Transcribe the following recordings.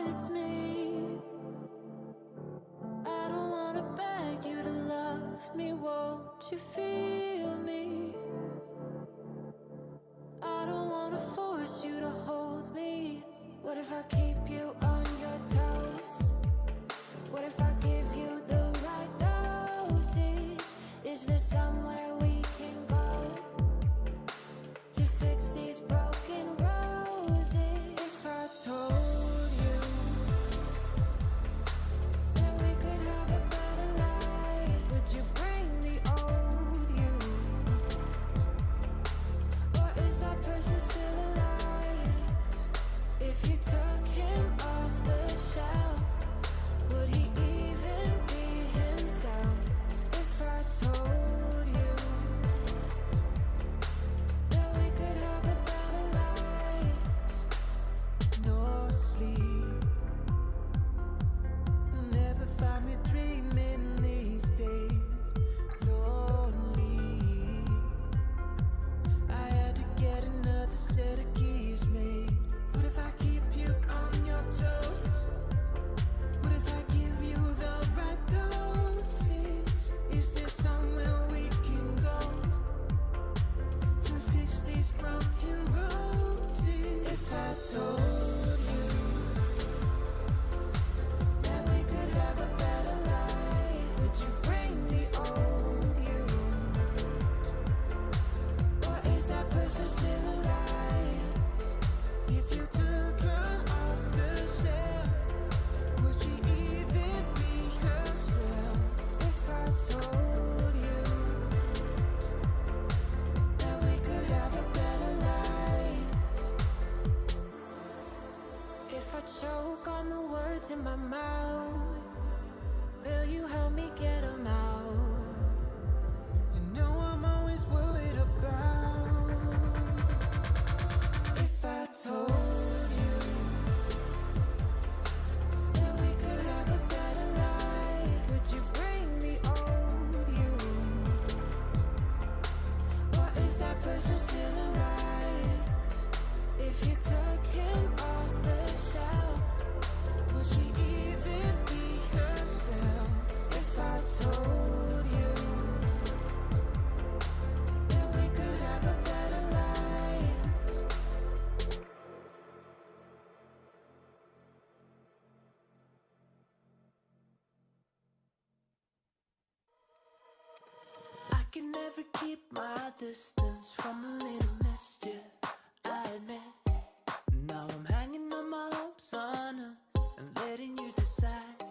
it's me. I don't wanna beg you to love me, won't you feel me? I don't wanna force you to hold me. What if I keep you on your toes? What if I give you the right dosage? Is there somewhere we can go to fix these broken roses? If I told you that we could have a better life, would you bring the old you? Or is that person still alive? If you took him off the shelf, would he even be himself? If I told you that we could have a better life. No sleep, you'll never find me dreaming these days. Lonely, I had to get another set of keys made. What if I keep you on your toes? What if I give you the right dosage? Is there somewhere we can go to fix these broken roses? If I told you that we could have a better life, would you bring the old you? Or is that person still alive? If you took her off the shelf, would she even be herself? If I told you that we could have a better life. If I choke on the words in my mouth, will you help me get them out? You know I'm always worried about. If I told you That we could have a better life, would you bring the old you? Or is that person still alive? If you took him off the shelf, would she even be herself? if I told you that we could have a better life. I can never keep my distance from a little mischief, I admit. Now I'm hanging on my hopes on us and letting you decide.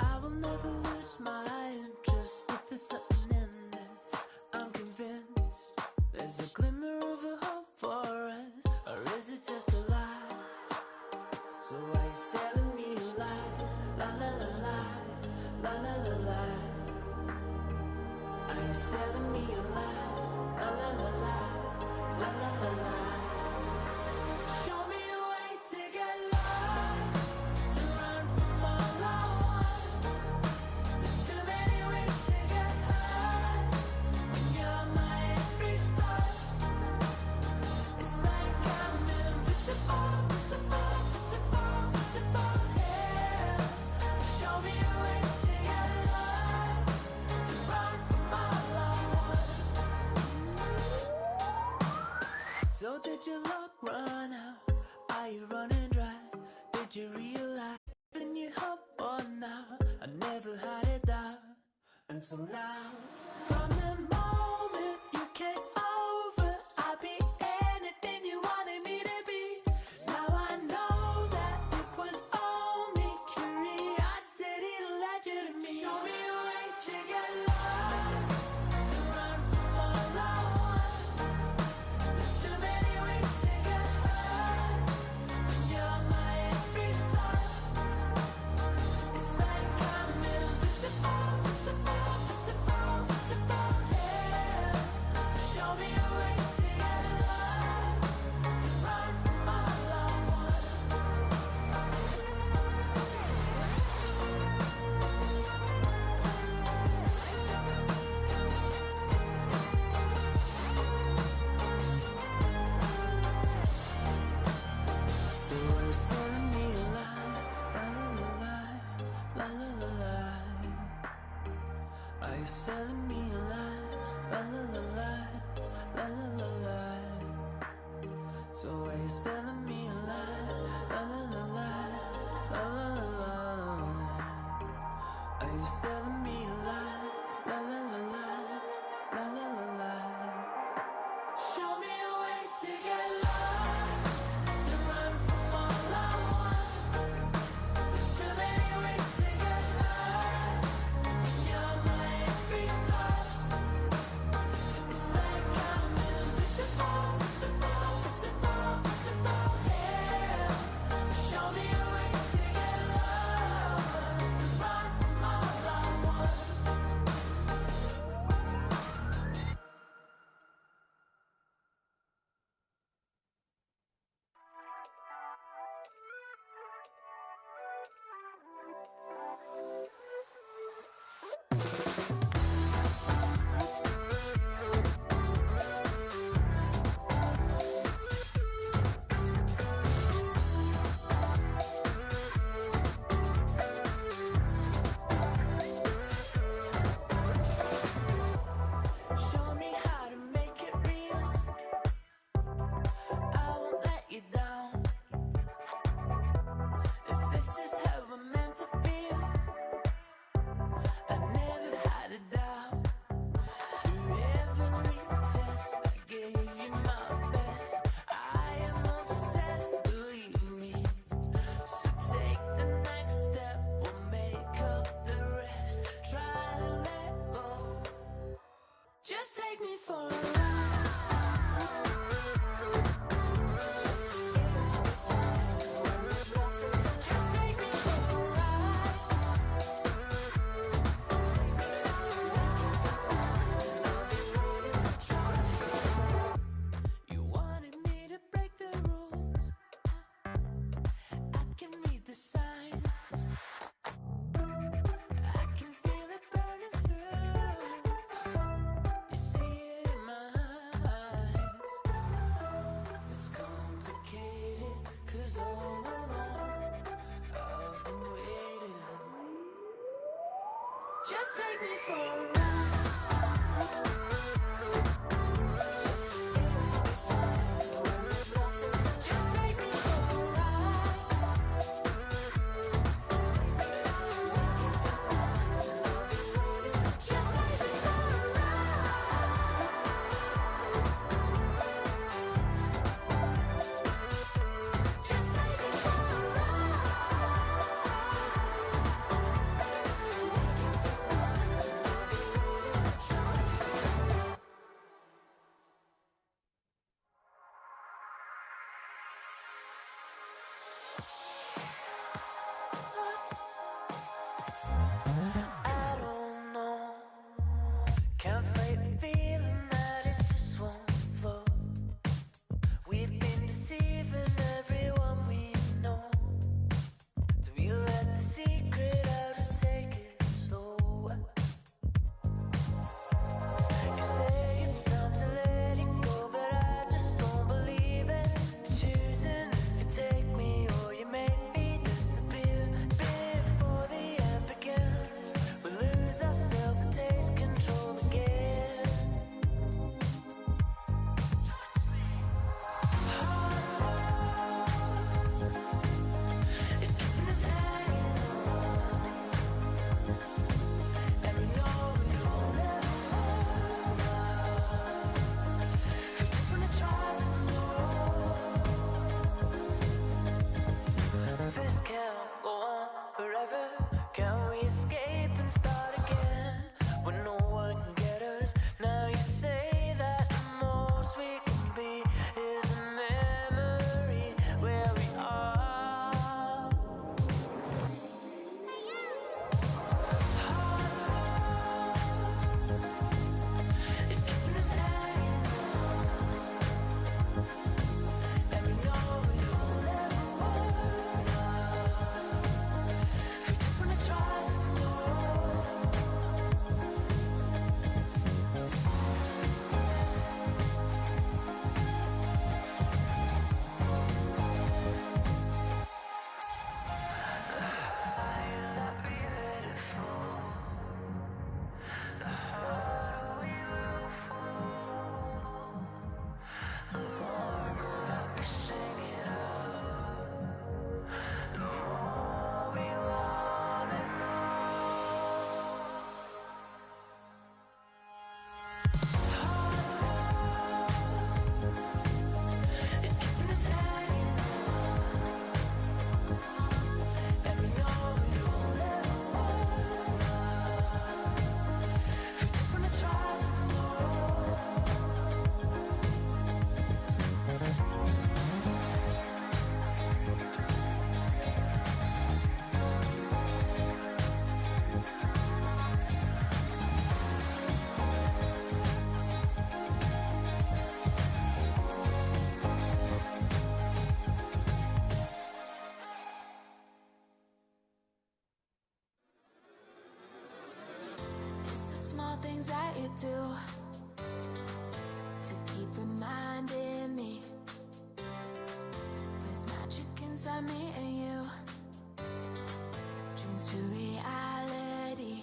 I will never lose my interest if there's something in this. I'm convinced there's a glimmer of a hope for us, or is it just a lie? So why you selling me a lie? La la la la, la la la la. Are you selling me a lie? La la la la, la la la la. Show me a way to get lost, to run from all I want. There's too many ways to get high when you're my every thought. It's like I'm invisible, visible, visible, visible here. Show me a way to get lost, to run from all I want. So did your luck run out? Are you running dry? Did you realize then you hope for now? I never had it down until now. From the moment you came over, I'd be anything you wanted me to be. Now I know that it was only curiosity that led you to me. Show me a way to get lost, to run from all I want. There's too many ways to get high when you're my every thought. It's like I'm invisible, visible, visible, visible. you selling me a lie? La la la la, la la la la. So are you selling me a lie? La la la la, la la la la. Are you selling me a lie? La la la la, la la la la. Show me a way to get lost, to run from all I want. There's too many ways to get high. You're my every thought. It's like I'm invisible, visible, visible, visible. Yeah. Show me a way to get lost, to run from all I want. Show me how to make it real. I won't let you down. If this is how we're meant to feel, I never had a doubt. Through every test, I gave you my best. I am obsessed, believe me. So take the next step, we'll make up the rest. Try to let go. Just take me for a ride. Just take me for a ride. You wanted me to break the rules. I can read the signs. I can feel it burning through. You see it in my eyes. It's complicated, 'cause all along I've been waiting. Just take me for a ride. Just take me for a ride. Just take me for a ride. Just take me for a ride. small things that you do to keep reminding me there's magic inside me and you. Dreams to reality.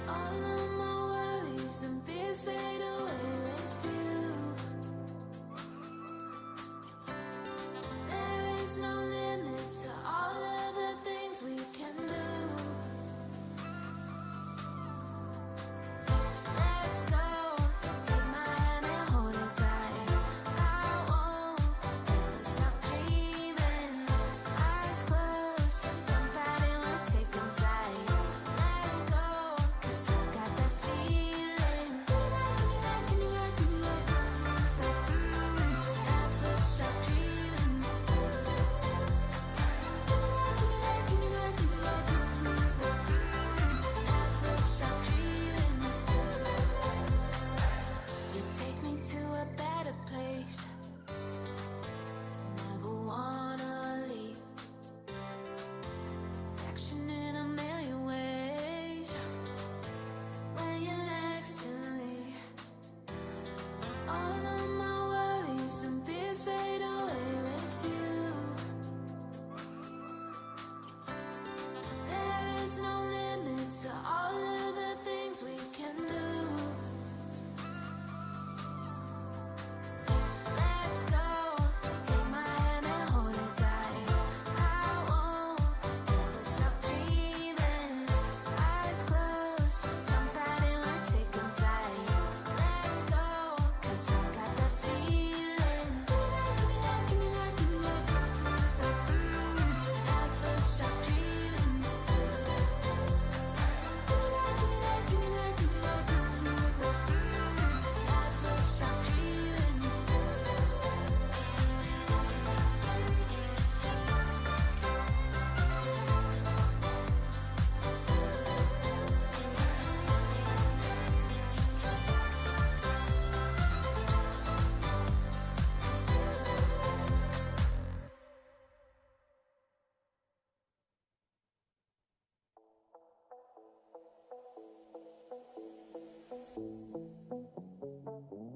All of my worries and fears fade away with you. There is no limit to all of the things we can do. Let's go, take my hand and hold it tight. I won't ever stop dreaming. Eyes closed, jump right in, we'll take them tight. Let's go, 'cause I got that feeling. Give me that, give me that, give me that, give me that, give me that feeling. Never stop dreaming. Give me that, give me that, give me that, give me that, give me that feeling. Never stop dreaming. You take me to a better place. Never wanna leave. Affection in a million ways. When you're next to me, all of my worries and fears fade away with you. There is no limit to all of the things we can do. Let's go, take my hand and hold it tight. I won't ever stop dreaming. Eyes closed, jump right in, we'll take them tight. Let's go, 'cause I got that feeling. Give me that, give me that, give me that, give me that, give me that feeling. Never stop dreaming. Give me that, give me that, give me that, give me that, give me that feeling. Never stop dreaming.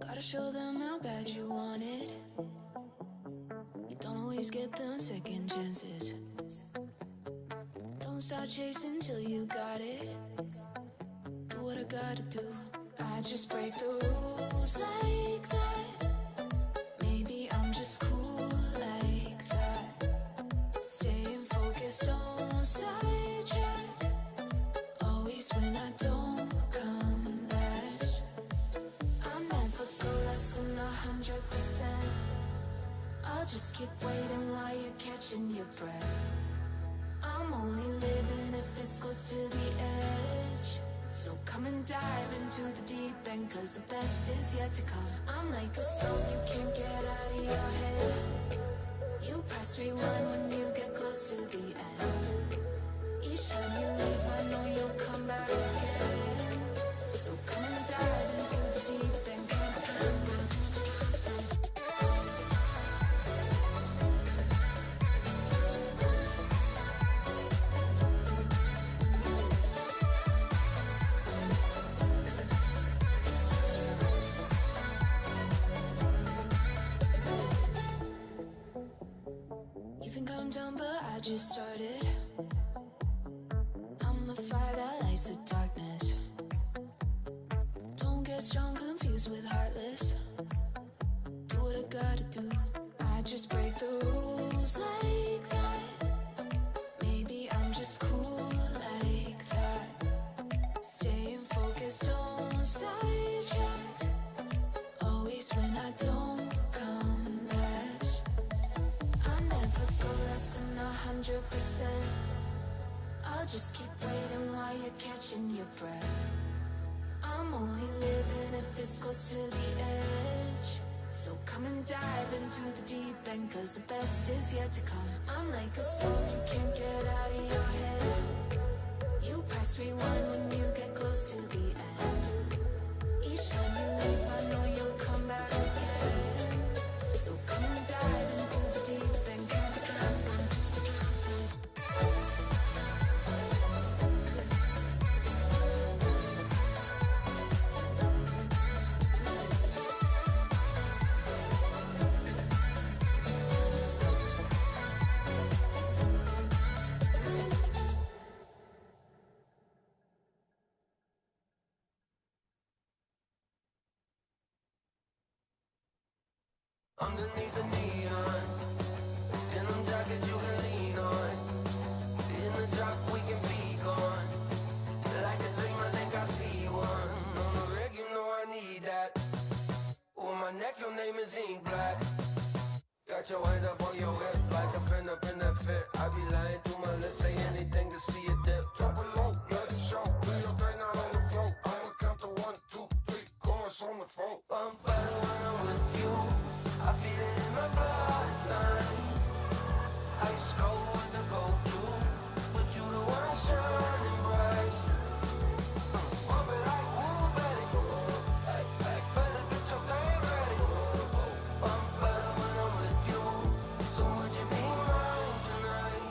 Gotta show them how bad you want it. You don't always get them second chances. Don't start chasing till you got it. Do what I gotta do. I just break the rules like that. Maybe I'm just cool like that. Staying focused, don't sidetrack. Always when I don't come last. I'll never go less than 100%. I'll just keep waiting while you're catching your breath. I'm only living if it's close to the edge. So come and dive into the deep end, 'cause the best is yet to come. I'm like a song you can't get out of your head. You press rewind when you get close to the end. Each time you leave, I know you'll come back again. So come and dive into the deep end. You think I'm done, but I just started. I'm the fire that lights the darkness. Don't get strong, confused with heartless. Do what I gotta do. I just break the rules like that. Maybe I'm just cool like that. Staying focused, don't sidetrack. Always when I don't come last. I'll never go less than 100%. I'll just keep waiting while you're catching your breath. I'm only living if it's close to the edge. So come and dive into the deep end, 'cause the best is yet to come. I'm like a song you can't get out of your head. You press rewind when you get close to the end. Each time you leave, I know you'll come back again. So come and dive into the deep end. Underneath the neon, in them jackets you can lean on. In the drop we can be gone. Like a dream, I think I see one. On the rig, you know I need that. On my neck, your name is ink black. Got your hands up on your hip, like a pin up in that fit. I be lying through my lips, say anything to see it dip. Drop it low, let it show. Do your thing out on the floor. I'ma count to 1, 2, 3, chorus on the phone. I'm better when I'm with you. I feel it in my bloodline. Ice cold with the go-to, but you the one shining bright. Pump it like woo, baby. Better get your thing ready. I'm better when I'm with you. So would you be mine tonight?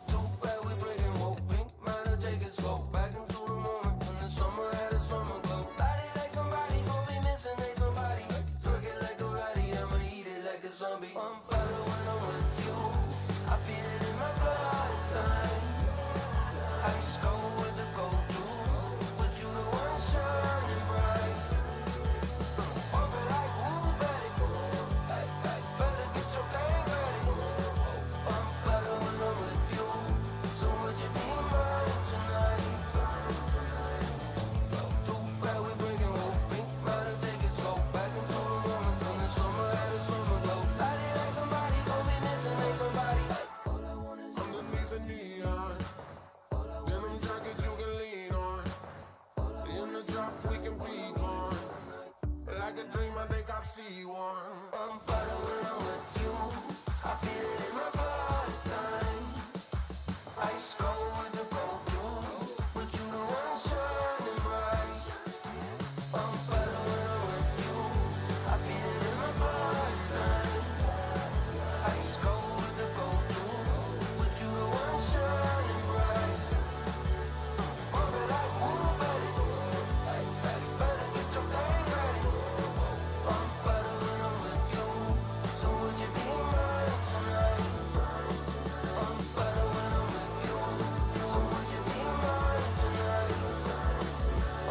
Too bad we breaking woke pink. Might have take it slow. Back into the moment when the summer had a summer glow. Body like somebody gon' be missing, ain't somebody. Twerk it like a ratty, I'ma eat it like a zombie. I'm better when I'm with you. I feel it in my bloodline. Ice cold with the go-to, but you the one shining bright. Pump it like woo, baby. Better get your thing ready. I'm better when I'm with you. So would you be mine tonight? Too bad we breaking woke pink. Might have take it slow. Back into the moment when the summer had a summer glow. Body like somebody gon' be missing, ain't somebody. All I want is underneath the neon. In them jackets you can lean on. In the drop we can be gone. Like a dream, I think I see one. I'm better when I'm with you. I feel it in my bloodline. Ice cold with the go-to, but you the one shining bright. I'm better when I'm with you. I feel it in my bloodline. Ice cold with the go-to, but you the one shining bright. Pump it like woo, baby. Better get your thing ready. I'm better when I'm with you. So would you be mine tonight? I'm better when I'm with you. So would you be mine tonight?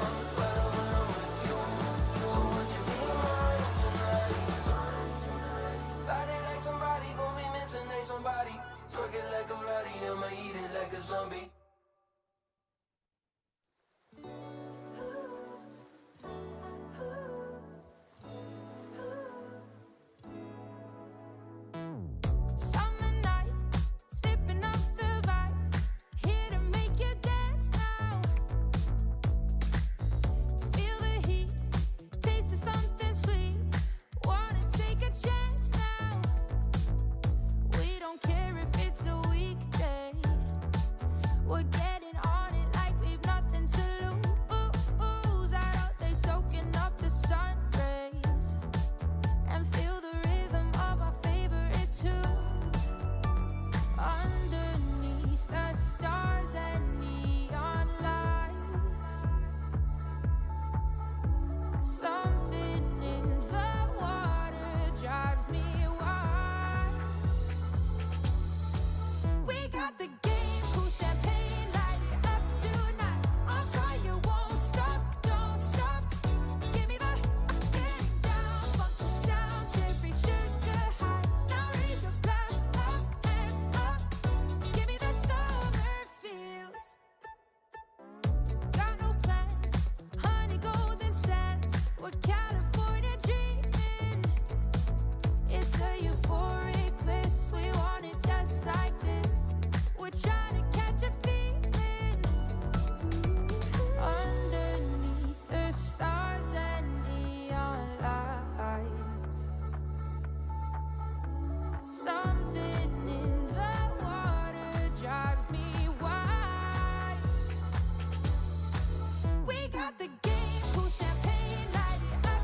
I'm better when I'm with you. So would you be mine tonight? Body like somebody gon' be missing, ain't somebody. Twerk it like a ratty, I'ma eat it like a zombie. Summer night, sipping up the vibe, here to make you dance now. Feel the heat, taste of something sweet. Wanna take a chance now. We don't care if it's a weekday. We're getting on it like we've nothing to lose. Out out there soaking up the sun rays and feel the rhythm of our favorite tunes. Underneath the stars and neon lights, something in the water drives me wild. We got the game, cool champagne, light it up tonight. On fire, won't stop, don't stop. Give me the get down, funky sound, cherry sugar high. Now raise your glass up, hands up. Give me the summer feels. Got no plans, honey golden sands. We're California dreaming. It's a euphoric bliss. We want it just like this. We're trying to catch a feeling. Underneath the stars and neon lights, something in the water drives me wild. We got the game, cool champagne, light it up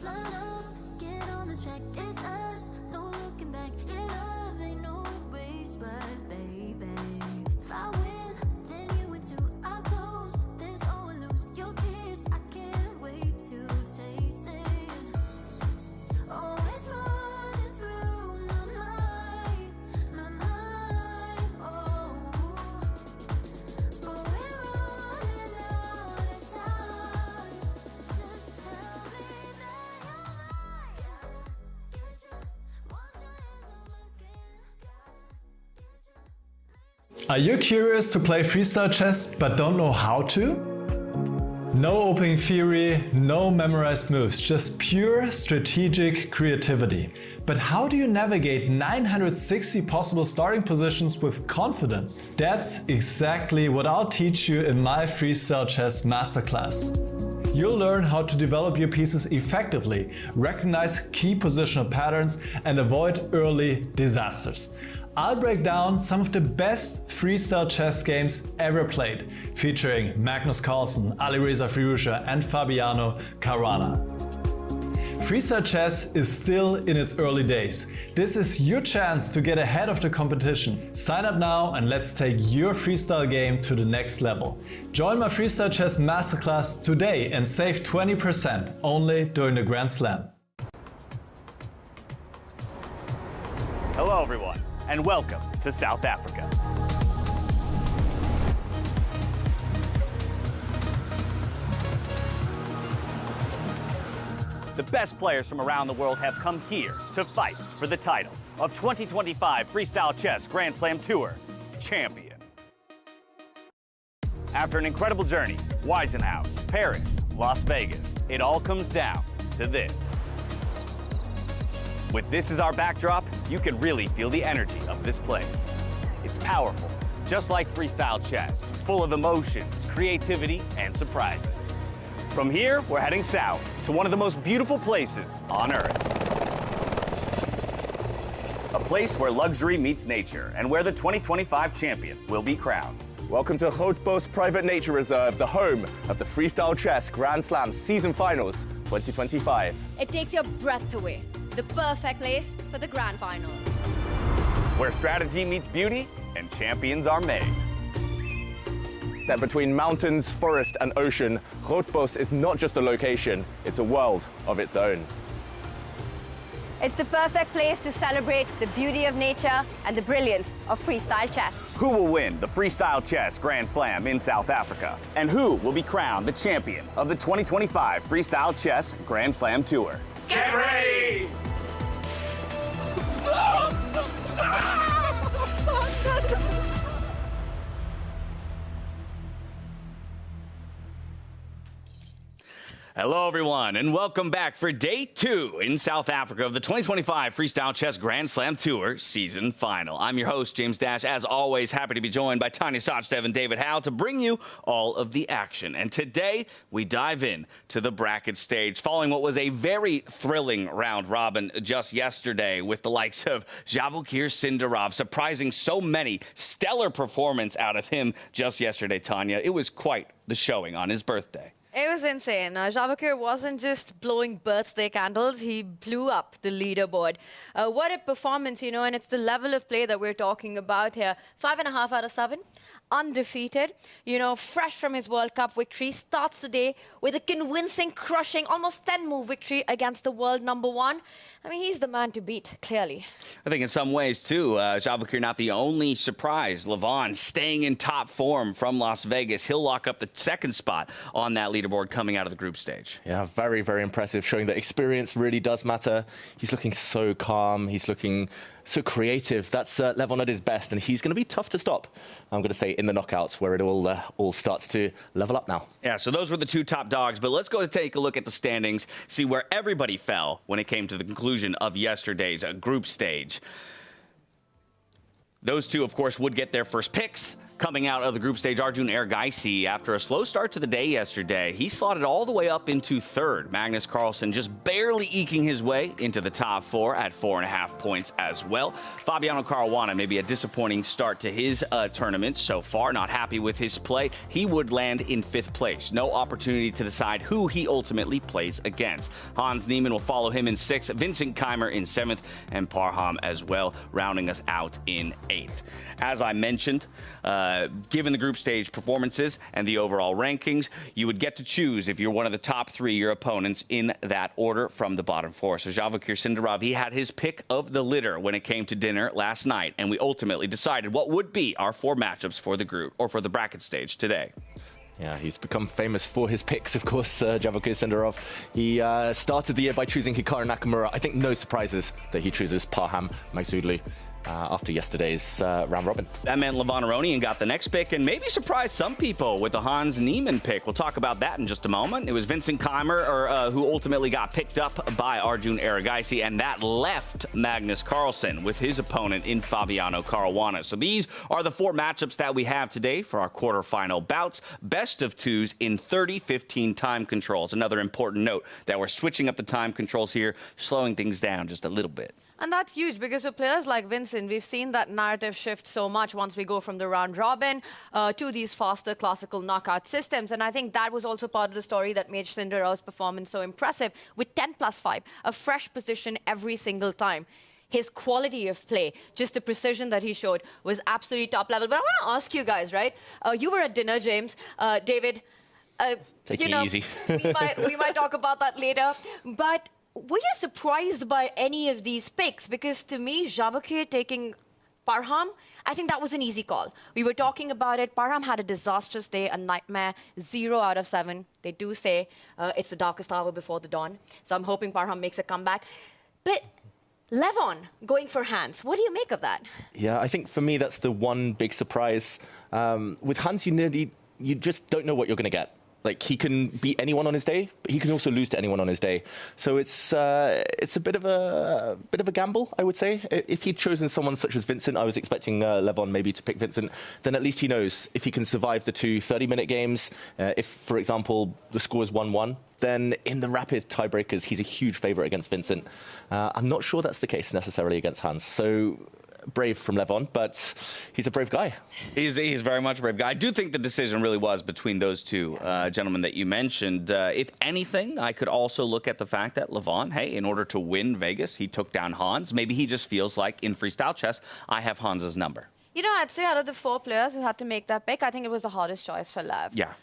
Line up, get on the track, it's us, no looking back. Your love ain't no race, but baby, if I win, then you win too. I close, there's all I lose. Your kiss, I can't wait to taste it. Oh, it's running through my mind, oh. But we're running out of time. Just tell me that you're mine. Gotta get you, wash your hands on my skin. Gotta get you. Are you curious to play freestyle chess but don't know how to? No opening theory, no memorized moves, just pure strategic creativity. But how do you navigate 960 possible starting positions with confidence? That's exactly what I'll teach you in my Freestyle Chess Masterclass. You'll learn how to develop your pieces effectively, recognize key positional patterns, and avoid early disasters. I'll break down some of the best freestyle chess games ever played, featuring Magnus, Alireza Firouzja and Fabiano Caruana. Freestyle chess is still in its early days. This is your chance to get ahead of the competition. Sign up now and let's take your freestyle game to the next level. Join my Freestyle Chess Masterclass today and save 20% only during the Grand Slam. Hello everyone, and welcome to South Africa. The best players from around the world have come here to fight for the title of 2025 Freestyle Chess Grand Slam Tour champion. After an incredible journey, Wisenhouse, Paris, Las Vegas, it all comes down to this. With this as our backdrop, you can really feel the energy of this place. It's powerful, just like freestyle chess, full of emotions, creativity, and surprises. From here, we're heading south to one of the most beautiful places on Earth. A place where luxury meets nature and where the 2025 champion will be crowned. Welcome to Grootbos Private Nature Reserve, the home of the Freestyle Chess Grand Slam Season Finals 2025. It takes your breath away. The perfect place for the grand final. Where strategy meets beauty and champions are made. Set between mountains, forest, and ocean, Grootbos is not just a location, it's a world of its own. It's the perfect place to celebrate the beauty of nature and the brilliance of freestyle chess. Who will win the Freestyle Chess Grand Slam in South Africa? And who will be crowned the champion of the 2025 Freestyle Chess Grand Slam Tour? Get ready! Hello, everyone, and welcome back for day 2 in South Africa of the 2025 Freestyle Chess Grand Slam Tour Season Final. I'm your host, James Dash. As always, happy to be joined by Tanya Sachdev and David Howe to bring you all of the action. And today, we dive in to the bracket stage, following what was a very thrilling round robin just yesterday with the likes of Javokir Sindarov, surprising so many. Stellar performance out of him just yesterday, Tanya. It was quite the showing on his birthday. It was insane. Javokir wasn't just blowing birthday candles, he blew up the leaderboard. What a performance, you know, and it's the level of play that we're talking about here. 5.5 out of 7. Undefeated, you know, fresh from his World Cup victory, starts the day with a convincing, crushing, almost 10-move victory against the world #1. I mean, he's the man to beat, clearly. I think in some ways, too, Javokir not the only surprise. Levon staying in top form from Las Vegas. He'll lock up the second spot on that leaderboard coming out of the group stage. Yeah, very, very impressive, showing that experience really does matter. He's looking so calm, he's looking so creative. That's Levon at his best, and he's going to be tough to stop, I'm going to say, in the knockouts, where it all starts to level up now. Yeah, so those were the two top dogs, but let's go take a look at the standings, see where everybody fell when it came to the conclusion of yesterday's group stage. Those two, of course, would get their first picks. Coming out of the group stage, Arjun Erigaisi, after a slow start to the day yesterday, he slotted all the way up into third. Magnus Carlsen just barely eking his way into the top 4 at 4.5 points as well. Fabiano Caruana, maybe a disappointing start to his tournament so far. Not happy with his play. He would land in 5th place. No opportunity to decide who he ultimately plays against. Hans Niemann will follow him in 6th, Vincent Keimer in 7th, and Parham as well, rounding us out in 8th. As I mentioned, given the group stage performances and the overall rankings, you would get to choose if you're one of the top 3 your opponents in that order from the bottom 4. So Javakir Sindarov, he had his pick of the litter when it came to dinner last night, and we ultimately decided what would be our 4 matchups for the group or for the bracket stage today. Yeah, he's become famous for his picks, of course, Javakir Sindarov. He started the year by choosing Hikaru Nakamura. I think no surprises that he chooses Parham Magsudlu after yesterday's round robin. That meant Levon Aronian got the next pick and maybe surprised some people with the Hans Niemann pick. We'll talk about that in just a moment. It was Vincent Keimer who ultimately got picked up by Arjun Erigaisi, and that left Magnus Carlsen with his opponent in Fabiano Caruana. So these are the 4 matchups that we have today for our quarterfinal bouts. Best of 2s in 30-15 time controls. Another important note that we're switching up the time controls here, slowing things down just a little bit. And that's huge because for players like Vincent, we've seen that narrative shift so much once we go from the round robin to these faster classical knockout systems. And I think that was also part of the story that made Sindarov's performance so impressive with 10+5, a fresh position every single time. His quality of play, just the precision that he showed, was absolutely top level. But I want to ask you guys, right? You were at dinner, James. David, Take it easy. we might talk about that later. But were you surprised by any of these picks? Because to me, Javakir taking Parham, I think that was an easy call. We were talking about it. Parham had a disastrous day, a nightmare, 0 out of 7. They do say it's the darkest hour before the dawn. So I'm hoping Parham makes a comeback. But Levon going for Hans, what do you make of that? Yeah, I think for me, that's the one big surprise. With Hans, you just don't know what you're going to get. Like, he can beat anyone on his day, but he can also lose to anyone on his day. So it's a bit of a gamble, I would say. If he'd chosen someone such as Vincent, I was expecting Levon maybe to pick Vincent, then at least he knows if he can survive the 2 30-minute games. If, for example, the score is 1-1, then in the rapid tiebreakers, he's a huge favourite against Vincent. I'm not sure that's the case necessarily against Hans. So brave from Levon, but he's a brave guy. He's very much a brave guy. I do think the decision really was between those 2 gentlemen that you mentioned. If anything, I could also look at the fact that Levon, hey, in order to win Vegas, he took down Hans. Maybe he just feels like in freestyle chess, I have Hans's number. You know, I'd say out of the 4 players who had to make that pick, I think it was the hardest choice for Lev. Yeah.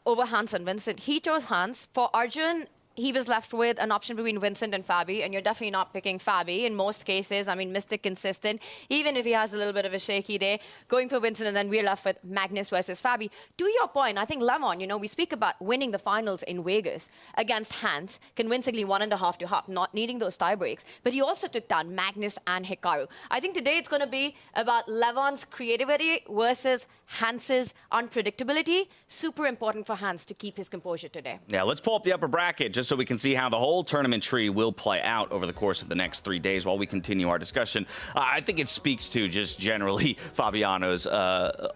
Over Hans and Vincent. He chose Hans. For Arjun, he was left with an option between Vincent and Fabi, and you're definitely not picking Fabi in most cases. I mean, Mr. Consistent, even if he has a little bit of a shaky day, going for Vincent, and then we're left with Magnus versus Fabi. To your point, I think Levon, you know, we speak about winning the finals in Vegas against Hans, convincingly 1.5 to half, not needing those tie breaks. But he also took down Magnus and Hikaru. I think today it's going to be about Levon's creativity versus Hans's unpredictability. Super important for Hans to keep his composure today. Yeah, let's pull up the upper bracket just so we can see how the whole tournament tree will play out over the course of the next 3 days while we continue our discussion. I think it speaks to just generally Fabiano's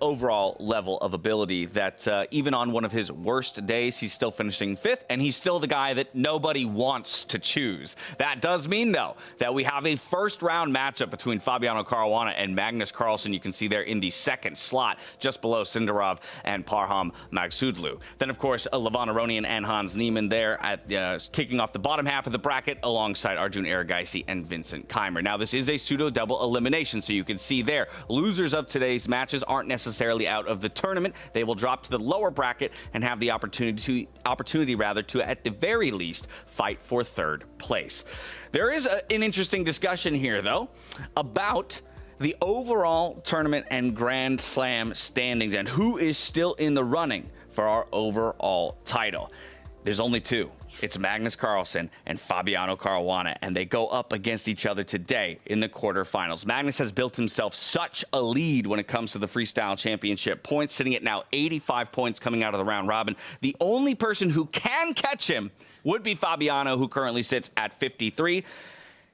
overall level of ability that even on one of his worst days, he's still finishing 5th, and he's still the guy that nobody wants to choose. That does mean, though, that we have a first-round matchup between Fabiano Caruana and Magnus Carlsen. You can see there in the 2nd slot, just below Sindarov and Parham Magsudlu. Then, of course, Levon Aronian and Hans Niemann there at kicking off the bottom half of the bracket alongside Arjun Erigaisi and Vincent Keimer. Now, this is a pseudo-double elimination, so you can see there, losers of today's matches aren't necessarily out of the tournament. They will drop to the lower bracket and have the opportunity to, at the very least, fight for 3rd place. There is an interesting discussion here, though, about the overall tournament and Grand Slam standings and who is still in the running for our overall title. There's only 2. It's Magnus Carlsen and Fabiano Caruana, and they go up against each other today in the quarterfinals. Magnus has built himself such a lead when it comes to the Freestyle Championship points, sitting at now 85 points coming out of the round robin. The only person who can catch him would be Fabiano, who currently sits at 53.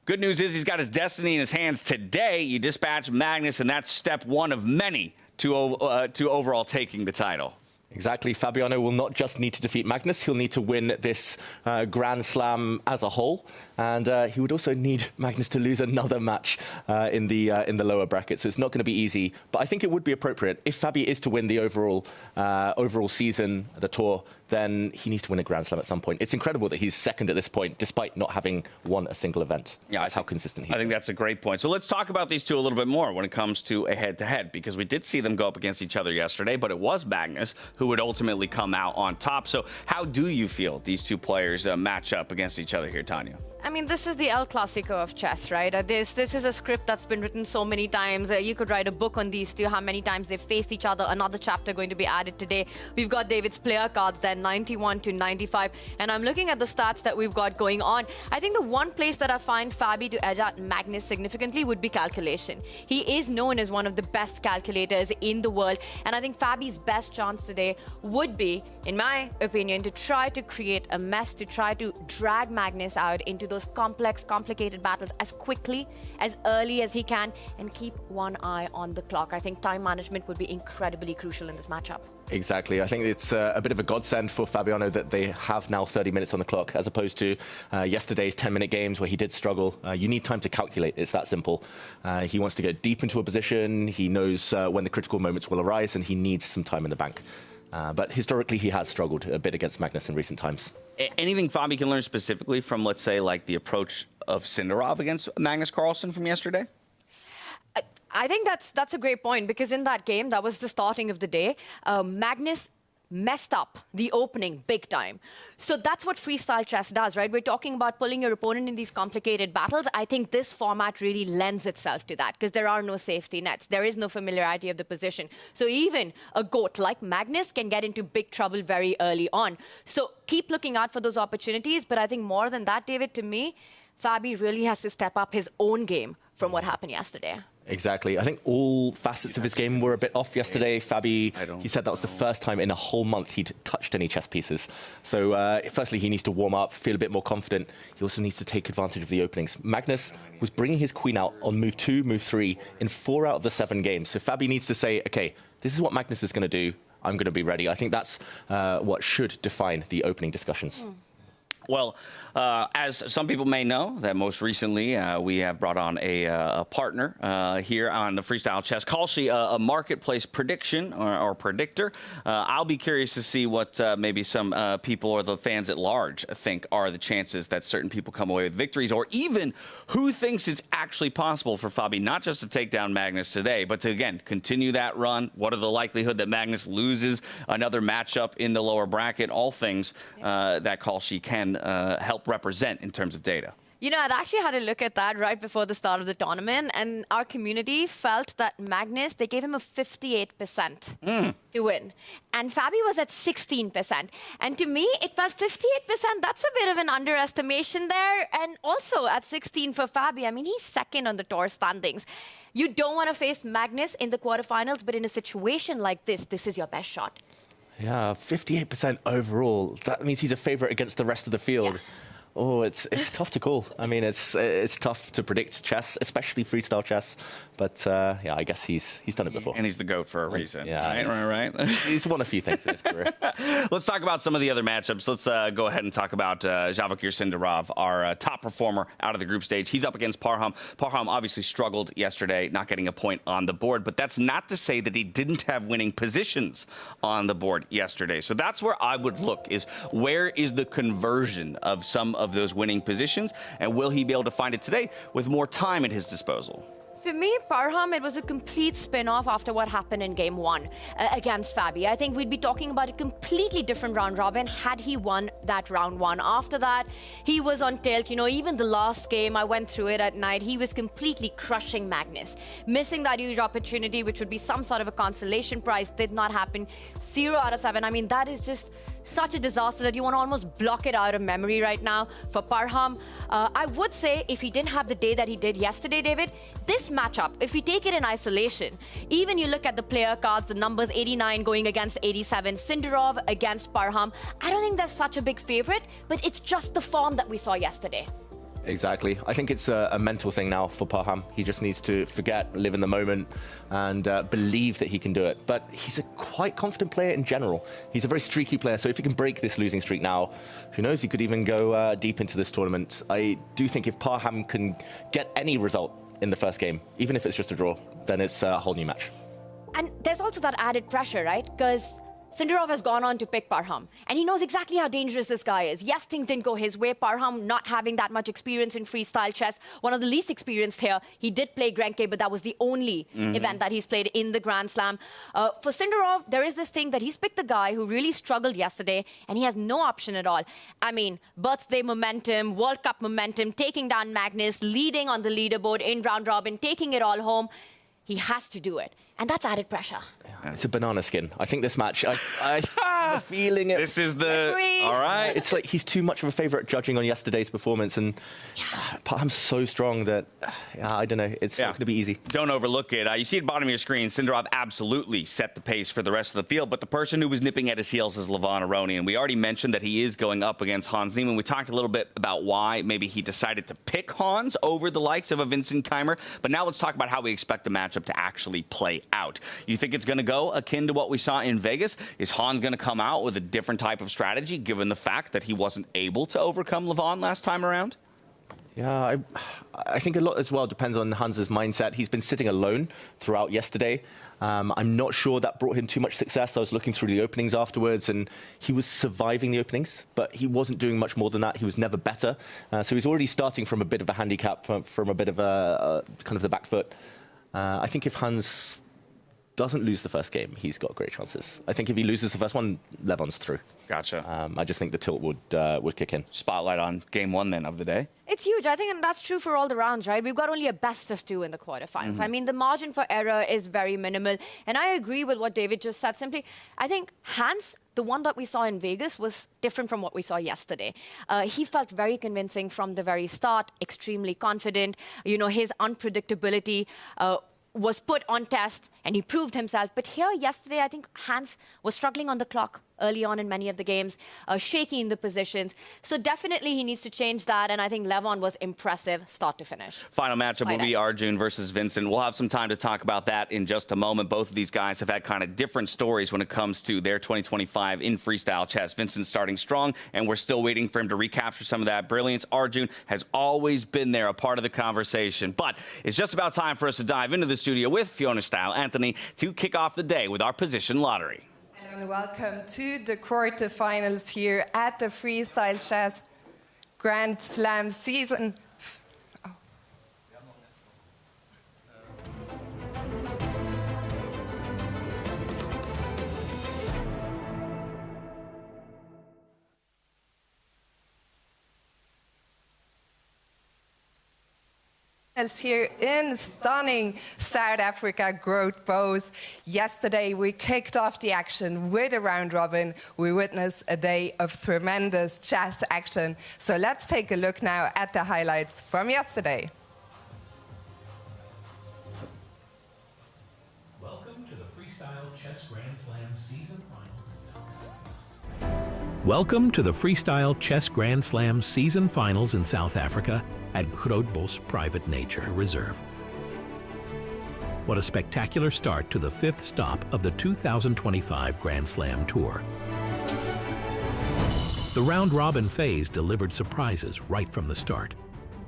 Good news is he's got his destiny in his hands today. You dispatch Magnus, and that's step 1 of many to overall taking the title. Exactly. Fabiano will not just need to defeat Magnus, he'll need to win this Grand Slam as a whole. And he would also need Magnus to lose another match in the lower bracket. So it's not going to be easy. But I think it would be appropriate. If Fabi is to win the overall season, the tour, then he needs to win a Grand Slam at some point. It's incredible that he's second at this point, despite not having won a single event. Yeah, that's how consistent he is. I think that's a great point. So let's talk about these two a little bit more when it comes to a head-to-head, because we did see them go up against each other yesterday, but it was Magnus who would ultimately come out on top. So how do you feel these two players match up against each other here, Tanya? I mean, this is the El Clasico of chess, right? This is a script that's been written so many times. You could write a book on these two, how many times they've faced each other. Another chapter going to be added today. We've got David's player cards there, 91 to 95. And I'm looking at the stats that we've got going on. I think the one place that I find Fabi to edge out Magnus significantly would be calculation. He is known as one of the best calculators in the world. And I think Fabi's best chance today would be, in my opinion, to try to create a mess, to try to drag Magnus out into those complex, complicated battles as quickly, as early as he can, and keep one eye on the clock. I think time management would be incredibly crucial in this matchup. Exactly. I think it's a bit of a godsend for Fabiano that they have now 30 minutes on the clock, as opposed to yesterday's 10-minute games where he did struggle. You need time to calculate. It's that simple. He wants to get deep into a position. He knows when the critical moments will arise, and he needs some time in the bank. But historically, he has struggled a bit against Magnus in recent times. Anything Fabi can learn specifically from, let's say, like the approach of Sindarov against Magnus Carlsen from yesterday? I think that's a great point, because in that game, that was the starting of the day. Magnus messed up the opening big time. So that's what freestyle chess does, right? We're talking about pulling your opponent in these complicated battles. I think this format really lends itself to that, because there are no safety nets. There is no familiarity of the position. So even a GOAT like Magnus can get into big trouble very early on. So keep looking out for those opportunities. But I think more than that, David, to me, Fabi really has to step up his own game from what happened yesterday. Exactly. I think all facets of his game were a bit off yesterday. Fabi, he said that was the first time in a whole month he'd touched any chess pieces. So firstly, he needs to warm up, feel a bit more confident. He also needs to take advantage of the openings. Magnus was bringing his queen out on move 2, move 3 in 4 out of the 7 games. So Fabi needs to say, okay, this is what Magnus is going to do. I'm going to be ready. I think that's what should define the opening discussions. Well, as some people may know, that most recently we have brought on a partner here on the Freestyle Chess Call Sheet, a marketplace prediction or predictor. I'll be curious to see what maybe some people or the fans at large think are the chances that certain people come away with victories, or even who thinks it's actually possible for Fabi not just to take down Magnus today, but to, again, continue that run. What are the likelihood that Magnus loses another matchup in the lower bracket? All things that Call Sheet can help represent in terms of data. You know, I'd actually had a look at that right before the start of the tournament, and our community felt that Magnus, they gave him a 58% to win. And Fabi was at 16%. And to me, it felt 58%. That's a bit of an underestimation there. And also at 16 for Fabi, I mean, he's second on the tour standings. You don't want to face Magnus in the quarterfinals, but in a situation like this, this is your best shot. Yeah, 58% overall. That means he's a favorite against the rest of the field. Yeah. Oh, it's tough to call. I mean, it's tough to predict chess, especially freestyle chess. But yeah, I guess he's done it before. And he's the GOAT for a reason. Yeah, right. He's won a few things in his career. Let's talk about some of the other matchups. Let's go ahead and talk about Javakir Sindarov, our top performer out of the group stage. He's up against Parham. Parham obviously struggled yesterday, not getting a point on the board. But that's not to say that he didn't have winning positions on the board yesterday. So that's where I would look, is where is the conversion of some of those winning positions, and will he be able to find it today with more time at his disposal? For me, Parham, it was a complete spin-off after what happened in Game 1 against Fabi. I think we'd be talking about a completely different round robin had he won that round 1. After that, he was on tilt. You know, even the last game, I went through it at night, he was completely crushing Magnus. Missing that huge opportunity, which would be some sort of a consolation prize, did not happen. 0 out of 7. I mean, that is just such a disaster that you want to almost block it out of memory right now for Parham. I would say if he didn't have the day that he did yesterday, David, this matchup, if we take it in isolation, even you look at the player cards, the numbers 89 going against 87, Sindarov against Parham, I don't think there's such a big favorite, but it's just the form that we saw yesterday. Exactly. I think it's a mental thing now for Parham. He just needs to forget, live in the moment, and believe that he can do it. But he's a quite confident player in general. He's a very streaky player, so if he can break this losing streak now, who knows, he could even go deep into this tournament. I do think if Parham can get any result in the first game, even if it's just a draw, then it's a whole new match. And there's also that added pressure, right? Because Sindarov has gone on to pick Parham, and he knows exactly how dangerous this guy is. Yes, things didn't go his way. Parham not having that much experience in freestyle chess, one of the least experienced here. He did play Grenke, but that was the only event that he's played in the Grand Slam. For Sindarov, there is this thing that he's picked the guy who really struggled yesterday, and he has no option at all. I mean, birthday momentum, World Cup momentum, taking down Magnus, leading on the leaderboard in round robin, taking it all home. He has to do it. And that's added pressure. It's a banana skin. I think this match, I have a feeling it. This is the... All right. It's like he's too much of a favourite judging on yesterday's performance, and Parham's so strong that, I don't know, it's not going to be easy. Don't overlook it. You see at the bottom of your screen, Sindarov absolutely set the pace for the rest of the field, but the person who was nipping at his heels is Levon Aronian. We already mentioned that he is going up against Hans Niemann. We talked a little bit about why maybe he decided to pick Hans over the likes of a Vincent Keimer, but now let's talk about how we expect the matchup to actually play out. You think it's going to go akin to what we saw in Vegas? Is Hans going to come out with a different type of strategy, given the fact that he wasn't able to overcome Levon last time around? Yeah, I think a lot as well depends on Hans's mindset. He's been sitting alone throughout yesterday. I'm not sure that brought him too much success. I was looking through the openings afterwards, and he was surviving the openings, but he wasn't doing much more than that. He was never better. So he's already starting from a bit of a handicap, from a bit of a kind of the back foot. I think if Hans doesn't lose the first game, he's got great chances. I think if he loses the first one, Levon's through. Gotcha. I just think the tilt would kick in. Spotlight on game one then of the day. It's huge, I think, and that's true for all the rounds, right? We've got only a best of 2 in the quarterfinals. I mean, the margin for error is very minimal, and I agree with what David just said. Simply, I think Hans, the one that we saw in Vegas, was different from what we saw yesterday. He felt very convincing from the very start, extremely confident. You know, his unpredictability was put on test, and he proved himself. But here yesterday, I think Hans was struggling on the clock early on in many of the games, shaky in the positions. So definitely he needs to change that, and I think Levon was impressive start to finish. Final matchup will be Arjun versus Vincent. We'll have some time to talk about that in just a moment. Both of these guys have had kind of different stories when it comes to their 2025 in freestyle chess. Vincent starting strong, and we're still waiting for him to recapture some of that brilliance. Arjun has always been there, a part of the conversation. But it's just about time for us to dive into the studio with Fiona Style Anthony to kick off the day with our position lottery. And welcome to the quarterfinals here at the Freestyle Chess Grand Slam season. Here in stunning South Africa, Groote Bos. Yesterday, we kicked off the action with a round robin. We witnessed a day of tremendous chess action. So let's take a look now at the highlights from yesterday. Welcome to the Freestyle Chess Grand Slam Season Finals. Welcome to the Freestyle Chess Grand Slam Season Finals in South Africa at Groote Bos Private Nature Reserve. What a spectacular start to the 5th stop of the 2025 Grand Slam Tour. The round-robin phase delivered surprises right from the start.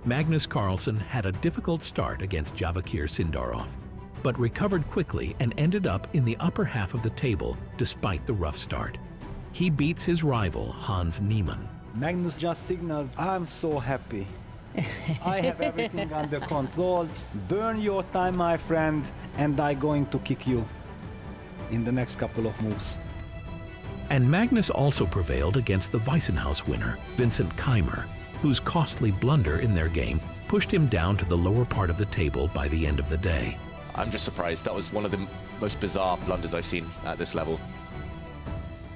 Magnus Carlsen had a difficult start against Javakir Sindarov, but recovered quickly and ended up in the upper half of the table despite the rough start. He beats his rival, Hans Niemann. Magnus just signals, I'm so happy. I have everything under control. Burn your time, my friend, and I'm going to kick you in the next couple of moves. And Magnus also prevailed against the Weissenhaus winner, Vincent Keimer, whose costly blunder in their game pushed him down to the lower part of the table by the end of the day. I'm just surprised. That was one of the most bizarre blunders I've seen at this level.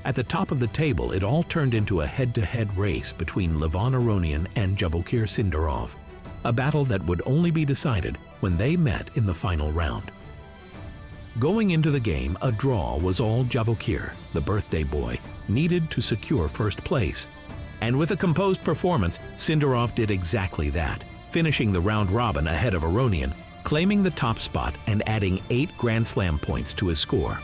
At the top of the table, it all turned into a head-to-head race between Levon Aronian and Javakir Sindarov, a battle that would only be decided when they met in the final round. Going into the game, a draw was all Javakir, the birthday boy, needed to secure first place. And with a composed performance, Sindarov did exactly that, finishing the round robin ahead of Aronian, claiming the top spot and adding 8 Grand Slam points to his score.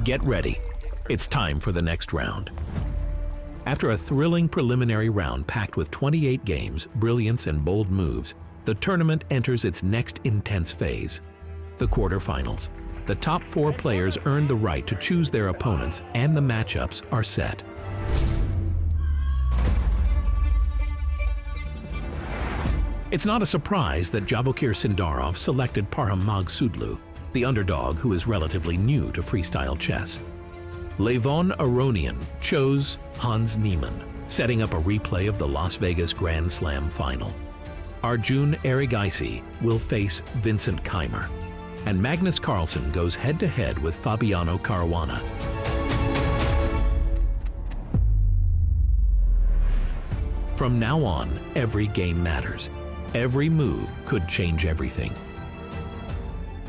Get ready. It's time for the next round. After a thrilling preliminary round packed with 28 games, brilliance, and bold moves, the tournament enters its next intense phase, the quarterfinals. The top 4 players earn the right to choose their opponents, and the matchups are set. It's not a surprise that Javokir Sindarov selected Parham Magsudlu, the underdog who is relatively new to freestyle chess. Levon Aronian chose Hans Niemann, setting up a replay of the Las Vegas Grand Slam final. Arjun Erigaisi will face Vincent Keimer, and Magnus Carlsen goes head-to-head with Fabiano Caruana. From now on, every game matters. Every move could change everything.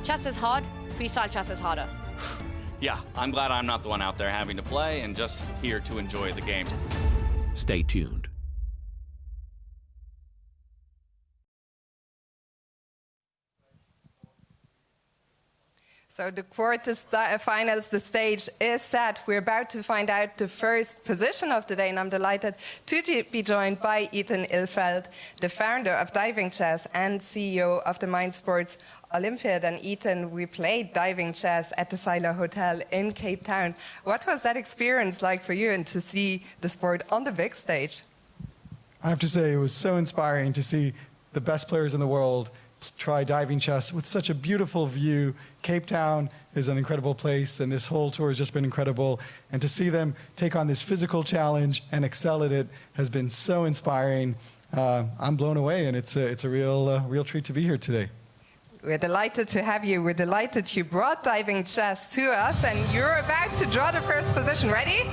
Chess is hard, freestyle chess is harder. Yeah, I'm glad I'm not the one out there having to play and just here to enjoy the game. Stay tuned. So the quarterfinals, the stage is set. We're about to find out the first position of the day, and I'm delighted to be joined by Ethan Ilfeld, the founder of Diving Chess and CEO of the Mind Sports Olympiad. And Ethan, we played diving chess at the Seiler Hotel in Cape Town. What was that experience like for you and to see the sport on the big stage? I have to say it was so inspiring to see the best players in the world try diving chess with such a beautiful view. Cape Town is an incredible place, and this whole tour has just been incredible. And to see them take on this physical challenge and excel at it has been so inspiring. I'm blown away, and it's a real treat to be here today. We're delighted to have you. We're delighted you brought diving chess to us, and you're about to draw the first position. Ready?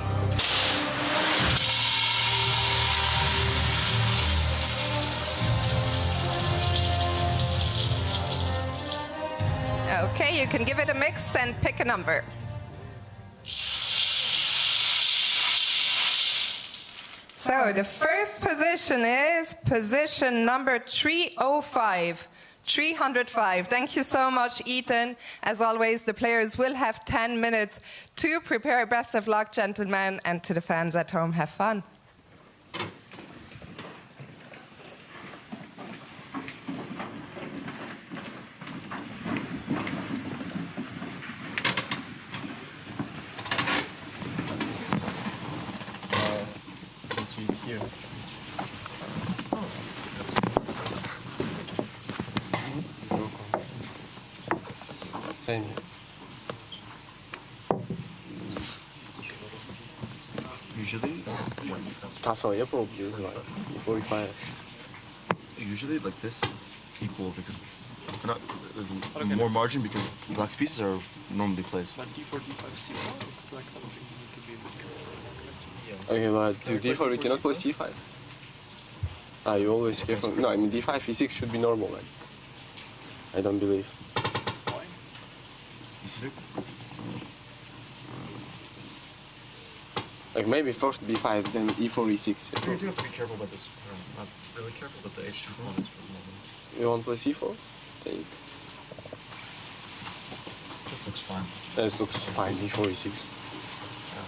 Okay, you can give it a mix and pick a number. So the first position is position number 305. 305. Thank you so much, Ethan. As always, the players will have 10 minutes to prepare. Best of luck, gentlemen, and to the fans at home, have fun. Usually, usually like this, it's equal because there's more margin because black's pieces are normally placed. But d4, d5, c4, it's like something you could be Okay, but to d4 we cannot play c5. You always careful. No, I mean d5, e6 should be normal. Like, I don't believe. Why? E6? Like maybe first b5, then e4, e6. You do have to be careful about this. Not really careful about the h2 pawns for the moment. You want to play c4? Take. This looks fine. This looks fine, e4, e6.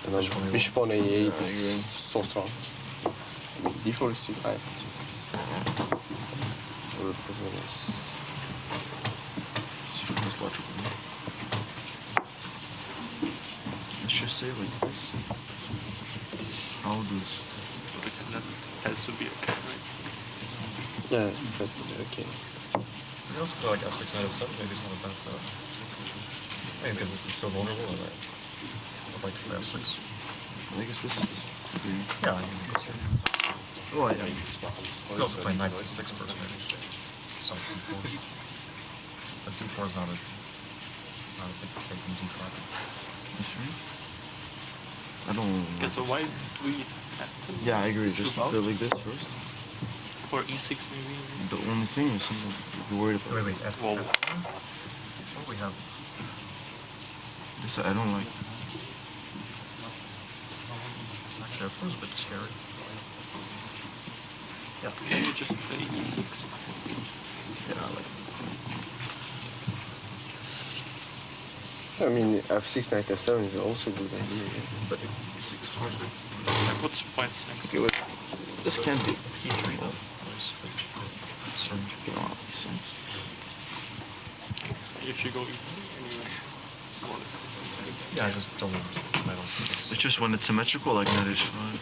Yeah, And bishop on a8 is so strong. d4, c5, I think. C4 is logical. Let's just say like this. How this? But it has to be okay, right? Yeah, it has to be okay. You can also play like f6, knight f7. Maybe it's not a bad setup. Maybe because this is so vulnerable. I'd like to play f6. I guess this is pretty... Yeah, I mean, oh, yeah. You could also play knight c6 first, maybe. It's not d4. But d4 is not a big take in d5. I don't... Okay, so why do we have to... Yeah, I agree. Just play like this first. Or e6 maybe? The only thing is something you're worried about. Wait, f4. Well, We have So I don't like. Actually, F4 is a bit scary. Yeah, can you just play E6? Yeah, like. I mean, F6, knight F7 is also a good idea. But E6 is hard. What's white's next? Okay, wait. This can't be E3 though. Sorry, get on E6. If you go E3, Yeah, I just don't want knight on C6. It's just when it's symmetrical like that, it's fine.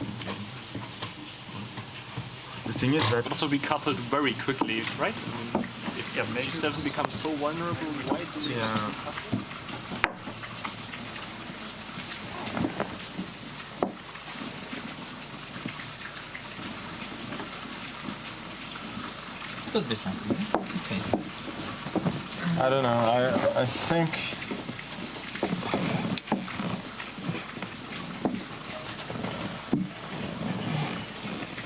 The thing is that... But also be castled very quickly, right? I mean, if G7 becomes so vulnerable, why do we have to castle? Could be something. Okay. I don't know. I think...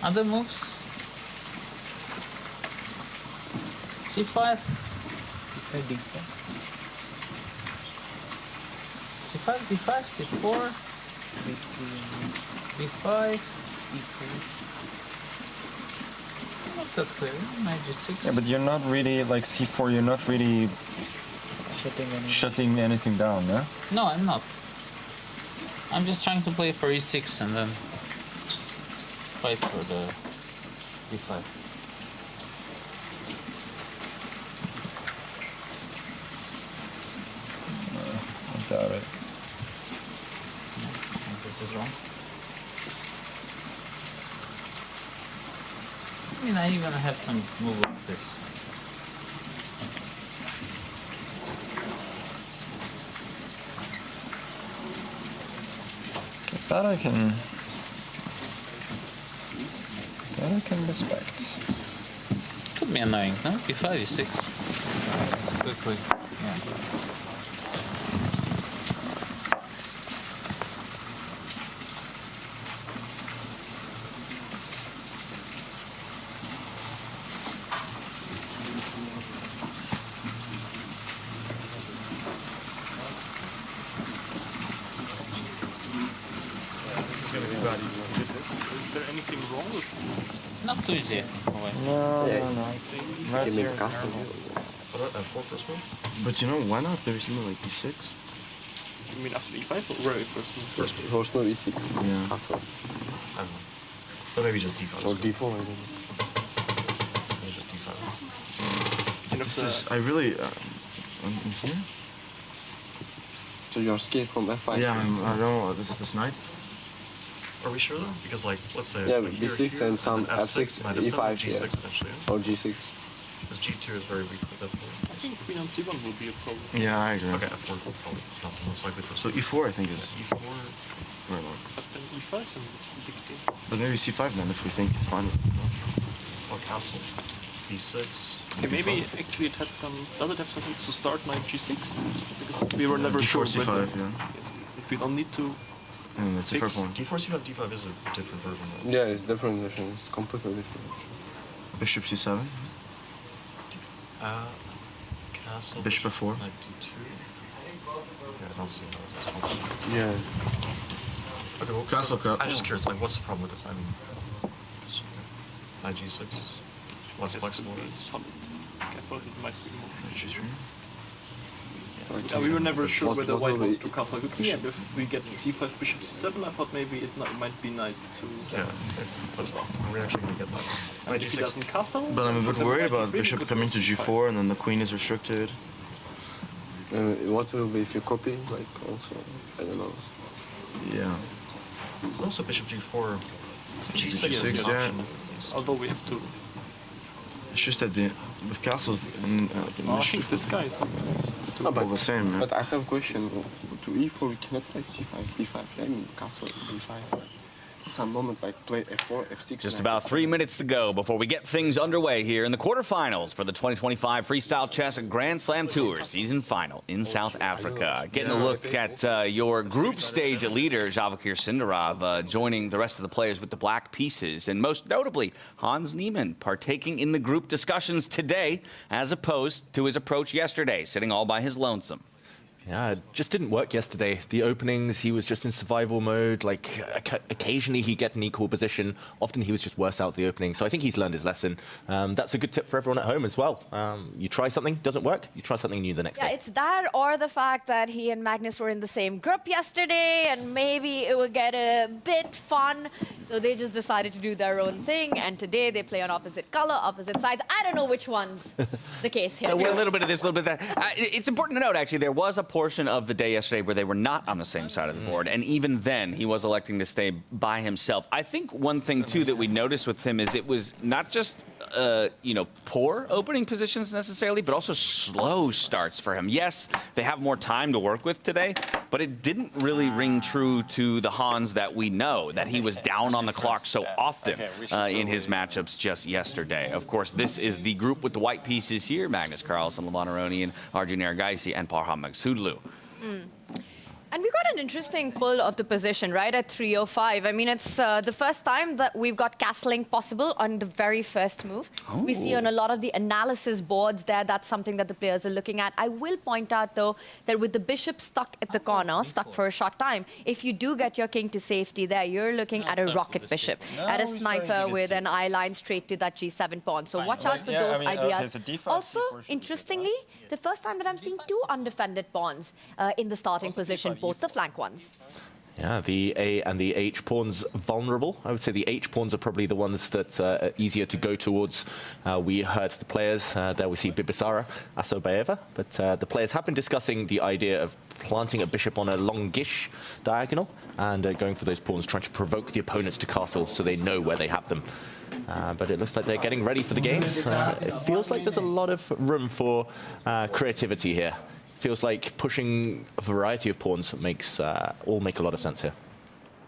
Other moves? C5? C5, D5, C4, B5, not so clear, knight G6. Yeah, but you're not really, like C4, you're not really shutting anything down, yeah? No, I'm not. I'm just trying to play for E6 and then fight for the B5. I doubt it. This is wrong. I mean, I even have some move like this. That I can respect. Could be annoying, no? B5, E6. Quickly, yeah. Is there anything wrong with this? Not too easy. No. You can make a custom. What about F4 first move? But you know, why not maybe something like E6? You mean after E5 or right first move? First move E6. Yeah. Castle. I don't know. But maybe just D5. Or D4, I don't know. Maybe just D5. You know, This is, I really, I'm in here? So you're scared from F5? Yeah, I don't know, this knight. Are we sure though? Because like, let's say... Yeah, like B6 here, and some F6, F6, F7, E5, G6 yeah. eventually. Yeah? Or G6. Because G2 is very weak with F4. I think queen on C1 will be a problem. Yeah, I agree. Okay, F4 will probably not the most likely for. So E4 I think is... E4, Right on. but then E5 is a big deal. But maybe C5 then if we think it's fine with it. Or castle. B6. Okay, maybe actually it has some, does it have something to start knight G6? Because we were never sure D4, C5, whether, yeah. if we don't need to. That's a fair point. D4, C5, D5 is a different version. Right? Yeah, it's different version. It's completely different. Bishop C7. Castle. Bishop F4. Knight D2. Yeah, I don't see that. Yeah. Okay, well, Castle cut. I'm just curious, like, what's the problem with this? I mean, knight G6 is less flexible. Solid. I thought it might be more. G3. Yeah, we were never sure What- whether what white will wants be- to castle quickly, and if we get C5 bishop C7, I thought maybe it might be nice to. Yeah, but are we actually going to get that? And Knight if he G6. doesn't castle, But I'm a bit then worried knight about E3, bishop we could coming go to C5. G4 and then the queen is restricted. What will be if you copy? Like, also, I don't know. Yeah. Also bishop G4. G6, Yes, yeah. Although we have to. It's just that with castles, like I think this guy is. all the same. But I have a question. To E4, we cannot play C5, B5. I mean, castle, B5. Some moment, like play F4, F6. Just about 3 minutes to go before we get things underway here in the quarterfinals for the 2025 Freestyle Chess Grand Slam Tour season final in South Africa. Getting a look at your group stage leader, Javakir Sindarov, joining the rest of the players with the black pieces, and most notably, Hans Niemann partaking in the group discussions today as opposed to his approach yesterday, sitting all by his lonesome. Yeah, it just didn't work yesterday. The openings, he was just in survival mode. Like, occasionally he'd get an equal position. Often he was just worse out the opening. So I think he's learned his lesson. That's a good tip for everyone at home as well. You try something, doesn't work, you try something new the next day. Yeah, it's that or the fact that he and Magnus were in the same group yesterday and maybe it would get a bit fun. So they just decided to do their own thing. And today they play on opposite color, opposite sides. I don't know which one's the case here. A little bit of this, a little bit of that. It's important to note, actually, there was a portion of the day yesterday where they were not on the same side of the board, and even then he was electing to stay by himself. I think one thing too that we noticed with him is it was not just poor opening positions necessarily, but also slow starts for him. Yes, they have more time to work with today, but it didn't really ring true to the Hans that we know, that he was down on the clock so often in his matchups just yesterday. Of course, this is the group with the white pieces here: Magnus Carlsen, Levon Aronian, Arjun Erigaisi, and Parham Magsudlu. And we got an interesting pull of the position, right, at 3:05. I mean, it's the first time that we've got castling possible on the very first move. Oh. We see on a lot of the analysis boards there, that's something that the players are looking at. I will point out, though, that with the bishop stuck at the corner, stuck for a short time, if you do get your king to safety there, you're looking at a rocket bishop, at a sniper with an eye line straight to that G7 pawn. So watch out for those ideas. Also, interestingly, the first time that I'm seeing two undefended pawns in the starting position, both the flank ones. Yeah, the A and the H pawns vulnerable. I would say the H pawns are probably the ones that are easier to go towards. We heard the players, there we see Bibisara, Asobaeva, but the players have been discussing the idea of planting a bishop on a longish diagonal and going for those pawns, trying to provoke the opponents to castle so they know where they have them. But it looks like they're getting ready for the games. It feels like there's a lot of room for creativity here. Feels like pushing a variety of pawns all make a lot of sense here.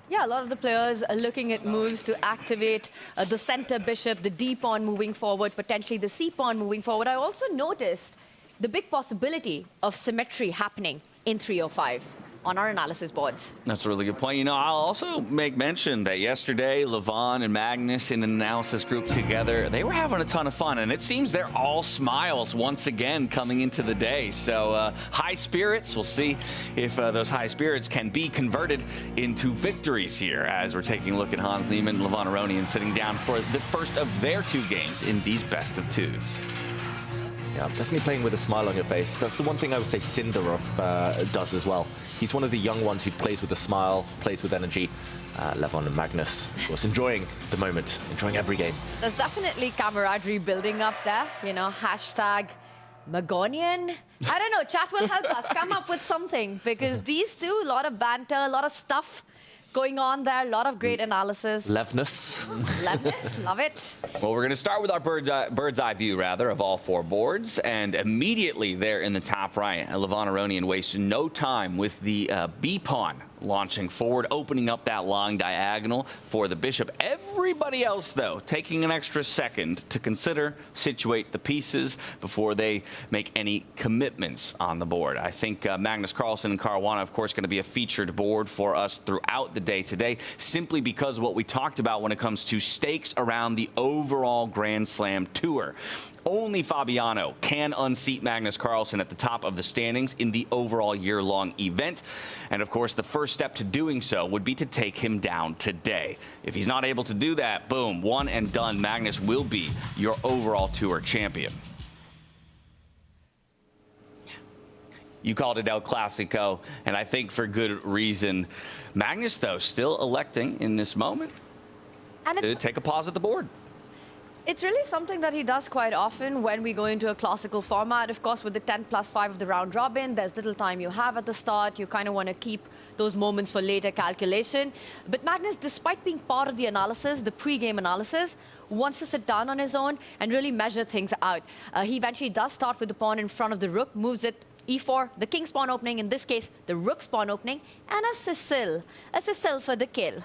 Yeah, a lot of the players are looking at moves to activate the center bishop, the D pawn moving forward, potentially the C pawn moving forward. I also noticed the big possibility of symmetry happening in 3:05 on our analysis boards. That's a really good point. I'll also make mention that yesterday, Levon and Magnus in an analysis group together, they were having a ton of fun, and it seems they're all smiles once again coming into the day. So high spirits, we'll see if those high spirits can be converted into victories here as we're taking a look at Hans Niemann and Levon Aronian sitting down for the first of their two games in these best of twos. Yeah, definitely playing with a smile on your face. That's the one thing I would say Sindarov does as well. He's one of the young ones who plays with a smile, plays with energy. Levon and Magnus, of course, enjoying the moment, enjoying every game. There's definitely camaraderie building up there, hashtag Magonian. I don't know, chat will help us come up with something, because these two, a lot of banter, a lot of stuff going on there, a lot of great analysis. Levness. Levness, love it. Well, we're going to start with our bird's eye view, rather, of all four boards. And immediately there in the top right, Levon Aronian wastes no time with the B pawn launching forward, opening up that long diagonal for the bishop. Everybody else, though, taking an extra second to consider, situate the pieces before they make any commitments on the board. I think Magnus Carlsen and Caruana, of course, going to be a featured board for us throughout the day today, simply because of what we talked about when it comes to stakes around the overall Grand Slam Tour. Only Fabiano can unseat Magnus Carlsen at the top of the standings in the overall year-long event. And of course, the first step to doing so would be to take him down today. If he's not able to do that, boom, one and done. Magnus will be your overall tour champion. You called it El Clasico, and I think for good reason. Magnus, though, still electing in this moment to take a pause at the board. It's really something that he does quite often when we go into a classical format. Of course, with the 10+5 of the round robin, there's little time you have at the start. You kind of want to keep those moments for later calculation. But Magnus, despite being part of the analysis, the pre-game analysis, wants to sit down on his own and really measure things out. He eventually does start with the pawn in front of the rook, moves it E4, the king's pawn opening, in this case, the rook's pawn opening, and a Sicil for the kill.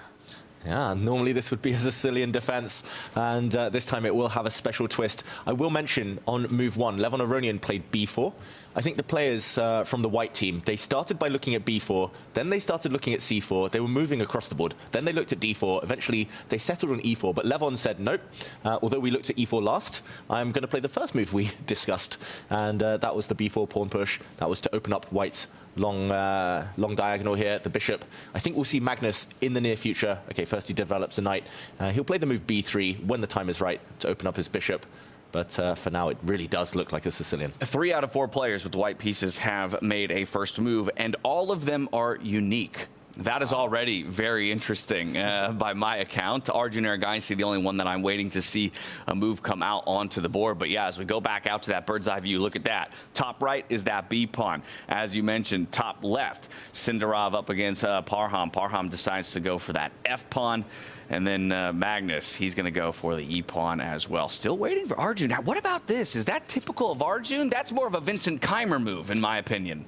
Yeah, normally this would be a Sicilian defense, and this time it will have a special twist. I will mention on move one, Levon Aronian played b4. I think the players from the white team, they started by looking at b4, then they started looking at c4, they were moving across the board, then they looked at d4, eventually they settled on e4, but Levon said, nope, although we looked at e4 last, I'm going to play the first move we discussed, and that was the b4 pawn push. That was to open up white's long diagonal here, the bishop. I think we'll see Magnus in the near future. Okay, first he develops a knight. He'll play the move b3 when the time is right to open up his bishop. But for now, it really does look like a Sicilian. 3 out of 4 players with the white pieces have made a first move, and all of them are unique. That is already very interesting by my account. Arjun Erigaisi, the only one that I'm waiting to see a move come out onto the board. But yeah, as we go back out to that bird's eye view, look at that. Top right is that B pawn. As you mentioned, top left, Sindarov up against Parham. Parham decides to go for that F pawn. And then Magnus, he's going to go for the E pawn as well. Still waiting for Arjun. Now, what about this? Is that typical of Arjun? That's more of a Vincent Keimer move, in my opinion.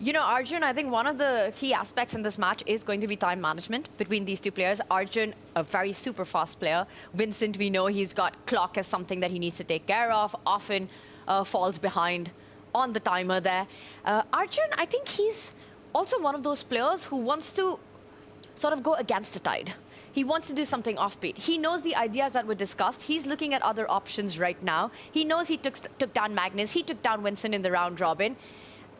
You know, Arjun, I think one of the key aspects in this match is going to be time management between these two players. Arjun, a very super fast player. Vincent, we know he's got clock as something that he needs to take care of, often falls behind on the timer there. Arjun, I think he's also one of those players who wants to sort of go against the tide. He wants to do something offbeat. He knows the ideas that were discussed. He's looking at other options right now. He knows he took down Magnus. He took down Vincent in the round robin.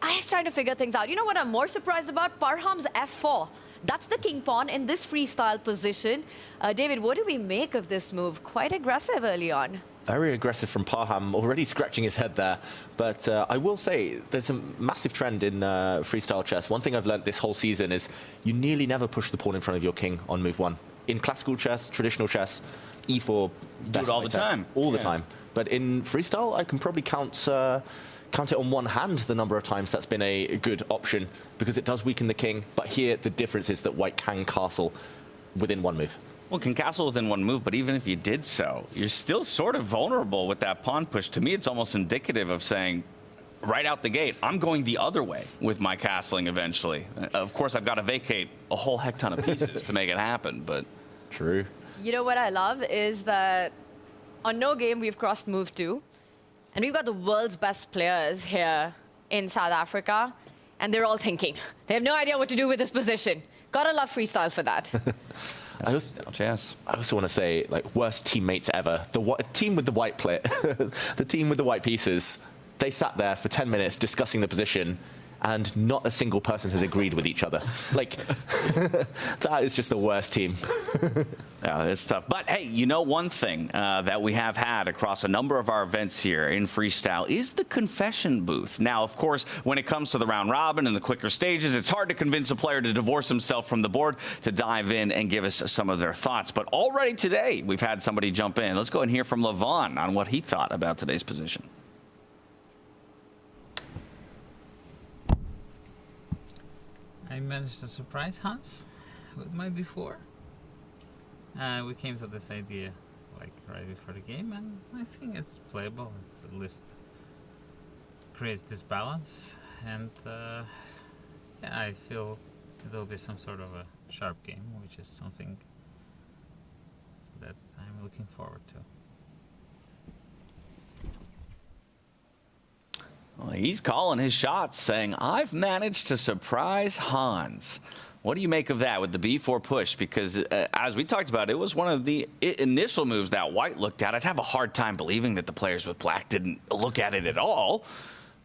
He's trying to figure things out. You know what I'm more surprised about? Parham's F4. That's the king pawn in this freestyle position. David, what do we make of this move? Quite aggressive early on. Very aggressive from Parham, already scratching his head there. But I will say there's a massive trend in freestyle chess. One thing I've learned this whole season is you nearly never push the pawn in front of your king on move 1. In classical chess, traditional chess, e4, do it all the time. All the time. But in freestyle, I can probably count it on one hand the number of times that's been a good option, because it does weaken the king. But here, the difference is that white can castle within one move. Well, can castle within one move, but even if you did so, you're still sort of vulnerable with that pawn push. To me, it's almost indicative of saying, right out the gate, I'm going the other way with my castling eventually. Of course, I've got to vacate a whole heck ton of pieces to make it happen, but... True. You know what I love is that on no game, we've crossed move 2. And we've got the world's best players here in South Africa, and they're all thinking. They have no idea what to do with this position. Gotta love freestyle for that. I also want to say, like, worst teammates ever. The team with the white plate, the team with the white pieces, they sat there for 10 minutes discussing the position, and not a single person has agreed with each other. Like, that is just the worst team. Yeah, it's tough. But hey, you know, one thing that we have had across a number of our events here in freestyle is the confession booth. Now, of course, when it comes to the round robin and the quicker stages, it's hard to convince a player to divorce himself from the board to dive in and give us some of their thoughts. But already today, we've had somebody jump in. Let's go and hear from Levon on what he thought about today's position. I managed to surprise Hans with my b4. We came to this idea like right before the game, and I think it's playable. It's at least creates this balance, and yeah, I feel it'll be some sort of a sharp game, which is something that I'm looking forward to. Well, he's calling his shots, saying, I've managed to surprise Hans. What do you make of that with the b4 push? Because as we talked about, it was one of the initial moves that white looked at. I'd have a hard time believing that the players with black didn't look at it at all.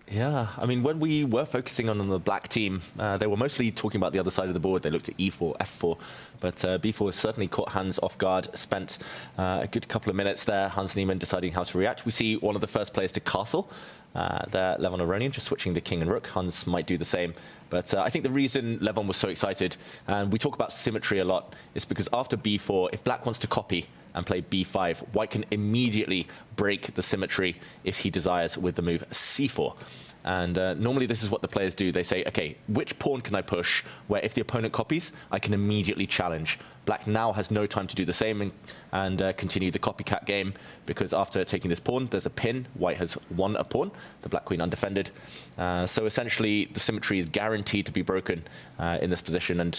Yeah, I mean, when we were focusing on the black team, they were mostly talking about the other side of the board. They looked at e4, f4, but b4 certainly caught Hans off guard, spent a good couple of minutes there, Hans Niemann deciding how to react. We see one of the first players to castle, there, Levon Aronian, just switching the king and rook. Hans might do the same. But I think the reason Levon was so excited, and we talk about symmetry a lot, is because after b4, if black wants to copy and play b5, white can immediately break the symmetry if he desires with the move c4. And normally this is what the players do. They say, okay, which pawn can I push where if the opponent copies, I can immediately challenge? Black now has no time to do the same and continue the copycat game, because after taking this pawn, there's a pin. White has won a pawn, the black queen undefended. So essentially, the symmetry is guaranteed to be broken in this position, and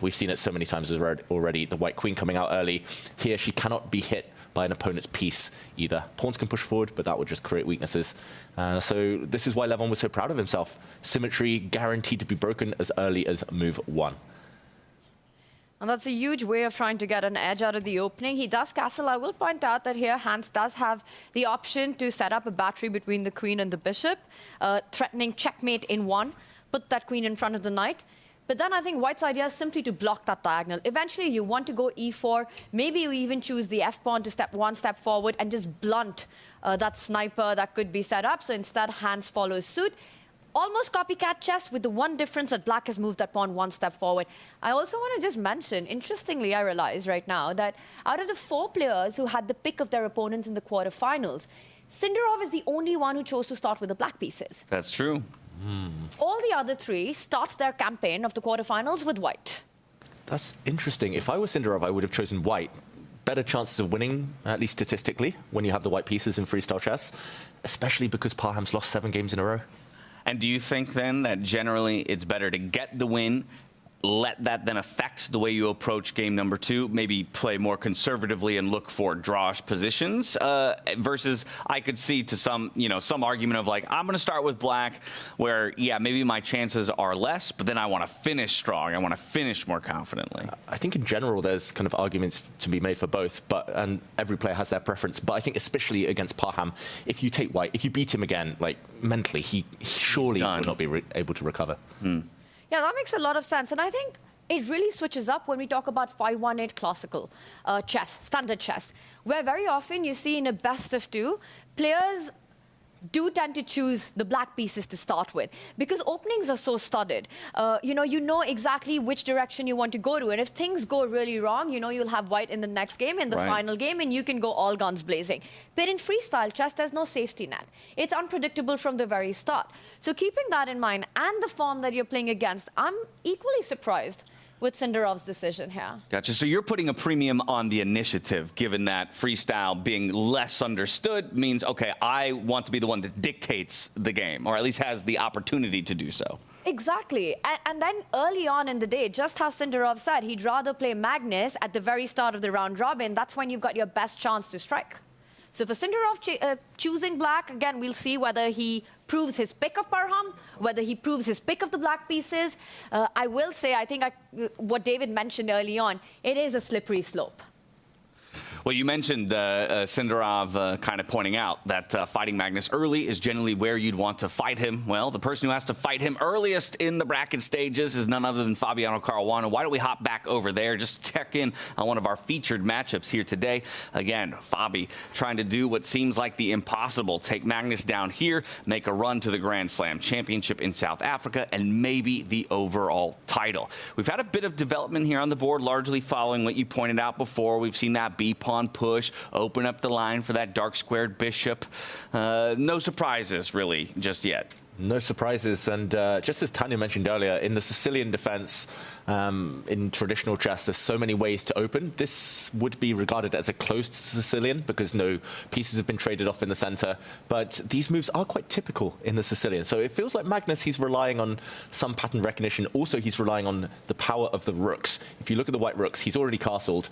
we've seen it so many times already. The white queen coming out early. Here, she cannot be hit by an opponent's piece either. Pawns can push forward, but that would just create weaknesses. So this is why Levon was so proud of himself. Symmetry guaranteed to be broken as early as move 1. And that's a huge way of trying to get an edge out of the opening. He does castle. I will point out that here Hans does have the option to set up a battery between the queen and the bishop, threatening checkmate in 1. put that queen in front of the knight. But then I think White's idea is simply to block that diagonal. Eventually, you want to go e4. Maybe you even choose the f-pawn to step one step forward and just blunt that sniper that could be set up. So instead, Hans follows suit. Almost copycat chess, with the one difference that Black has moved that pawn one step forward. I also want to just mention, interestingly, I realize right now, that out of the 4 players who had the pick of their opponents in the quarterfinals, Sindarov is the only one who chose to start with the black pieces. That's true. All the other 3 start their campaign of the quarterfinals with white. That's interesting. If I were Sindarov, I would have chosen white. Better chances of winning, at least statistically, when you have the white pieces in freestyle chess, especially because Parham's lost 7 games in a row. And do you think then that generally it's better to get the win, let that then affect the way you approach game number 2, maybe play more conservatively and look for drawish positions, versus I could see to some argument of like, I'm going to start with black where, yeah, maybe my chances are less, but then I want to finish strong. I want to finish more confidently. I think in general there's kind of arguments to be made for both, and every player has their preference. But I think especially against Parham, if you take white, if you beat him again, like mentally, he surely will not be able to recover. Yeah, that makes a lot of sense. And I think it really switches up when we talk about 5-1-8 classical chess, standard chess, where very often you see in a best of 2, players do tend to choose the black pieces to start with because openings are so studded. You know exactly which direction you want to go to. And if things go really wrong, you'll have white in the next game, in the final game, and you can go all guns blazing. But in freestyle chess, there's no safety net. It's unpredictable from the very start. So keeping that in mind and the form that you're playing against, I'm equally surprised with Sindarov's decision here. Gotcha. So you're putting a premium on the initiative, given that freestyle being less understood means, okay, I want to be the one that dictates the game, or at least has the opportunity to do so. Exactly. And then early on in the day, just how Sindarov said, he'd rather play Magnus at the very start of the round robin. That's when you've got your best chance to strike. So for Sindarov choosing black, again, we'll see whether he proves his pick of Parham, whether he proves his pick of the black pieces. I will say, I think what David mentioned early on, it is a slippery slope. Well, you mentioned Sindarov kind of pointing out that fighting Magnus early is generally where you'd want to fight him. Well, the person who has to fight him earliest in the bracket stages is none other than Fabiano Caruana. Why don't we hop back over there, just check in on one of our featured matchups here today. Again, Fabi trying to do what seems like the impossible. Take Magnus down here, make a run to the Grand Slam Championship in South Africa, and maybe the overall title. We've had a bit of development here on the board, largely following what you pointed out before. We've seen that B-pawn push, open up the line for that dark squared bishop. No surprises, really, just yet. No surprises. And just as Tanya mentioned earlier, in the Sicilian defense, in traditional chess, there's so many ways to open. This would be regarded as a closed Sicilian because no pieces have been traded off in the center. But these moves are quite typical in the Sicilian. So it feels like Magnus, he's relying on some pattern recognition. Also, he's relying on the power of the rooks. If you look at the white rooks, he's already castled.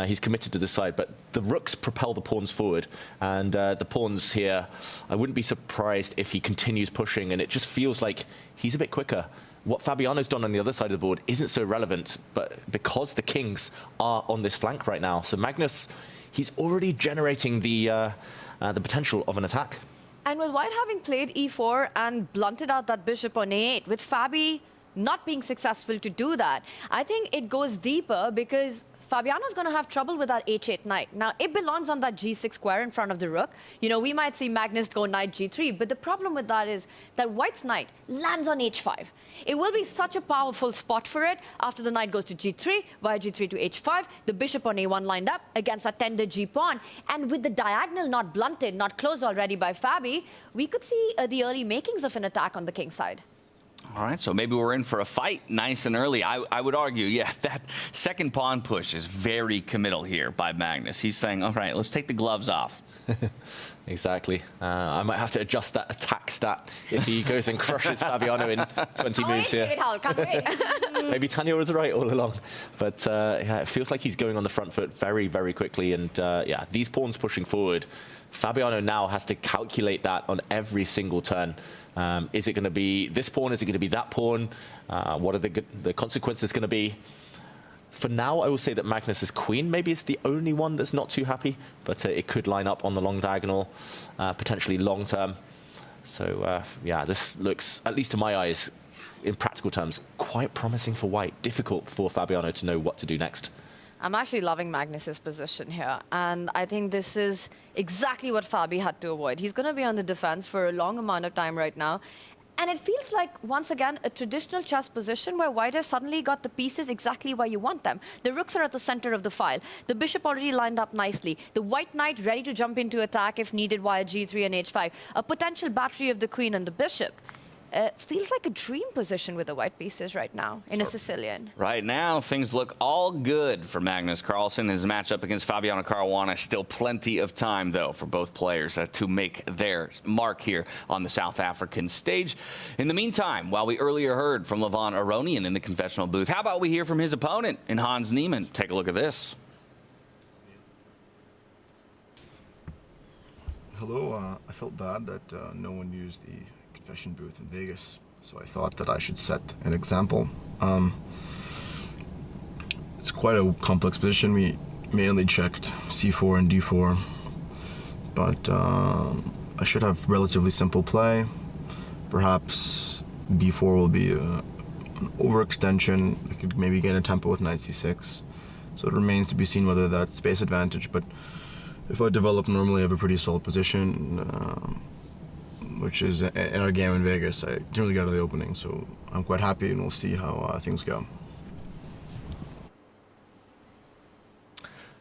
He's committed to the side. But the rooks propel the pawns forward. And the pawns here, I wouldn't be surprised if he continues pushing. And it just feels like he's a bit quicker. What Fabiano's done on the other side of the board isn't so relevant, but because the kings are on this flank right now. So Magnus, he's already generating the potential of an attack. And with white having played e4 and blunted out that bishop on a8, with Fabi not being successful to do that, I think it goes deeper because Fabiano's going to have trouble with that h8 knight. Now, it belongs on that g6 square in front of the rook. We might see Magnus go knight g3, but the problem with that is that white's knight lands on h5. It will be such a powerful spot for it after the knight goes to g3, via g3 to h5, the bishop on a1 lined up against a tender g-pawn. And with the diagonal not blunted, not closed already by Fabi, we could see the early makings of an attack on the king side. All right, so maybe we're in for a fight nice and early. I would argue, yeah, that second pawn push is very committal here by Magnus. He's saying, all right, let's take the gloves off. Exactly. I might have to adjust that attack stat if he goes and crushes Fabiano in 20 moves here. Can't wait. Maybe Tanya was right all along. But yeah, it feels like he's going on the front foot very, very quickly. And yeah, these pawns pushing forward, Fabiano now has to calculate that on every single turn. Is it going to be this pawn? Is it going to be that pawn? What are the consequences going to be? For now, I will say that Magnus's queen maybe is the only one that's not too happy, but it could line up on the long diagonal, potentially long term. So yeah, this looks, at least to my eyes, in practical terms, quite promising for white. Difficult for Fabiano to know what to do next. I'm actually loving Magnus's position here, and I think this is exactly what Fabi had to avoid. He's going to be on the defense for a long amount of time right now, and it feels like, once again, a traditional chess position where white has suddenly got the pieces exactly where you want them. The rooks are at the center of the file. The bishop already lined up nicely. The white knight ready to jump into attack if needed via g3 and h5. A potential battery of the queen and the bishop. Feels like a dream position with the white pieces right now in a Sicilian. Right now, things look all good for Magnus Carlsen. His matchup against Fabiano Caruana. Still plenty of time, though, for both players to make their mark here on the South African stage. In the meantime, while we earlier heard from Levon Aronian in the confessional booth, how about we hear from his opponent in Hans Niemann? Take a look at this. Hello, I felt bad that no one used the confession booth in Vegas, so I thought that I should set an example. It's quite a complex position. We mainly checked c4 and d4, but I should have relatively simple play. Perhaps b4 will be an overextension. I could maybe gain a tempo with knight c6, so it remains to be seen whether that's space advantage, but if I develop normally, I have a pretty solid position, which is in our game in Vegas. I didn't really get out of the opening, so I'm quite happy, and we'll see how things go.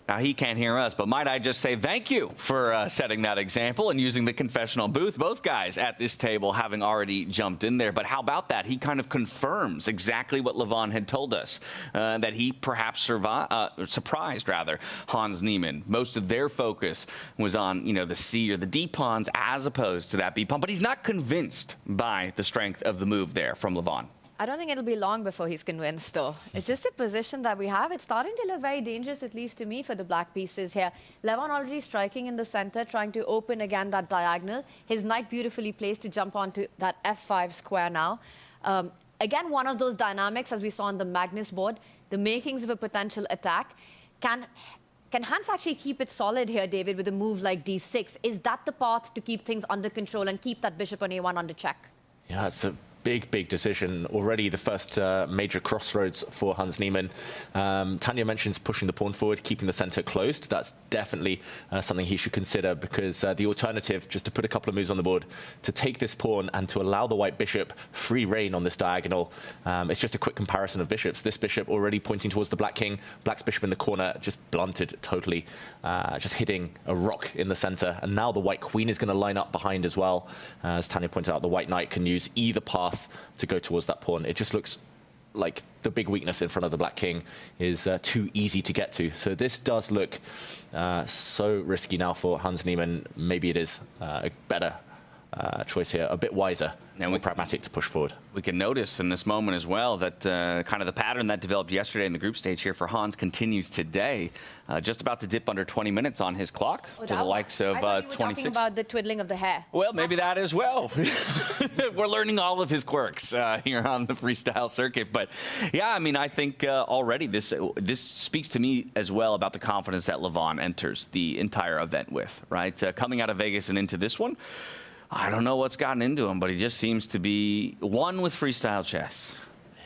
Now, he can't hear us, but might I just say thank you for setting that example and using the confessional booth. Both guys at this table having already jumped in there. But how about that? He kind of confirms exactly what Levon had told us, that he perhaps surprised Hans Niemann. Most of their focus was on, the C or the D pawns as opposed to that B pawn. But he's not convinced by the strength of the move there from Levon. I don't think it'll be long before he's convinced, though. It's just a position that we have. It's starting to look very dangerous, at least to me, for the black pieces here. Levon already striking in the center, trying to open again that diagonal. His knight beautifully placed to jump onto that f5 square now. Again, one of those dynamics, as we saw on the Magnus board, the makings of a potential attack. Can Hans actually keep it solid here, David, with a move like d6? Is that the path to keep things under control and keep that bishop on a1 under check? Yeah, it's a big decision. Already the first major crossroads for Hans Niemann. Tanya mentions pushing the pawn forward, keeping the center closed. That's definitely something he should consider, because the alternative, just to put a couple of moves on the board, to take this pawn and to allow the white bishop free reign on this diagonal. It's just a quick comparison of bishops. This bishop already pointing towards the black king, black's bishop in the corner, just blunted totally, just hitting a rock in the center. And now the white queen is going to line up behind as well. As Tanya pointed out, the white knight can use either path to go towards that pawn. It just looks like the big weakness in front of the black king is too easy to get to. So this does look so risky now for Hans Niemann. Maybe it is a better choice here, a bit wiser and more pragmatic to push forward. We can notice in this moment as well that kind of the pattern that developed yesterday in the group stage here for Hans continues today. Just about to dip under 20 minutes on his clock to the likes of 26. I thought you were talking about the twiddling of the hair. Well, maybe that as well. We're learning all of his quirks here on the freestyle circuit. But yeah, I mean, I think already this speaks to me as well about the confidence that Levon enters the entire event with, right? Coming out of Vegas and into this one, I don't know what's gotten into him, but he just seems to be one with freestyle chess.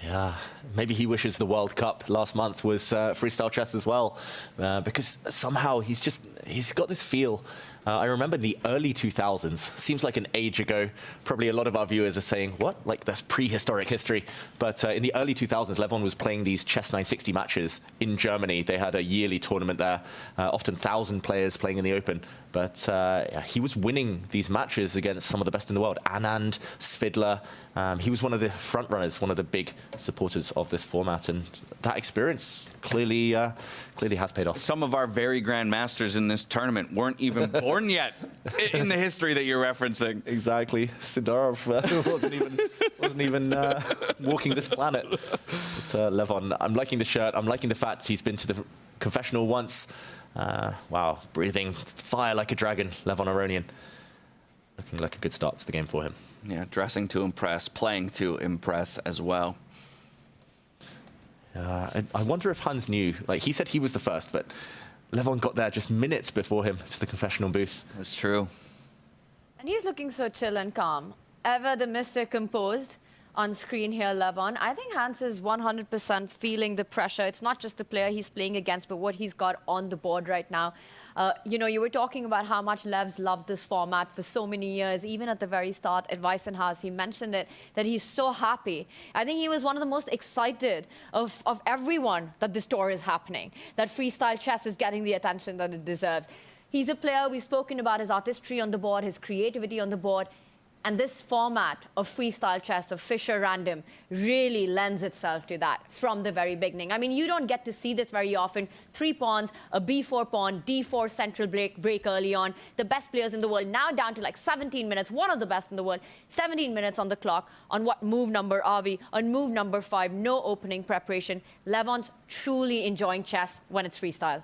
Yeah, maybe he wishes the World Cup last month was freestyle chess as well, because somehow he's got this feel. I remember in the early 2000s, seems like an age ago, probably a lot of our viewers are saying, what? Like, that's prehistoric history. But in the early 2000s, Levon was playing these Chess 960 matches in Germany. They had a yearly tournament there, often 1,000 players playing in the Open. But he was winning these matches against some of the best in the world. Anand, Svidler. He was one of the front runners, one of the big supporters of this format. And that experience clearly has paid off. Some of our very grandmasters in this tournament weren't even born yet in the history that you're referencing. Exactly. Sidorov wasn't even walking this planet. But Levon, I'm liking the shirt. I'm liking the fact he's been to the confessional once. Wow, breathing fire like a dragon, Levon Aronian. Looking like a good start to the game for him. Yeah, dressing to impress, playing to impress as well. I wonder if Hans knew. Like, he said he was the first, but Levon got there just minutes before him to the confessional booth. That's true. And he's looking so chill and calm. Ever the Mr. Composed. on screen here, Levon. I think Hans is 100% feeling the pressure. It's not just the player he's playing against, but what he's got on the board right now. You know, you were talking about how much Lev's loved this format for so many years. Even at the very start at Weissenhaus, he mentioned it, that he's so happy. I think he was one of the most excited of everyone that this tour is happening, that freestyle chess is getting the attention that it deserves. He's a player, we've spoken about his artistry on the board, his creativity on the board. And this format of freestyle chess, of Fischer Random, really lends itself to that from the very beginning. I mean, you don't get to see this very often. 3 pawns, a b4 pawn, d4 central break early on. The best players in the world, now down to like 17 minutes, one of the best in the world. 17 minutes on the clock. On what move number are we? On move number 5, no opening preparation. Levon's truly enjoying chess when it's freestyle.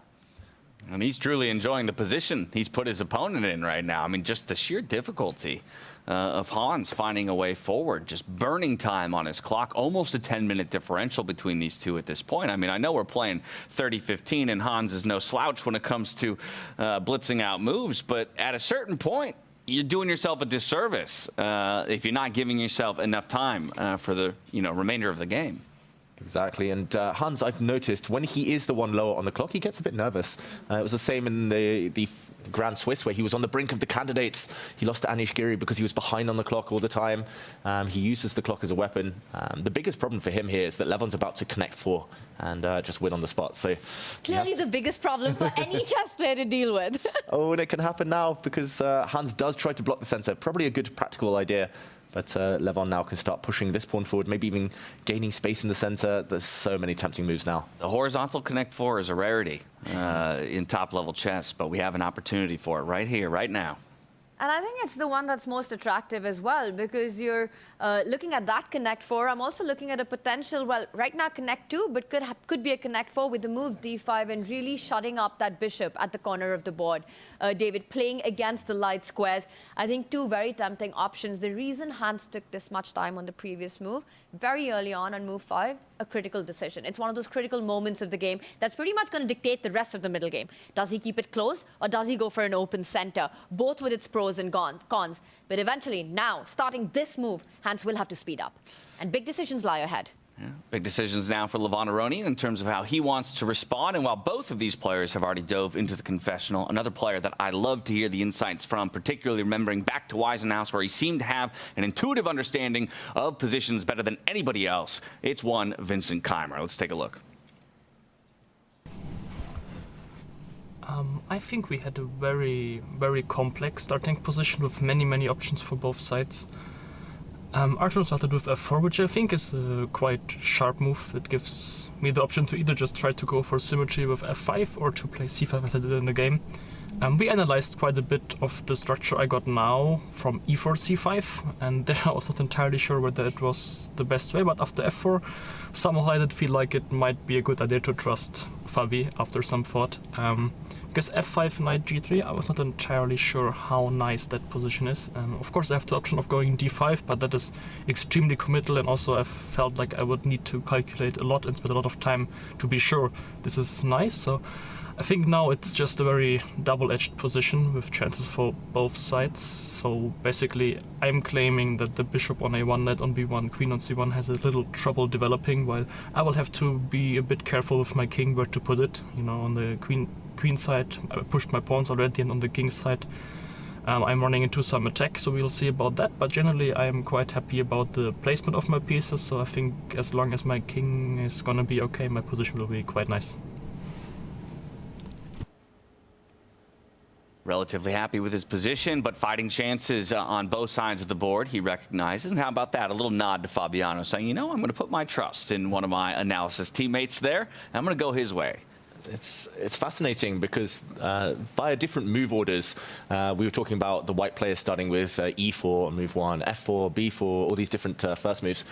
And he's truly enjoying the position he's put his opponent in right now. I mean, just the sheer difficulty of Hans finding a way forward, just burning time on his clock, almost a 10-minute differential between these two at this point. I mean, I know we're playing 30-15, and Hans is no slouch when it comes to blitzing out moves, but at a certain point, you're doing yourself a disservice if you're not giving yourself enough time for the remainder of the game. Exactly, and Hans, I've noticed when he is the one lower on the clock, he gets a bit nervous. It was the same in the Grand Swiss, where he was on the brink of the candidates. He lost to Anish Giri because he was behind on the clock all the time. He uses the clock as a weapon. The biggest problem for him here is that Levon's about to connect 4 and just win on the spot. So clearly the biggest problem for any chess player to deal with. Oh, and it can happen now because Hans does try to block the center. Probably a good practical idea. But Levon now can start pushing this pawn forward, maybe even gaining space in the center. There's so many tempting moves now. The horizontal connect 4 is a rarity in top-level chess, but we have an opportunity for it right here, right now. And I think it's the one that's most attractive as well, because you're looking at that connect 4. I'm also looking at a potential, well, right now connect 2, but could be a connect 4 with the move d5 and really shutting up that bishop at the corner of the board. David, playing against the light squares. I think 2 very tempting options. The reason Hans took this much time on the previous move, very early on move 5, a critical decision. It's one of those critical moments of the game that's pretty much going to dictate the rest of the middle game. Does he keep it closed, or does he go for an open center? Both with its pros and cons. But eventually, now, starting this move, Hans will have to speed up. And big decisions lie ahead. Yeah. Big decisions now for Levon Aronian in terms of how he wants to respond. And while both of these players have already dove into the confessional, another player that I love to hear the insights from, particularly remembering back to Weissenhaus, where he seemed to have an intuitive understanding of positions better than anybody else. It's one Vincent Keimer. Let's take a look. I think we had a very, very complex starting position with many, many options for both sides. Arthur started with f4, which I think is a quite sharp move. It gives me the option to either just try to go for symmetry with f5 or to play c5 as I did in the game. We analyzed quite a bit of the structure I got now from e4, c5, and there I was not entirely sure whether it was the best way, but after f4, somehow I did feel like it might be a good idea to trust Fabi after some thought. Because f5, knight g3, I was not entirely sure how nice that position is. Of course, I have the option of going d5, but that is extremely committal, and also I felt like I would need to calculate a lot and spend a lot of time to be sure this is nice. So I think now it's just a very double-edged position with chances for both sides. So basically, I'm claiming that the bishop on a1, knight on b1, queen on c1 has a little trouble developing, while I will have to be a bit careful with my king where to put it. You know, on the queen side, I pushed my pawns already, and on the king side, I'm running into some attack, so we'll see about that. But generally, I am quite happy about the placement of my pieces, so I think as long as my king is gonna be okay, my position will be quite nice. Relatively happy with his position, but fighting chances on both sides of the board, he recognizes. And how about that? A little nod to Fabiano, saying, you know, I'm going to put my trust in one of my analysis teammates there. I'm going to go his way. It's fascinating because via different move orders, we were talking about the white players starting with e4, move 1, f4, b4, all these different first moves.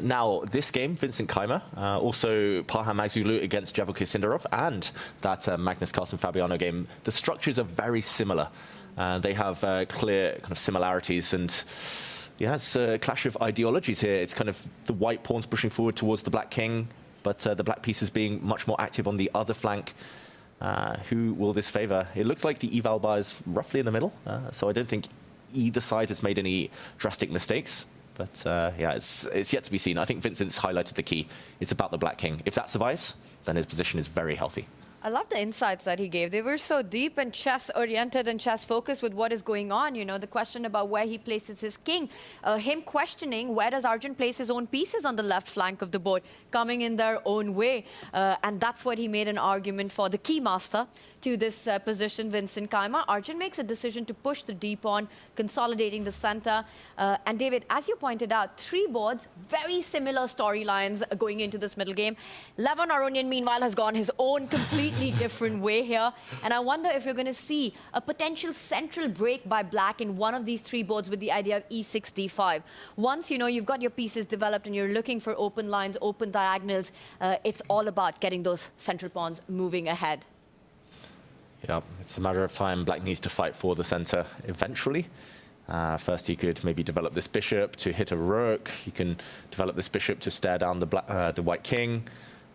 Now, this game, Vincent Keimer, also Parham Magzulu against Javokir Sindarov, and that Magnus Carlsen Fabiano game, the structures are very similar. They have clear kind of similarities, and yeah, it's a clash of ideologies here. It's kind of the white pawns pushing forward towards the black king, but the black pieces being much more active on the other flank. Who will this favor? It looks like the eval bar is roughly in the middle, so I don't think either side has made any drastic mistakes. But yeah, it's yet to be seen. I think Vincent's highlighted the key. It's about the Black King. If that survives, then his position is very healthy. I love the insights that he gave. They were so deep and chess-oriented and chess-focused with what is going on. You know, the question about where he places his king, him questioning where does Arjun place his own pieces on the left flank of the board, coming in their own way. And that's what he made an argument for. The key master to this position, Vincent Keymer. Arjun makes a decision to push the d-pawn, consolidating the center. And David, as you pointed out, 3 boards, very similar storylines going into this middle game. Levon Aronian, meanwhile, has gone his own completely different way here. And I wonder if you're going to see a potential central break by Black in one of these 3 boards with the idea of e6, d5. Once, you know, you've got your pieces developed and you're looking for open lines, open diagonals, it's all about getting those central pawns moving ahead. Yeah, it's a matter of time. Black needs to fight for the center eventually. First, he could maybe develop this bishop to hit a rook. He can develop this bishop to stare down the white king.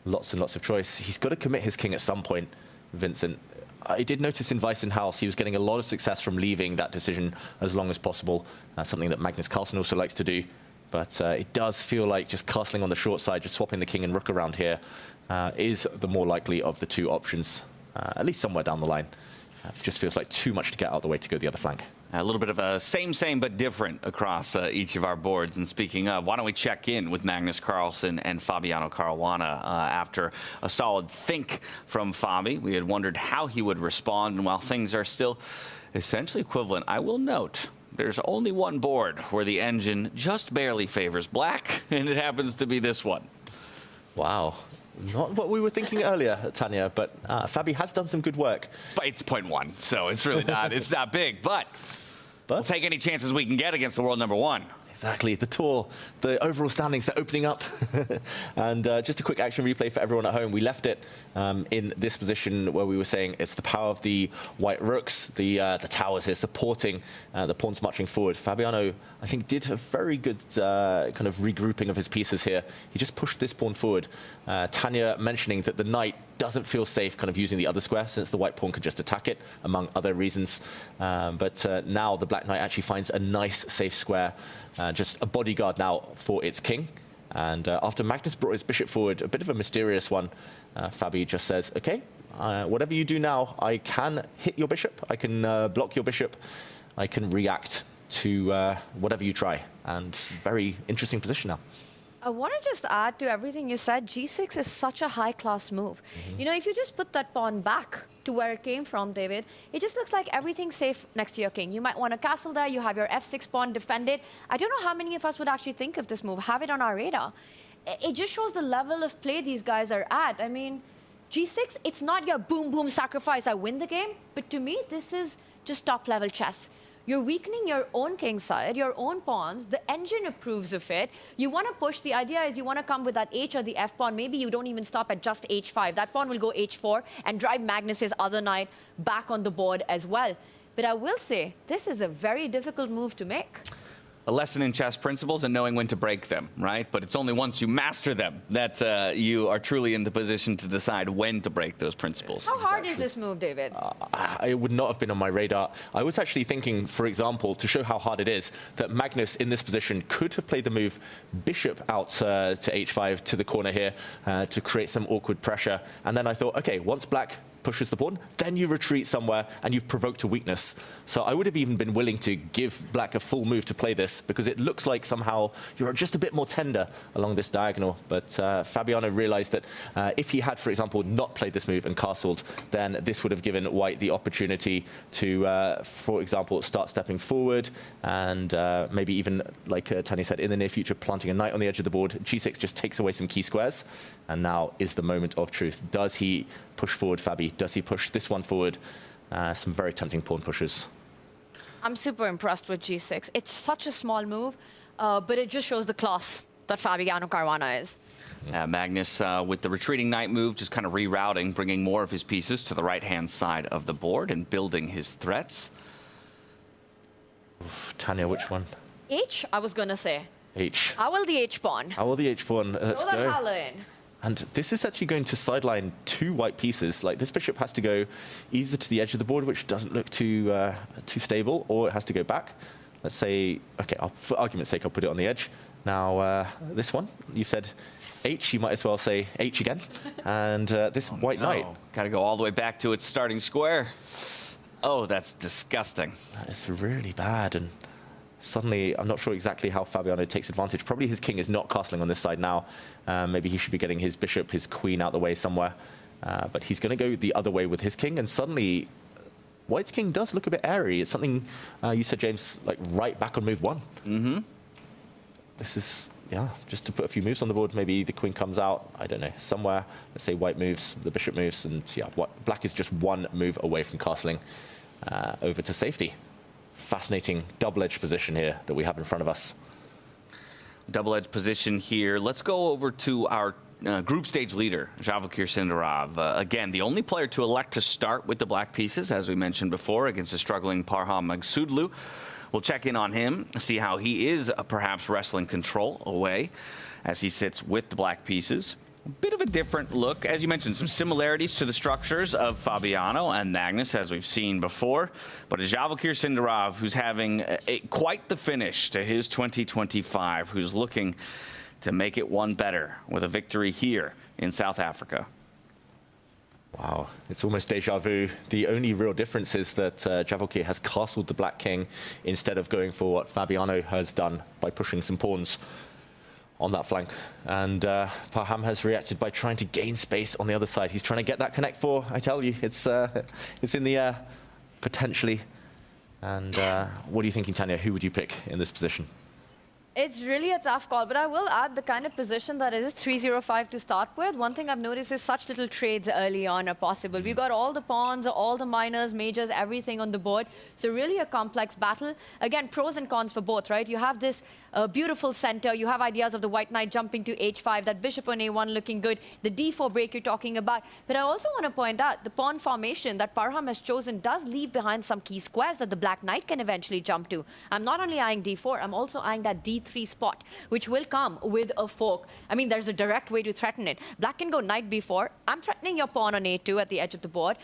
Lots and lots of choice. He's got to commit his king at some point, Vincent. I did notice in Weissenhaus he was getting a lot of success from leaving that decision as long as possible, something that Magnus Carlsen also likes to do. But it does feel like just castling on the short side, just swapping the king and rook around here, is the more likely of the 2 options, at least somewhere down the line. It just feels like too much to get out of the way to go the other flank. A little bit of a same, but different across each of our boards. And speaking of, why don't we check in with Magnus Carlsen and Fabiano Caruana after a solid think from Fabi. We had wondered how he would respond, and while things are still essentially equivalent, I will note there's only one board where the engine just barely favors Black, and it happens to be this one. Wow. Not what we were thinking earlier, Tanya, but Fabi has done some good work. But it's 0.1, so it's really not, it's not big, but we'll take any chances we can get against the world number 1. Exactly, the tour, the overall standings, they're opening up. And just a quick action replay for everyone at home. We left it in this position where we were saying it's the power of the white rooks, the towers here supporting the pawns marching forward. Fabiano, I think, did a very good kind of regrouping of his pieces here. He just pushed this pawn forward. Tanya mentioning that the knight doesn't feel safe kind of using the other square since the white pawn can just attack it, among other reasons. But now the black knight actually finds a nice, safe square, just a bodyguard now for its king. And after Magnus brought his bishop forward, a bit of a mysterious one, Fabi just says, okay, whatever you do now, I can hit your bishop, I can block your bishop, I can react to whatever you try. And very interesting position now. I want to just add to everything you said, g6 is such a high-class move. You know, if you just put that pawn back to where it came from, David, it just looks like everything's safe next to your king. You might want a castle there, you have your f6 pawn defended. I don't know how many of us would actually think of this move, have it on our radar. It just shows the level of play these guys are at. I mean, g6, it's not your boom, boom, sacrifice, I win the game. But to me, this is just top-level chess. You're weakening your own king side, your own pawns. The engine approves of it. You want to push. The idea is you want to come with that h or the f pawn. Maybe you don't even stop at just h5. That pawn will go h4 and drive Magnus's other knight back on the board as well. But I will say, this is a very difficult move to make. A lesson in chess principles and knowing when to break them, right? But it's only once you master them that you are truly in the position to decide when to break those principles. How hard is this move, David? It would not have been on my radar. I was actually thinking, for example, to show how hard it is, that Magnus in this position could have played the move bishop out to h5 to the corner here to create some awkward pressure. And then I thought, okay, once black pushes the pawn, then you retreat somewhere and you've provoked a weakness. So I would have even been willing to give black a full move to play this because it looks like somehow you're just a bit more tender along this diagonal. But Fabiano realized that if he had, for example, not played this move and castled, then this would have given white the opportunity to, for example, start stepping forward and maybe even, like Tanya said, in the near future, planting a knight on the edge of the board. G6 just takes away some key squares. And now is the moment of truth. Does he push forward, Fabi? Does he push this one forward? Some very tempting pawn pushes. I'm super impressed with g6. It's such a small move, but it just shows the class that Fabiano Caruana is. Magnus, with the retreating knight move, just kind of rerouting, bringing more of his pieces to the right-hand side of the board and building his threats. Oof, Tanya, which one? H, I was going to say. H. How will the H pawn? How will the H pawn? Let's Throw that go. Hala in. And this is actually going to sideline two white pieces. Like, this bishop has to go either to the edge of the board, which doesn't look too stable, or it has to go back. let's say, okay, for argument's sake, I'll put it on the edge. Now, this one, you said H, you might as well say H again. And this white knight. Got to go all the way back to its starting square. Oh, that's disgusting. That is really bad. And suddenly, I'm not sure exactly how Fabiano takes advantage. Probably his king is not castling on this side now. Maybe he should be getting his bishop, his queen out the way somewhere. But he's going to go the other way with his king. And suddenly, White's king does look a bit airy. It's something you said, James, like right back on move 1. Mm-hmm. This is, yeah, just to put a few moves on the board. Maybe the queen comes out, I don't know, somewhere. Let's say white moves, the bishop moves, and yeah, black is just one move away from castling over to safety. Fascinating double-edged position here that we have in front of us. Double-edged position here. Let's go over to our group stage leader, Javakir Sindarov. Again, the only player to elect to start with the black pieces, as we mentioned before, against the struggling Parham Magsudlu. We'll check in on him, see how he is perhaps wrestling control away as he sits with the black pieces. A bit of a different look. As you mentioned, some similarities to the structures of Fabiano and Magnus, as we've seen before. But it's Javakir Sindarov, who's having quite the finish to his 2025, who's looking to make it one better with a victory here in South Africa. Wow, it's almost deja vu. The only real difference is that Javakir has castled the black king instead of going for what Fabiano has done by pushing some pawns on that flank. And Parham has reacted by trying to gain space on the other side. He's trying to get that connect 4. I tell you, it's in the air, potentially. And what are you thinking, Tanya? Who would you pick in this position? It's really a tough call, but I will add the kind of position that is 3-0-5 to start with. One thing I've noticed is such little trades early on are possible. We've got all the pawns, all the minors, majors, everything on the board. So really a complex battle. Again, pros and cons for both, right? You have this beautiful center. You have ideas of the white knight jumping to h5, that bishop on a1 looking good, the d4 break you're talking about. But I also want to point out the pawn formation that Parham has chosen does leave behind some key squares that the black knight can eventually jump to. I'm not only eyeing d4, I'm also eyeing that d3 spot, which will come with a fork. I mean, there's a direct way to threaten it. Black can go knight b4. I'm threatening your pawn on a2 at the edge of the board.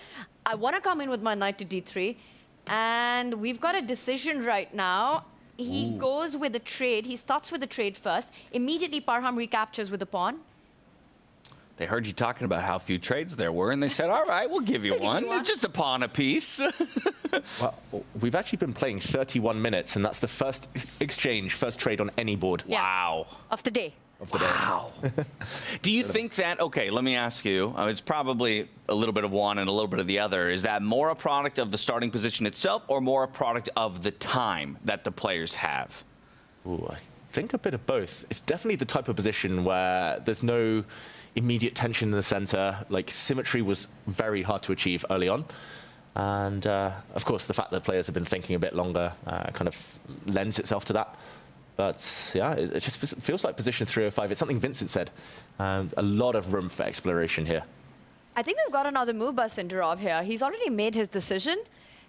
I want to come in with my knight to d3. And we've got a decision right now. He goes with a trade. He starts with a trade first. Immediately, Parham recaptures with a pawn. They heard you talking about how few trades there were, and they said, all right, we'll give you one. It's just a pawn apiece. Well, we've actually been playing 31 minutes, and that's the first exchange, first trade on any board. Yeah. Wow. Of the day. Wow. Do you think that, okay, let me ask you, it's probably a little bit of one and a little bit of the other. Is that more a product of the starting position itself or more a product of the time that the players have? Ooh, I think a bit of both. It's definitely the type of position where there's no immediate tension in the center. Like, symmetry was very hard to achieve early on. And, of course, the fact that players have been thinking a bit longer kind of lends itself to that. But, yeah, it just feels like position 305. It's something Vincent said. A lot of room for exploration here. I think we've got another move by Sindarov here. He's already made his decision.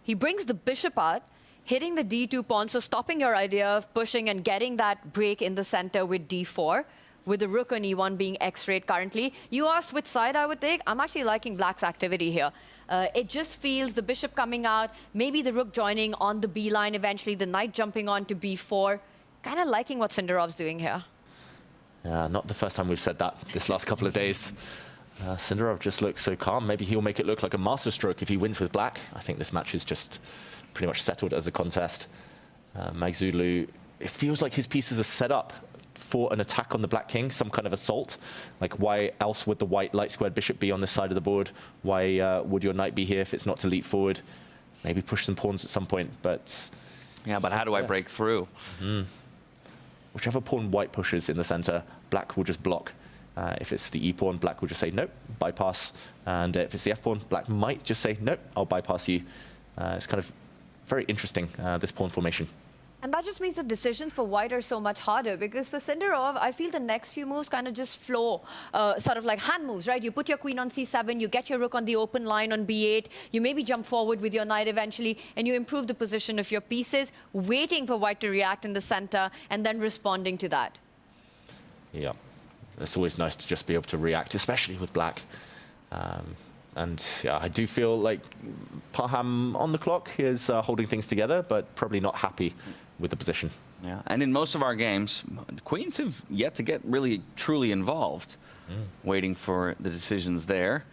He brings the bishop out, hitting the d2 pawn, so stopping your idea of pushing and getting that break in the center with d4, with the rook on e1 being x-rayed currently. You asked which side I would take. I'm actually liking black's activity here. It just feels the bishop coming out, maybe the rook joining on the b line eventually, the knight jumping on to b4. Kind of liking what Sindarov's doing here. Yeah, not the first time we've said that this last couple of days. Sindarov just looks so calm. Maybe he'll make it look like a masterstroke if he wins with black. I think this match is just pretty much settled as a contest. Magsudlu, it feels like his pieces are set up for an attack on the black king, some kind of assault. Like, why else would the white light squared bishop be on this side of the board? Why would your knight be here if it's not to leap forward? Maybe push some pawns at some point, but... Yeah, but how do I break through? Whichever pawn white pushes in the center, black will just block. If it's the e-pawn, black will just say, nope, bypass. And if it's the f-pawn, black might just say, nope, I'll bypass you. It's kind of very interesting, this pawn formation. And that just means the decisions for white are so much harder, because for Sindarov, I feel the next few moves kind of just flow, sort of like hand moves, right? You put your queen on c7, you get your rook on the open line on b8, you maybe jump forward with your knight eventually, and you improve the position of your pieces, waiting for white to react in the center, and then responding to that. Yeah, it's always nice to just be able to react, especially with black. And yeah, I do feel like Parham on the clock is holding things together, but probably not happy with the position. Yeah, and in most of our games, queens have yet to get really truly involved, waiting for the decisions there.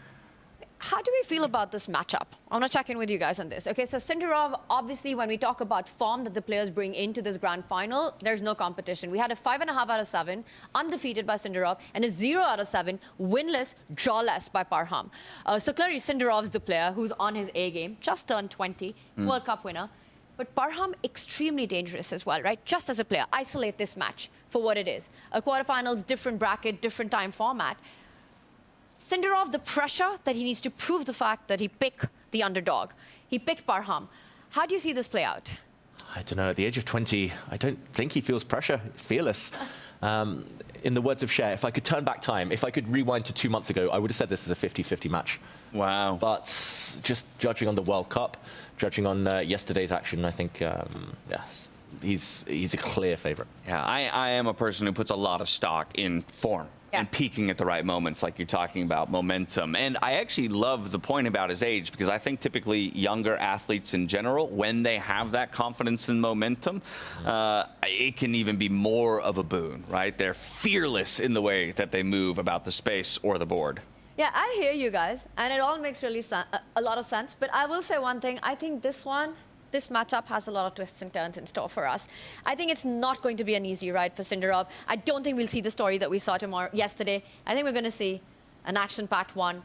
How do we feel about this matchup? I want to check in with you guys on this. Okay, so Sindarov, obviously, when we talk about form that the players bring into this grand final, there's no competition. We had a 5.5 out of 7, undefeated by Sindarov, and a 0 out of 7, winless, drawless by Parham. So clearly, Sindarov's the player who's on his A game, just turned 20, World Cup winner. But Parham, extremely dangerous as well, right? Just as a player, isolate this match for what it is. A quarterfinals, different bracket, different time format. Sindarov, the pressure that he needs to prove the fact that he picked the underdog. He picked Parham. How do you see this play out? I don't know. At the age of 20, I don't think he feels pressure. Fearless. In the words of Cher, if I could turn back time, if I could rewind to 2 months ago, I would have said this is a 50-50 match. Wow. But just judging on the World Cup, judging on yesterday's action, I think, yes, he's a clear favourite. Yeah, I am a person who puts a lot of stock in form. And peaking at the right moments, like you're talking about, momentum. And I actually love the point about his age, because I think typically younger athletes in general, when they have that confidence and momentum, it can even be more of a boon, right? They're fearless in the way that they move about the space or the board. Yeah, I hear you guys, and it all makes really a lot of sense. But I will say one thing. I think this matchup has a lot of twists and turns in store for us. I think it's not going to be an easy ride for Sindarov. I don't think we'll see the story that we saw yesterday. I think we're going to see an action-packed one,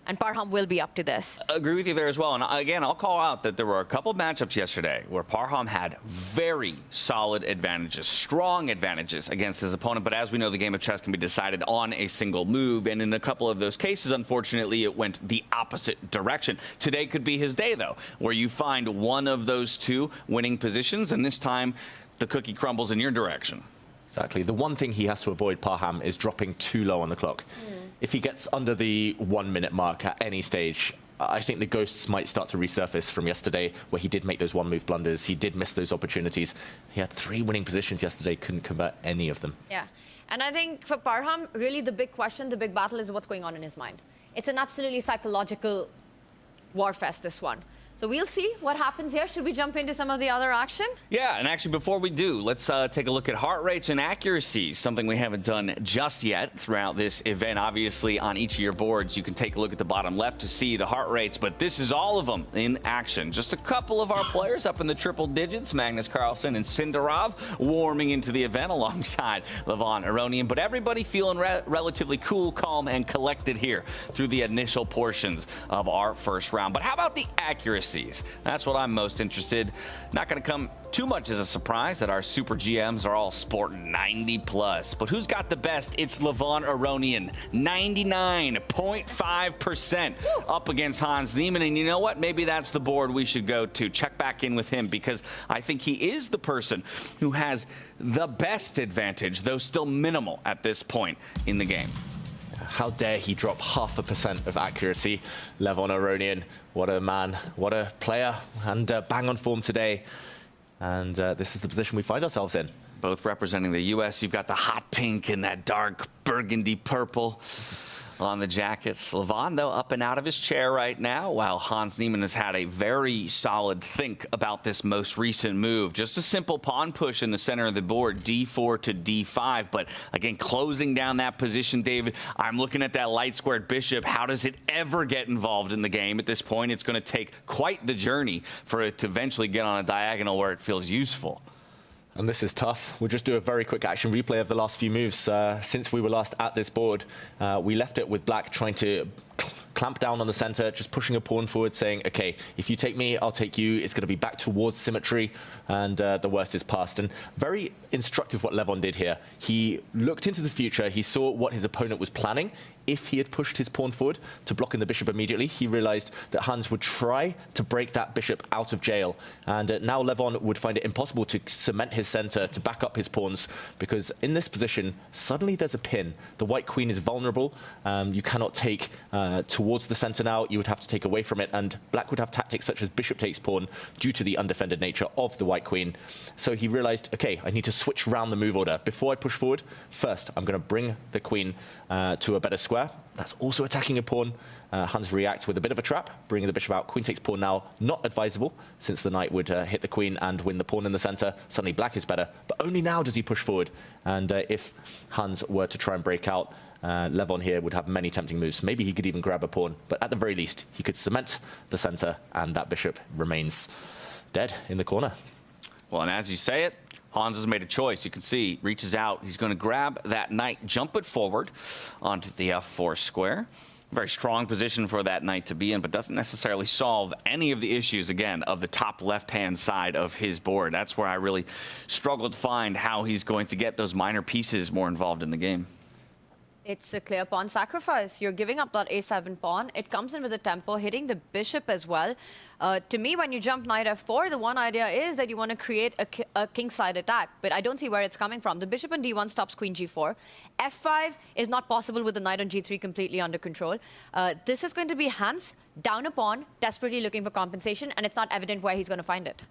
and Parham will be up to this. Agree with you there as well. And again, I'll call out that there were a couple of matchups yesterday where Parham had very solid advantages, strong advantages against his opponent. But as we know, the game of chess can be decided on a single move. And in a couple of those cases, unfortunately, it went the opposite direction. Today could be his day, though, where you find one of those two winning positions, and this time the cookie crumbles in your direction. Exactly. The one thing he has to avoid, Parham, is dropping too low on the clock. If he gets under the 1 minute mark at any stage, I think the ghosts might start to resurface from yesterday, where he did make those one-move blunders. He did miss those opportunities. He had 3 winning positions yesterday, couldn't convert any of them. Yeah. And I think for Parham, really the big question, the big battle is what's going on in his mind. It's an absolutely psychological warfest, this one. So we'll see what happens here. Should we jump into some of the other action? Yeah, and actually before we do, let's take a look at heart rates and accuracies, something we haven't done just yet throughout this event. Obviously, on each of your boards, you can take a look at the bottom left to see the heart rates, but this is all of them in action. Just a couple of our players up in the triple digits, Magnus Carlsen and Sindarov, warming into the event alongside Levon Aronian, but everybody feeling relatively cool, calm, and collected here through the initial portions of our first round. But how about the accuracy? That's what I'm most interested. Not going to come too much as a surprise that our super GMs are all sporting 90 plus. But who's got the best? It's Levon Aronian, 99.5% up against Hans Niemann. And you know what? Maybe that's the board we should go to. Check back in with him, because I think he is the person who has the best advantage, though still minimal at this point in the game. How dare he drop 0.5% of accuracy? Levon Aronian, what a man, what a player, and bang on form today. And this is the position we find ourselves in. Both representing the U.S. You've got the hot pink and that dark burgundy purple on the jackets. Levon, though, up and out of his chair right now, while Hans Niemann has had a very solid think about this most recent move. Just a simple pawn push in the center of the board, d4 to d5. But again, closing down that position, David, I'm looking at that light squared bishop. How does it ever get involved in the game at this point? It's going to take quite the journey for it to eventually get on a diagonal where it feels useful. And this is tough. We'll just do a very quick action replay of the last few moves. Since we were last at this board, we left it with black trying to clamp down on the center, just pushing a pawn forward, saying, okay, if you take me, I'll take you. It's going to be back towards symmetry, and the worst is past. And very instructive what Levon did here. He looked into the future. He saw what his opponent was planning. If he had pushed his pawn forward to blocking the bishop immediately, he realized that Hans would try to break that bishop out of jail. And now Levon would find it impossible to cement his center, to back up his pawns, because in this position, suddenly there's a pin. The white queen is vulnerable. You cannot take towards the center now. You would have to take away from it. And black would have tactics such as bishop takes pawn due to the undefended nature of the white queen. So he realized, okay, I need to switch around the move order. Before I push forward, first, I'm going to bring the queen to a better square. square. That's also attacking a pawn. Hans reacts with a bit of a trap, bringing the bishop out. Queen takes pawn now, not advisable, since the knight would hit the queen and win the pawn in the center. Suddenly black is better, but only now does he push forward. And if Hans were to try and break out, Levon here would have many tempting moves. Maybe he could even grab a pawn, but at the very least, he could cement the center, and that bishop remains dead in the corner. Well, and as you say it, Hans has made a choice. You can see, reaches out. He's going to grab that knight, jump it forward onto the f4 square. Very strong position for that knight to be in, but doesn't necessarily solve any of the issues, again, of the top left-hand side of his board. That's where I really struggled to find how he's going to get those minor pieces more involved in the game. It's a clear pawn sacrifice. You're giving up that a7 pawn. It comes in with a tempo, hitting the bishop as well. To me, when you jump knight f4, the one idea is that you want to create a kingside attack, but I don't see where it's coming from. The bishop on d1 stops queen g4. f5 is not possible with the knight on g3 completely under control. This is going to be Hans down a pawn, desperately looking for compensation, and it's not evident where he's going to find it.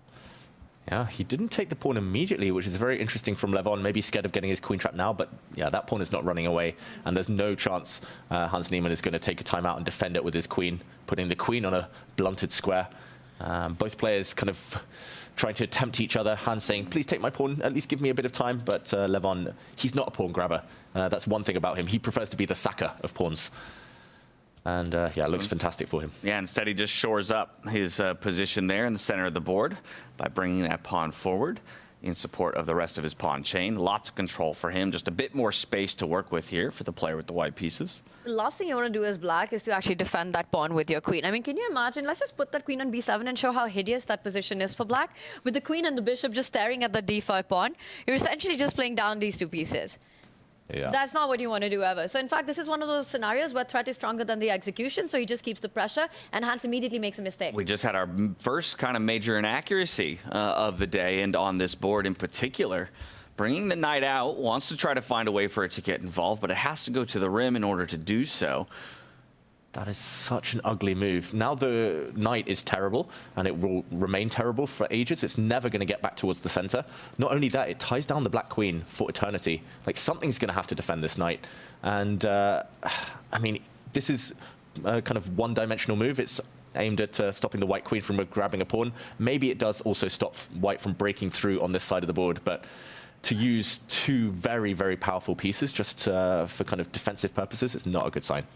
Yeah, he didn't take the pawn immediately, which is very interesting from Levon. Maybe scared of getting his queen trap now, but yeah, that pawn is not running away, and there's no chance Hans Niemann is going to take a timeout and defend it with his queen, putting the queen on a blunted square. Both players kind of trying to tempt each other. Hans saying, please take my pawn, at least give me a bit of time, but Levon, he's not a pawn grabber. That's one thing about him. He prefers to be the sacker of pawns. And yeah, it looks fantastic for him. Yeah, instead he just shores up his position there in the center of the board by bringing that pawn forward in support of the rest of his pawn chain. Lots of control for him, just a bit more space to work with here for the player with the white pieces. The last thing you want to do as black is to actually defend that pawn with your queen. I mean, can you imagine? Let's just put that queen on b7 and show how hideous that position is for black. With the queen and the bishop just staring at the d5 pawn, you're essentially just playing down these two pieces. Yeah. That's not what you want to do ever. So in fact, this is one of those scenarios where threat is stronger than the execution, so he just keeps the pressure, and Hans immediately makes a mistake. We just had our first kind of major inaccuracy of the day, and on this board in particular. Bringing the knight out, wants to try to find a way for it to get involved, but it has to go to the rim in order to do so. That is such an ugly move. Now the knight is terrible, and it will remain terrible for ages. It's never going to get back towards the center. Not only that, it ties down the black queen for eternity. Like, something's going to have to defend this knight. And, I mean, this is a kind of one-dimensional move. It's aimed at stopping the white queen from grabbing a pawn. Maybe it does also stop white from breaking through on this side of the board, but to use two very, very powerful pieces just for kind of defensive purposes, it's not a good sign.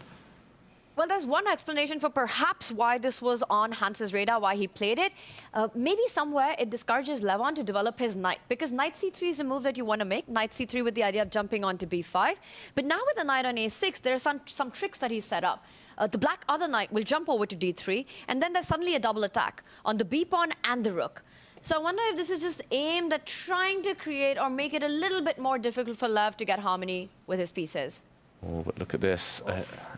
Well, there's one explanation for perhaps why this was on Hans's radar, why he played it. Maybe somewhere it discourages Levon to develop his knight, because knight c3 is a move that you want to make. Knight c3 with the idea of jumping onto b5. But now with the knight on a6, there are some tricks that he set up. The black other knight will jump over to d3, and then there's suddenly a double attack on the b-pawn and the rook. So I wonder if this is just aimed at trying to create or make it a little bit more difficult for Lev to get harmony with his pieces. Oh, but look at this.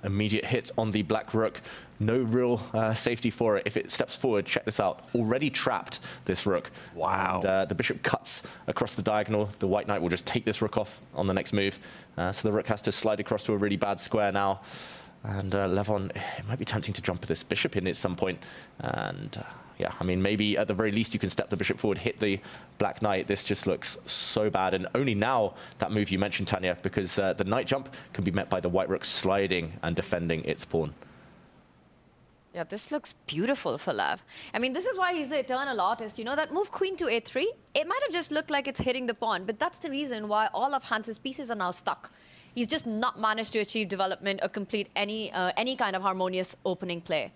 Immediate hit on the black rook. No real safety for it. If it steps forward, check this out. Already trapped, this rook. Wow. And, the bishop cuts across the diagonal. The white knight will just take this rook off on the next move. So the rook has to slide across to a really bad square now. And Levon, it might be tempting to jump this bishop in at some point. And yeah, I mean, maybe at the very least you can step the bishop forward, hit the black knight. This just looks so bad. And only now that move you mentioned, Tanya, because the knight jump can be met by the white rook sliding and defending its pawn. Yeah, this looks beautiful for Lev. I mean, this is why he's the eternal artist. You know, that move queen to a3, it might have just looked like it's hitting the pawn, but that's the reason why all of Hans's pieces are now stuck. He's just not managed to achieve development or complete any kind of harmonious opening play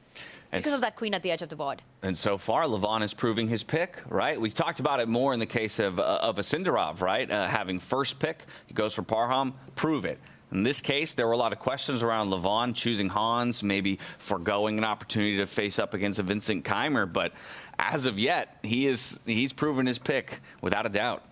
because of that queen at the edge of the board. And so far, Levon is proving his pick, right? We talked about it more in the case of a Sindarov, right? Having first pick, he goes for Parham, prove it. In this case, there were a lot of questions around Levon choosing Hans, maybe foregoing an opportunity to face up against a Vincent Keimer, but as of yet, he's proven his pick without a doubt.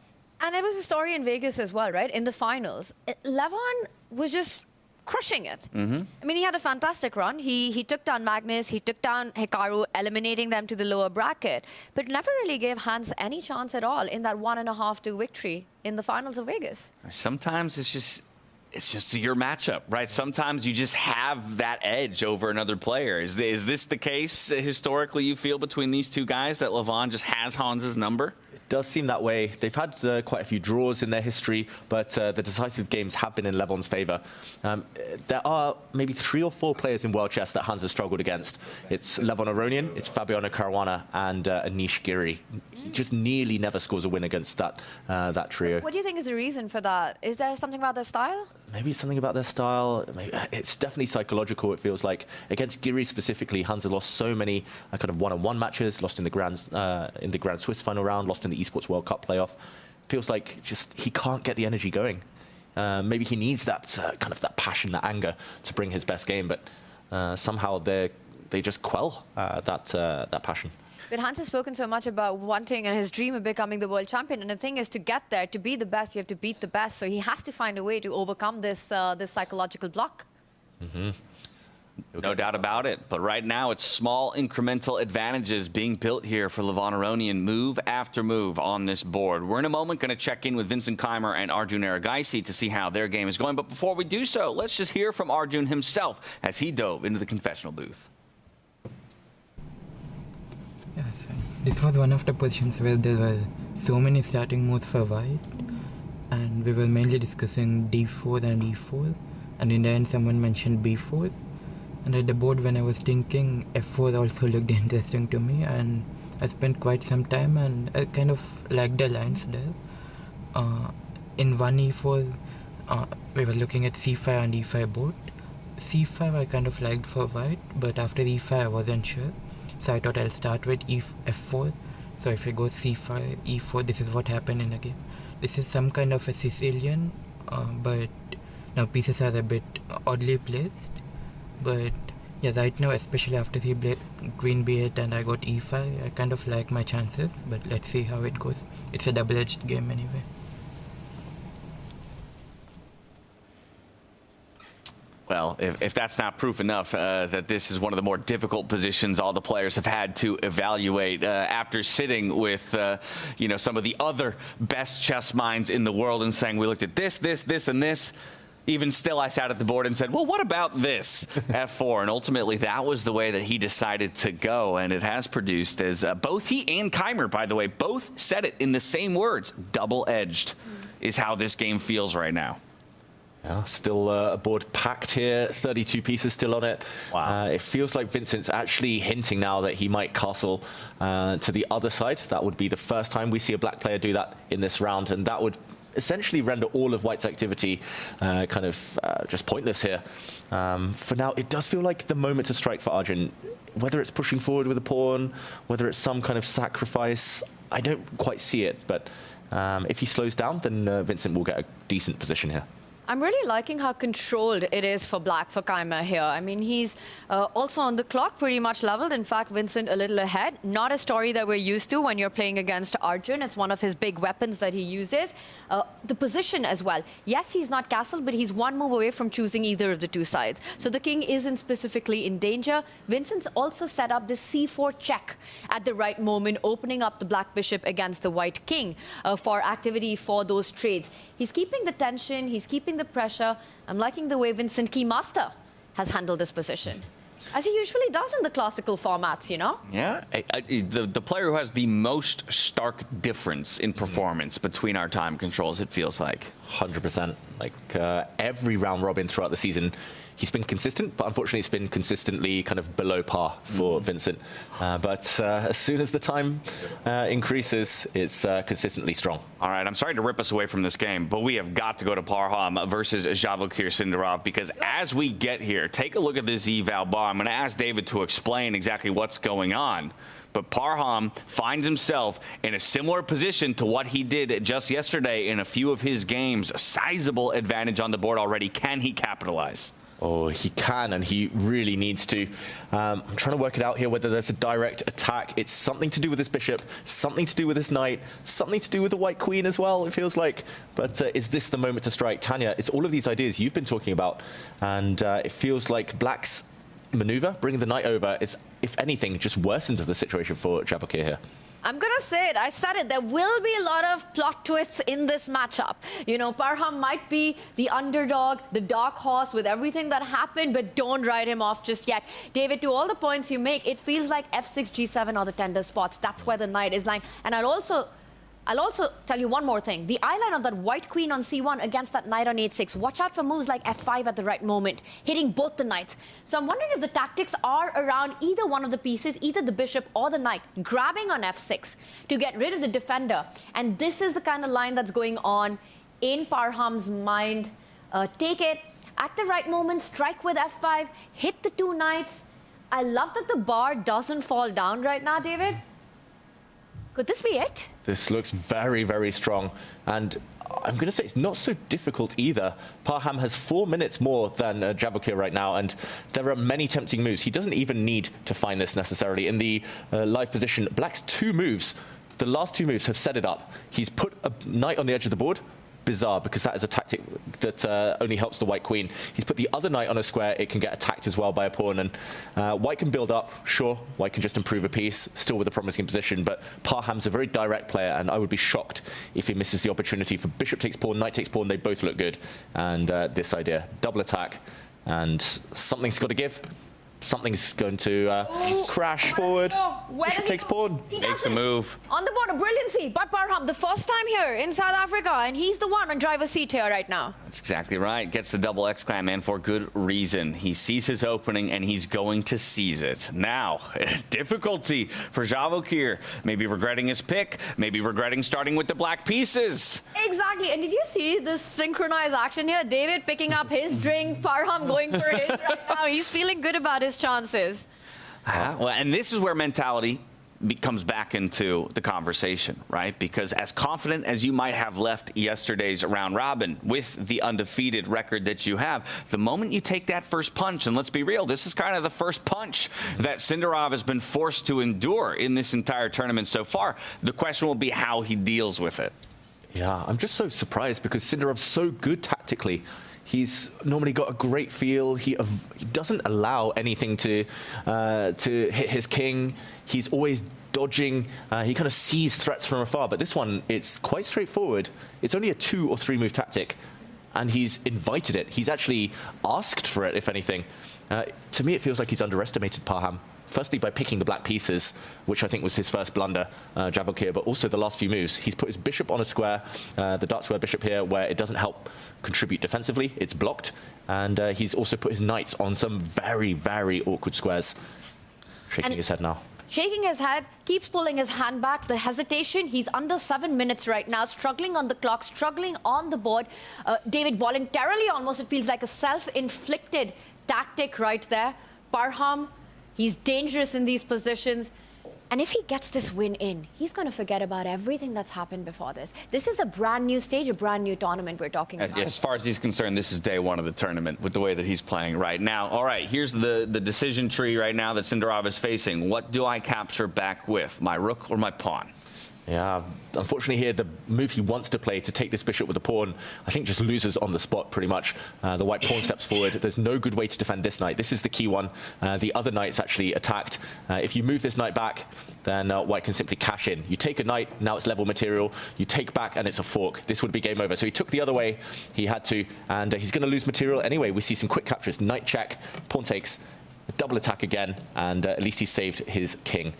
And it was a story in Vegas as well, right? In the finals, Levon was just crushing it. Mm-hmm. I mean, he had a fantastic run. He took down Magnus, he took down Hikaru, eliminating them to the lower bracket, but never really gave Hans any chance at all in that 1.5-2 victory in the finals of Vegas. Sometimes it's just your matchup, right? Sometimes you just have that edge over another player. Is this the case historically, you feel, between these two guys, that Levon just has Hans's number? It does seem that way. They've had quite a few draws in their history, but the decisive games have been in Levon's favor. There are maybe 3 or 4 players in World Chess that Hans has struggled against. It's Levon Aronian, it's Fabiano Caruana, and Anish Giri. He just nearly never scores a win against that trio. What do you think is the reason for that? Is there something about their style? Maybe something about their style. Maybe, it's definitely psychological, it feels like. Against Giri specifically, Hans has lost so many kind of one-on-one matches, lost in the Grand Swiss final round, lost in the Esports World Cup playoff. Feels like just he can't get the energy going. Maybe he needs that kind of that passion, that anger to bring his best game, but somehow they just quell that passion. But Hans has spoken so much about wanting and his dream of becoming the world champion. And the thing is, to get there, to be the best, you have to beat the best. So he has to find a way to overcome this psychological block. Mm-hmm. No doubt about it. But right now, it's small incremental advantages being built here for Levon Aronian, move after move on this board. We're in a moment going to check in with Vincent Keimer and Arjun Erigaisi to see how their game is going. But before we do so, let's just hear from Arjun himself as he dove into the confessional booth. This was one of the positions where there were so many starting moves for white, and we were mainly discussing d4 and e4, and in the end someone mentioned b4, and at the board when I was thinking f4 also looked interesting to me, and I spent quite some time and I kind of liked the lines there. In 1 e4 we were looking at c5 and e5 both. c5 I kind of liked for white, but after e5 I wasn't sure. So I thought I'll start with f4. So if I go c5, e4, this is what happened in the game. This is some kind of a Sicilian, but now pieces are a bit oddly placed. But yeah, right now, especially after he played queen b8 and I got e5, I kind of like my chances. But let's see how it goes. It's a double-edged game anyway. Well, if that's not proof enough that this is one of the more difficult positions all the players have had to evaluate after sitting with, some of the other best chess minds in the world and saying, we looked at this, and this. Even still, I sat at the board and said, well, what about this F4? And ultimately, that was the way that he decided to go. And it has produced, as both he and Keimer, by the way, both said it in the same words, double-edged is how this game feels right now. Yeah, still a board packed here, 32 pieces still on it. Wow. It feels like Vincent's actually hinting now that he might castle to the other side. That would be the first time we see a black player do that in this round, and that would essentially render all of White's activity just pointless here. For now, it does feel like the moment to strike for Arjun. Whether it's pushing forward with a pawn, whether it's some kind of sacrifice, I don't quite see it, but if he slows down, then Vincent will get a decent position here. I'm really liking how controlled it is for black for Keimer here. I mean, he's also on the clock, pretty much leveled. In fact, Vincent a little ahead. Not a story that we're used to when you're playing against Arjun. It's one of his big weapons that he uses. The position as well. Yes, he's not castled, but he's one move away from choosing either of the two sides. So the king isn't specifically in danger. Vincent's also set up this c4 check at the right moment, opening up the black bishop against the white king for activity for those trades. He's keeping the tension. He's keeping the pressure. I'm liking the way Vincent Keymaster has handled this position, as he usually does in the classical formats, you know? Yeah, the player who has the most stark difference in performance between our time controls, it feels like. 100%. Like every round robin throughout the season, he's been consistent, but unfortunately it's been consistently kind of below par for Vincent. But as soon as the time increases, it's consistently strong. All right, I'm sorry to rip us away from this game, but we have got to go to Parham versus Javokir Sindarov, because as we get here, take a look at this eval bar. I'm going to ask David to explain exactly what's going on. But Parham finds himself in a similar position to what he did just yesterday in a few of his games. A sizable advantage on the board already. Can he capitalize? Oh, he can, and he really needs to. I'm trying to work it out here, whether there's a direct attack. It's something to do with his bishop, something to do with his knight, something to do with the white queen as well, it feels like. But is this the moment to strike? Tanya, it's all of these ideas you've been talking about, and it feels like black's maneuver, bringing the knight over, is, if anything, just worsens the situation for Javokir here. I'm going to say it. I said it. There will be a lot of plot twists in this matchup. You know, Parham might be the underdog, the dark horse with everything that happened, but don't write him off just yet. David, to all the points you make, it feels like f6, g7 are the tender spots. That's where the knight is lying. And I'll also I'll also tell you one more thing. The eye line of that white queen on c1 against that knight on h6. Watch out for moves like f5 at the right moment, hitting both the knights. So I'm wondering if the tactics are around either one of the pieces, either the bishop or the knight, grabbing on f6 to get rid of the defender. And this is the kind of line that's going on in Parham's mind. Take it at the right moment, strike with f5, hit the two knights. I love that the bar doesn't fall down right now, David. Could this be it? This looks very, very strong. And I'm going to say it's not so difficult either. Parham has 4 minutes more than Javokir right now, and there are many tempting moves. He doesn't even need to find this necessarily. In the live position, Black's 2 moves, the last 2 moves have set it up. He's put a knight on the edge of the board. Bizarre, because that is a tactic that only helps the white queen. He's put the other knight on a square. It can get attacked as well by a pawn, and white can build up. Sure, white can just improve a piece, still with a promising position, but Parham's a very direct player, and I would be shocked if he misses the opportunity for bishop takes pawn, knight takes pawn. They both look good, and this idea, double attack, and something's got to give. Something's going to crash forward. Bishop takes pawn. Makes a move. On the board, a brilliancy. But Parham, the first time here in South Africa, and he's the one on driver's seat here right now. That's exactly right. Gets the double exclam, and for good reason. He sees his opening, and he's going to seize it. Now, difficulty for Javokir. Maybe regretting his pick. Maybe regretting starting with the black pieces. Exactly. And did you see this synchronized action here? David picking up his drink, Parham going for his right now. He's feeling good about his chances. Well, and this is where mentality comes back into the conversation, right? Because as confident as you might have left yesterday's round robin with the undefeated record that you have, the moment you take that first punch, and let's be real, this is kind of the first punch that Sindarov has been forced to endure in this entire tournament so far. The question will be how he deals with it. Yeah, I'm just so surprised because Sindarov's so good tactically. He's normally got a great feel. He doesn't allow anything to hit his king. He's always dodging. He kind of sees threats from afar. But this one, it's quite straightforward. It's only a 2 or 3 move tactic, and he's invited it. He's actually asked for it, if anything. To me, it feels like he's underestimated Parham. Firstly, by picking the black pieces, which I think was his first blunder, Javokir, but also the last few moves. He's put his bishop on a square, the dark square bishop here, where it doesn't help contribute defensively. It's blocked. And he's also put his knights on some very, very awkward squares. Shaking his head now. Shaking his head, keeps pulling his hand back. The hesitation, he's under 7 minutes right now, struggling on the clock, struggling on the board. David voluntarily, almost it feels like a self-inflicted tactic right there. Parham, he's dangerous in these positions. And if he gets this win in, he's going to forget about everything that's happened before this. This is a brand new stage, a brand new tournament we're talking about. As far as he's concerned, this is day 1 of the tournament with the way that he's playing right now. All right, here's the decision tree right now that Sindarov is facing. What do I capture back with, my rook or my pawn? Yeah, unfortunately here, the move he wants to play to take this bishop with a pawn, I think just loses on the spot pretty much. The white pawn steps forward. There's no good way to defend this knight. This is the key one. The other knight's actually attacked. If you move this knight back, then white can simply cash in. You take a knight, now it's level material. You take back and it's a fork. This would be game over. So he took the other way. He had to, and he's going to lose material anyway. We see some quick captures. Knight check, pawn takes, double attack again, and at least he saved his king.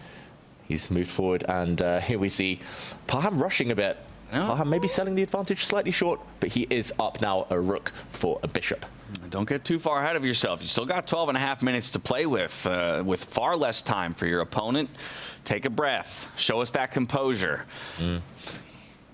He's moved forward, and here we see Parham rushing a bit. Parham maybe selling the advantage slightly short, but he is up now a rook for a bishop. Don't get too far ahead of yourself. You still got 12.5 minutes to play with far less time for your opponent. Take a breath. Show us that composure.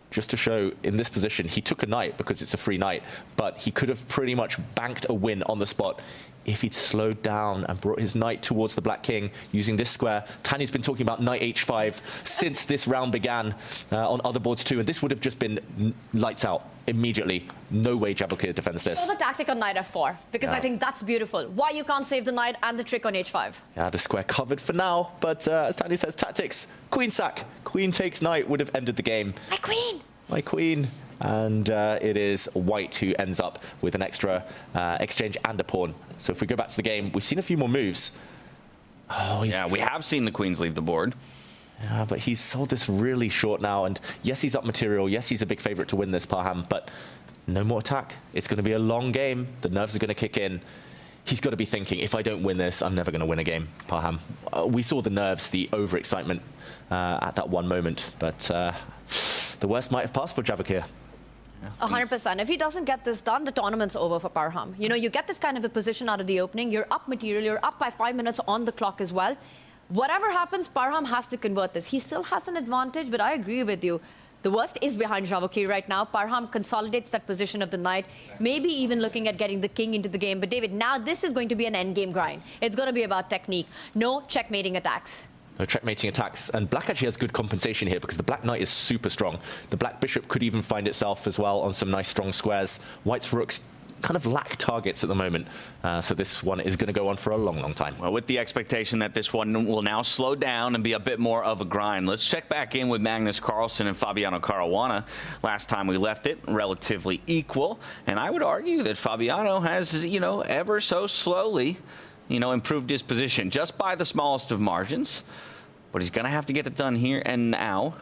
Just to show, in this position, he took a knight because it's a free knight, but he could have pretty much banked a win on the spot if he'd slowed down and brought his knight towards the black king using this square. Tanya's been talking about knight h5 since this round began on other boards too, and this would have just been lights out immediately. No way Javokir defends this. Show the tactic on knight f4, because I think that's beautiful. Why you can't save the knight and the trick on h5. Yeah, the square covered for now, but as Tanya says, tactics. Queen sack. Queen takes knight would have ended the game. My queen! My queen. And it is white who ends up with an extra exchange and a pawn. So if we go back to the game, we've seen a few more moves. Oh, yeah, we have seen the queens leave the board. Yeah, but he's sold this really short now. And yes, he's up material. Yes, he's a big favorite to win this, Parham. But no more attack. It's going to be a long game. The nerves are going to kick in. He's got to be thinking, if I don't win this, I'm never going to win a game, Parham. We saw the nerves, the overexcitement at that one moment. But the worst might have passed for Javakir. 100%. If he doesn't get this done, the tournament's over for Parham. You know, you get this kind of a position out of the opening, you're up material, you're up by 5 minutes on the clock as well. Whatever happens, Parham has to convert this. He still has an advantage, but I agree with you. The worst is behind Javakir right now. Parham consolidates that position of the knight, maybe even looking at getting the king into the game. But David, now this is going to be an endgame grind. It's going to be about technique. No checkmating attacks. No checkmating attacks, and black actually has good compensation here because the black knight is super strong. The black bishop could even find itself as well on some nice strong squares. White's rooks kind of lack targets at the moment, so this one is going to go on for a long, long time. Well, with the expectation that this one will now slow down and be a bit more of a grind, let's check back in with Magnus Carlsen and Fabiano Caruana. Last time we left it relatively equal, and I would argue that Fabiano has, you know, ever so slowly, you know, improved his position just by the smallest of margins. But he's going to have to get it done here and now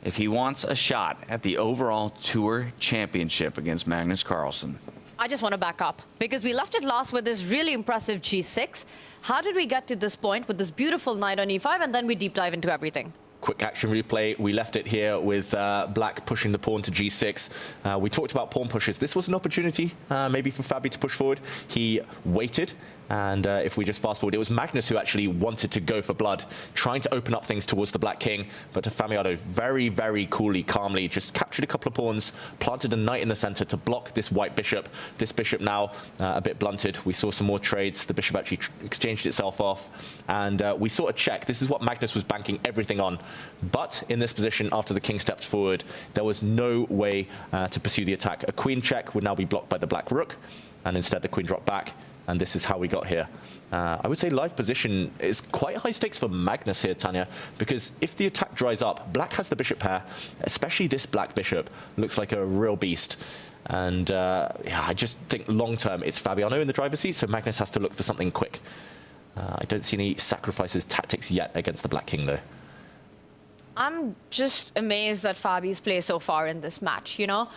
if he wants a shot at the overall Tour Championship against Magnus Carlsen. I just want to back up because we left it last with this really impressive G6. How did we get to this point with this beautiful knight on E5 and then we deep dive into everything? Quick action replay. We left it here with black pushing the pawn to G6. We talked about pawn pushes. This was an opportunity maybe for Fabi to push forward. He waited. And if we just fast forward, it was Magnus who actually wanted to go for blood, trying to open up things towards the black king. But Fabiano very, very coolly, calmly just captured a couple of pawns, planted a knight in the center to block this white bishop. This bishop now a bit blunted. We saw some more trades. The bishop actually exchanged itself off. And we saw a check. This is what Magnus was banking everything on. But in this position, after the king stepped forward, there was no way to pursue the attack. A queen check would now be blocked by the black rook. And instead, the queen dropped back. And this is how we got here. I would say live position is quite high stakes for Magnus here, Tanya, because if the attack dries up, black has the bishop pair, especially this black bishop, looks like a real beast. And yeah, I just think long-term it's Fabiano in the driver's seat, so Magnus has to look for something quick. I don't see any sacrifices tactics yet against the black king, though. I'm just amazed at Fabi's play so far in this match, you know.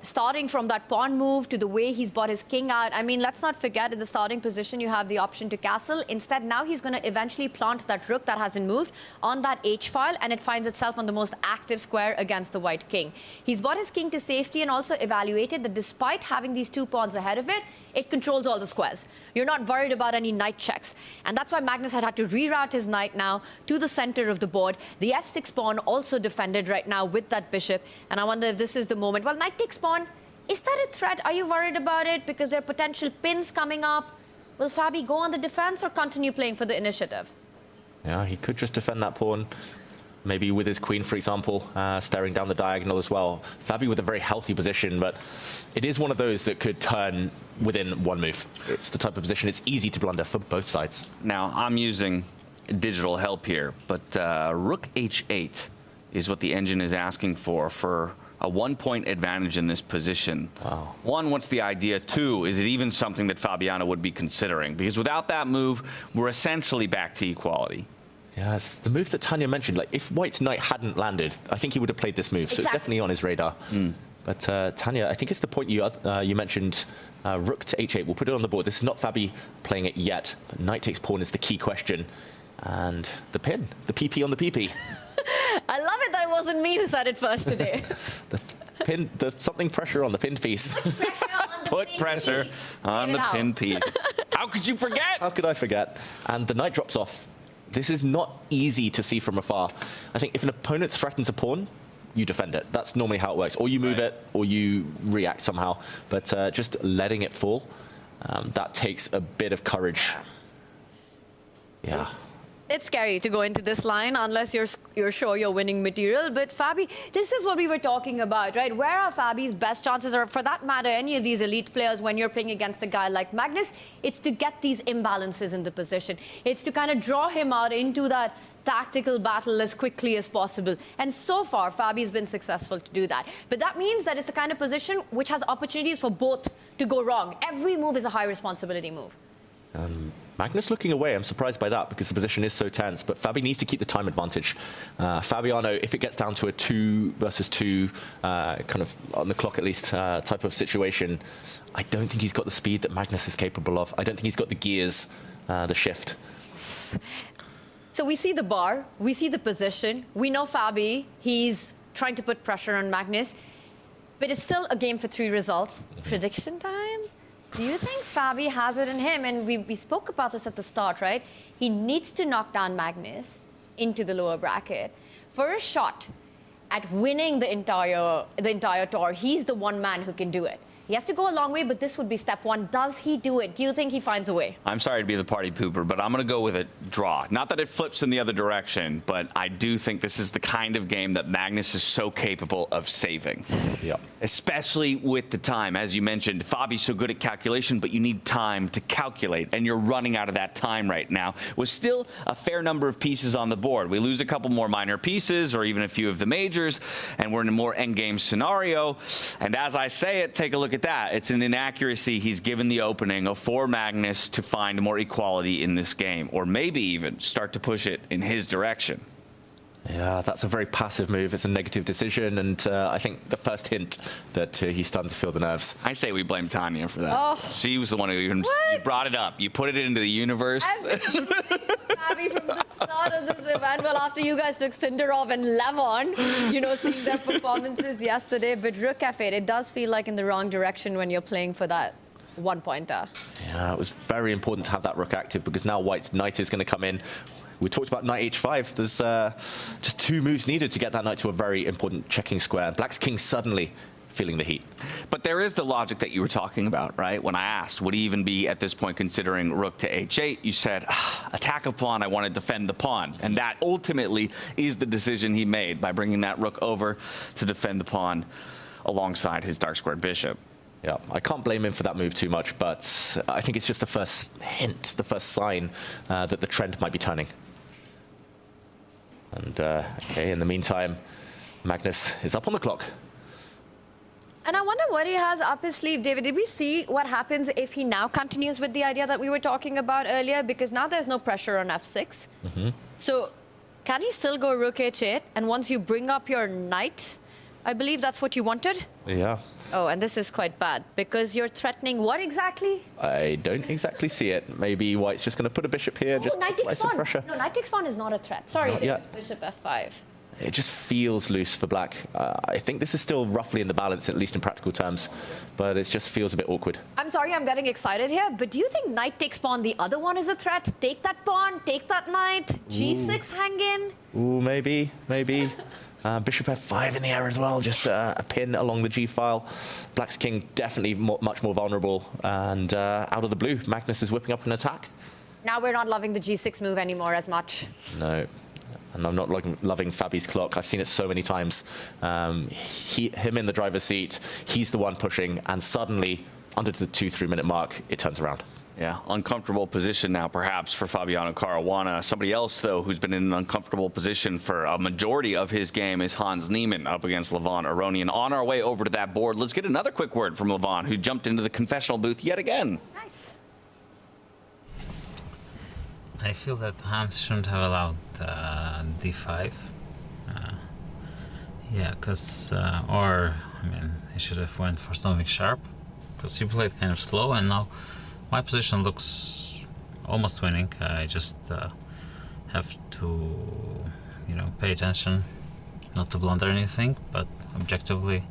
Starting from that pawn move to the way he's brought his king out. I mean, let's not forget in the starting position, you have the option to castle. Instead, now he's going to eventually plant that rook that hasn't moved on that H file, and it finds itself on the most active square against the white king. He's brought his king to safety and also evaluated that despite having these two pawns ahead of it, it controls all the squares. You're not worried about any knight checks. And that's why Magnus had to reroute his knight now to the center of the board. The F6 pawn also defended right now with that bishop. And I wonder if this is the moment. Well, knight takes pawn. Is that a threat? Are you worried about it? Because there are potential pins coming up. Will Fabi go on the defense or continue playing for the initiative? Yeah, he could just defend that pawn. Maybe with his queen, for example, staring down the diagonal as well. Fabi with a very healthy position, but it is one of those that could turn within one move. It's the type of position it's easy to blunder for both sides. Now, I'm using digital help here, but rook h8 is what the engine is asking for a 1-point advantage in this position. Wow. One, what's the idea? Two, is it even something that Fabiano would be considering? Because without that move, we're essentially back to equality. Yeah, it's the move that Tanya mentioned. Like, if White's knight hadn't landed, I think he would have played this move. So it's definitely on his radar. But Tanya, I think it's the point you mentioned, rook to h8. We'll put it on the board. This is not Fabi playing it yet, but knight takes pawn is the key question. And the pin, the PP on the PP. I love it that it wasn't me who said it first today. the something pressure on the pinned piece. Put pressure on the pinned piece. How could you forget? How could I forget? And the knight drops off. This is not easy to see from afar. I think if an opponent threatens a pawn, you defend it. That's normally how it works. Or you move it, or you react somehow. But just letting it fall, that takes a bit of courage. Yeah. It's scary to go into this line unless you're sure you're winning material. But Fabi, this is what we were talking about, right? Where are Fabi's best chances, or for that matter, any of these elite players when you're playing against a guy like Magnus? It's to get these imbalances in the position. It's to kind of draw him out into that tactical battle as quickly as possible. And so far, Fabi's been successful to do that. But that means that it's the kind of position which has opportunities for both to go wrong. Every move is a high responsibility move. Magnus looking away, I'm surprised by that because the position is so tense, but Fabi needs to keep the time advantage. Fabiano, if it gets down to a 2 versus 2, kind of on the clock at least, type of situation, I don't think he's got the speed that Magnus is capable of. I don't think he's got the gears, the shift. So we see the bar, we see the position, we know Fabi, he's trying to put pressure on Magnus. But it's still a game for 3 results. Prediction time? Do you think Fabi has it in him? And we spoke about this at the start, right? He needs to knock down Magnus into the lower bracket. For a shot at winning the entire tour, he's the one man who can do it. He has to go a long way, but this would be step 1. Does he do it? Do you think he finds a way? I'm sorry to be the party pooper, but I'm going to go with a draw. Not that it flips in the other direction, but I do think this is the kind of game that Magnus is so capable of saving. Yeah. Especially with the time. As you mentioned, Fabi's so good at calculation, but you need time to calculate, and you're running out of that time right now. With still a fair number of pieces on the board. We lose a couple more minor pieces, or even a few of the majors, and we're in a more endgame scenario. And as I say it, take a look at that. It's an inaccuracy he's given the opening for Magnus to find more equality in this game, or maybe even start to push it in his direction. Yeah, that's a very passive move. It's a negative decision, and I think the first hint that he's starting to feel the nerves. I say we blame Tanya for that. Oh. She was the one who even you brought it up. You put it into the universe. Fabi from the start of this event. Well, after you guys took Sindarov and Levon, you know, seeing their performances yesterday. But Rook F8, it does feel like in the wrong direction when you're playing for that 1-pointer. Yeah, it was very important to have that rook active because now White's knight is going to come in. We talked about knight h5. There's just 2 moves needed to get that knight to a very important checking square. Black's king suddenly feeling the heat. But there is the logic that you were talking about, right? When I asked, would he even be at this point considering rook to h8, you said, attack a pawn, I want to defend the pawn. And that ultimately is the decision he made by bringing that rook over to defend the pawn alongside his dark squared bishop. Yeah, I can't blame him for that move too much, but I think it's just the first hint, the first sign that the trend might be turning. And okay, in the meantime, Magnus is up on the clock. And I wonder what he has up his sleeve, David. Did we see what happens if he now continues with the idea that we were talking about earlier? Because now there's no pressure on f6. So can he still go rook h8? And once you bring up your knight, I believe that's what you wanted? Yeah. Oh, and this is quite bad because you're threatening what exactly? I don't exactly see it. Maybe White's just going to put a bishop here, just knight takes apply some pawn. pressure. No, knight takes pawn is not a threat. Sorry, Not David. yet. Bishop f5. It just feels loose for Black. I think this is still roughly in the balance, at least in practical terms, but it just feels a bit awkward. I'm sorry, I'm getting excited here, but do you think knight takes pawn, the other one is a threat? Take that pawn, take that knight, g6 hang in? Ooh, maybe. Bishop f5 in the air as well, just a pin along the g-file. Black's king definitely much more vulnerable, and out of the blue, Magnus is whipping up an attack. Now we're not loving the g6 move anymore as much. No. And I'm not loving Fabi's clock. I've seen it so many times. Him in the driver's seat, he's the one pushing, and suddenly, under the 2-3 minute mark, it turns around. Yeah, uncomfortable position now perhaps for Fabiano Caruana. Somebody else, though, who's been in an uncomfortable position for a majority of his game is Hans Niemann up against Levon Aronian. On our way over to that board, let's get another quick word from Levon, who jumped into the confessional booth yet again. Nice. I feel that Hans shouldn't have allowed d5. Yeah, because, or, I mean, he should have went for something sharp, because he played kind of slow, and now my position looks almost winning. I just have to, you know, pay attention, not to blunder anything, but objectively,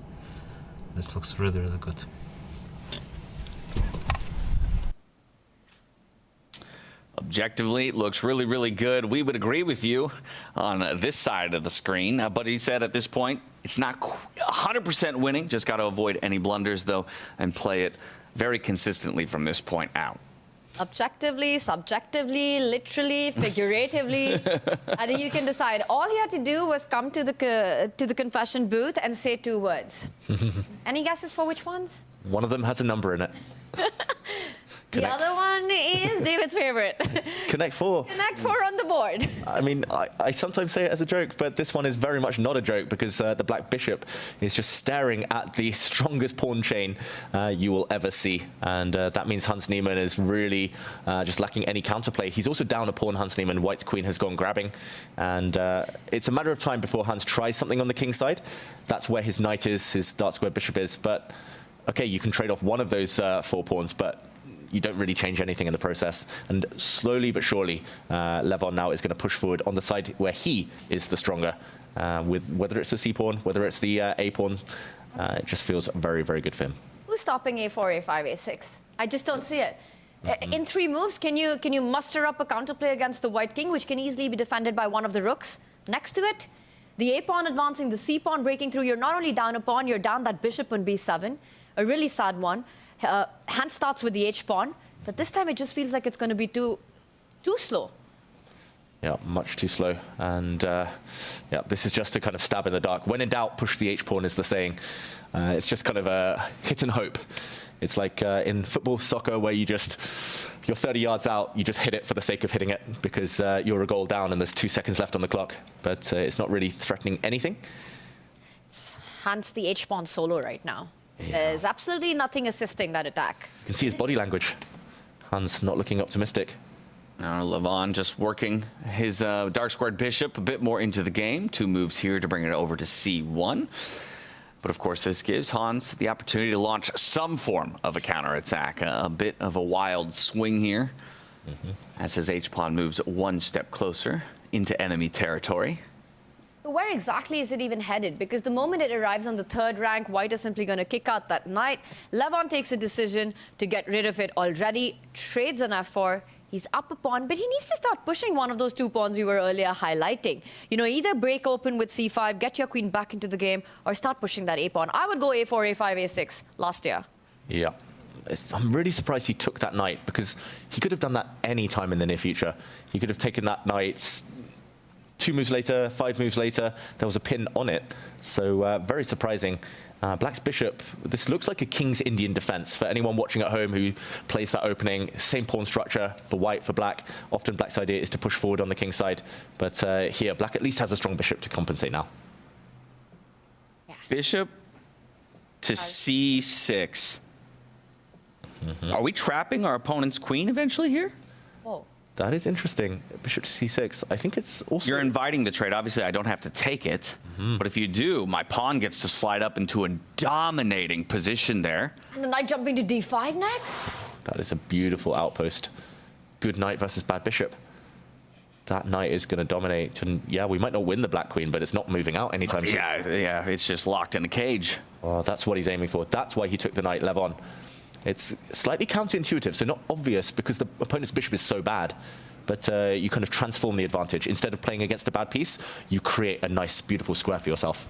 this looks really, really good. Objectively, it looks really, really good. We would agree with you on this side of the screen, but he said at this point, it's not 100% winning. Just got to avoid any blunders, though, and play it very consistently from this point out. Objectively, subjectively, literally, figuratively. I think you can decide. All he had to do was come to the confession booth and say 2 words. Any guesses for which ones? One of them has a number in it. The other one is David's favorite. It's Connect 4. Connect 4 on the board. I mean, I sometimes say it as a joke, but this one is very much not a joke because the black bishop is just staring at the strongest pawn chain you will ever see. And that means Hans Niemann is really just lacking any counterplay. He's also down a pawn, Hans Niemann. White's queen has gone grabbing. And it's a matter of time before Hans tries something on the king side. That's where his knight is, his dark square bishop is. But, okay, you can trade off one of those 4 pawns, but you don't really change anything in the process. And slowly but surely, Levon now is going to push forward on the side where he is the stronger, with whether it's the C pawn, whether it's the A pawn. It just feels very, very good for him. Who's stopping A4, A5, A6? I just don't see it. In 3 moves, can you muster up a counterplay against the white king, which can easily be defended by one of the rooks next to it? The A pawn advancing, the C pawn breaking through. You're not only down a pawn, you're down that bishop on B7, a really sad one. Hans starts with the H pawn, but this time it just feels like it's going to be too slow. Yeah, much too slow. And yeah, this is just a kind of stab in the dark. When in doubt, push the H pawn is the saying. It's just kind of a hit and hope. It's like in football, soccer, where you're 30 yards out, you just hit it for the sake of hitting it because you're a goal down and there's 2 seconds left on the clock. But it's not really threatening anything. It's Hans the H pawn solo right now. Yeah. There's absolutely nothing assisting that attack. You can see his body language. Hans not looking optimistic. Levon just working his dark squared bishop a bit more into the game. 2 moves here to bring it over to C1. But of course, this gives Hans the opportunity to launch some form of a counterattack. A bit of a wild swing here as his H-pawn moves 1 step closer into enemy territory. Where exactly is it even headed? Because the moment it arrives on the 3rd rank, white is simply going to kick out that knight. Levon takes a decision to get rid of it already, trades on F4. He's up a pawn, but he needs to start pushing one of those 2 pawns we were earlier highlighting. You know, either break open with C5, get your queen back into the game, or start pushing that A pawn. I would go A4, A5, A6 last year. Yeah. I'm really surprised he took that knight because he could have done that any time in the near future. He could have taken that knight 2 moves later, 5 moves later. There was a pin on it. So very surprising. Black's bishop, this looks like a King's Indian defense for anyone watching at home who plays that opening. Same pawn structure for white, for black. Often black's idea is to push forward on the king's side. But here, black at least has a strong bishop to compensate now. Yeah. Bishop to C6. Are we trapping our opponent's queen eventually here? Whoa. That is interesting. Bishop to C6. I think it's also... You're inviting the trade. Obviously, I don't have to take it. But if you do, my pawn gets to slide up into a dominating position there. And the knight jumping to D5 next? That is a beautiful outpost. Good knight versus bad bishop. That knight is going to dominate. And yeah, we might not win the black queen, but it's not moving out anytime soon. Yeah, it's just locked in a cage. Oh, that's what he's aiming for. That's why he took the knight, Levon. It's slightly counterintuitive, so not obvious because the opponent's bishop is so bad. But you kind of transform the advantage. Instead of playing against a bad piece, you create a nice, beautiful square for yourself.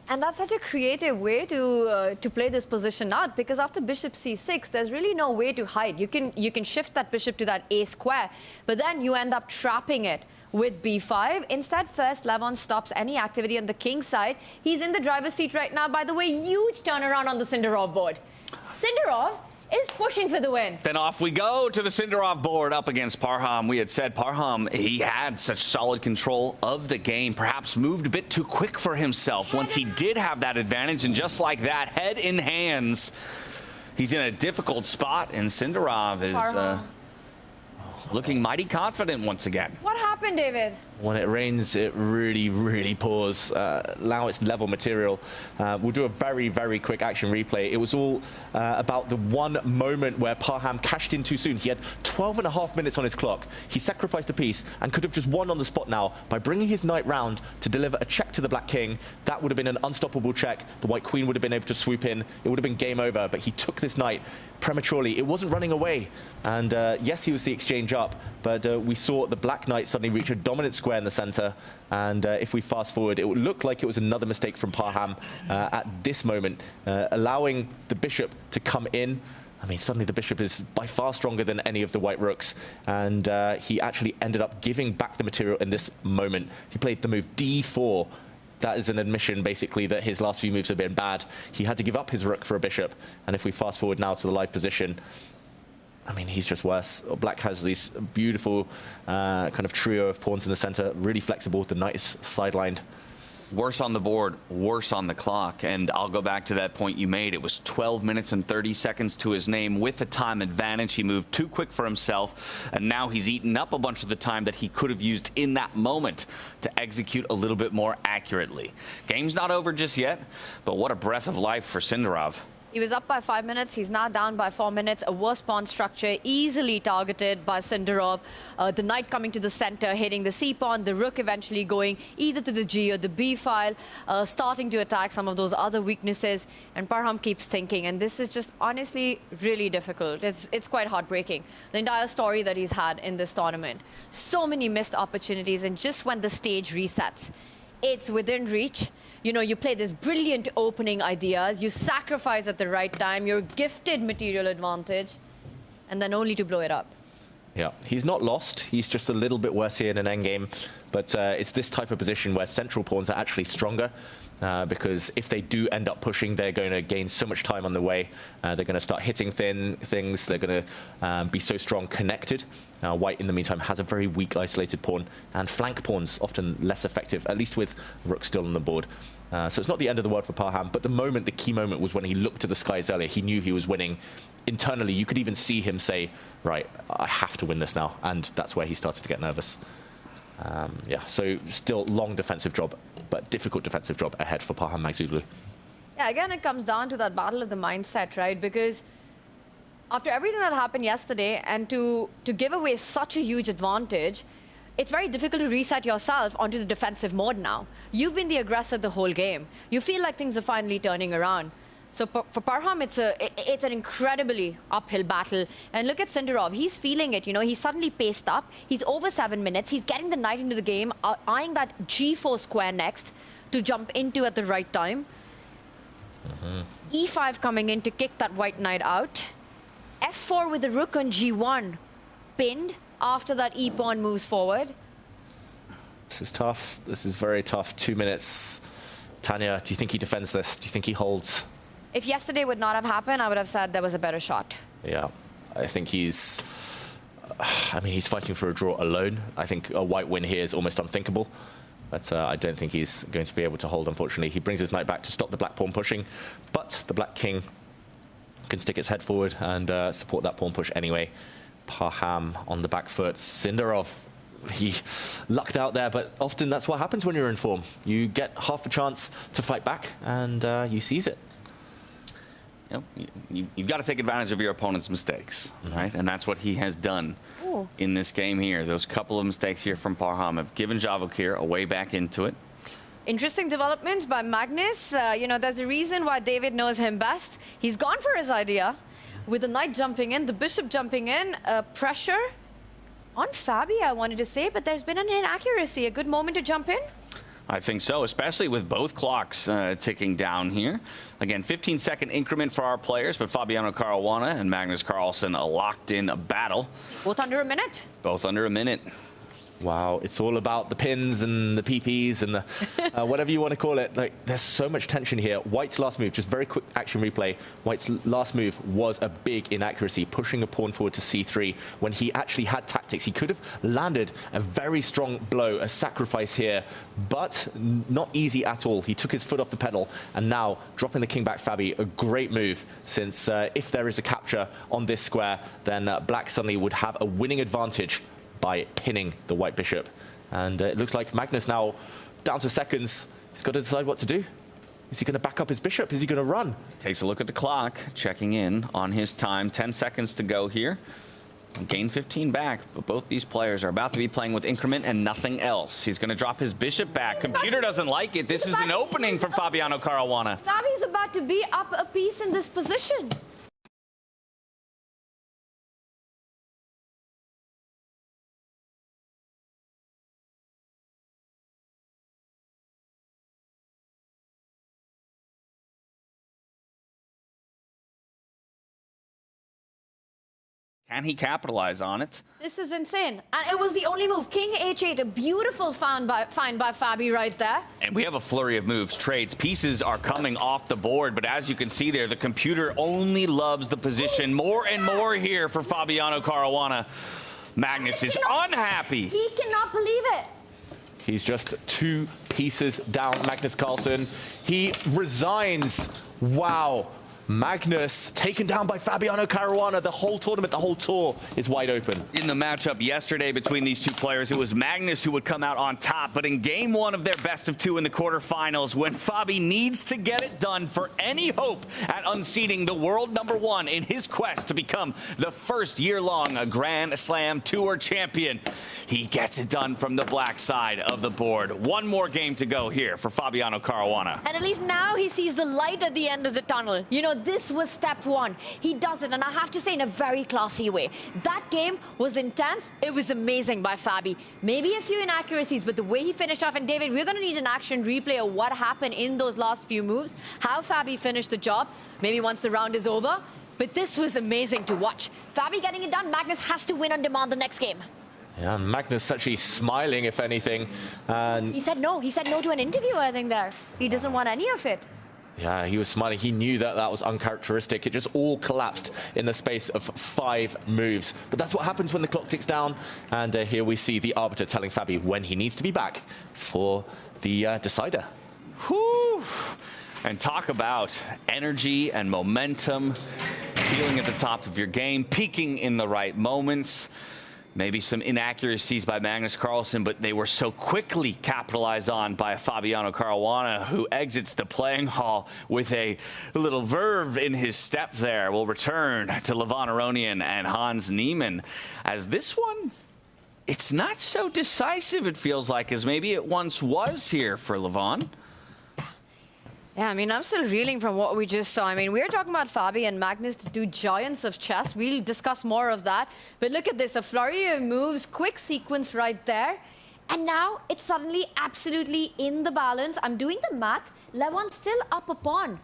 And that's such a creative way to play this position out, because after bishop c6, there's really no way to hide. You can shift that bishop to that a square, but then you end up trapping it with b5. Instead, first, Levon stops any activity on the king's side. He's in the driver's seat right now. By the way, huge turnaround on the Sindarov board. Sindarov is pushing for the win. Then off we go to the Sindarov board up against Parham. We had said Parham, he had such solid control of the game, perhaps moved a bit too quick for himself once he did have that advantage. And just like that, head in hands, he's in a difficult spot, and Sindarov is looking mighty confident once again. What happened, David? When it rains, it really, really pours. Now it's level material. We'll do a very, very quick action replay. It was all about the one moment where Parham cashed in too soon. He had 12.5 minutes on his clock. He sacrificed a piece and could have just won on the spot now by bringing his knight round to deliver a check to the black king. That would have been an unstoppable check. The white queen would have been able to swoop in. It would have been game over, but he took this knight prematurely. It wasn't running away. And yes, he was the exchange up, but we saw the black knight suddenly reach a dominant square in the center. And if we fast forward, it would look like it was another mistake from Parham at this moment, allowing the bishop to come in. I mean, suddenly the bishop is by far stronger than any of the white rooks, and he actually ended up giving back the material in this moment. He played the move d4. That is an admission, basically, that his last few moves have been bad. He had to give up his rook for a bishop, and if we fast forward now to the live position, I mean, he's just worse. Black has this beautiful kind of trio of pawns in the center, really flexible. The knight is sidelined. Worse on the board, worse on the clock. And I'll go back to that point you made. It was 12 minutes and 30 seconds to his name with a time advantage. He moved too quick for himself, and now he's eaten up a bunch of the time that he could have used in that moment to execute a little bit more accurately. Game's not over just yet, but what a breath of life for Sindarov. He was up by 5 minutes. He's now down by 4 minutes. A worse pawn structure, easily targeted by Sindarov. The knight coming to the center, hitting the C pawn. The rook eventually going either to the G or the B file, starting to attack some of those other weaknesses. And Parham keeps thinking. And this is just honestly really difficult. It's quite heartbreaking. The entire story that he's had in this tournament. So many missed opportunities. And just when the stage resets, it's within reach. You know, you play this brilliant opening ideas, you sacrifice at the right time, you're gifted material advantage, and then only to blow it up. Yeah, he's not lost. He's just a little bit worse here in an endgame. But it's this type of position where central pawns are actually stronger. Because if they do end up pushing, they're going to gain so much time on the way. They're going to start hitting things. They're going to be so strong connected. White, in the meantime, has a very weak isolated pawn. And flank pawns often less effective, at least with rook still on the board. So it's not the end of the world for Parham. But the key moment was when he looked to the skies earlier. He knew he was winning. Internally, you could even see him say, right, I have to win this now. And that's where he started to get nervous. Yeah, so still long defensive job, but difficult defensive job ahead for Parham Maghsoodloo. Yeah, again, it comes down to that battle of the mindset, right? Because after everything that happened yesterday, and to give away such a huge advantage, it's very difficult to reset yourself onto the defensive mode now. You've been the aggressor the whole game. You feel like things are finally turning around. So for Parham, it's an incredibly uphill battle. And look at Sindarov. He's feeling it, you know. He's suddenly paced up. He's over 7 minutes. He's getting the knight into the game, eyeing that G4 square next to jump into at the right time. E5 coming in to kick that white knight out. F4 with the rook on G1. Pinned after that E-pawn moves forward. This is tough. This is very tough. 2 minutes. Tanya, do you think he defends this? Do you think he holds? If yesterday would not have happened, I would have said there was a better shot. Yeah, I think he's fighting for a draw alone. I think a white win here is almost unthinkable. But I don't think he's going to be able to hold, unfortunately. He brings his knight back to stop the black pawn pushing. But the black king can stick its head forward and support that pawn push anyway. Parham on the back foot. Sindarov, he lucked out there, but often that's what happens when you're in form. You get half a chance to fight back, and you seize it. You've got to take advantage of your opponent's mistakes, right? And that's what he has done in this game here. Those couple of mistakes here from Parham have given Javokir a way back into it. Interesting developments by Magnus. You know, there's a reason why David knows him best. He's gone for his idea with the knight jumping in, the bishop jumping in, pressure on Fabi, I wanted to say, but there's been an inaccuracy. A good moment to jump in? I think so, especially with both clocks ticking down here. Again, 15-second increment for our players, but Fabiano Caruana and Magnus Carlsen a locked-in battle. Both under a minute. Both under a minute. Wow, it's all about the pins and the PPs and the whatever you want to call it. Like, there's so much tension here. White's last move, just very quick action replay. White's last move was a big inaccuracy, pushing a pawn forward to C3 when he actually had tactics. He could have landed a very strong blow, a sacrifice here, but not easy at all. He took his foot off the pedal, and now dropping the king back Fabi, a great move, since if there is a capture on this square, then black suddenly would have a winning advantage by pinning the white bishop. And it looks like Magnus now down to seconds. He's got to decide what to do. Is he going to back up his bishop? Is he going to run? Takes a look at the clock, checking in on his time. 10 seconds to go here. Gain 15 back, but both these players are about to be playing with increment and nothing else. He's going to drop his bishop back. Computer doesn't like it. This is an opening for Fabiano Caruana. Fabi's about to be up a piece in this position. Can he capitalize on it? This is insane. And it was the only move. King H8, a beautiful find by Fabi right there. And we have a flurry of moves, trades. Pieces are coming off the board, but as you can see there, the computer only loves the position more and more here for Fabiano Caruana. Magnus is unhappy. He cannot believe it. He's just 2 pieces down, Magnus Carlsen. He resigns. Wow. Magnus taken down by Fabiano Caruana. The whole tournament, the whole tour is wide open. In the matchup yesterday between these two players, it was Magnus who would come out on top. But in game one of their best of two in the quarterfinals, when Fabi needs to get it done for any hope at unseating the world #1 in his quest to become the first year-long Grand Slam Tour champion, he gets it done from the black side of the board. One more game to go here for Fabiano Caruana. And at least now he sees the light at the end of the tunnel. You know, this was step one. He does it, and I have to say, in a very classy way. That game was intense. It was amazing by Fabi. Maybe a few inaccuracies, but the way he finished off, and David, we're going to need an action replay of what happened in those last few moves, how Fabi finished the job, maybe once the round is over. But this was amazing to watch. Fabi getting it done. Magnus has to win on demand the next game. Yeah, Magnus actually smiling, if anything. And he said no. He said no to an interview, I think, there. He doesn't want any of it. yeah, he was smiling. He knew that that was uncharacteristic. It just all collapsed in the space of 5 moves. But that's what happens when the clock ticks down. And here we see the arbiter telling Fabi when he needs to be back for the decider. Whew. And talk about energy and momentum, feeling at the top of your game, peaking in the right moments. Maybe some inaccuracies by Magnus Carlsen, but they were so quickly capitalized on by Fabiano Caruana, who exits the playing hall with a little verve in his step there. We'll return to Levon Aronian and Hans Niemann, as this one, it's not so decisive, it feels like, as maybe it once was here for Levon. Yeah, I mean, I'm still reeling from what we just saw. I mean, we're talking about Fabi and Magnus, the two giants of chess. We'll discuss more of that. But look at this, a flurry of moves, quick sequence right there. And now it's suddenly absolutely in the balance. I'm doing the math. Levon's still up a pawn.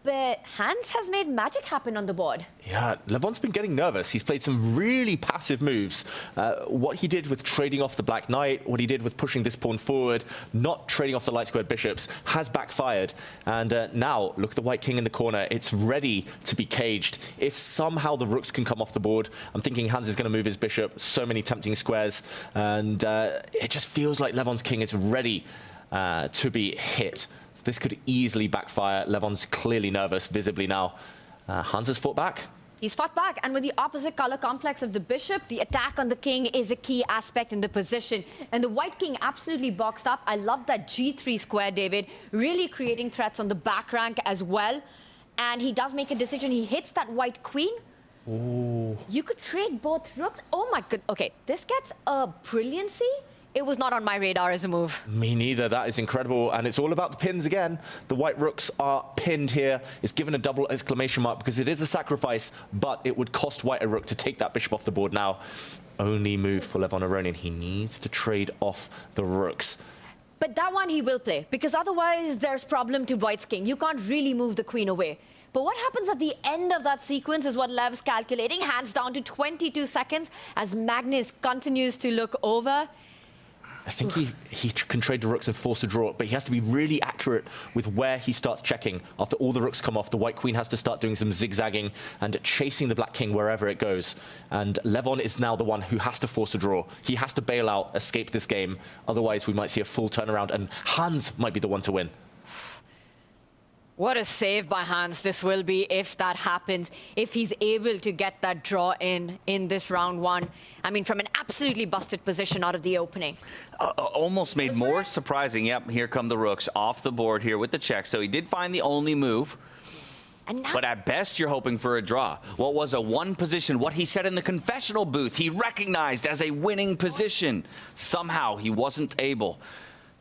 But Hans has made magic happen on the board. Yeah, Levon's been getting nervous. He's played some really passive moves. What he did with trading off the black knight, what he did with pushing this pawn forward, not trading off the light squared bishops, has backfired. And now, look at the white king in the corner. It's ready to be caged. If somehow the rooks can come off the board, I'm thinking Hans is going to move his bishop. So many tempting squares. And it just feels like Levon's king is ready to be hit. This could easily backfire. Levon's clearly nervous, visibly now. Hans has fought back. He's fought back, and with the opposite color complex of the bishop, the attack on the king is a key aspect in the position. And the white king absolutely boxed up. I love that G3 square, David, really creating threats on the back rank as well. And he does make a decision. He hits that white queen. Ooh. You could trade both rooks. Oh my god. Okay, this gets a brilliancy. It was not on my radar as a move. Me neither. That is incredible. And it's all about the pins again. The white rooks are pinned here. It's given a double exclamation mark because it is a sacrifice, but it would cost white a rook to take that bishop off the board now. Only move for Levon Aronian. He needs to trade off the rooks. But that one he will play, because otherwise there's problem to white's king. You can't really move the queen away. But what happens at the end of that sequence is what Lev's calculating. Hands down to 22 seconds as Magnus continues to look over. I think he can trade the rooks and force a draw, but he has to be really accurate with where he starts checking. After all the rooks come off, the white queen has to start doing some zigzagging and chasing the black king wherever it goes. And Levon is now the one who has to force a draw. He has to bail out, escape this game. Otherwise, we might see a full turnaround, and Hans might be the one to win. What a save by Hans this will be if that happens, if he's able to get that draw in this round one. I mean, from an absolutely busted position out of the opening. Almost made more surprising. Yep, here come the rooks off the board here with the check. So he did find the only move. But at best, you're hoping for a draw. What was a one position, what he said in the confessional booth, he recognized as a winning position. Somehow, he wasn't able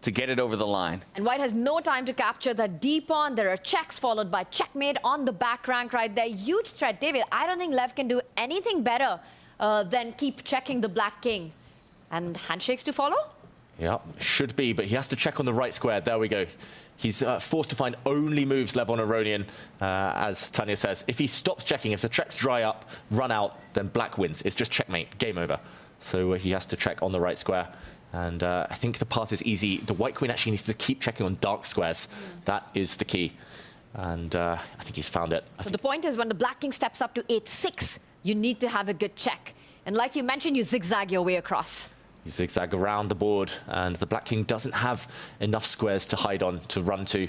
to get it over the line. And white has no time to capture the D pawn. There are checks followed by checkmate on the back rank right there. Huge threat. David, I don't think Lev can do anything better than keep checking the black king. And handshakes to follow? Yeah, should be, but he has to check on the right square. There we go. He's forced to find only moves Levon Aronian, as Tanya says. If he stops checking, if the checks dry up, run out, then black wins. It's just checkmate, game over. So he has to check on the right square. And I think the path is easy. The white queen actually needs to keep checking on dark squares. That is the key. And I think he's found it. So the point is when the black king steps up to 8-6, you need to have a good check. And like you mentioned, you zigzag your way across. You zigzag around the board, and the black king doesn't have enough squares to hide on, to run to.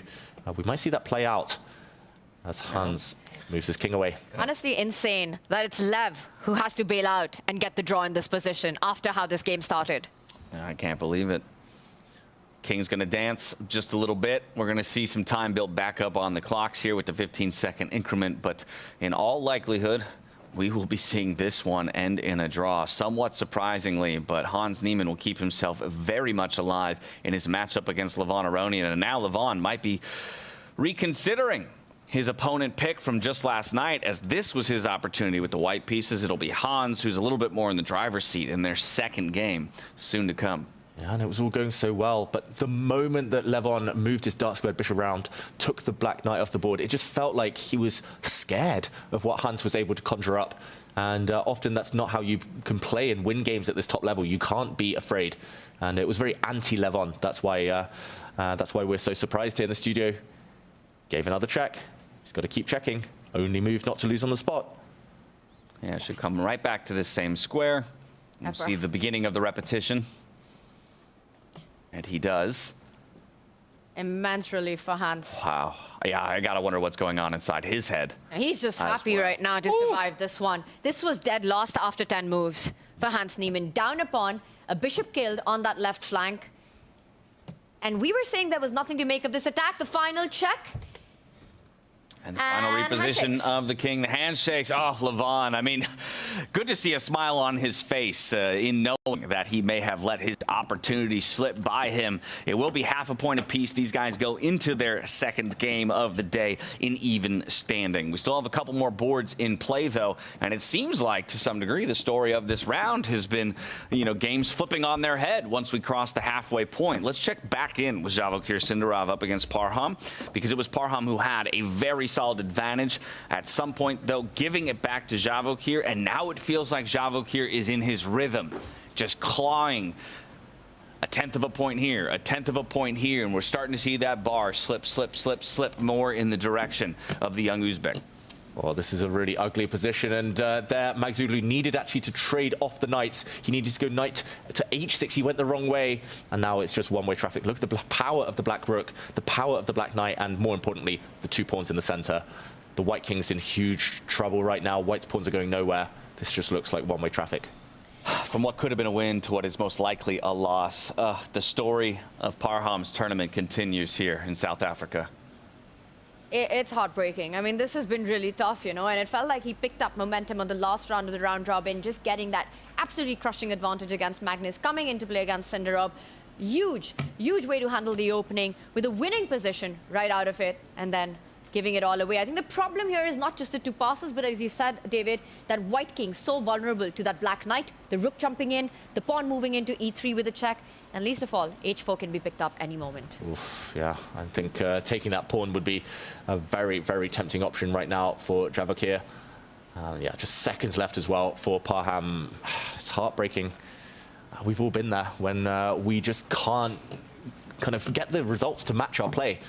We might see that play out. as Hans moves his king away. Honestly, insane that it's Lev who has to bail out and get the draw in this position after how this game started. I can't believe it. King's going to dance just a little bit. We're going to see some time built back up on the clocks here with the 15-second increment, but in all likelihood, we will be seeing this one end in a draw, somewhat surprisingly, but Hans Niemann will keep himself very much alive in his matchup against Levon Aronian, and now Levon might be reconsidering his opponent pick from just last night, as this was his opportunity with the white pieces. It'll be Hans, who's a little bit more in the driver's seat in their second game, soon to come. Yeah, and it was all going so well, but the moment that Levon moved his dark squared bishop around, took the black knight off the board, it just felt like he was scared of what Hans was able to conjure up. And often that's not how you can play and win games at this top level. You can't be afraid. And it was very anti-Levon. That's why we're so surprised here in the studio. Gave another check. He's got to keep checking. Only move not to lose on the spot. Yeah, should come right back to this same square. We'll see the beginning of the repetition. And he does. Immense relief for Hans. Wow. Yeah, I gotta wonder what's going on inside his head. He's just happy right now to survive this one. This was dead lost after 10 moves for Hans Niemann. Down a pawn, a bishop killed on that left flank. And we were saying there was nothing to make of this attack. The final check. And the final reposition of the king, the handshakes. Oh, Levon, I mean, good to see a smile on his face in knowing that he may have let his opportunity slip by him. It will be half a point apiece. These guys go into their second game of the day in even standing. We still have a couple more boards in play, though, and it seems like, to some degree, the story of this round has been, you know, games flipping on their head once we cross the halfway point. Let's check back in with Javokir Sindarov up against Parham, because it was Parham who had a very solid advantage. At some point, though, giving it back to Javokir, and now it feels like Javokir is in his rhythm, just clawing a tenth of a point here, a tenth of a point here, and we're starting to see that bar slip, slip, slip, slip more in the direction of the young Uzbek. Well, this is a really ugly position, and there Magzulu needed actually to trade off the knights. He needed to go knight to h6. He went the wrong way, and now it's just one-way traffic. Look at the power of the black rook, the power of the black knight, and more importantly, the 2 pawns in the center. The white king's in huge trouble right now. White's pawns are going nowhere. This just looks like one-way traffic. From what could have been a win to what is most likely a loss, the story of Parham's tournament continues here in South Africa. It's heartbreaking. I mean, this has been really tough, you know, and it felt like he picked up momentum on the last round of the round robin, just getting that absolutely crushing advantage against Magnus, coming into play against Sindarov. Huge, huge way to handle the opening with a winning position right out of it, and then giving it all away. I think the problem here is not just the 2 passes, but as you said, David, that white king so vulnerable to that black knight, the rook jumping in, the pawn moving into e3 with a check, and least of all, h4 can be picked up any moment. Oof, yeah, I think taking that pawn would be a very, very tempting option right now for Javokir. Yeah, just seconds left as well for Parham. It's heartbreaking. We've all been there when we just can't kind of get the results to match our play.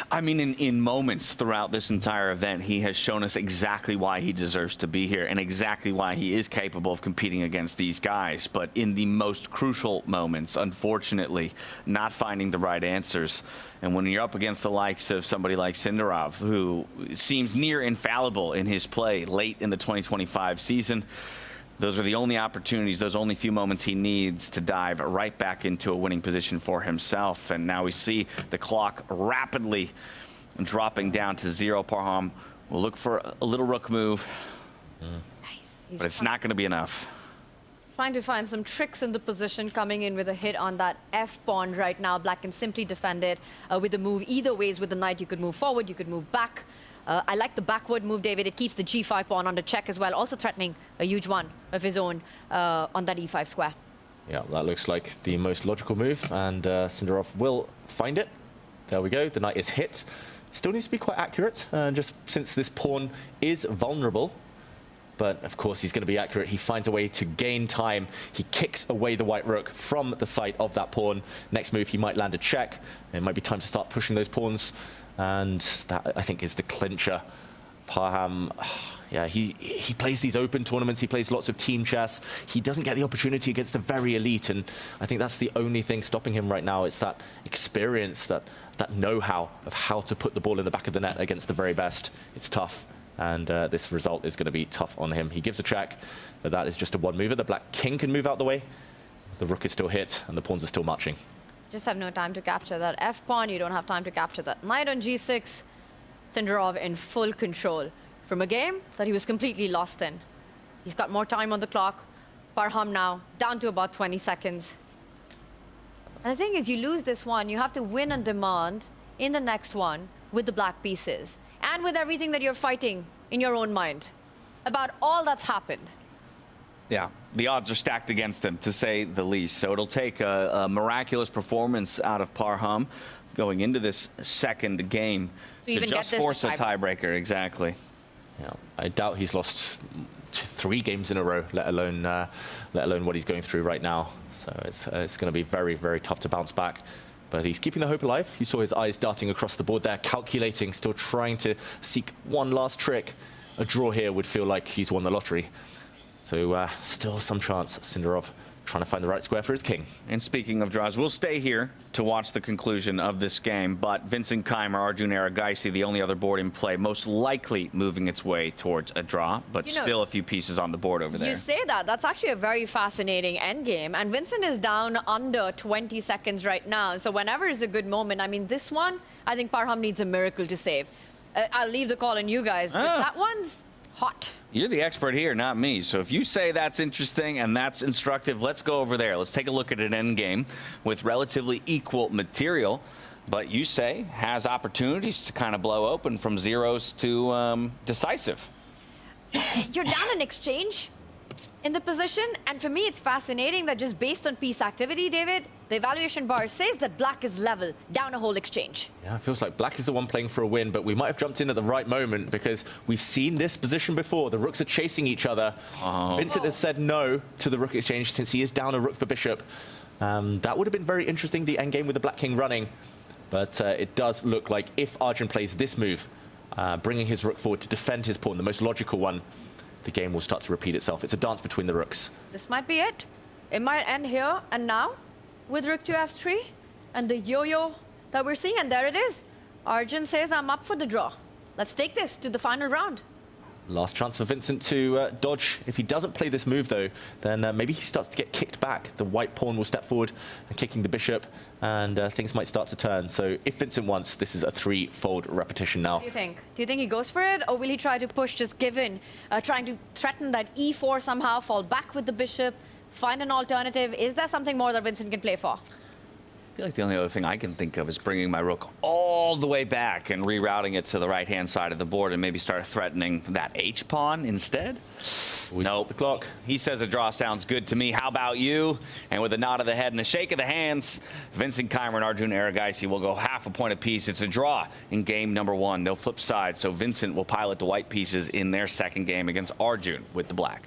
I mean, in moments throughout this entire event, he has shown us exactly why he deserves to be here and exactly why he is capable of competing against these guys. But in the most crucial moments, unfortunately, not finding the right answers. And when you're up against the likes of somebody like Sindarov, who seems near infallible in his play late in the 2025 season, those are the only opportunities, those only few moments he needs to dive right back into a winning position for himself. And now we see the clock rapidly dropping down to 0. Parham will look for a little rook move, but it's not going to be enough. Trying to find some tricks in the position, coming in with a hit on that f pawn right now. Black can simply defend it with the move. Either ways with the knight, you could move forward, you could move back. I like the backward move, David. It keeps the g5 pawn under check as well, also threatening a huge one of his own on that e5 square. Yeah, that looks like the most logical move, and Sindarov will find it. There we go, the knight is hit. Still needs to be quite accurate, just since this pawn is vulnerable. But of course he's going to be accurate. He finds a way to gain time. He kicks away the white rook from the site of that pawn. Next move, he might land a check. It might be time to start pushing those pawns. And that, I think, is the clincher Parham, yeah, he plays these open tournaments. He plays lots of team chess. He doesn't get the opportunity against the very elite, and I think that's the only thing stopping him right now. It's that experience, that know-how of how to put the ball in the back of the net against the very best. It's tough, and this result is going to be tough on him. He gives a check, but that is just a one mover. The black king can move out the way. The rook is still hit, and the pawns are still marching. Just have no time to capture that f-pawn. You don't have time to capture that knight on g6. Sindarov in full control from a game that he was completely lost in. He's got more time on the clock. Parham now down to about 20 seconds. And the thing is, you lose this one, you have to win on demand in the next one with the black pieces and with everything that you're fighting in your own mind about all that's happened. Yeah, the odds are stacked against him, to say the least. So it'll take a miraculous performance out of Parham going into this second game to just force a tiebreaker. Exactly. Yeah, I doubt he's lost 3 games in a row, let alone what he's going through right now. So it's going to be very, very tough to bounce back. But he's keeping the hope alive. You saw his eyes darting across the board there, calculating, still trying to seek one last trick. A draw here would feel like he's won the lottery. So still some chance. Sindarov trying to find the right square for his king. And speaking of draws, we'll stay here to watch the conclusion of this game. But Vincent Keimer, Arjun Erigaisi, the only other board in play, most likely moving its way towards a draw, but still a few pieces on the board over there. You say that. That's actually a very fascinating endgame. And Vincent is down under 20 seconds right now. So whenever is a good moment. I mean, this one, I think Parham needs a miracle to save. I'll leave the call on you guys, but that one's hot. You're the expert here, not me. So if you say that's interesting and that's instructive, let's go over there. Let's take a look at an endgame with relatively equal material, but you say has opportunities to kind of blow open from zeros to decisive. You're down an exchange in the position, and for me it's fascinating that just based on piece activity, David, the evaluation bar says that black is level, down a whole exchange. Yeah, it feels like black is the one playing for a win, but we might have jumped in at the right moment because we've seen this position before. The rooks are chasing each other. Vincent has said no to the rook exchange since he is down a rook for bishop. That would have been very interesting, the endgame with the black king running. But it does look like if Arjun plays this move, bringing his rook forward to defend his pawn, the most logical one, the game will start to repeat itself. It's a dance between the rooks. This might be it. It might end here and now with rook to f3 and the yo-yo that we're seeing, and there it is. Arjun says, I'm up for the draw. Let's take this to the final round. Last chance for Vincent to dodge. If he doesn't play this move, though, then maybe he starts to get kicked back. The white pawn will step forward and kicking the bishop, and things might start to turn. So if Vincent wants, this is a 3-fold repetition now. What do you think? Do you think he goes for it, or will he try to push just given, trying to threaten that e4 somehow, fall back with the bishop, find an alternative? Is there something more that Vincent can play for? I feel like the only other thing I can think of is bringing my rook all the way back and rerouting it to the right-hand side of the board and maybe start threatening that h-pawn instead. Nope. The clock. He says a draw sounds good to me. How about you? And with a nod of the head and a shake of the hands, Vincent Keimer and Arjun Erigaisi will go half a point apiece. It's a draw in game number 1. They'll flip sides, so Vincent will pilot the white pieces in their second game against Arjun with the black.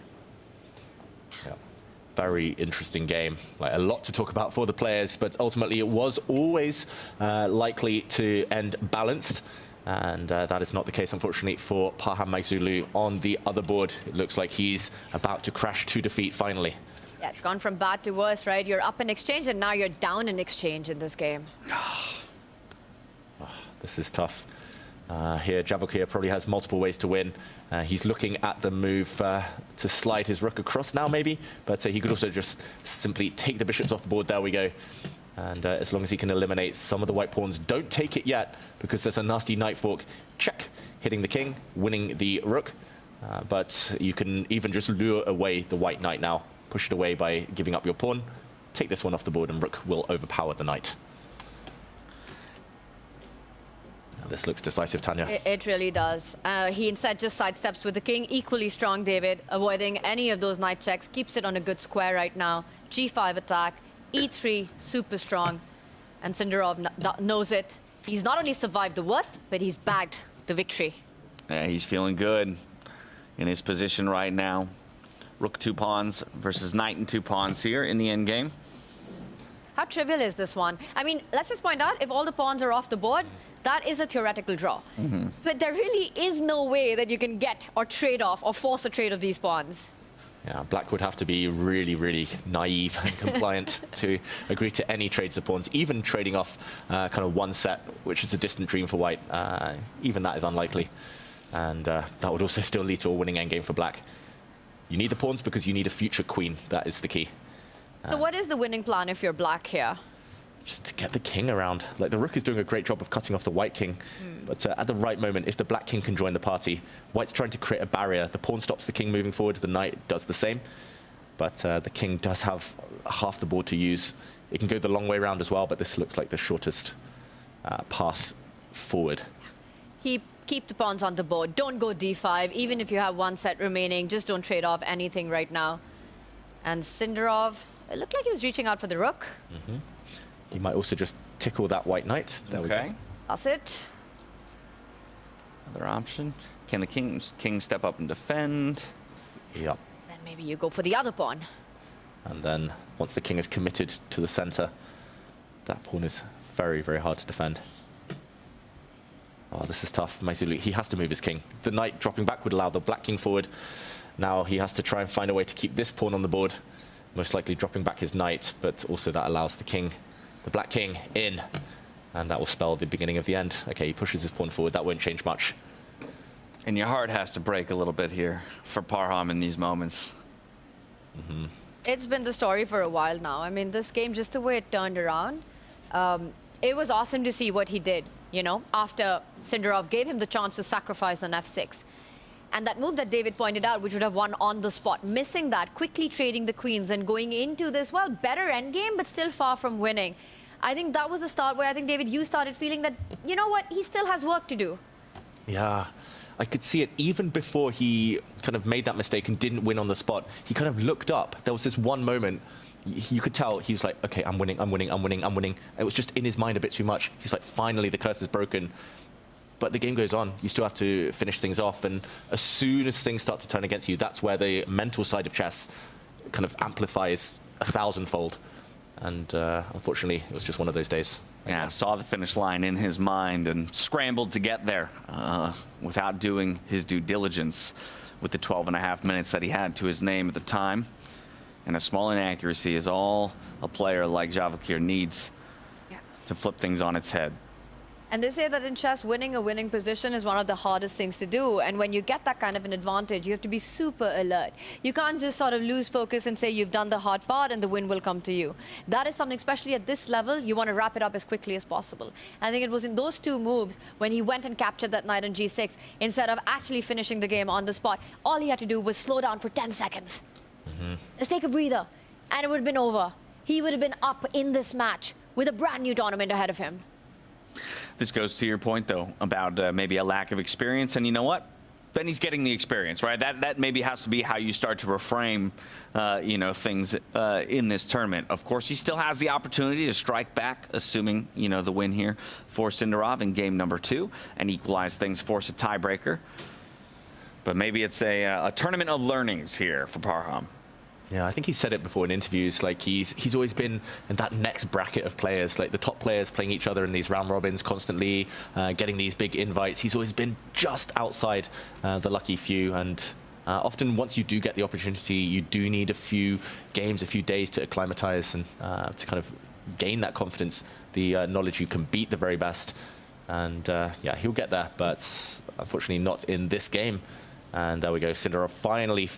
Very interesting game. Like, a lot to talk about for the players, but ultimately it was always likely to end balanced. And that is not the case, unfortunately, for Parham Magzulu on the other board. It looks like he's about to crash to defeat finally. Yeah, it's gone from bad to worse, right? You're up in exchange, and now you're down in exchange in this game. This is tough. Here, Javokir probably has multiple ways to win. He's looking at the move to slide his rook across now, maybe, but he could also just simply take the bishops off the board. There we go. And as long as he can eliminate some of the white pawns, don't take it yet, because there's a nasty knight fork. Check, hitting the king, winning the rook. But you can even just lure away the white knight now. Push it away by giving up your pawn. Take this one off the board, and rook will overpower the knight. This looks decisive, Tanya. It really does. He instead just sidesteps with the king. Equally strong, David, avoiding any of those knight checks. Keeps it on a good square right now. G5 attack. E3, super strong. And Sindarov knows it. He's not only survived the worst, but he's bagged the victory. Yeah, he's feeling good in his position right now. Rook 2 pawns versus knight and 2 pawns here in the endgame. How trivial is this one? I mean, let's just point out, if all the pawns are off the board, that is a theoretical draw. But there really is no way that you can get or trade off or force a trade of these pawns. Yeah, Black would have to be really, really naive and compliant to agree to any trades of pawns, even trading off kind of one set, which is a distant dream for White. Even that is unlikely. And that would also still lead to a winning endgame for Black. You need the pawns because you need a future queen. That is the key. So what is the winning plan if you're Black here? Just to get the king around. Like, the rook is doing a great job of cutting off the white king. But at the right moment, if the black king can join the party, White's trying to create a barrier. The pawn stops the king moving forward. The knight does the same. But the king does have half the board to use. It can go the long way around as well, but this looks like the shortest path forward. Keep the pawns on the board. Don't go d5. Even if you have one set remaining, just don't trade off anything right now. And Sindarov, it looked like he was reaching out for the rook. He might also just tickle that white knight. There we go. That's it. Another option. Can the king step up and defend? Yep. Then maybe you go for the other pawn. And then once the king is committed to the center, that pawn is very, very hard to defend. Oh, this is tough. Maizulu, he has to move his king. The knight dropping back would allow the black king forward. Now he has to try and find a way to keep this pawn on the board, most likely dropping back his knight, but also that allows the king, the black king, in. And that will spell the beginning of the end. Okay, he pushes his pawn forward. That won't change much. And your heart has to break a little bit here for Parham in these moments. It's been the story for a while now. I mean, this game, just the way it turned around, it was awesome to see what he did, you know, after Sindarov gave him the chance to sacrifice on f6. And that move that David pointed out, which would have won on the spot, missing that, quickly trading the queens and going into this, well, better endgame, but still far from winning. I think that was the start where I think, David, you started feeling that, you know what, he still has work to do. Yeah, I could see it even before he kind of made that mistake and didn't win on the spot. He kind of looked up. There was this one moment, you could tell he was like, okay, I'm winning, I'm winning, I'm winning, I'm winning. It was just in his mind a bit too much. He's like, finally, the curse is broken. But the game goes on. You still have to finish things off. And as soon as things start to turn against you, that's where the mental side of chess kind of amplifies 1,000-fold. And unfortunately, it was just one of those days. Yeah, saw the finish line in his mind and scrambled to get there without doing his due diligence with the 12.5 minutes that he had to his name at the time. And a small inaccuracy is all a player like Javakir needs to flip things on its head. And they say that in chess, winning a winning position is one of the hardest things to do. And when you get that kind of an advantage, you have to be super alert. You can't just sort of lose focus and say you've done the hard part and the win will come to you. That is something, especially at this level, you want to wrap it up as quickly as possible. I think it was in those two moves when he went and captured that knight on g6, instead of actually finishing the game on the spot, all he had to do was slow down for 10 seconds. Just take a breather, and it would have been over. He would have been up in this match with a brand new tournament ahead of him. This goes to your point, though, about maybe a lack of experience. And you know what? Then he's getting the experience, right? That maybe has to be how you start to reframe, you know, things in this tournament. Of course, he still has the opportunity to strike back, assuming, you know, the win here for Sindarov in game number 2 and equalize things, force a tiebreaker. But maybe it's a tournament of learnings here for Parham. Yeah, I think he said it before in interviews, like he's always been in that next bracket of players, like the top players playing each other in these round robins constantly, getting these big invites. He's always been just outside the lucky few, and often once you do get the opportunity, you do need a few games, a few days to acclimatize and to kind of gain that confidence, the knowledge you can beat the very best. And yeah, he'll get there, but unfortunately not in this game. And there we go, Sindarov finally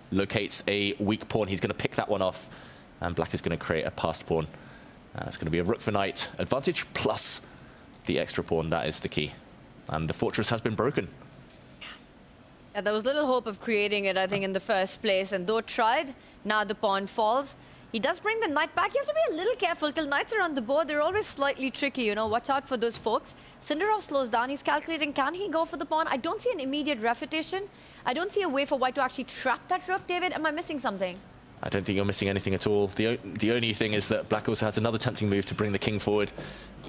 locates a weak pawn. He's going to pick that one off, and black is going to create a passed pawn. It's going to be a rook for knight advantage plus the extra pawn. That is the key, and the fortress has been broken. Yeah, there was little hope of creating it, I think, in the first place, and though tried, now the pawn falls. He does bring the knight back. You have to be a little careful till knights are on the board. They're always slightly tricky, you know. Watch out for those forks. Sindarov slows down. He's calculating, can he go for the pawn? I don't see an immediate refutation. I don't see a way for white to actually trap that rook. David, am I missing something? I don't think you're missing anything at all. The only thing is that black also has another tempting move to bring the king forward.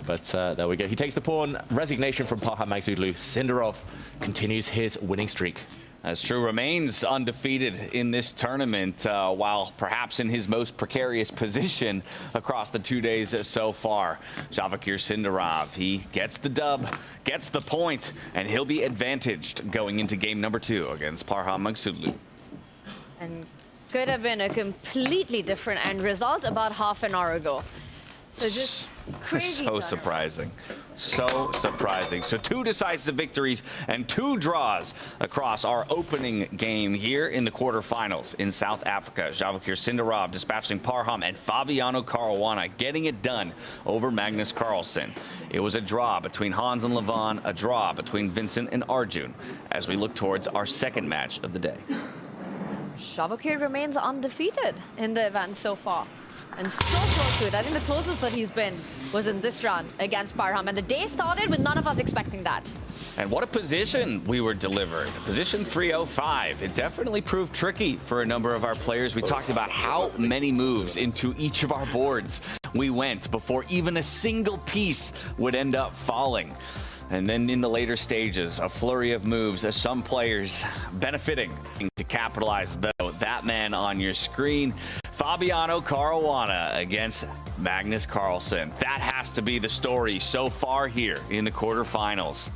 But there we go. He takes the pawn. Resignation from Parham Maghsoodloo. Sindarov continues his winning streak. That's true. Remains undefeated in this tournament, while perhaps in his most precarious position across the 2 days so far. Javakir Sindarov, he gets the dub, gets the point, and he'll be advantaged going into game number 2 against Parham Magsudlu. And could have been a completely different end result about half an hour ago. So just crazy. So surprising. So surprising. So 2 decisive victories and 2 draws across our opening game here in the quarterfinals in South Africa. Javakir Sindarov dispatching Parham and Fabiano Caruana getting it done over Magnus Carlsen. It was a draw between Hans and Levon, a draw between Vincent and Arjun as we look towards our second match of the day. Javakir remains undefeated in the event so far. And so close to it. I think the closest that he's been was in this round against Parham. And the day started with none of us expecting that. And what a position we were delivered. Position 305. It definitely proved tricky for a number of our players. We talked about how many moves into each of our boards we went before even a single piece would end up falling. And then in the later stages, a flurry of moves as some players benefiting to capitalize, though. That man on your screen, Fabiano Caruana against Magnus Carlsen. That has to be the story so far here in the quarterfinals.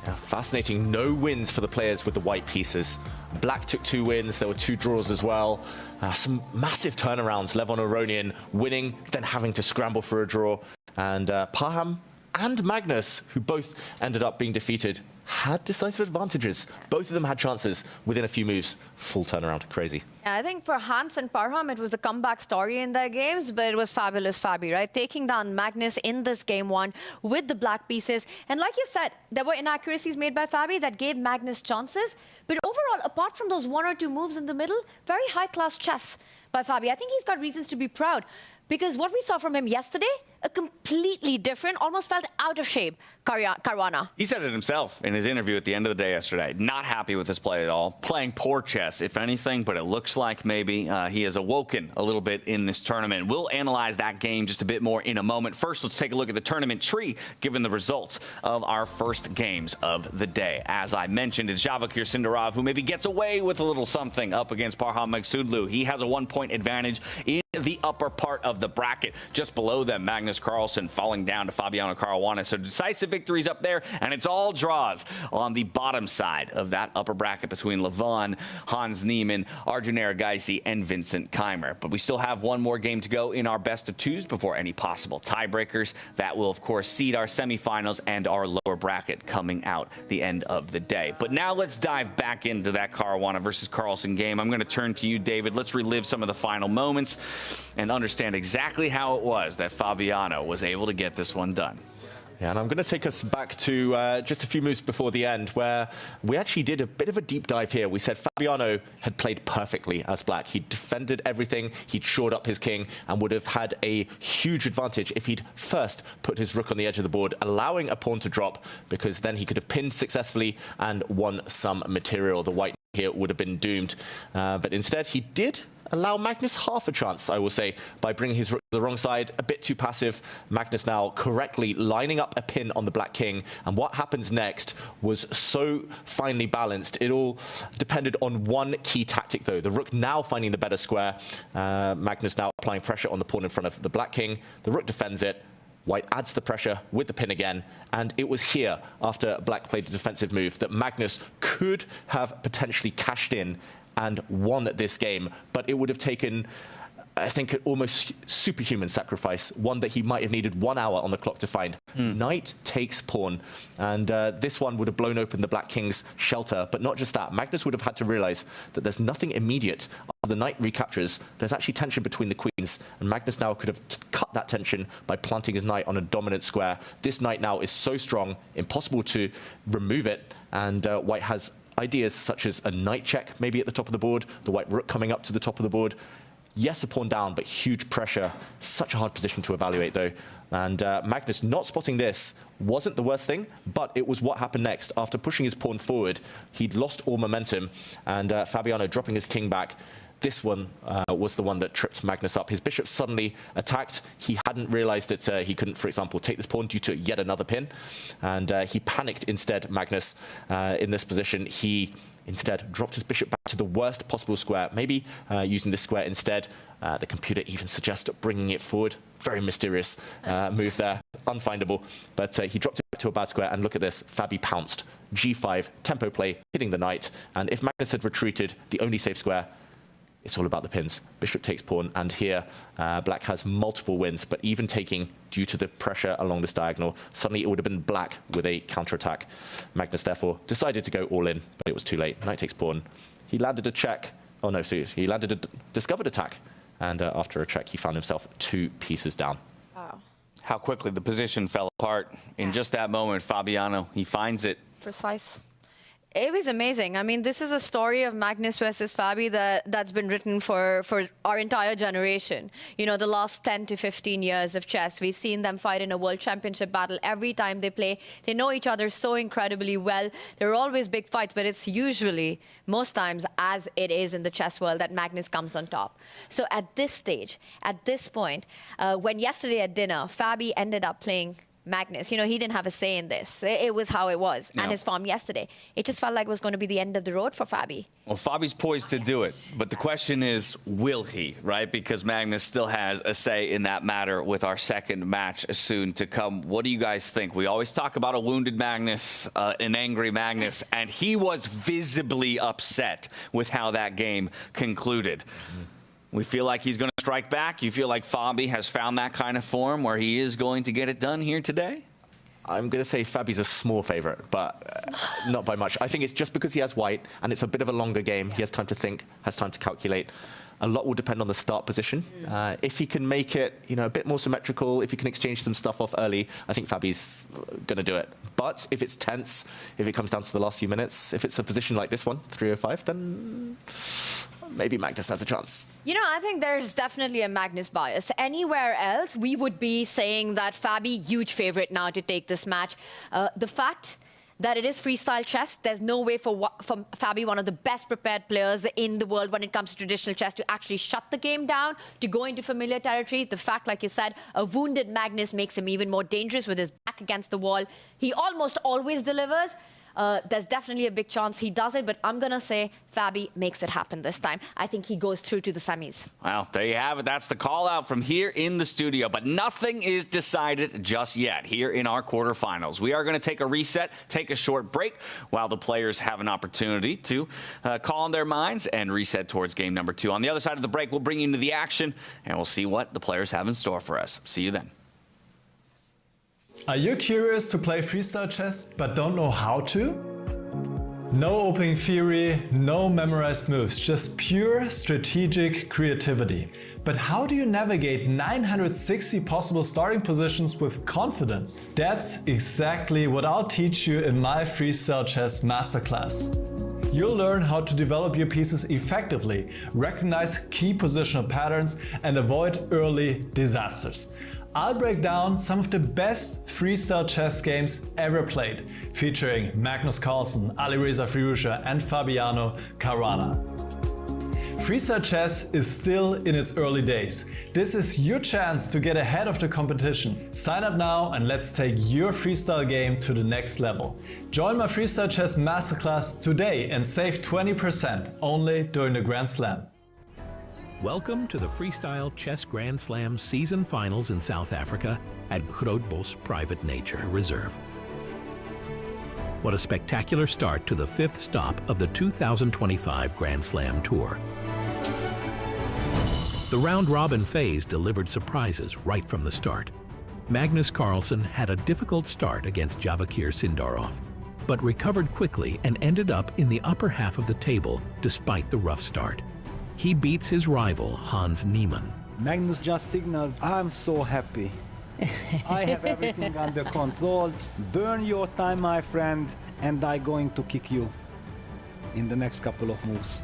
Yeah, fascinating. No wins for the players with the white pieces. Black took 2 wins. There were 2 draws as well. Some massive turnarounds. Levon Oronian winning, then having to scramble for a draw. And Parham and Magnus, who both ended up being defeated, had decisive advantages. Both of them had chances within a few moves. Full turnaround. Crazy. Yeah, I think for Hans and Parham, it was the comeback story in their games, but it was fabulous Fabi, right? Taking down Magnus in this game 1 with the black pieces. And like you said, there were inaccuracies made by Fabi that gave Magnus chances. But overall, apart from those 1 or 2 moves in the middle, very high-class chess by Fabi. I think he's got reasons to be proud. Because what we saw from him yesterday, a completely different, almost felt out of shape, Caruana. He said it himself in his interview at the end of the day yesterday. Not happy with his play at all. Playing poor chess, if anything, but it looks like maybe he has awoken a little bit in this tournament. We'll analyze that game just a bit more in a moment. First, let's take a look at the tournament tree, given the results of our first games of the day. As I mentioned, it's Javakir Sindarov, who maybe gets away with a little something up against Parham Magsudlu. He has a 1-point advantage in the upper part of the bracket. Just below them, Magnus Carlsen falling down to Fabiano Caruana. So decisive victories up there, and it's all draws on the bottom side of that upper bracket between Levon, Hans Niemann, Arjun Erigaisi, and Vincent Keimer. But we still have 1 more game to go in our best of 2s before any possible tiebreakers. That will, of course, seed our semifinals and our lower bracket coming out the end of the day. But now let's dive back into that Caruana versus Carlsen game. I'm going to turn to you, David. Let's relive some of the final moments and understand exactly how it was that Fabiano was able to get this one done. Yeah, and I'm going to take us back to just a few moves before the end, where we actually did a bit of a deep dive here. We said Fabiano had played perfectly as black. He defended everything. He'd shored up his king and would have had a huge advantage if he'd first put his rook on the edge of the board, allowing a pawn to drop, because then he could have pinned successfully and won some material. The white here would have been doomed. But instead, he did allow Magnus half a chance, I will say, by bringing his rook to the wrong side, a bit too passive. Magnus now correctly lining up a pin on the black king, and what happens next was so finely balanced. It all depended on one key tactic, though. The rook now finding the better square. Magnus now applying pressure on the pawn in front of the black king. The rook defends it. White adds the pressure with the pin again, and it was here, after black played a defensive move, that Magnus could have potentially cashed in and won this game, but it would have taken, I think, an almost superhuman sacrifice, one that he might have needed 1 hour on the clock to find. Knight takes pawn, and this one would have blown open the black king's shelter, but not just that. Magnus would have had to realize that there's nothing immediate. After the knight recaptures, there's actually tension between the queens, and Magnus now could have cut that tension by planting his knight on a dominant square. This knight now is so strong, impossible to remove it, and white has ideas such as a knight check, maybe at the top of the board, the white rook coming up to the top of the board. Yes, a pawn down, but huge pressure. Such a hard position to evaluate, though. And Magnus not spotting this wasn't the worst thing, but it was what happened next. After pushing his pawn forward, he'd lost all momentum, and Fabiano dropping his king back. This one was the one that tripped Magnus up. His bishop suddenly attacked. He hadn't realized that he couldn't, for example, take this pawn due to yet another pin. And he panicked instead, Magnus, in this position. He Instead, dropped his bishop back to the worst possible square, maybe using this square instead. The computer even suggests bringing it forward. Very mysterious move there, unfindable. But he dropped it back to a bad square, and look at this, Fabi pounced. G5, tempo play, hitting the knight, and if Magnus had retreated, the only safe square, it's all about the pins. Bishop takes pawn, and here black has multiple wins, but even taking, due to the pressure along this diagonal, suddenly it would have been black with a counterattack. Magnus, therefore, decided to go all in, but it was too late. Knight takes pawn. He landed a check. Oh, no, seriously. He landed a discovered attack, and after a check, he found himself 2 pieces down. Wow. How quickly the position fell apart. In just that moment, Fabiano, he finds it. Precise. It was amazing. I mean, this is a story of Magnus versus Fabi that's been written for our entire generation. You know, the last 10 to 15 years of chess. We've seen them fight in a world championship battle every time they play. They know each other so incredibly well. There are always big fights, but it's usually, most times, as it is in the chess world, that Magnus comes on top. So at this stage, at this point, when yesterday at dinner, Fabi ended up playing Magnus, you know, he didn't have a say in this. It was how it was. No. And his form yesterday, it just felt like it was going to be the end of the road for Fabi. Well, Fabi's poised to do it, but the question is, will he, right? Because Magnus still has a say in that matter with our second match soon to come. What do you guys think? We always talk about a wounded Magnus, an angry Magnus, and he was visibly upset with how that game concluded. We feel like he's going to strike back. You feel like Fabi has found that kind of form where he is going to get it done here today? I'm going to say Fabi's a small favorite, but not by much. I think it's just because he has white, and it's a bit of a longer game. He has time to think, has time to calculate. A lot will depend on the start position. If he can make it, you know, a bit more symmetrical, if he can exchange some stuff off early, I think Fabi's going to do it. But if it's tense, if it comes down to the last few minutes, if it's a position like this one, 305, then maybe Magnus has a chance. You know, I think there's definitely a Magnus bias. Anywhere else, we would be saying that Fabi, huge favorite now to take this match. The fact that it is freestyle chess, there's no way for Fabi, one of the best prepared players in the world when it comes to traditional chess, to actually shut the game down, to go into familiar territory. The fact, like you said, a wounded Magnus makes him even more dangerous with his back against the wall. He almost always delivers. There's definitely a big chance he does it, but I'm going to say Fabi makes it happen this time. I think he goes through to the semis. Well, there you have it. That's the call out from here in the studio, but nothing is decided just yet here in our quarterfinals. We are going to take a reset, take a short break while the players have an opportunity to call on their minds and reset towards game number 2. On the other side of the break, we'll bring you into the action and we'll see what the players have in store for us. See you then. Are you curious to play freestyle chess but don't know how to? No opening theory, no memorized moves, just pure strategic creativity. But how do you navigate 960 possible starting positions with confidence? That's exactly what I'll teach you in my Freestyle Chess Masterclass. You'll learn how to develop your pieces effectively, recognize key positional patterns, and avoid early disasters. I'll break down some of the best freestyle chess games ever played, featuring Magnus Carlsen, Alireza Firouzja, and Fabiano Caruana. Freestyle chess is still in its early days. This is your chance to get ahead of the competition. Sign up now and let's take your freestyle game to the next level. Join my Freestyle Chess Masterclass today and save 20% only during the Grand Slam. Welcome to the Freestyle Chess Grand Slam season finals in South Africa at Groot Bos Private Nature Reserve. What a spectacular start to the 5th stop of the 2025 Grand Slam Tour. The round-robin phase delivered surprises right from the start. Magnus Carlsen had a difficult start against Javakir Sindarov, but recovered quickly and ended up in the upper half of the table despite the rough start. He beats his rival, Hans Niemann. Magnus just signals, I'm so happy. I have everything under control. Burn your time, my friend, and I'm going to kick you in the next couple of moves.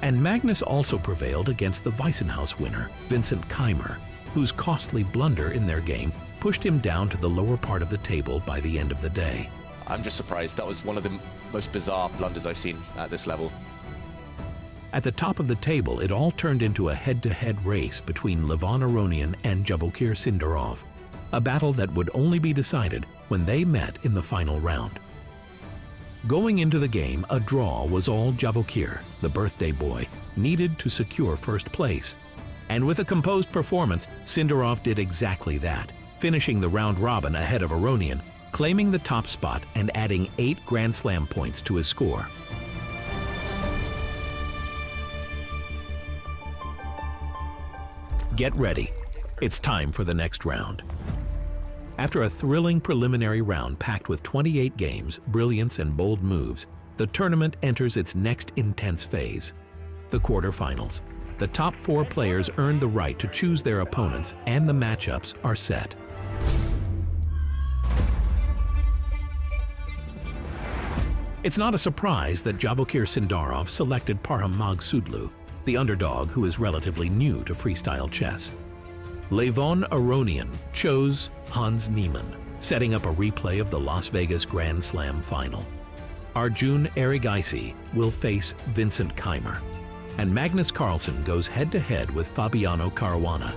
And Magnus also prevailed against the Weissenhaus winner, Vincent Keimer, whose costly blunder in their game pushed him down to the lower part of the table by the end of the day. I'm just surprised. That was one of the most bizarre blunders I've seen at this level. At the top of the table, it all turned into a head-to-head race between Levon Aronian and Javakir Sindarov, a battle that would only be decided when they met in the final round. Going into the game, a draw was all Javokir, the birthday boy, needed to secure first place. And with a composed performance, Sindarov did exactly that, finishing the round robin ahead of Aronian, claiming the top spot and adding 8 Grand Slam points to his score. Get ready. It's time for the next round. After a thrilling preliminary round packed with 28 games, brilliance, and bold moves, the tournament enters its next intense phase, the quarterfinals. The top 4 players earned the right to choose their opponents, and the matchups are set. It's not a surprise that Javokir Sindarov selected Parham Magsudlu, the underdog who is relatively new to freestyle chess. Levon Aronian chose Hans Niemann, setting up a replay of the Las Vegas Grand Slam final. Arjun Erigaisi will face Vincent Keimer, and Magnus Carlsen goes head-to-head with Fabiano Caruana.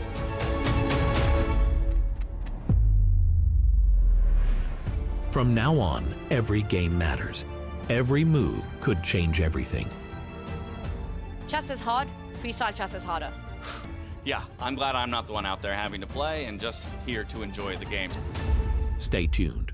From now on, every game matters. Every move could change everything. Chess is hard, freestyle chess is harder. Yeah, I'm glad I'm not the one out there having to play and just here to enjoy the game. Stay tuned.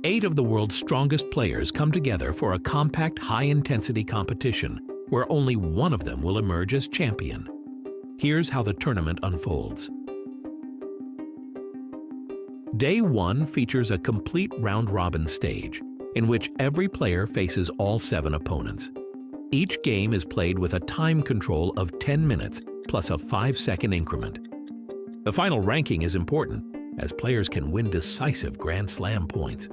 Eight of the world's strongest players come together for a compact, high-intensity competition where only one of them will emerge as champion. Here's how the tournament unfolds. Day 1 features a complete round-robin stage, in which every player faces all 7 opponents. Each game is played with a time control of 10 minutes plus a 5-second increment. The final ranking is important, as players can win decisive Grand Slam points.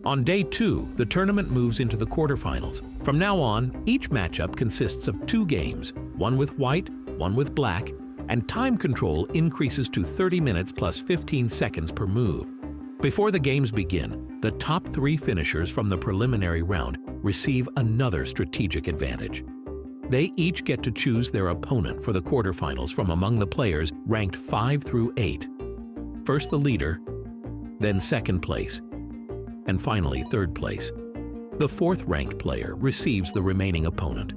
On Day 2, the tournament moves into the quarterfinals. From now on, each matchup consists of 2 games, one with white, one with black, and time control increases to 30 minutes plus 15 seconds per move. Before the games begin, the top 3 finishers from the preliminary round receive another strategic advantage. They each get to choose their opponent for the quarterfinals from among the players ranked 5 through 8. First the leader, then second place, and finally third place. The 4th ranked player receives the remaining opponent.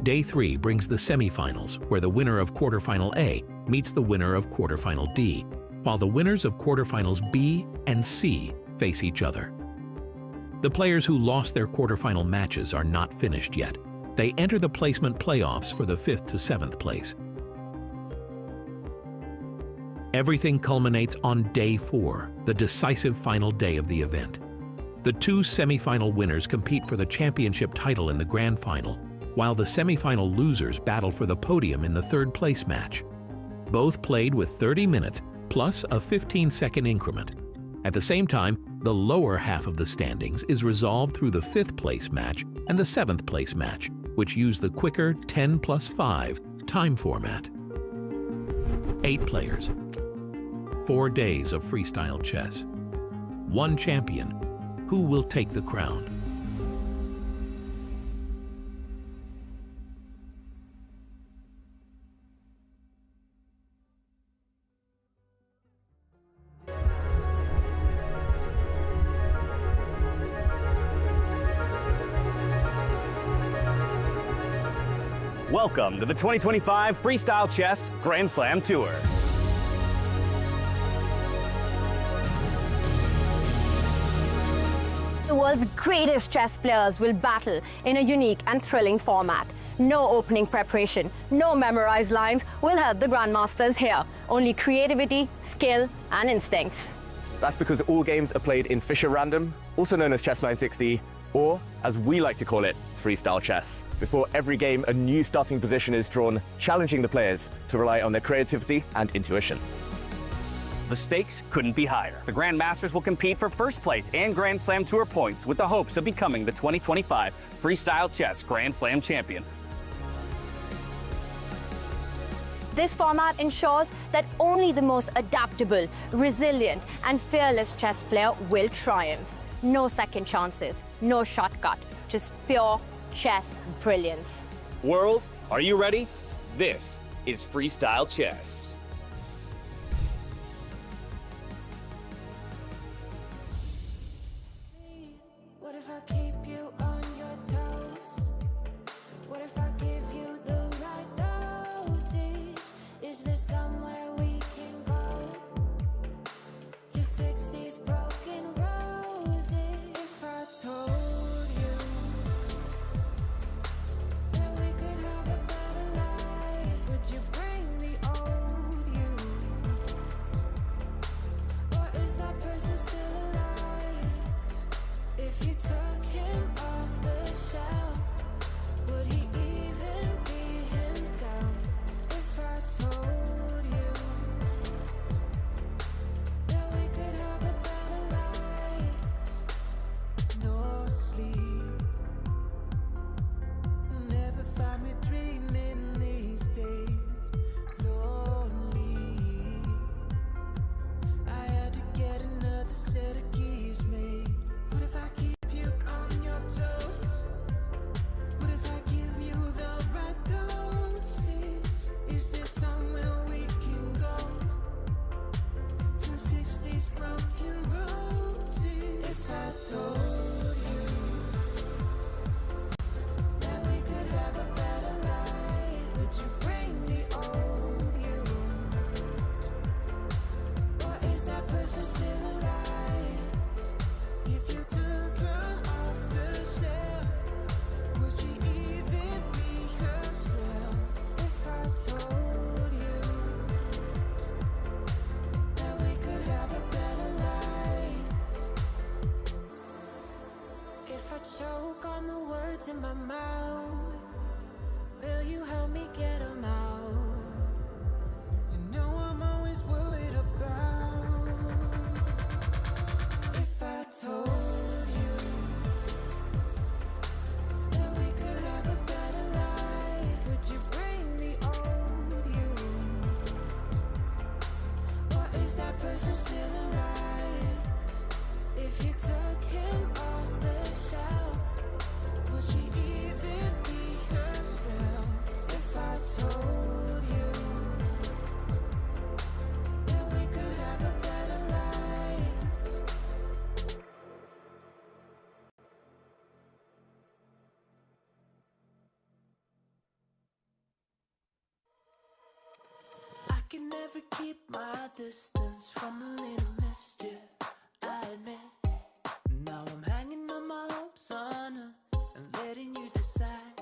Day 3 brings the semifinals, where the winner of quarterfinal A meets the winner of quarterfinal D, while the winners of quarterfinals B and C face each other. The players who lost their quarterfinal matches are not finished yet. They enter the placement playoffs for the 5th to 7th place. Everything culminates on Day 4, the decisive final day of the event. The 2 semifinal winners compete for the championship title in the grand final, while the semifinal losers battle for the podium in the 3rd place match. Both played with 30 minutes plus a 15-second increment. At the same time, the lower half of the standings is resolved through the 5th place match and the 7th place match, which use the quicker 10 plus 5 time format. 8 players, 4 days of freestyle chess, 1 champion. Who will take the crown? Welcome to the 2025 Freestyle Chess Grand Slam Tour. The world's greatest chess players will battle in a unique and thrilling format. No opening preparation, no memorized lines will help the grandmasters here. Only creativity, skill, and instincts. That's because all games are played in Fischer Random, also known as Chess 960, or as we like to call it, freestyle chess. Before every game, a new starting position is drawn, challenging the players to rely on their creativity and intuition. The stakes couldn't be higher. The Grandmasters will compete for first place and Grand Slam Tour points with the hopes of becoming the 2025 Freestyle Chess Grand Slam champion. This format ensures that only the most adaptable, resilient, and fearless chess player will triumph. No second chances, no shortcut, just pure chess brilliance. World, are you ready? This is Freestyle Chess. What if I keep you on your toes? What if I give you the right dosage? Is there somewhere we can go to fix these broken roses? If I told you that we could have a better life, would you bring the old you? Or is that person still alive? If you took him off the shelf, would he even be himself? If I told you that we could have a better life. No sleep. You'll never find me dreaming these days. Lonely. I had to get another set of keys made. What if I keep you on your toes? What if I give you the right dosage? Is there somewhere we can go to fix these broken roses? If I told you that we could have a better life, would you bring the old you? Or is that person still alive? If you took her off the shelf, would she even be herself? If I told you that we could have a better life. If I choke on the words in my mouth, will you help me get them out? You know I'm always worried about. If I told you that we could have a better life, would you bring the old you? Or is that person still alive? If you took him off the shelf, Would she even be herself? if I told you that we could have a better life. I can never keep my distance from a little mischief, I admit. Now I'm hanging on my hopes on us and letting you decide.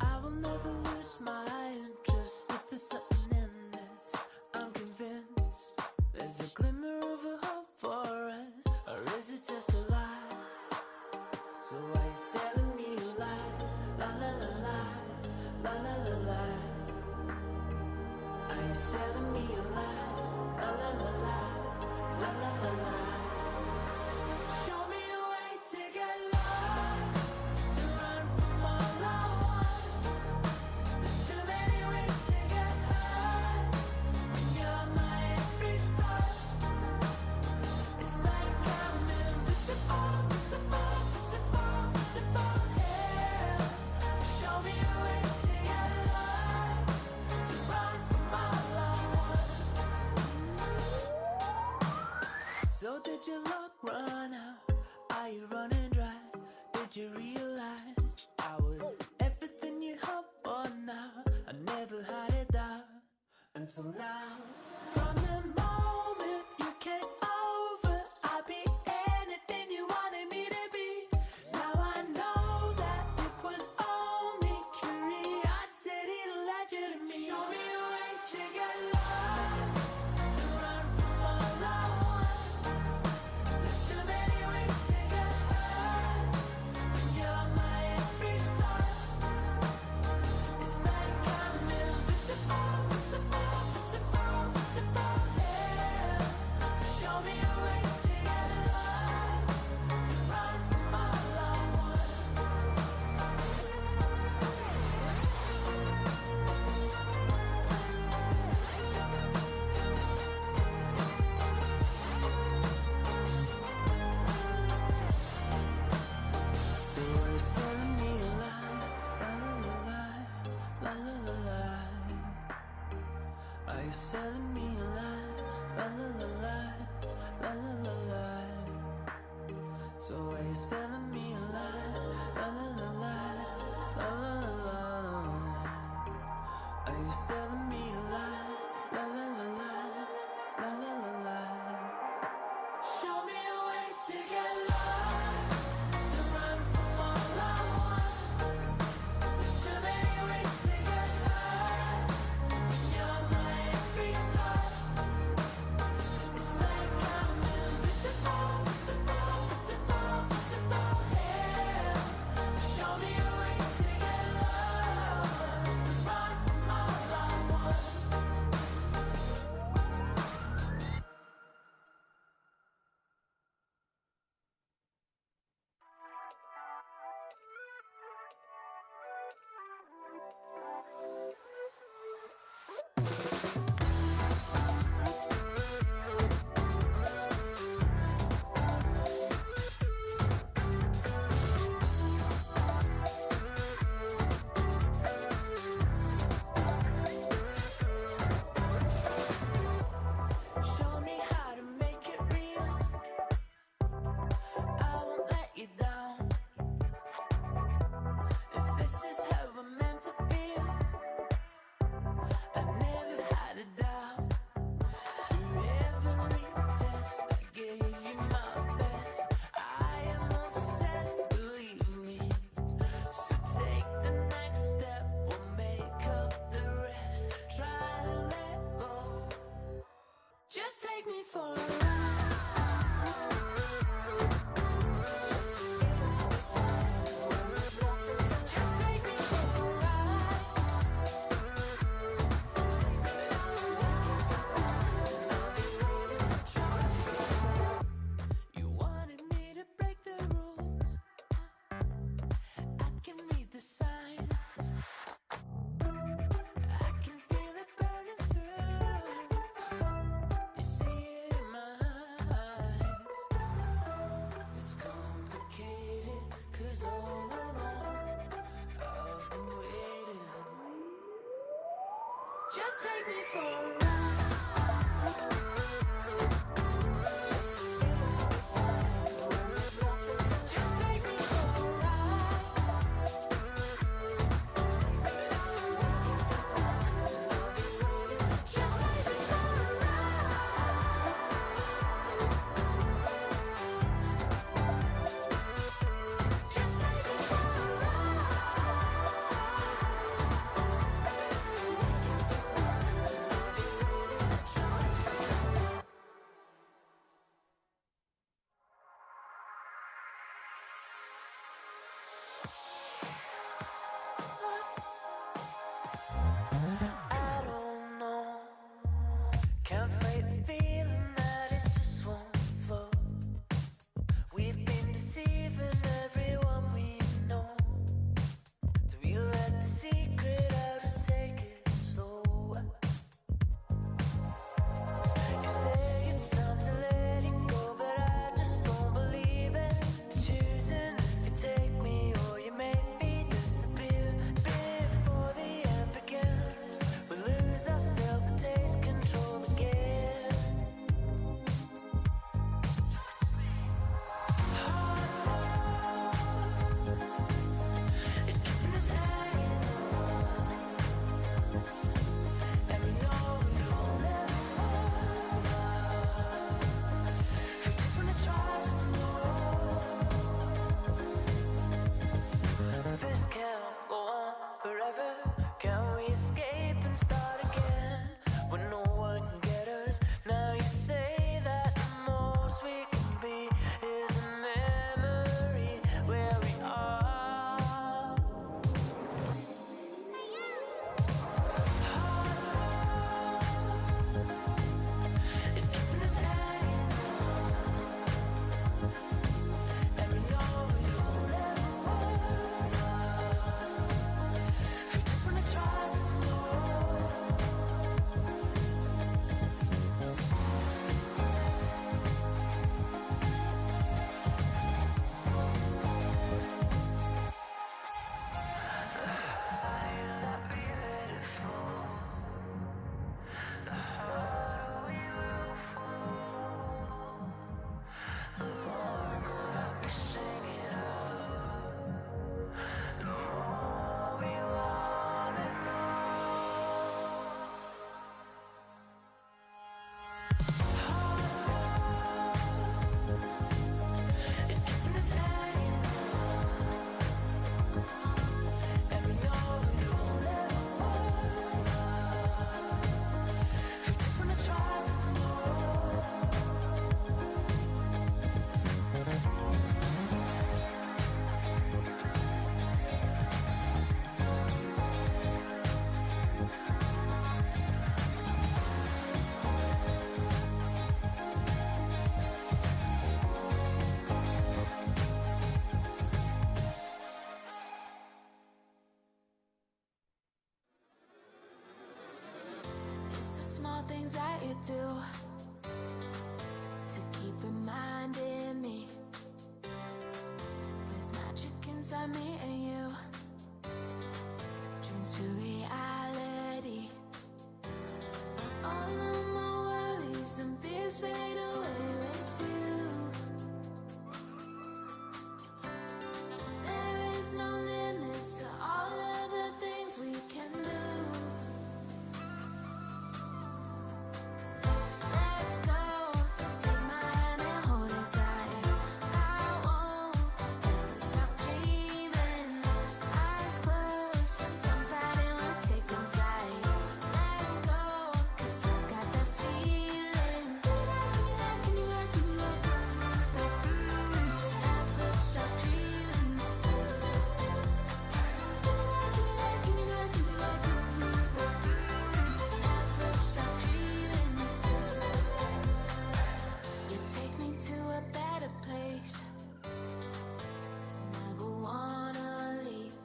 I will never lose my interest if there's something in this. I'm convinced there's a glimmer of a hope for us, or is it just a lie? So why you selling me a lie? La la la la, la la la la. Are you selling me a lie? La la la la, la la la la. Show me a way to get lost, to run from all I want. There's too many ways to get high when you're my every thought. It's like I'm invisible, visible, visible, visible. Yeah. Show me a way to get lost, to run from all I want. So did your luck run out? Are you running dry? Did you realize I was everything you hoped for now? I never had it down until now. From the moment you came over, I'd be anything you wanted me to be. Now I know that it was only curiosity that led you to me. Show me a way to get lost, to run from all I want. There's too many ways to get high when you're my every thought. It's like I'm invisible, visible, visible, telling me a lie? La la la la, la la la la. So are you telling me a lie? La la la la, la la la la. Are you telling me a lie? La la la la, la la la la. Show me a way to get lost, to run from all I want. There's too many ways to get high when you're my every thought. It's like I'm invisible, visible, visible, visible here. Show me a way to get lost, to run from all I want. Show me how to make it real. I won't let you down. If this is how we're meant to feel, I never had a doubt. Through every test, I gave you my best. I am obsessed, believe me. So take the next step, we'll make up the rest. Try to let go. Just take me for a ride. Just take me for a ride. You wanted me to break the rules. I can read the signs. I can feel it burning through. You see it in my eyes. It's complicated, 'cause all along I've been waiting. Just take me for a ride. Just take me for a ride. Just take me for a ride. that you do to keep reminding me there's magic inside me and you. Dreams to reality. All of my worries and fears fade away with you. There is no limit to all of the things we can do. Let's go, take my hand and hold it tight. I won't ever stop dreaming. Eyes closed, jump right in, we'll take them tight. Let's go, 'cause I got that feeling. Give me that, give me that, that feeling. Never stop dreaming. Give me that, give me that, give me that, give me that feeling. Never stop dreaming. You take me to a better place. Never wanna leave.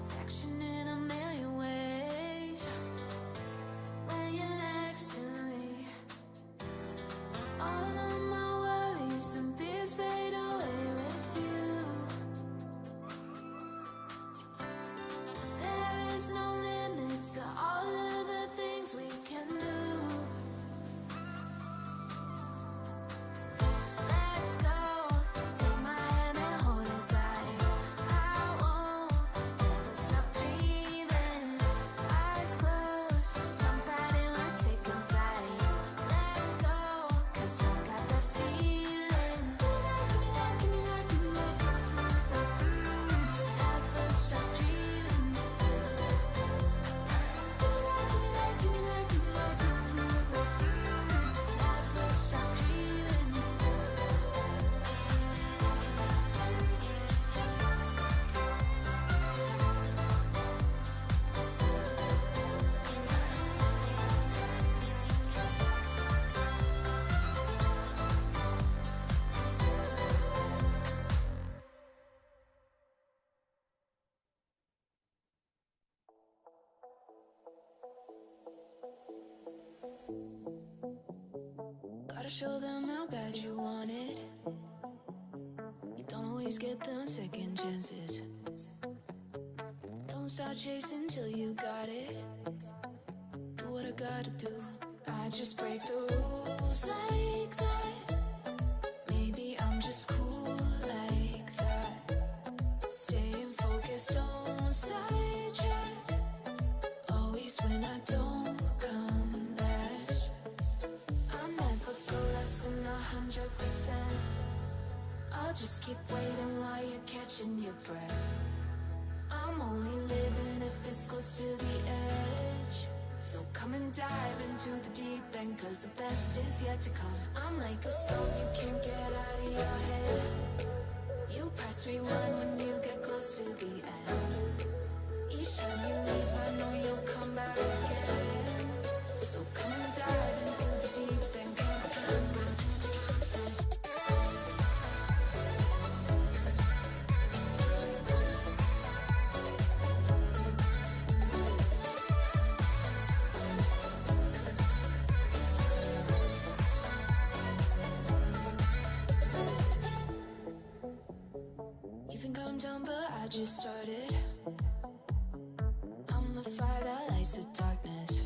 Affection in a million ways. When you're next to me, all of my worries and fears fade away with you. There is no limit to all of the things we can do. Let's go, take my hand and hold it tight. I won't ever stop dreaming. Eyes closed, jump right in, we'll take them tight. Let's go, 'cause I got that feeling. Give me that, give me that, give me that, give me that, that feeling. Never stop dreaming. Give me that, give me that, give me that, give me that, give me that, that feeling. Never stop dreaming. Gotta show them how bad you want it. You don't always get them second chances. Don't start chasing till you got it. Do what I gotta do. I just break the rules like that. Maybe I'm just cool like that. Staying focused, don't sidetrack. Always when I don't come last. I'll never go less than 100%. I'll just keep waiting while you're catching your breath. I'm only living if it's close to the edge. So come and dive into the deep end, 'cause the best is yet to come. I'm like a song you can't get out of your head. You press rewind when you get close to the end. Each time you leave, I know you'll come back again. So come and dive into the deep end. You think I'm done, but I just started. I'm the fire that lights the darkness.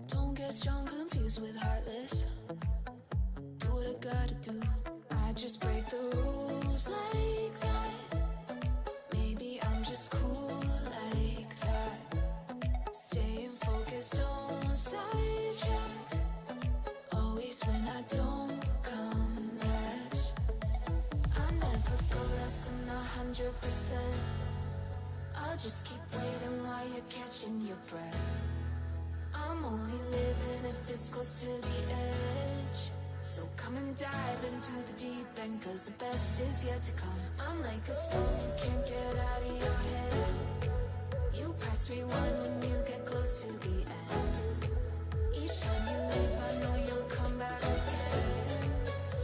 Don't get strong, confused with heartless. Do what I gotta do. I just break the rules like that. Maybe I'm just cool like that. Staying focused, don't sidetrack. Always when I don't come last. I'll never go less than 100%. I'll just keep waiting while you're catching your breath. I'm only living if it's close to the edge. So come and dive into the deep end, 'cause the best is yet to come. I'm like a song you can't get out of your head. You press rewind when you get close to the end. Each time you leave, I know you'll come back again.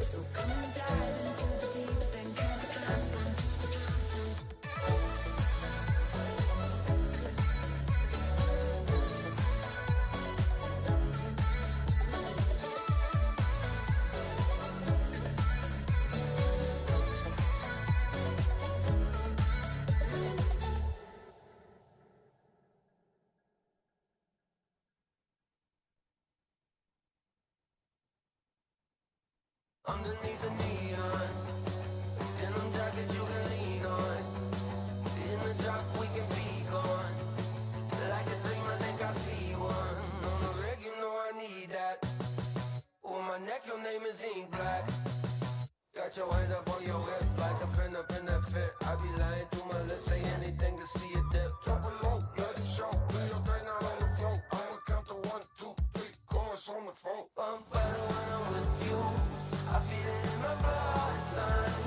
So come and dive into the deep end. Underneath the neon, denim jacket you can lean on. In the drop we can be gone. Like a dream, I think I see one. On the reg, you know I need that. On my neck, your name is ink black. Got your hands up on your hip, like a pin up in that fit. I be lying through my lips, say anything to see it dip. Drop it low, let it show. Do your thing out on the floor. I'ma count to 1, 2, 3, chorus on the phone. I'm better when I'm with you. I feel it in my bloodline.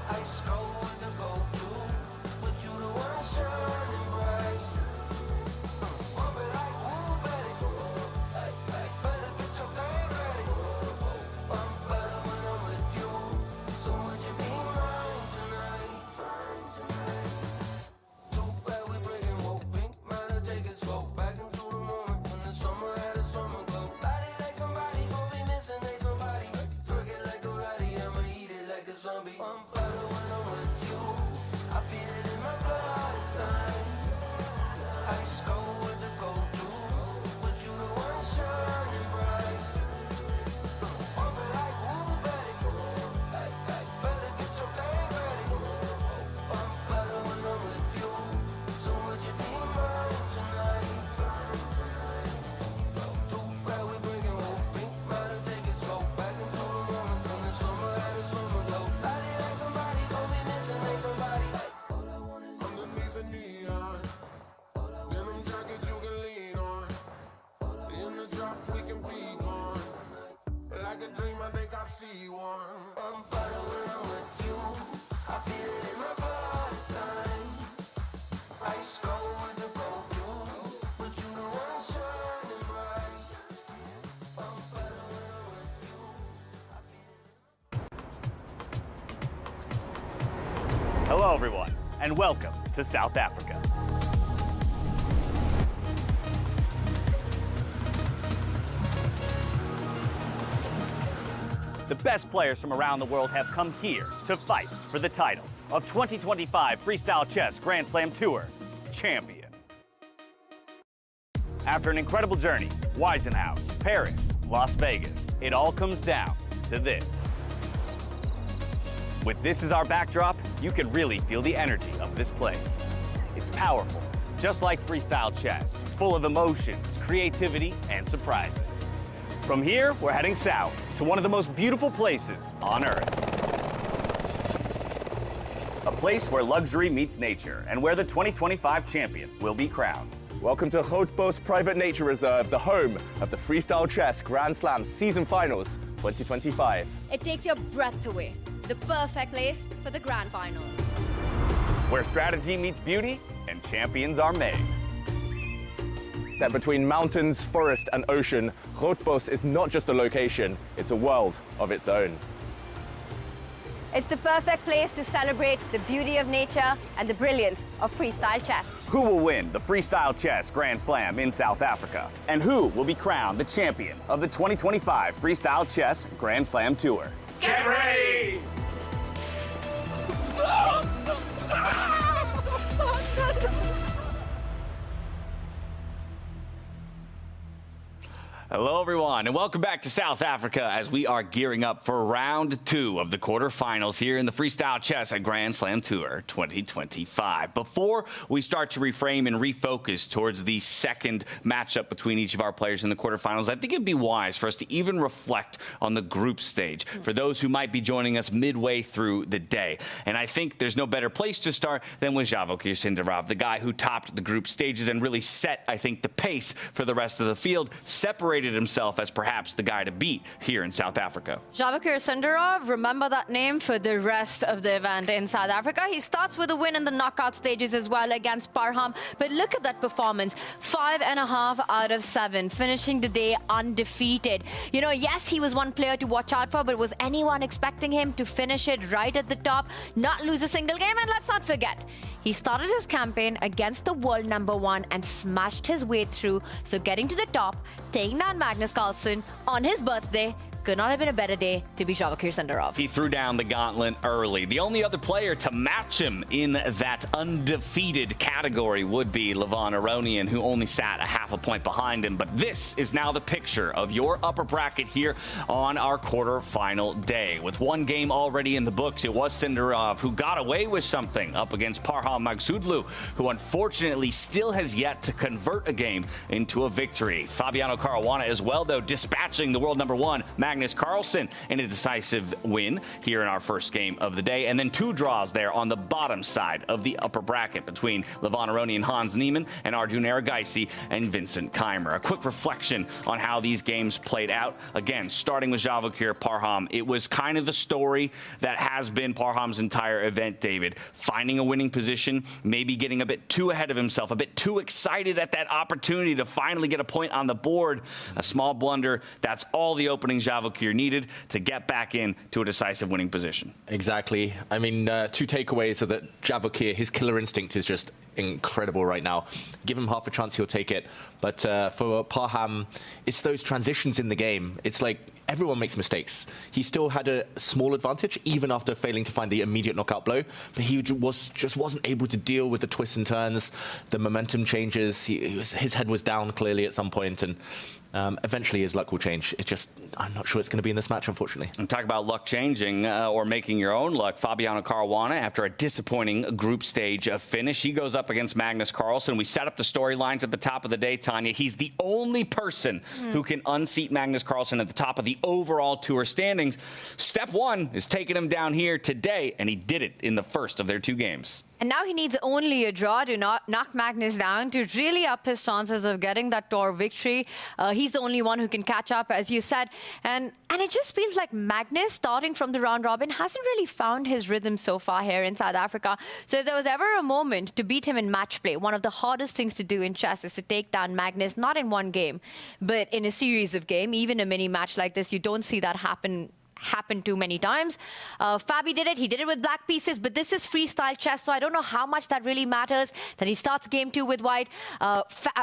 Ice cold with the go-to, but you the one shining bright. Bump it like woo, baby. Better get your thing ready. I'm better when I'm with you. So would you be mine tonight? Mine tonight. Too bad we breaking woke pink. Matter take it slow. Back into the moment when the summer had a summer glow. Body like somebody gon' be missing, they somebody. Twerk it like a ratty, I'ma eat it like a zombie. I'm better when I'm with you. I feel it in my bloodline. Ice cold with the go-to, but you the one shining bright. Bump it like woo, baby. Better get your thing ready. I'm better when I'm with you. So would you be mine tonight? Too bad we breaking woke pink. Matter take it slow. Back into the moment when the summer had a summer glow. Body like somebody gon' be missing, like somebody. Underneath the neon, denim jacket you can lean on. In the drop we can be gone. Like a dream, I think I see one. I'm better when I'm with you. I feel it in my bloodline. Ice cold with the go-to, but you the one shining bright. I'm better when I'm with you. Hello, everyone, and welcome to South Africa. The best players from around the world have come here to fight for the title of 2025 Freestyle Chess Grand Slam Tour champion. After an incredible journey, Weisenhouse, Paris, Las Vegas, it all comes down to this. With this as our backdrop, you can really feel the energy of this place. It's powerful, just like freestyle chess, full of emotions, creativity, and surprises. From here, we're heading south to one of the most beautiful places on Earth. A place where luxury meets nature and where the 2025 champion will be crowned. Welcome to Grootbos Private Nature Reserve, the home of the Freestyle Chess Grand Slam Season Finals 2025. It takes your breath away. The perfect place for the grand final. Where strategy meets beauty and champions are made. Set between mountains, forest, and ocean, Grootbos is not just a location, it's a world of its own. It's the perfect place to celebrate the beauty of nature and the brilliance of freestyle chess. Who will win the Freestyle Chess Grand Slam in South Africa? And who will be crowned the champion of the 2025 Freestyle Chess Grand Slam Tour? Get ready! Hello, everyone, and welcome back to South Africa as we are gearing up for round 2 of the quarterfinals here in the Freestyle Chess at Grand Slam Tour 2025. Before we start to reframe and refocus towards the second matchup between each of our players in the quarterfinals, I think it'd be wise for us to even reflect on the group stage for those who might be joining us midway through the day. And I think there's no better place to start than with Javokir Sindarov, the guy who topped the group stages and really set, I think, the pace for the rest of the field, separated himself as perhaps the guy to beat here in South Africa. Javokir Sindarov, remember that name for the rest of the event in South Africa. He starts with a win in the knockout stages as well against Parham. But look at that performance. 5.5 out of 7, finishing the day undefeated. You know, yes, he was one player to watch out for, but was anyone expecting him to finish it right at the top, not lose a single game? And let's not forget, he started his campaign against the world #1 and smashed his way through. So getting to the top, taking down Magnus on his birthday, Could not have been a better day to be Javakir Sindarov. He threw down the gauntlet early. The only other player to match him in that undefeated category would be Levon Aronian, who only sat a half a point behind him. But this is now the picture of your upper bracket here on our quarterfinal day. With one game already in the books, it was Sindarov who got away with something up against Parham Magsudlu, who unfortunately still has yet to convert a game into a victory. Fabiano Caruana as well, though, dispatching the world number 1, Magnus Carlsen, in a decisive win here in our first game of the day. And then 2 draws there on the bottom side of the upper bracket between Levon Aronian, Hans Niemann, and Arjun Erigaisi and Vincent Keimer. A quick reflection on how these games played out. Again, starting with Javakir Parham, it was kind of the story that has been Parham's entire event, David. Finding a winning position, maybe getting a bit too ahead of himself, a bit too excited at that opportunity to finally get a point on the board. A small blunder. That's all the opening Javakir needed to get back into a decisive winning position. Exactly. I mean, 2 takeaways are that Javakir, his killer instinct is just incredible right now. Give him half a chance, he'll take it. But for Parham, it's those transitions in the game. It's like everyone makes mistakes. He still had a small advantage, even after failing to find the immediate knockout blow. But he just wasn't able to deal with the twists and turns, the momentum changes. His head was down clearly at some point, and eventually his luck will change. It's just, I'm not sure it's going to be in this match, unfortunately. And talk about luck changing or making your own luck. Fabiano Caruana, after a disappointing group stage finish, he goes up against Magnus Carlsen. We set up the storylines at the top of the day, Tanya. He's the only person who can unseat Magnus Carlsen at the top of the overall tour standings. Step 1 is taking him down here today, and he did it in the first of their 2 games. And now he needs only a draw to knock Magnus down to really up his chances of getting that tour victory. He's the only one who can catch up, as you said. And it just feels like Magnus, starting from the round robin, hasn't really found his rhythm so far here in South Africa. So if there was ever a moment to beat him in match play, one of the hardest things to do in chess is to take down Magnus, not in one game, but in a series of games. Even a mini match like this, you don't see that happen too many times. Fabi did it. He did it with black pieces, but this is freestyle chess, so I don't know how much that really matters that he starts game 2 with white.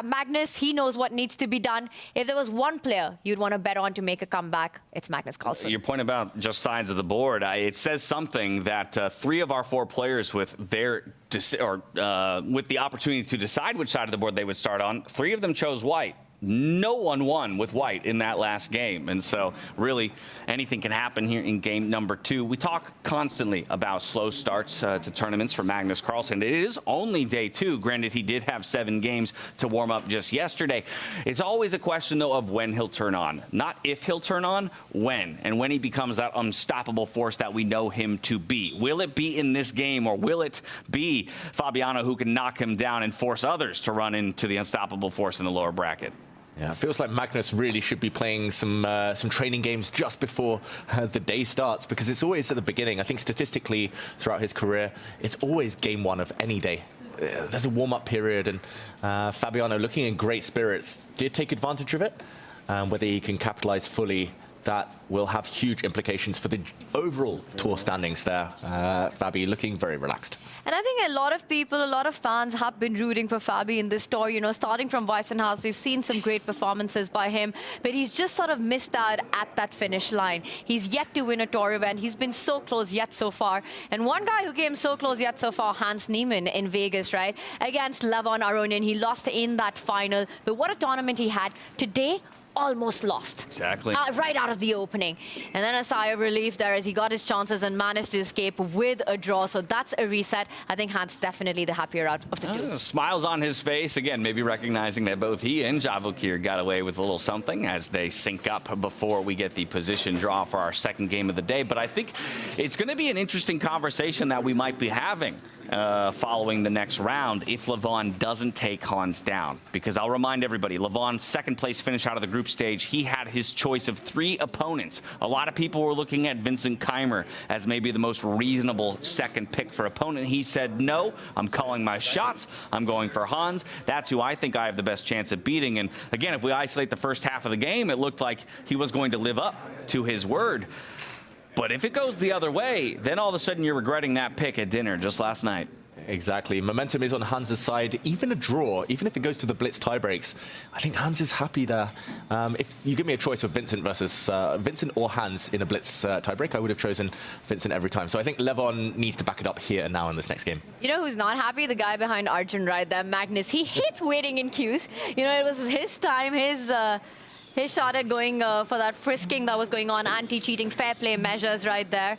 Magnus, he knows what needs to be done. If there was one player you'd want to bet on to make a comeback, it's Magnus Carlsen. Your point about just sides of the board, it says something that 3 of our 4 players with their with the opportunity to decide which side of the board they would start on, 3 of them chose white. No one won with white in that last game. And so really anything can happen here in game number 2. We talk constantly about slow starts to tournaments for Magnus Carlsen. It is only day 2. Granted, he did have 7 games to warm up just yesterday. It's always a question, though, of when he'll turn on. Not if he'll turn on, when. And when he becomes that unstoppable force that we know him to be. Will it be in this game, or will it be Fabiano who can knock him down and force others to run into the unstoppable force in the lower bracket? Yeah, it feels like Magnus really should be playing some training games just before the day starts, because it's always at the beginning. I think statistically throughout his career, it's always game 1 of any day. There's a warm-up period, and Fabiano, looking in great spirits, did take advantage of it. Whether he can capitalize fully, that will have huge implications for the overall tour standings there. Fabi looking very relaxed. And I think a lot of people, a lot of fans have been rooting for Fabi in this tour. You know, starting from Weissenhaus, we've seen some great performances by him, but he's just sort of missed out at that finish line. He's yet to win a tour event. He's been so close yet so far. And one guy who came so close yet so far, Hans Niemann in Vegas, right? Against Levon Aronian. He lost in that final. But what a tournament he had. Today, almost lost. Exactly. Right out of the opening. And then a sigh of relief there as he got his chances and managed to escape with a draw. So that's a reset. I think Hans definitely the happier out of the 2. Smiles on his face. Again, maybe recognizing that both he and Javakir got away with a little something as they sync up before we get the position draw for our second game of the day. But I think it's going to be an interesting conversation that we might be having following the next round if Levon doesn't take Hans down. Because I'll remind everybody, Levon's second place finish out of the group stage, he had his choice of 3 opponents. A lot of people were looking at Vincent Keimer as maybe the most reasonable second pick for opponent. He said, no, I'm calling my shots. I'm going for Hans. That's who I think I have the best chance of beating. And again, if we isolate the first half of the game, it looked like he was going to live up to his word. But if it goes the other way, then all of a sudden you're regretting that pick at dinner just last night. Exactly. Momentum is on Hans' side. Even a draw, even if it goes to the blitz tiebreaks, I think Hans is happy there. If you give me a choice of Vincent versus Vincent or Hans in a blitz tiebreak, I would have chosen Vincent every time. So I think Levon needs to back it up here and now in this next game. You know who's not happy? The guy behind Arjun right there, Magnus. He hates waiting in queues. You know, it was his time, his shot at going for that frisking that was going on, anti-cheating, fair play measures right there.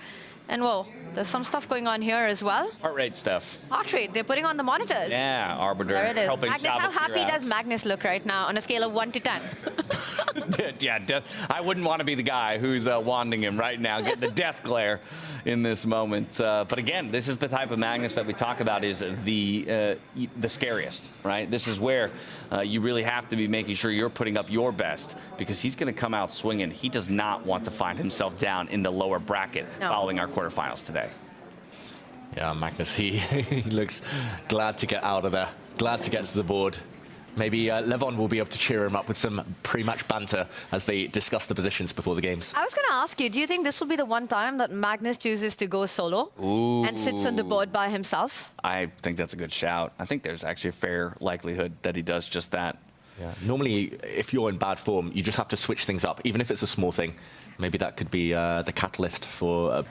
And whoa, there's some stuff going on here as well. Heart rate stuff. Heart rate, they're putting on the monitors. Yeah, Arbiter There it is. helping Magnus, how Javakir happy out. does Magnus look right now on a scale of 1 to 10? Yeah, I wouldn't want to be the guy who's wanding him right now, getting the death glare in this moment. But again, this is the type of Magnus that we talk about is the scariest, right? This is where you really have to be making sure you're putting up your best because he's going to come out swinging. He does not want to find himself down in the lower bracket following our quarterfinals today. Yeah, Magnus, he looks glad to get out of there, glad to get to the board. Maybe Levon will be able to cheer him up with some pre-match banter as they discuss the positions before the games. I was going to ask you, do you think this will be the one time that Magnus chooses to go solo and sits on the board by himself? I think that's a good shout. I think there's actually a fair likelihood that he does just that. Yeah. Normally, if you're in bad form, you just have to switch things up, even if it's a small thing. Maybe that could be the catalyst for a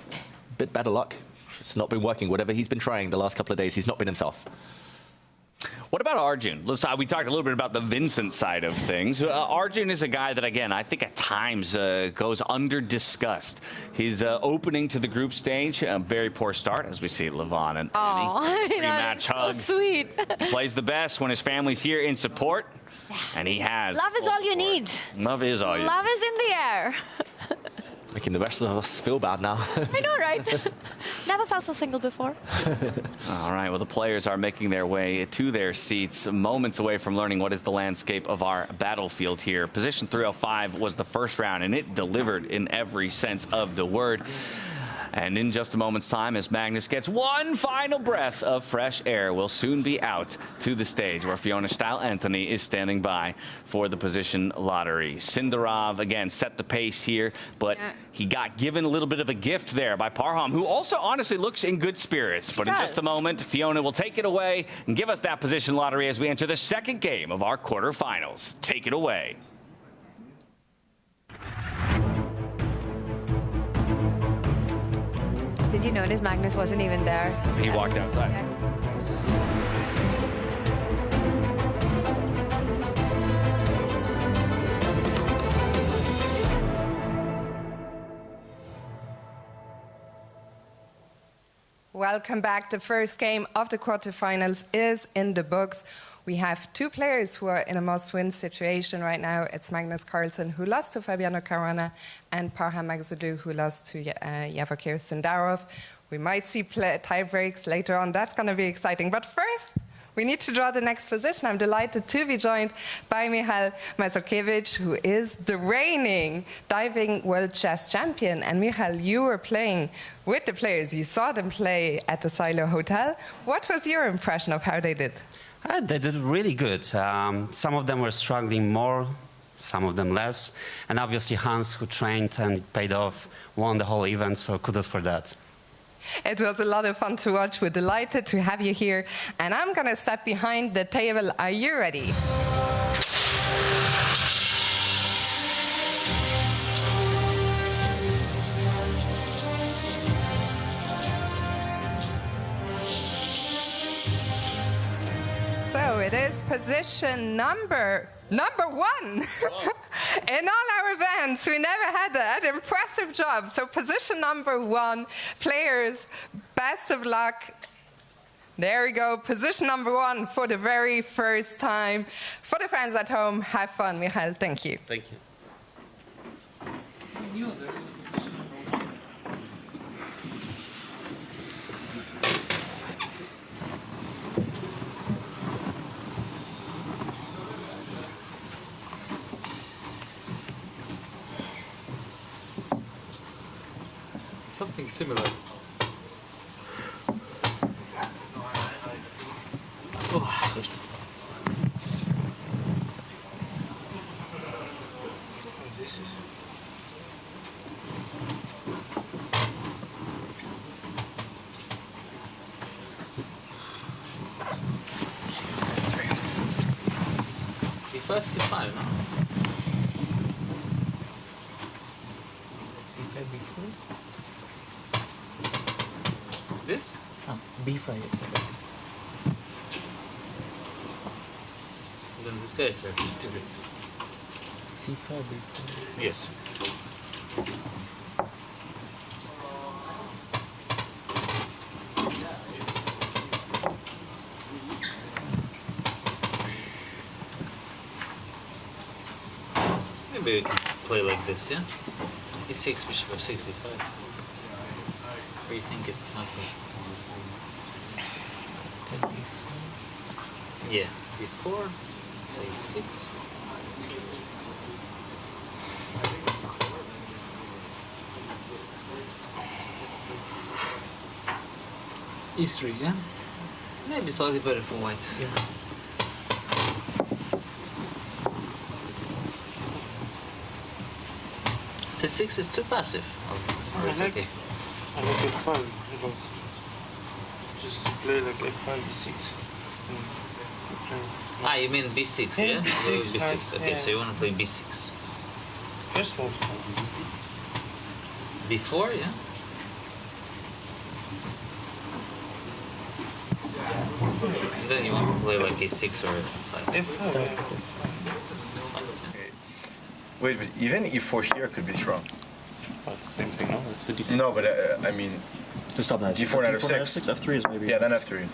bit better luck. It's not been working. Whatever he's been trying the last couple of days, he's not been himself. What about Arjun? We talked a little bit about the Vincent side of things. Arjun is a guy that, again, I think at times goes under-discussed. His opening to the group stage, a very poor start, as we see Levon and Annie. Pre-match hug. So sweet. He plays the best when his family's here in support, and he has. Love is all you need. Love is all you need. Love is in the air. Making the rest of us feel bad now. I know, right? Never felt so single before. All right, well, the players are making their way to their seats, moments away from learning what is the landscape of our battlefield here. Position 305 was the first round, and it delivered in every sense of the word. And in just a moment's time, as Magnus gets one final breath of fresh air, we'll soon be out to the stage where Fiona Style-Anthony is standing by for the position lottery. Sindarov, again, set the pace here, but he got given a little bit of a gift there by Parham, who also honestly looks in good spirits. But in just a moment, Fiona will take it away and give us that position lottery as we enter the second game of our quarterfinals. Take it away. Did you notice Magnus wasn't even there? He walked outside. Welcome back. The first game of the quarterfinals is in the books. We have two players who are in a must-win situation right now. It's Magnus Carlsen, who lost to Fabiano Caruana, and Parham Magzoudou, who lost to Javakir Sindarov. We might see tie breaks later on. That's going to be exciting. But first, we need to draw the next position. I'm delighted to be joined by Michal Mazurkiewicz, who is the reigning diving world chess champion. And Michal, you were playing with the players. You saw them play at the Silo Hotel. What was your impression of how they did? They did really good. Some of them were struggling more, some of them less. And obviously Hans, who trained and paid off, won the whole event, so kudos for that. It was a lot of fun to watch. We're delighted to have you here. And I'm going to step behind the table. Are you ready? So it is position number one. In all our events, we never had that. Impressive job. So position number one, players, best of luck. There we go. Position number one for the very first time. For the fans at home, have fun. Michal, thank you. Thank you. Something similar. C5, C5, no? C5, B4? This? Ah, B5. Then this guy is stupid. C5, B4. Yes. Maybe we can play like this, yeah? E6, bishop of 65. Or you think it's not good? Yeah, before, say 6. E3, yeah? Maybe slightly better for white. Yeah. C6 is too passive. Or it's okay. I like F5, but just to play like F5, B6. Ah, you mean B6, yeah? B6, B6. Okay, yeah. so you want to play B6. First one. B4, yeah? And then you want to play like A6 or F5. Wait, but even E4 here could be strong. But same thing, no? The D6. No, but I mean, Just stop that. D4 knight F6. F3 is maybe. Yeah, then F3.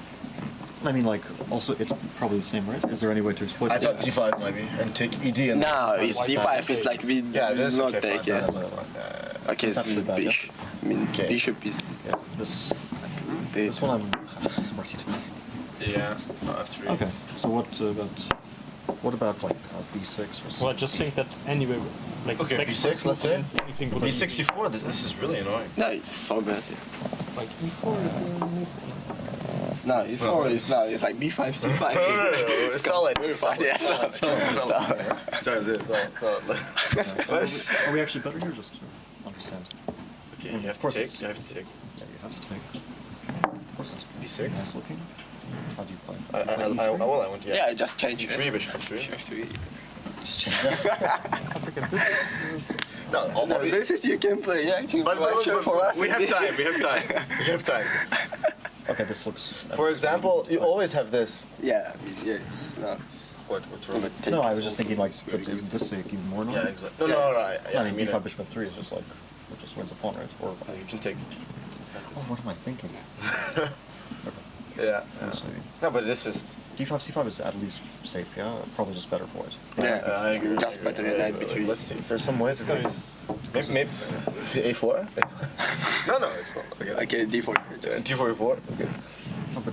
I mean, like, also, it's probably the same, right? Is there any way to exploit I that? thought D5 maybe, and take ED and... No, it's D5, it's like we Yeah, this is not okay, take, fine, yeah. that doesn't- Okay, It's it's actually bad, yeah? bishop. I mean, bishop is... Yeah, this one I'm ready to play. Yeah, no, F3. Okay, so what about like B6 or something? Well, I just think that anyway, like Okay, back B6, let's say. against anything would B6, E4, this is really annoying. No, it's so bad. Like E4 is No, E4 is no, it's like B5, C5. It's solid. Yeah, solid. Solid. Are we actually better here? Just to understand. Okay, you have to take. You have to take. Yeah, you have to take. Of course, that's B6. nice looking. How do you play? Well, I went, yeah. Yeah, I just change it. E3, bishop F3. F3. Just change No, This is you can play, yeah, I think but for us. we have time, we have time. We have time. Okay, this looks... For example, you always have this. Yeah, yes. No. What's wrong? No, I was just thinking like, but isn't this like even more annoying? Yeah, exactly. No, I mean, D5 bishop F3 is just like, it just wins the pawn, right? Or you can take. oh, what am I thinking? Yeah. Let's see. No, but this is. D5 C5 is at least safe, yeah. Probably just better for it. Yeah, I agree. just better than that between. Let's see. There's some ways. Maybe A4. No, it's not. Okay, D4. D4, E4. Okay.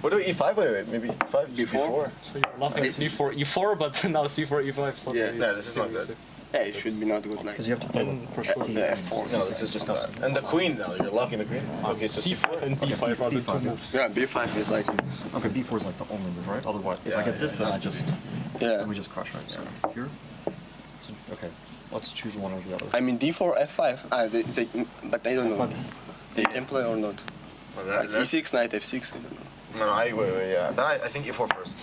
What do E5? Wait. Maybe E5, B4. So you're laughing at D4, E4, but now C4, E5. So Yeah. No, this is not good. Yeah, it should be not good like. Because you have to play with for sure. F4. No, this is just bad. And the queen now, you're locking the queen? Okay, so C5 and D5 are the two moves. Yeah, B5 is like. Okay, B4 is like the only move, right? Otherwise, if I get this, then I just... Yeah. Then we just crush, right? So here? Okay, let's choose one or the other. I mean D4, F5. But I don't know. They can play or not. Like E6, knight F6, I don't know. No, wait, yeah. Then I think E4 first.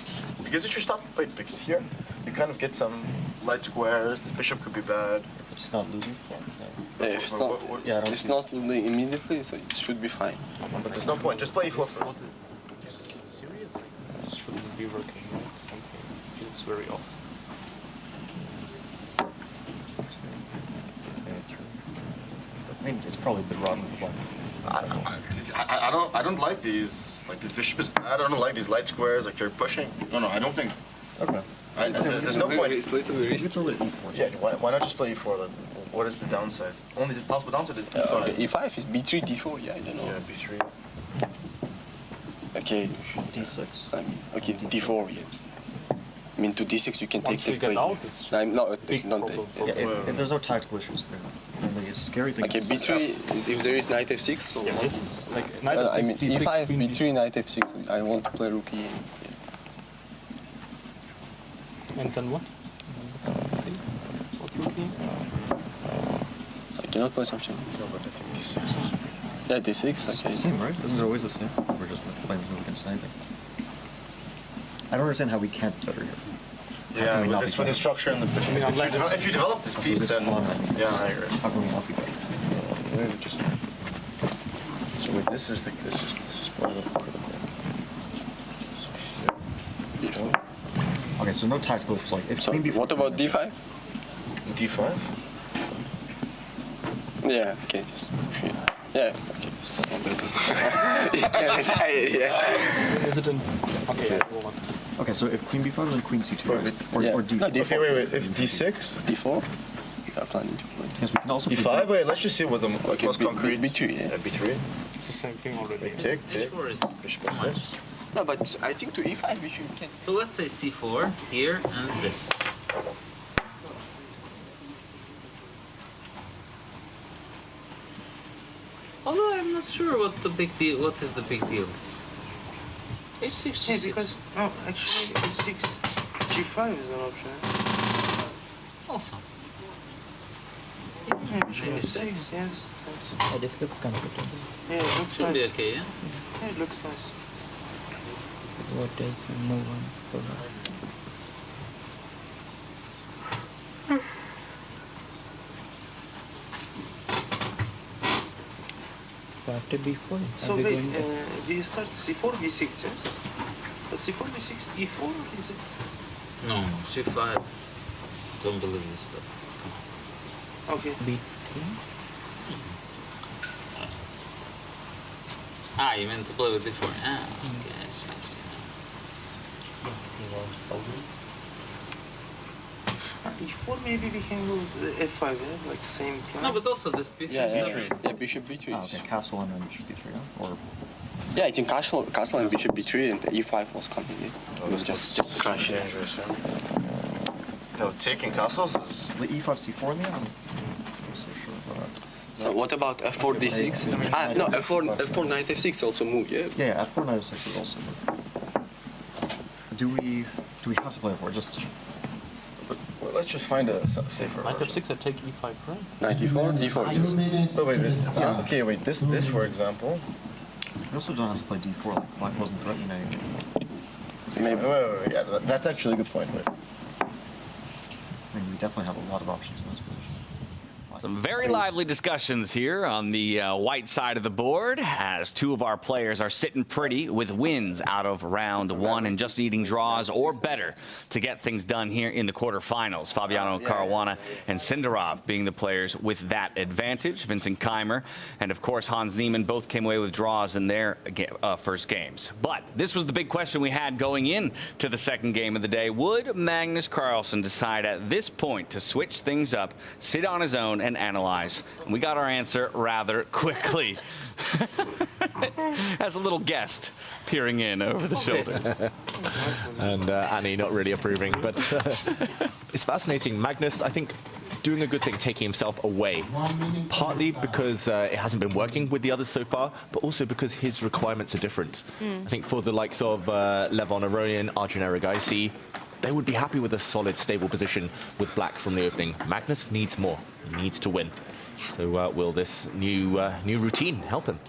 Because if you stop, wait, because here, you kind of get some light squares, this bishop could be bad. It's not losing? Yeah, if it's not, Yeah, I don't it's see- not immediately, so it should be fine. But there's no point, just play E4 first. Serious? Like, this shouldn't be working, right? Something feels very off. I mean, it's probably the rotten for black. I don't like these. Like this bishop is bad. I don't like these light squares. Like you're pushing. No, I don't think. Okay. There's no point. It's little risky. It's a little E4. Yeah. Why not just play E4 then? What is the downside? Only the possible downside is E5. Okay, E5 is B3, D4. Yeah, I don't know. Yeah, B3. Okay. D6. Okay, D4. Yeah. I mean, to D6 you can Once take you the get plate. out, it's I'm not big don't take. problem. Yeah. If there's no tactical issues, then the scary thing Okay, is... B3 is if there is knight F6. So Yeah, this is like knight I F6, mean, D6, E5, queen B3, knight F6. I want to play rookie. Yeah. And then what? What rookie? I cannot play something. No, but I think D6 is. Yeah, D6. It's Okay. the same, right? Isn't it always the same? We're just playing move against anything. I don't understand how we can't better here. Yeah, with the structure and the. If you develop this piece, then yeah, I agree. How come we not be So wait, this is probably the critical. So here. Okay, so no tactical. Like if So what about d5? D5. Yeah, okay, just push it. Yeah, it's okay. So better. You can decide, yeah. Is it in? Okay. Okay, so if queen b5 or then queen c2, right? Or d4. No, d4. Okay, wait. If d6, d4. Yeah, planning to play. Yes, we can also. d5. Wait, let's just see what the most concrete. b3, yeah. b3. It's the same thing already. Take. C4 is too much. No, but I think to e5 we should can. So let's say C4 here and this. Although I'm not sure what the big deal. What is the big deal? H6. Yeah, because no, actually H6, G5 is an option. Also. Yeah, G6, yes. Yeah, this looks comfortable. Yeah, it looks Should nice. be okay, yeah? Yeah, it looks nice. Rotate and move on forward. So after b4, So wait, we start C4, B6, yes? But C4, B6, E4, is it? No, C5. Don't believe this stuff. Okay. b3. Ah, you meant to play with D4. Ah, okay, that's nice. E4, maybe we can go with the F5, yeah? Like same plan. No, but also this B3. Yeah, bishop b3. Oh, okay, castle and then bishop b3, yeah? Or Yeah, I think castle and bishop b3 and e5 was coming in. It was just crashing. Dangerous, yeah. No, taking castles is. the e5 c4 in the end. I'm not so sure about that. So what about f4 d6? No, f4 knight f6 also move, yeah. Yeah, f4 knight f6 is also. Do we have to play f4? Just. Well, let's just find a safer. Knight f6, I take e5, right? Knight e4, d4. Oh, wait. Yeah. Okay, wait. This, for example. We also don't have to play d4. Like black wasn't threatening anything. Maybe. Wait. Yeah, that's actually a good point. Wait. I mean, we definitely have a lot of options in this position. Some very lively discussions here on the white side of the board as two of our players are sitting pretty with wins out of round one and just needing draws or better to get things done here in the quarterfinals. Fabiano Caruana and Sindarov being the players with that advantage. Vincent Keimer and, of course, Hans Niemann both came away with draws in their first games. But this was the big question we had going in to the second game of the day. Would Magnus Carlsen decide at this point to switch things up, sit on his own, and analyze? And we got our answer rather quickly. As a little guest peering in over the shoulder. And Annie not really approving, but it's fascinating. Magnus, I think, doing a good thing, taking himself away. Partly because it hasn't been working with the others so far, but also because his requirements are different. I think for the likes of Levon Aronian, Arjun Erigaisi, they would be happy with a solid, stable position with black from the opening. Magnus needs more. He needs to win. So will this new routine help him?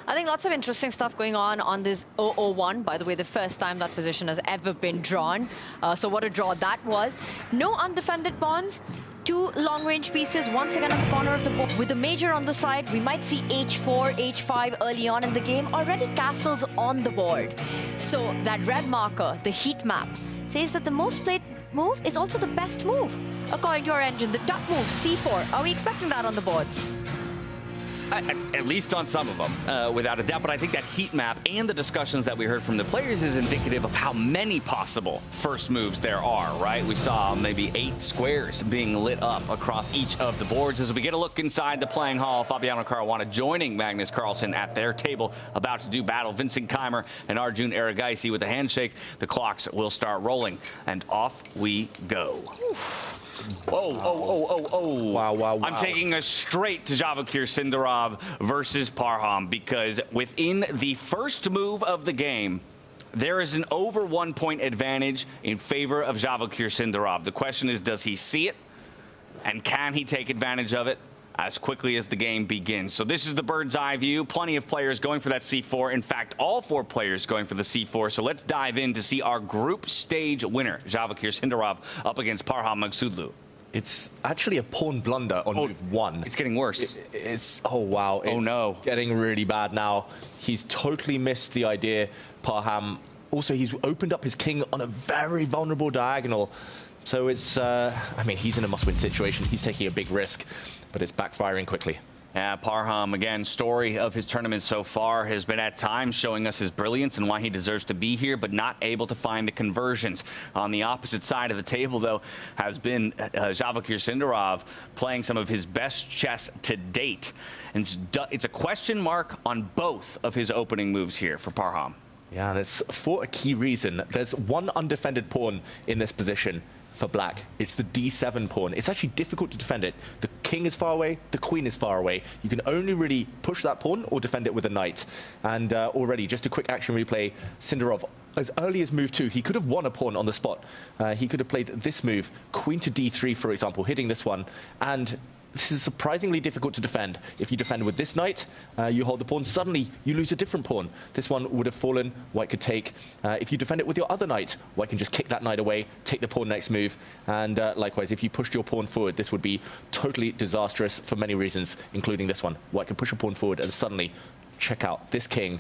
I think lots of interesting stuff going on this 001. By the way, the first time that position has ever been drawn. So what a draw that was. No undefended pawns. Two long-range pieces once again at the corner of the board. With the major on the side, we might see h4, h5 early on in the game. Already castles on the board. So that red marker, the heat map, says that the most played move is also the best move. According to our engine, the top move, c4. Are we expecting that on the boards? At least on some of them, without a doubt. But I think that heat map and the discussions that we heard from the players is indicative of how many possible first moves there are, right? We saw maybe 8 squares being lit up across each of the boards. As we get a look inside the playing hall, Fabiano Caruana joining Magnus Carlsen at their table, about to do battle. Vincent Keimer and Arjun Erigaisi with a handshake. The clocks will start rolling, and off we go. Wow. I'm taking us straight to Javakir Sindarov versus Parham, because within the first move of the game, there is an over 1 point advantage in favor of Javakir Sindarov. The question is, does he see it? And can he take advantage of it? as quickly as the game begins. So this is the bird's eye view. Plenty of players going for that C4. In fact, all 4 players going for the C4. So let's dive in to see our group stage winner, Javakir Sindarov, up against Parham Magsudlu. It's actually a pawn blunder on move 1. It's getting worse. Oh, wow. It's getting really bad now. He's totally missed the idea, Parham. Also, he's opened up his king on a very vulnerable diagonal. So it's, I mean, he's in a must-win situation. He's taking a big risk, but it's backfiring quickly. Yeah, Parham, again, story of his tournament so far has been at times showing us his brilliance and why he deserves to be here, but not able to find the conversions. On the opposite side of the table, though, has been Javakir Sindarov playing some of his best chess to date. And it's a question mark on both of his opening moves here for Parham. Yeah, and it's for a key reason. There's one undefended pawn in this position for black. It's the d7 pawn. It's actually difficult to defend it. The king is far away, the queen is far away. You can only really push that pawn or defend it with a knight. And already, just a quick action replay, Sindarov, as early as move 2, he could have won a pawn on the spot. He could have played this move, queen to d3, for example, hitting this one. And this is surprisingly difficult to defend. If you defend with this knight, you hold the pawn, suddenly you lose a different pawn. This one would have fallen, white could take. If you defend it with your other knight, white can just kick that knight away, take the pawn next move. And likewise, if you pushed your pawn forward, this would be totally disastrous for many reasons, including this one. White can push a pawn forward and suddenly, check out, this king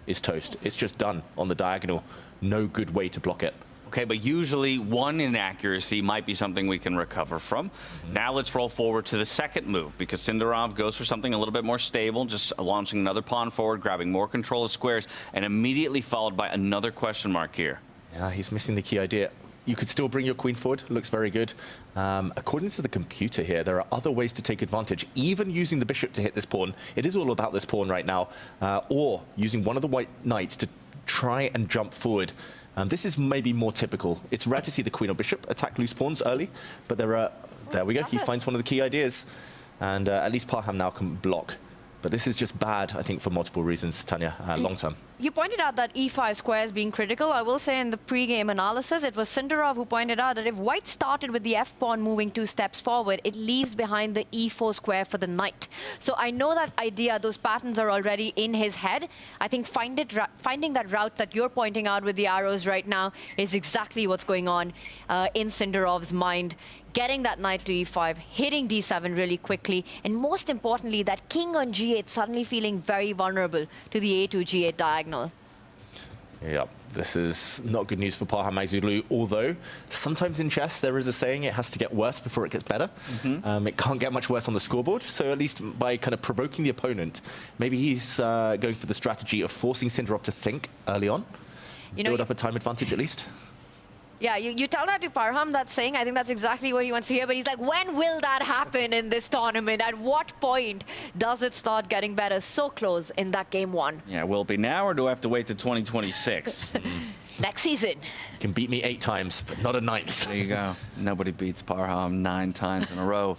is toast. It's just done on the diagonal. No good way to block it. Okay, but usually one inaccuracy might be something we can recover from. Now let's roll forward to the second move, because Sindarov goes for something a little bit more stable, just launching another pawn forward, grabbing more control of squares, and immediately followed by another question mark here. Yeah, he's missing the key idea. You could still bring your queen forward. Looks very good. According to the computer here, there are other ways to take advantage, even using the bishop to hit this pawn. It is all about this pawn right now. Or using one of the white knights to try and jump forward. This is maybe more typical. It's rare to see the queen or bishop attack loose pawns early, but there we go. He finds one of the key ideas. And at least Parham now can block. But this is just bad, I think, for multiple reasons, Tanya, long term. You pointed out that e5 squares being critical. I will say in the pre-game analysis, it was Sindarov who pointed out that if white started with the f-pawn moving 2 steps forward, it leaves behind the e4 square for the knight. So I know that idea, those patterns are already in his head. I think finding that route that you're pointing out with the arrows right now is exactly what's going on in Sindarov's mind. Getting that knight to e5, hitting d7 really quickly, and most importantly, that king on g8 suddenly feeling very vulnerable to the a2 g8 diagonal. Yeah, this is not good news for Parham Magsudlu, although sometimes in chess there is a saying it has to get worse before it gets better. It can't get much worse on the scoreboard, so at least by kind of provoking the opponent, maybe he's going for the strategy of forcing Sindarov to think early on, build up a time advantage at least. Yeah, you tell that to Parham, that saying, I think that's exactly what he wants to hear, but he's like, when will that happen in this tournament? At what point does it start getting better? So close in that game 1. Yeah, will it be now, or do I have to wait to 2026? Next season. You can beat me 8 times, but not a 9th. There you go. Nobody beats Parham 9 times in a row.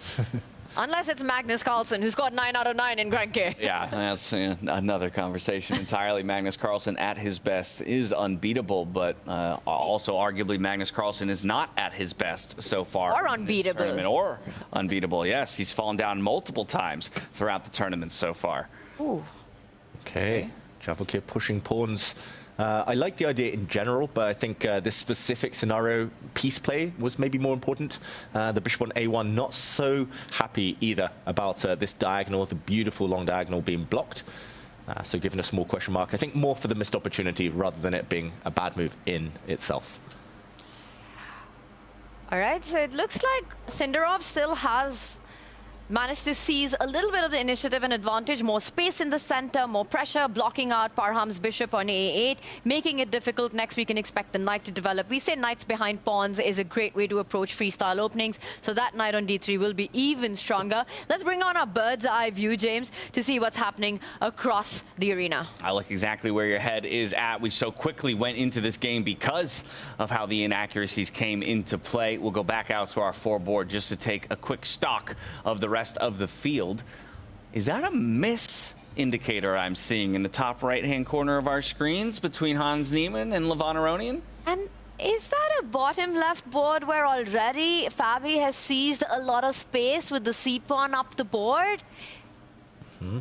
Unless it's Magnus Carlsen, who's got 9 out of 9 in Grand K. Yeah, that's another conversation entirely. Magnus Carlsen at his best is unbeatable, but also arguably Magnus Carlsen is not at his best so far. Or unbeatable. Or unbeatable, yes. He's fallen down multiple times throughout the tournament so far. Ooh. Okay, Javakir pushing pawns. I like the idea in general, but I think this specific scenario, piece play, was maybe more important. The bishop on a1, not so happy either about this diagonal, the beautiful long diagonal being blocked. So giving a small question mark. I think more for the missed opportunity rather than it being a bad move in itself. All right, so it looks like Sindarov still has managed to seize a little bit of the initiative and advantage, more space in the center, more pressure, blocking out Parham's bishop on a8, making it difficult. Next, we can expect the knight to develop. We say knights behind pawns is a great way to approach freestyle openings, so that knight on d3 will be even stronger. Let's bring on our bird's eye view, James, to see what's happening across the arena. I look exactly where your head is at. We so quickly went into this game because of how the inaccuracies came into play. We'll go back out to our 4-board just to take a quick stock of the rest of the field. Is that a miss indicator I'm seeing in the top right-hand corner of our screens between Hans Niemann and Levon Aronian? And Is that a bottom left board where already Fabi has seized a lot of space with the c-pawn up the board?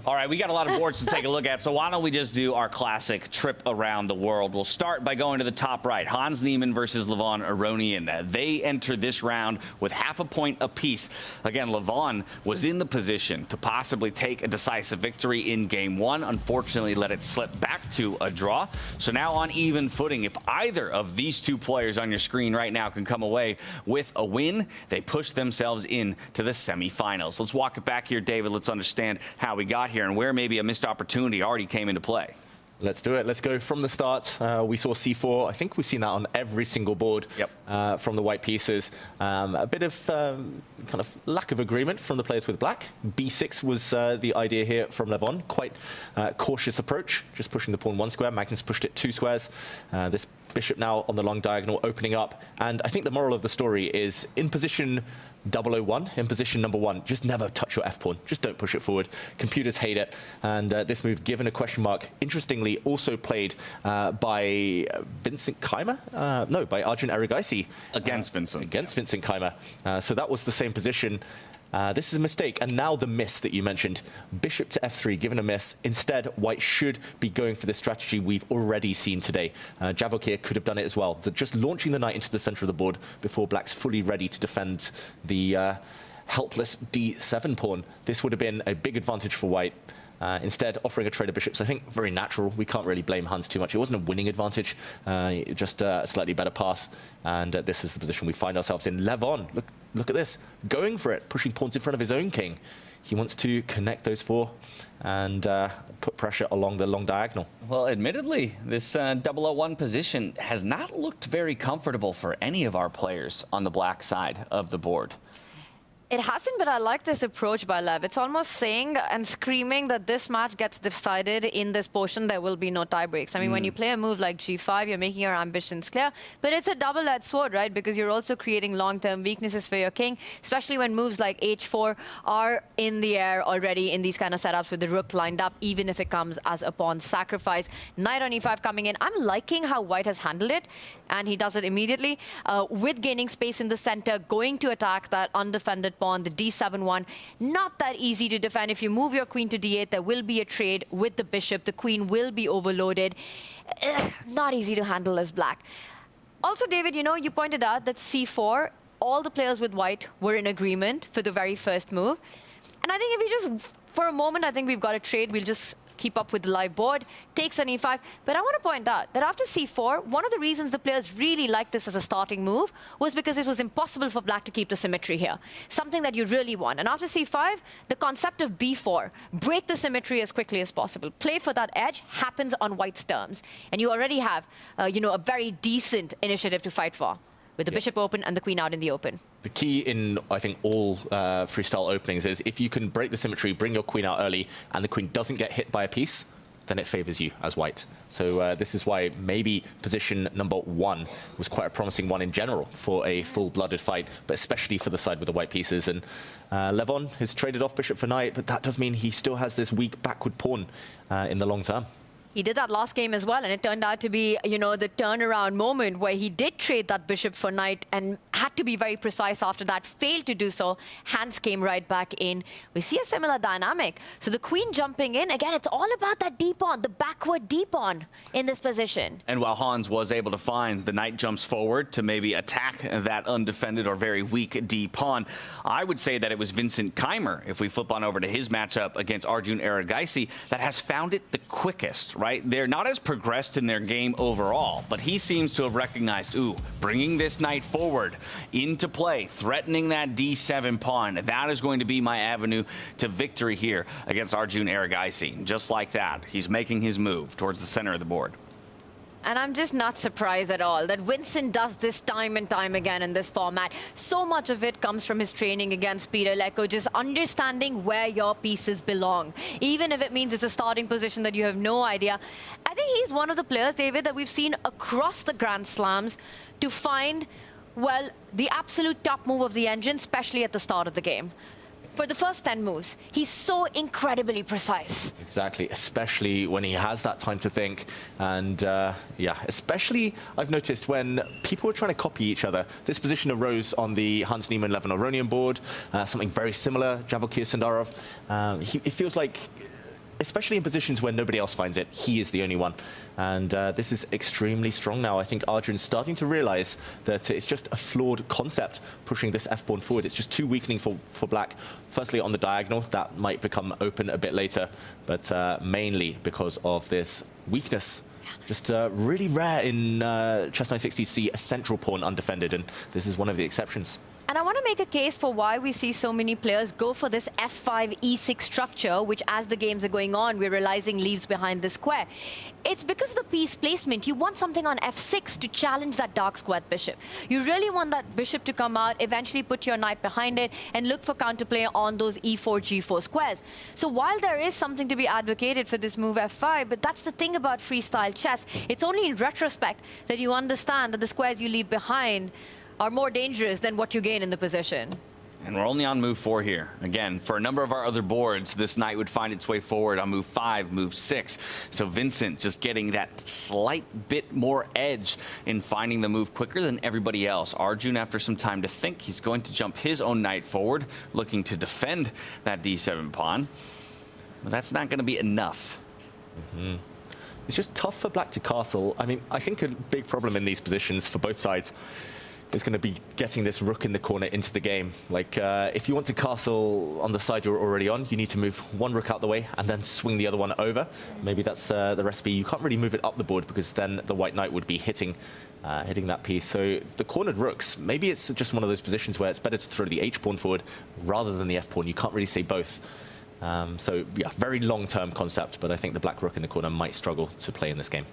All right, we got a lot of boards to take a look at, so why don't we just do our classic trip around the world. We'll start by going to the top right. Hans Niemann versus Levon Aronian. They enter this round with half a point apiece. Again, Levon was in the position to possibly take a decisive victory in game one. Unfortunately, let it slip back to a draw. So now on even footing, if either of these two players on your screen right now can come away with a win, they push themselves into the semifinals. Let's walk it back here, David. Let's understand how we got here and where maybe a missed opportunity already came into play. Let's do it. Let's go from the start. We saw c4. I think we've seen that on every single board from the white pieces. A bit of kind of lack of agreement from the players with black. b6 was the idea here from Levon. Quite cautious approach, just pushing the pawn 1 square. Magnus pushed it 2 squares. This bishop now on the long diagonal opening up. And I think the moral of the story is in position 001, in position number 1, just never touch your f-pawn. Just don't push it forward. Computers hate it. And this move, given a question mark, interestingly also played by Vincent Keimer? No, by Arjun Erigaisi. Against Vincent. Against Vincent Keimer. So that was the same position. This is a mistake. And now the miss that you mentioned. Bishop to f3, given a miss. Instead, white should be going for the strategy we've already seen today. Javokir could have done it as well. Just launching the knight into the center of the board before black's fully ready to defend the helpless d7 pawn. This would have been a big advantage for white. Instead, offering a trade of bishops, I think very natural. We can't really blame Hans too much. It wasn't a winning advantage, just a slightly better path. And this is the position we find ourselves in. Levon, look at this, going for it, pushing pawns in front of his own king. He wants to connect those 4 and put pressure along the long diagonal. Well, admittedly, this 001 position has not looked very comfortable for any of our players on the black side of the board. It hasn't, but I like this approach by Lev. It's almost saying and screaming that this match gets decided in this portion. There will be no tie breaks. I mean, when you play a move like g5, you're making your ambitions clear. But it's a double-edged sword, right? Because you're also creating long-term weaknesses for your king, especially when moves like h4 are in the air already in these kind of setups with the rook lined up, even if it comes as a pawn sacrifice. Knight on e5 coming in. I'm liking how white has handled it, and he does it immediately with gaining space in the center, going to attack that undefended pawn, the d7 one. Not that easy to defend. If you move your queen to d8, there will be a trade with the bishop. The queen will be overloaded. Not easy to handle as black. Also, David, you know, you pointed out that c4, all the players with white were in agreement for the very first move. And I think if we just, for a moment, I think we've got a trade. We'll just keep up with the live board, takes on e5. But I want to point out that after c4, one of the reasons the players really liked this as a starting move was because it was impossible for black to keep the symmetry here. Something that you really want. And after c5, the concept of b4, break the symmetry as quickly as possible. Play for that edge happens on white's terms. And you already have, you know, a very decent initiative to fight for, with the bishop open and the queen out in the open. The key in, I think, all freestyle openings is if you can break the symmetry, bring your queen out early, and the queen doesn't get hit by a piece, then it favors you as white. So this is why maybe position number 1 was quite a promising one in general for a full-blooded fight, but especially for the side with the white pieces. And Levon has traded off bishop for knight, but that does mean he still has this weak backward pawn in the long term. He did that last game as well, and it turned out to be, you know, the turnaround moment where he did trade that bishop for knight and had to be very precise after that, failed to do so. Hans came right back in. We see a similar dynamic. So the queen jumping in, again, it's all about that d-pawn, the backward d-pawn in this position. And while Hans was able to find the knight jumps forward to maybe attack that undefended or very weak d-pawn, I would say that it was Vincent Keimer, if we flip on over to his matchup against Arjun Erigaisi, that has found it the quickest, right? They're not as progressed in their game overall, but he seems to have recognized, ooh, bringing this knight forward into play, threatening that d7 pawn, that is going to be my avenue to victory here against Arjun Erigaisi. Just like that, he's making his move towards the center of the board. And I'm just not surprised at all that Vincent does this time and time again in this format. So much of it comes from his training against Peter Lecco, just understanding where your pieces belong. Even if it means it's a starting position that you have no idea. I think he's one of the players, David, that we've seen across the Grand Slams to find, well, the absolute top move of the engine, especially at the start of the game. for the first 10 moves. He's so incredibly precise. Exactly, especially when he has that time to think. And yeah, especially I've noticed when people are trying to copy each other. This position arose on the Hans Niemann Levon Aronian board, something very similar, Javokir Sindarov. It feels like, especially in positions where nobody else finds it, he is the only one. And this is extremely strong now. I think Arjun's starting to realize that it's just a flawed concept pushing this f-pawn forward. It's just too weakening for black. Firstly, on the diagonal, that might become open a bit later, but mainly because of this weakness. Just really rare in Chess 960 to see a central pawn undefended, and this is one of the exceptions. And I want to make a case for why we see so many players go for this f5 e6 structure, which as the games are going on, we're realizing leaves behind the square. It's because of the piece placement. You want something on f6 to challenge that dark squared bishop. You really want that bishop to come out, eventually put your knight behind it, and look for counterplay on those e4, g4 squares. So while there is something to be advocated for this move f5, but that's the thing about freestyle chess. It's only in retrospect that you understand that the squares you leave behind are more dangerous than what you gain in the position. And we're only on move 4 here. Again, for a number of our other boards, this knight would find its way forward on move 5, move 6. So Vincent just getting that slight bit more edge in finding the move quicker than everybody else. Arjun, after some time to think, he's going to jump his own knight forward, looking to defend that d7 pawn. But that's not going to be enough. It's just tough for black to castle. I mean, I think a big problem in these positions for both sides is going to be getting this rook in the corner into the game. Like, if you want to castle on the side you're already on, you need to move one rook out the way and then swing the other one over. Maybe that's the recipe. You can't really move it up the board because then the white knight would be hitting that piece. So the cornered rooks, maybe it's just one of those positions where it's better to throw the h-pawn forward rather than the f-pawn. You can't really say both. So, yeah, very long-term concept, but I think the black rook in the corner might struggle to play in this game.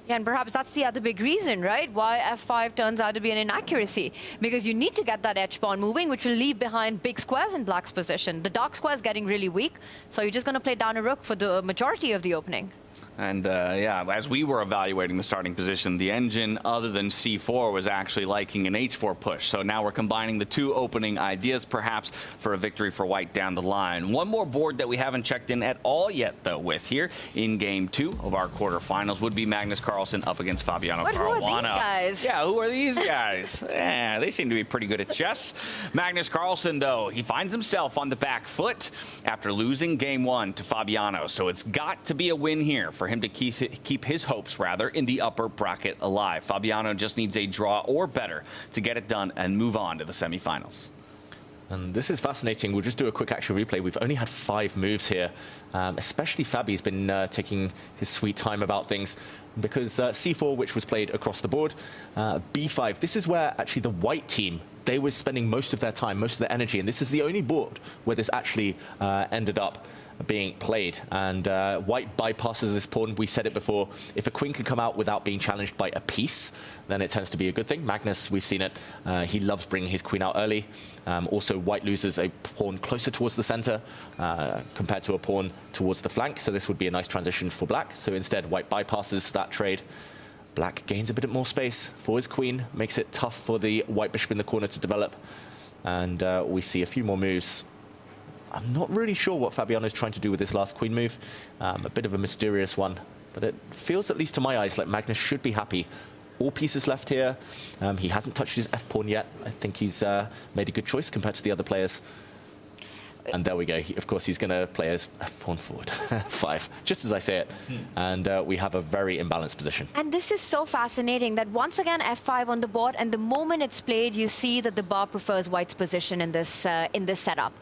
Yeah, and perhaps that's the other big reason, right? Why f5 turns out to be an inaccuracy. Because you need to get that edge pawn moving, which will leave behind big squares in black's position. The dark square is getting really weak, so you're just going to play down a rook for the majority of the opening. And yeah, as we were evaluating the starting position, the engine other than c4 was actually liking an h4 push. So now we're combining the two opening ideas, perhaps, for a victory for white down the line. One more board that we haven't checked in at all yet, though, with here in game 2 of our quarterfinals would be Magnus Carlsen up against Fabiano Caruana. Who are these guys? Yeah, who are these guys? Yeah, they seem to be pretty good at chess. Magnus Carlsen, though, he finds himself on the back foot after losing game 1 to Fabiano. So it's got to be a win here for him to keep his hopes, rather, in the upper bracket alive. Fabiano just needs a draw or better to get it done and move on to the semifinals. And this is fascinating. We'll just do a quick action replay. We've only had 5 moves here. Especially Fabi's been taking his sweet time about things, because c4, which was played across the board, b5, this is where actually the white team, they were spending most of their time, most of their energy, and this is the only board where this actually ended up being played. And white bypasses this pawn. We said it before, if a queen can come out without being challenged by a piece, then it tends to be a good thing. Magnus, we've seen it, he loves bringing his queen out early. Also, white loses a pawn closer towards the center compared to a pawn towards the flank, so this would be a nice transition for black. So instead, white bypasses that trade. Black gains a bit more space for his queen, makes it tough for the white bishop in the corner to develop. And we see a few more moves. I'm not really sure what Fabiano is trying to do with this last queen move. A bit of a mysterious one, but it feels, at least to my eyes, like Magnus should be happy. All pieces left here. He hasn't touched his f-pawn yet. I think he's made a good choice compared to the other players. And there we go. Of course, he's going to play his f-pawn forward. 5, just as I say it. And we have a very imbalanced position. And this is so fascinating that once again, f5 on the board, and the moment it's played, you see that the bar prefers white's position in this setup.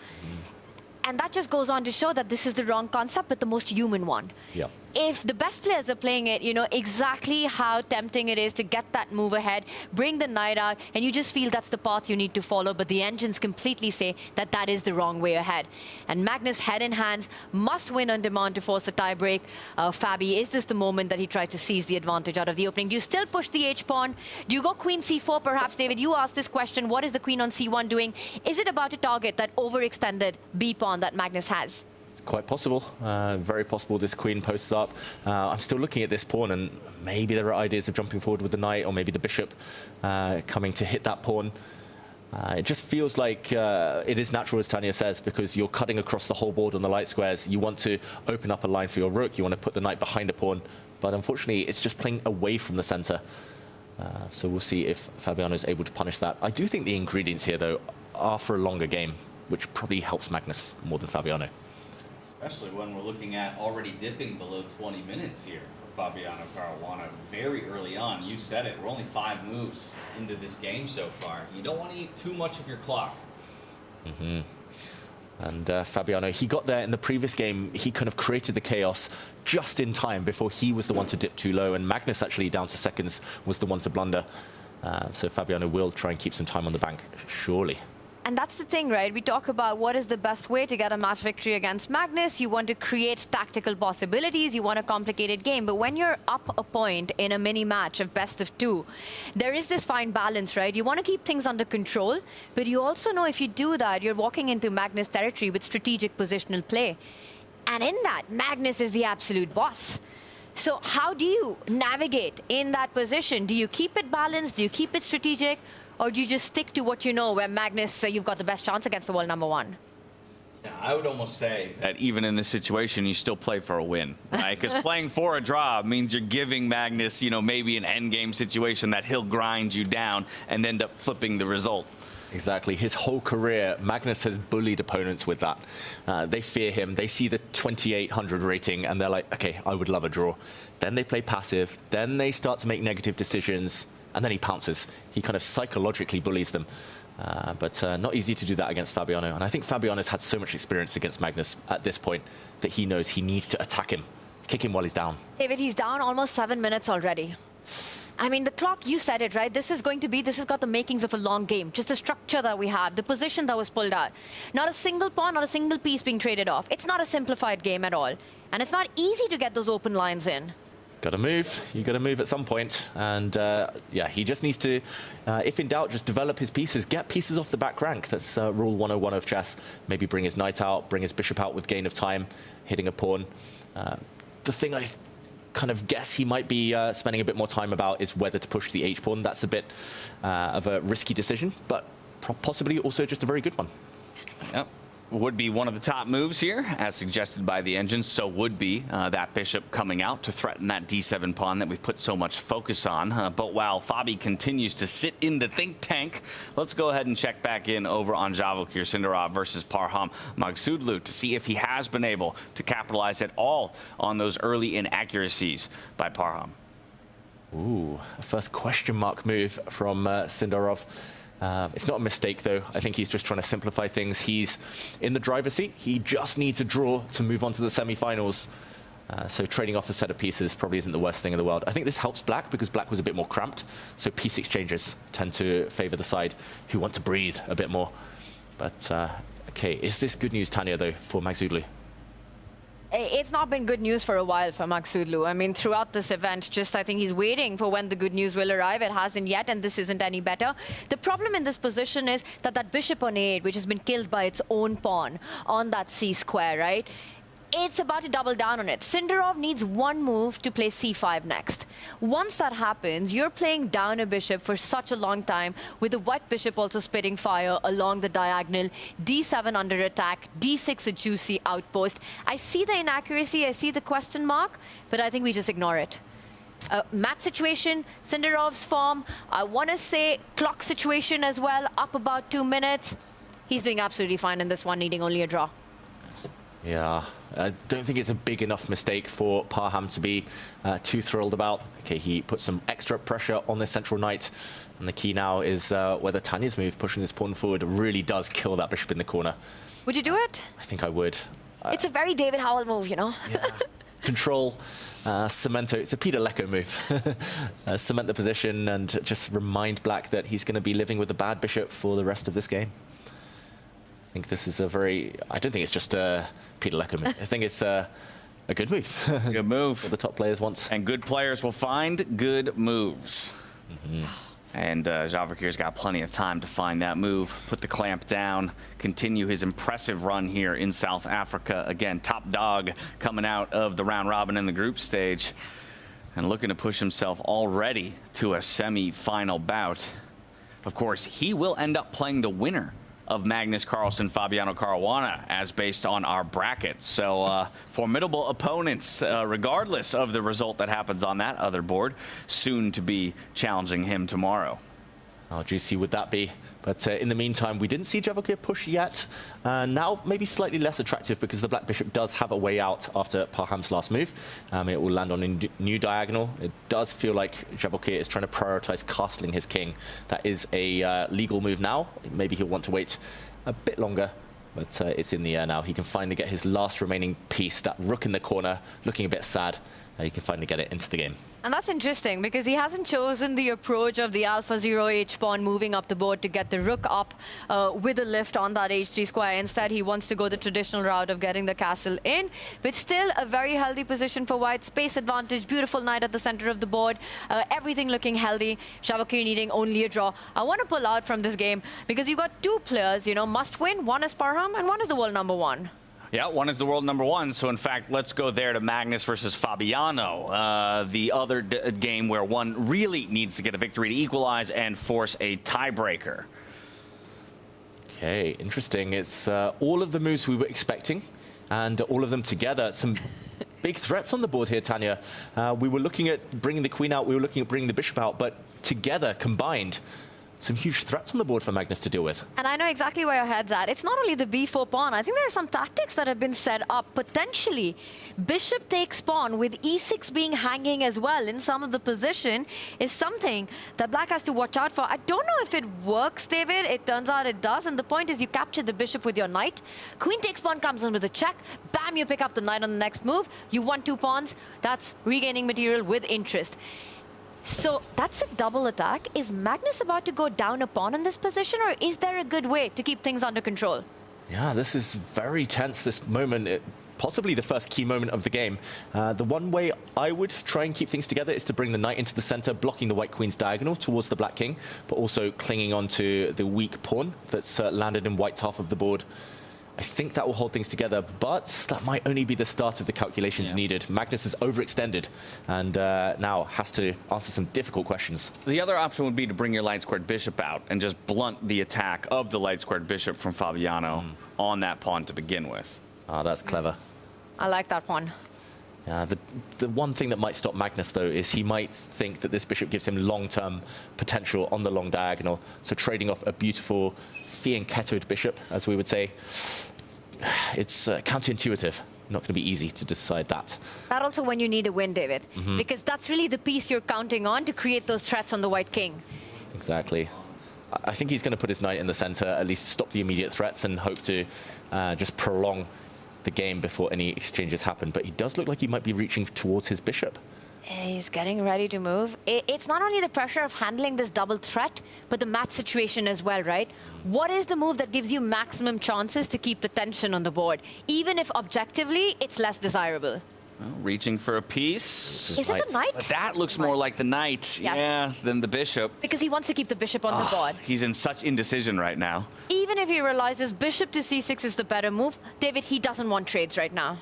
And that just goes on to show that this is the wrong concept, but the most human one. Yeah. If the best players are playing it, you know exactly how tempting it is to get that move ahead, bring the knight out, and you just feel that's the path you need to follow, but the engines completely say that that is the wrong way ahead. And Magnus, head in hands, must win on demand to force a tiebreak. Fabi, is this the moment that he tried to seize the advantage out of the opening? Do you still push the h-pawn? Do you go queen c4 perhaps, David? You asked this question, what is the queen on c1 doing? Is it about to target that overextended b-pawn that Magnus has? It's quite possible, very possible this queen posts up. I'm still looking at this pawn, and maybe there are ideas of jumping forward with the knight, or maybe the bishop coming to hit that pawn. It just feels like it is natural, as Tanya says, because you're cutting across the whole board on the light squares. You want to open up a line for your rook. You want to put the knight behind a pawn. But unfortunately, it's just playing away from the center. So we'll see if Fabiano is able to punish that. I do think the ingredients here, though, are for a longer game, which probably helps Magnus more than Fabiano. Especially when we're looking at already dipping below 20 minutes here for Fabiano Caruana very early on. You said it, we're only 5 moves into this game so far. You don't want to eat too much of your clock. And Fabiano, he got there in the previous game. He kind of created the chaos just in time before he was the one to dip too low. And Magnus, actually, down to seconds, was the one to blunder. So Fabiano will try and keep some time on the bank, surely. And that's the thing, right? We talk about what is the best way to get a match victory against Magnus. You want to create tactical possibilities. You want a complicated game. But when you're up a point in a mini match of best of 2, there is this fine balance, right? You want to keep things under control, but you also know if you do that, you're walking into Magnus territory with strategic positional play. And in that, Magnus is the absolute boss. So how do you navigate in that position? Do you keep it balanced? Do you keep it strategic? Or do you just stick to what you know, where Magnus, you've got the best chance against the world #1? Yeah, I would almost say that even in this situation, you still play for a win, right? Because playing for a draw means you're giving Magnus, maybe an endgame situation that he'll grind you down and end up flipping the result. Exactly. His whole career, Magnus has bullied opponents with that. They fear him. They see the 2,800 rating, and they're like, okay, I would love a draw. Then they play passive. Then they start to make negative decisions. And then he pounces. He kind of psychologically bullies them. But not easy to do that against Fabiano. And I think Fabiano's had so much experience against Magnus at this point that he knows he needs to attack him, kick him while he's down. David, he's down almost 7 minutes already. I mean, the clock, you said it, right? This has got the makings of a long game. Just the structure that we have, the position that was pulled out. Not a single pawn, not a single piece being traded off. It's not a simplified game at all. And it's not easy to get those open lines in. Got to move. You got to move at some point. And yeah, he just needs to, if in doubt, just develop his pieces. Get pieces off the back rank. That's rule 101 of chess. Maybe bring his knight out, bring his bishop out with gain of time, hitting a pawn. The thing I kind of guess he might be spending a bit more time about is whether to push the h-pawn. That's a bit of a risky decision, but possibly also just a very good one. Yep. Would be one of the top moves here, as suggested by the engine. So would be that bishop coming out to threaten that d7 pawn that we've put so much focus on. But while Fabi continues to sit in the think tank, let's go ahead and check back in over on Javokir Sindarov versus Parham Magsudlu to see if he has been able to capitalize at all on those early inaccuracies by Parham. Ooh, first question mark move from Sindarov. It's not a mistake, though. I think he's just trying to simplify things. He's in the driver's seat. He just needs a draw to move on to the semi-finals. So trading off a set of pieces probably isn't the worst thing in the world. I think this helps Black because Black was a bit more cramped. So piece exchanges tend to favor the side who want to breathe a bit more. But, okay, is this good news, Tanya, though, for Magsudlu? It's not been good news for a while for Magsudlu. I mean, throughout this event, I think he's waiting for when the good news will arrive. It hasn't yet, and this isn't any better. The problem in this position is that bishop on a8, which has been killed by its own pawn on that c-square, right? It's about to double down on it. Sindarov needs one move to play c5 next. Once that happens, you're playing down a bishop for such a long time, with the white bishop also spitting fire along the diagonal, d7 under attack, d6 a juicy outpost. I see the inaccuracy, I see the question mark, but I think we just ignore it. Match situation, Sindarov's form, I want to say clock situation as well, up about 2 minutes. He's doing absolutely fine in this one, needing only a draw. Yeah, I don't think it's a big enough mistake for Parham to be too thrilled about. Okay, he put some extra pressure on this central knight. And the key now is whether Tanya's move, pushing this pawn forward, really does kill that bishop in the corner. Would you do it? I think I would. It's a very David Howell move, you know? Yeah. Control, cemento. It's a Peter Lecco move. Cement the position and just remind Black that he's going to be living with a bad bishop for the rest of this game. I think this is a very... I don't think it's just a Peter Lecco move. I think it's a good move. Good move. For the top players once. And good players will find good moves. Mm-hmm. And Javokir's got plenty of time to find that move, put the clamp down, continue his impressive run here in South Africa. Again, top dog coming out of the round robin in the group stage and looking to push himself already to a semi-final bout. Of course, he will end up playing the winner of Magnus Carlsen, Fabiano Caruana, as based on our bracket. So formidable opponents, regardless of the result that happens on that other board, soon to be challenging him tomorrow. How juicy would that be? But in the meantime, we didn't see Javokir push yet. Now maybe slightly less attractive because the black bishop does have a way out after Parham's last move. It will land on a new diagonal. It does feel like Javokir is trying to prioritize castling his king. That is a legal move now. Maybe he'll want to wait a bit longer, but it's in the air now. He can finally get his last remaining piece, that rook in the corner, looking a bit sad. He can finally get it into the game. And that's interesting because he hasn't chosen the approach of the alpha 0 h pawn moving up the board to get the rook up with a lift on that h3 square. Instead, he wants to go the traditional route of getting the castle in. But still a very healthy position for white. Space advantage, beautiful knight at the center of the board. Everything looking healthy. Javokir needing only a draw. I want to pull out from this game because you've got two players, you know, must win. One is Parham and one is the world #1. Yeah, one is the world #1. So, in fact, let's go there to Magnus versus Fabiano. The other game where one really needs to get a victory to equalize and force a tiebreaker. Okay, interesting. It's all of the moves we were expecting, and all of them together. Some big threats on the board here, Tanya. We were looking at bringing the queen out. We were looking at bringing the bishop out. But together, combined, some huge threats on the board for Magnus to deal with. And I know exactly where your head's at. It's not only the b4 pawn. I think there are some tactics that have been set up. Potentially, bishop takes pawn with e6 being hanging as well in some of the position is something that black has to watch out for. I don't know if it works, David. It turns out it does. And the point is you capture the bishop with your knight. Queen takes pawn comes in with a check. Bam, you pick up the knight on the next move. You won 2 pawns. That's regaining material with interest. So that's a double attack. Is Magnus about to go down a pawn in this position, or is there a good way to keep things under control? Yeah, this is very tense, this moment. Possibly the first key moment of the game. The one way I would try and keep things together is to bring the knight into the center, blocking the white queen's diagonal towards the black king, but also clinging on to the weak pawn that's landed in white's half of the board. I think that will hold things together, but that might only be the start of the calculations needed. Magnus is overextended and now has to answer some difficult questions. The other option would be to bring your light-squared bishop out and just blunt the attack of the light-squared bishop from Fabiano on that pawn to begin with. Ah, that's clever. I like that one. The one thing that might stop Magnus, though, is he might think that this bishop gives him long-term potential on the long diagonal. So trading off a beautiful fianchettoed bishop, as we would say, it's counterintuitive. Not going to be easy to decide that. That also when you need a win, David, because that's really the piece you're counting on to create those threats on the white king. Exactly. I think he's going to put his knight in the center, at least stop the immediate threats and hope to just prolong the game before any exchanges happen. But he does look like he might be reaching towards his bishop. He's getting ready to move. It's not only the pressure of handling this double threat, but the match situation as well, right? What is the move that gives you maximum chances to keep the tension on the board, even if objectively it's less desirable? Well, reaching for a piece. Is it the knight? That looks more like the knight, Yes. than the bishop. Because he wants to keep the bishop on the board. He's in such indecision right now. Even if he realizes bishop to c6 is the better move, David, he doesn't want trades right now.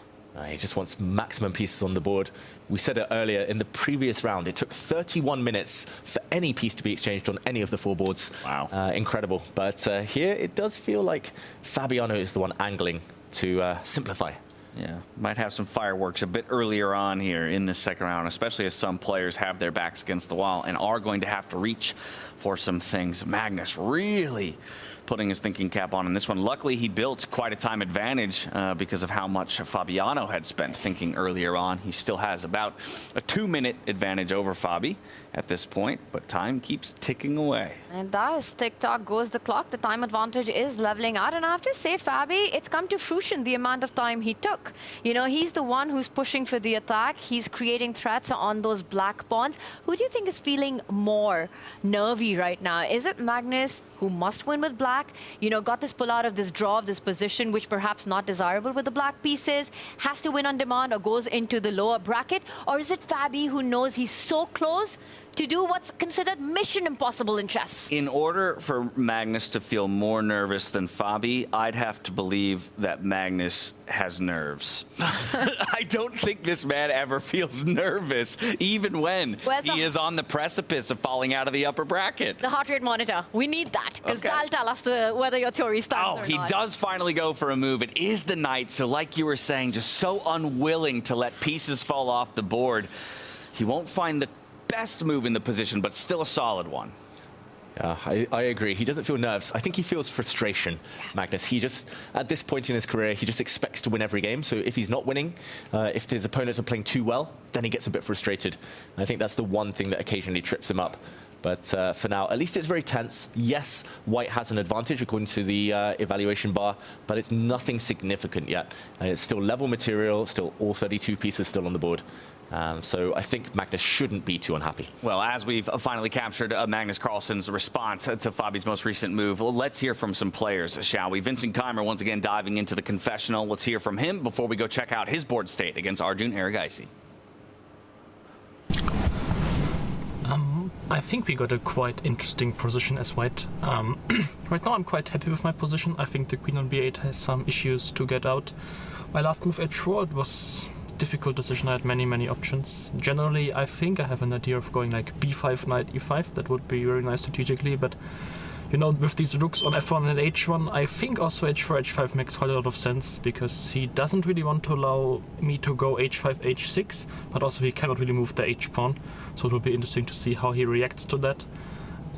He just wants maximum pieces on the board. We said it earlier, in the previous round, it took 31 minutes for any piece to be exchanged on any of the 4 boards. Wow. Incredible. But here, it does feel like Fabiano is the one angling to simplify. Yeah, might have some fireworks a bit earlier on here in this second round, especially as some players have their backs against the wall and are going to have to reach for some things. Magnus really putting his thinking cap on in this one. Luckily, he built quite a time advantage because of how much Fabiano had spent thinking earlier on. He still has about a 2-minute advantage over Fabi at this point, but time keeps ticking away. It does. Tick-tock goes the clock. The time advantage is leveling out. And I have to say, Fabi, it's come to fruition, the amount of time he took. You know, he's the one who's pushing for the attack. He's creating threats on those black pawns. Who do you think is feeling more nervy right now? Is it Magnus, who must win with black, you know, got this pull out of this draw of this position, which perhaps not desirable with the black pieces, has to win on demand or goes into the lower bracket? Or is it Fabi, who knows he's so close to do what's considered mission impossible in chess? In order for Magnus to feel more nervous than Fabi, I'd have to believe that Magnus has nerves. nerves. I don't think this man ever feels nervous, even when he is on the precipice of falling out of the upper bracket. The heart rate monitor. We need that, because that'll tell us whether your theory stands or He not. does finally go for a move. It is the knight, so like you were saying, just so unwilling to let pieces fall off the board. He won't find the best move in the position, but still a solid one. Yeah, I agree. He doesn't feel nerves. I think he feels frustration, Magnus. He just, at this point in his career, he just expects to win every game. So if he's not winning, if his opponents are playing too well, then he gets a bit frustrated. And I think that's the one thing that occasionally trips him up. But for now, at least it's very tense. Yes, white has an advantage according to the evaluation bar, but it's nothing significant yet. It's still level material, still all 32 pieces still on the board. So I think Magnus shouldn't be too unhappy. Well, as we've finally captured Magnus Carlsen's response to Fabi's most recent move, well, let's hear from some players, shall we? Vincent Keimer once again diving into the confessional. Let's hear from him before we go check out his board state against Arjun Erigaisi. I think we got a quite interesting position as white. Right now I'm quite happy with my position. I think the queen on b8 has some issues to get out. My last move h4 was difficult decision. I had many options. Generally, I think I have an idea of going like b5, knight e5. That would be very nice strategically, but you know, with these rooks on f1 and h1, I think also h4, h5 makes quite a lot of sense, because he doesn't really want to allow me to go h5, h6, but also he cannot really move the h-pawn, so it will be interesting to see how he reacts to that.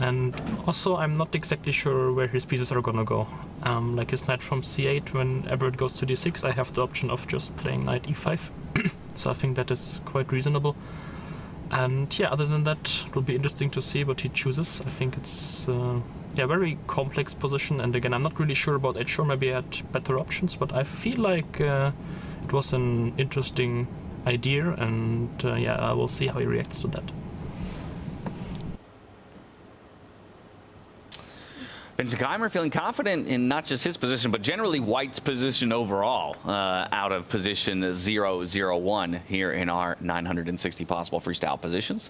And also, I'm not exactly sure where his pieces are gonna go. Like his knight from c8, whenever it goes to d6, I have the option of just playing knight e5, so I think that is quite reasonable. And yeah, other than that, it will be interesting to see what he chooses. I think it's yeah, very complex position, and again, I'm not really sure about h4. Maybe I had better options, but I feel like it was an interesting idea, and yeah, I will see how he reacts to that. Vincent Keimer feeling confident in not just his position, but generally white's position overall, out of position 0-0-1 here in our 960 possible freestyle positions.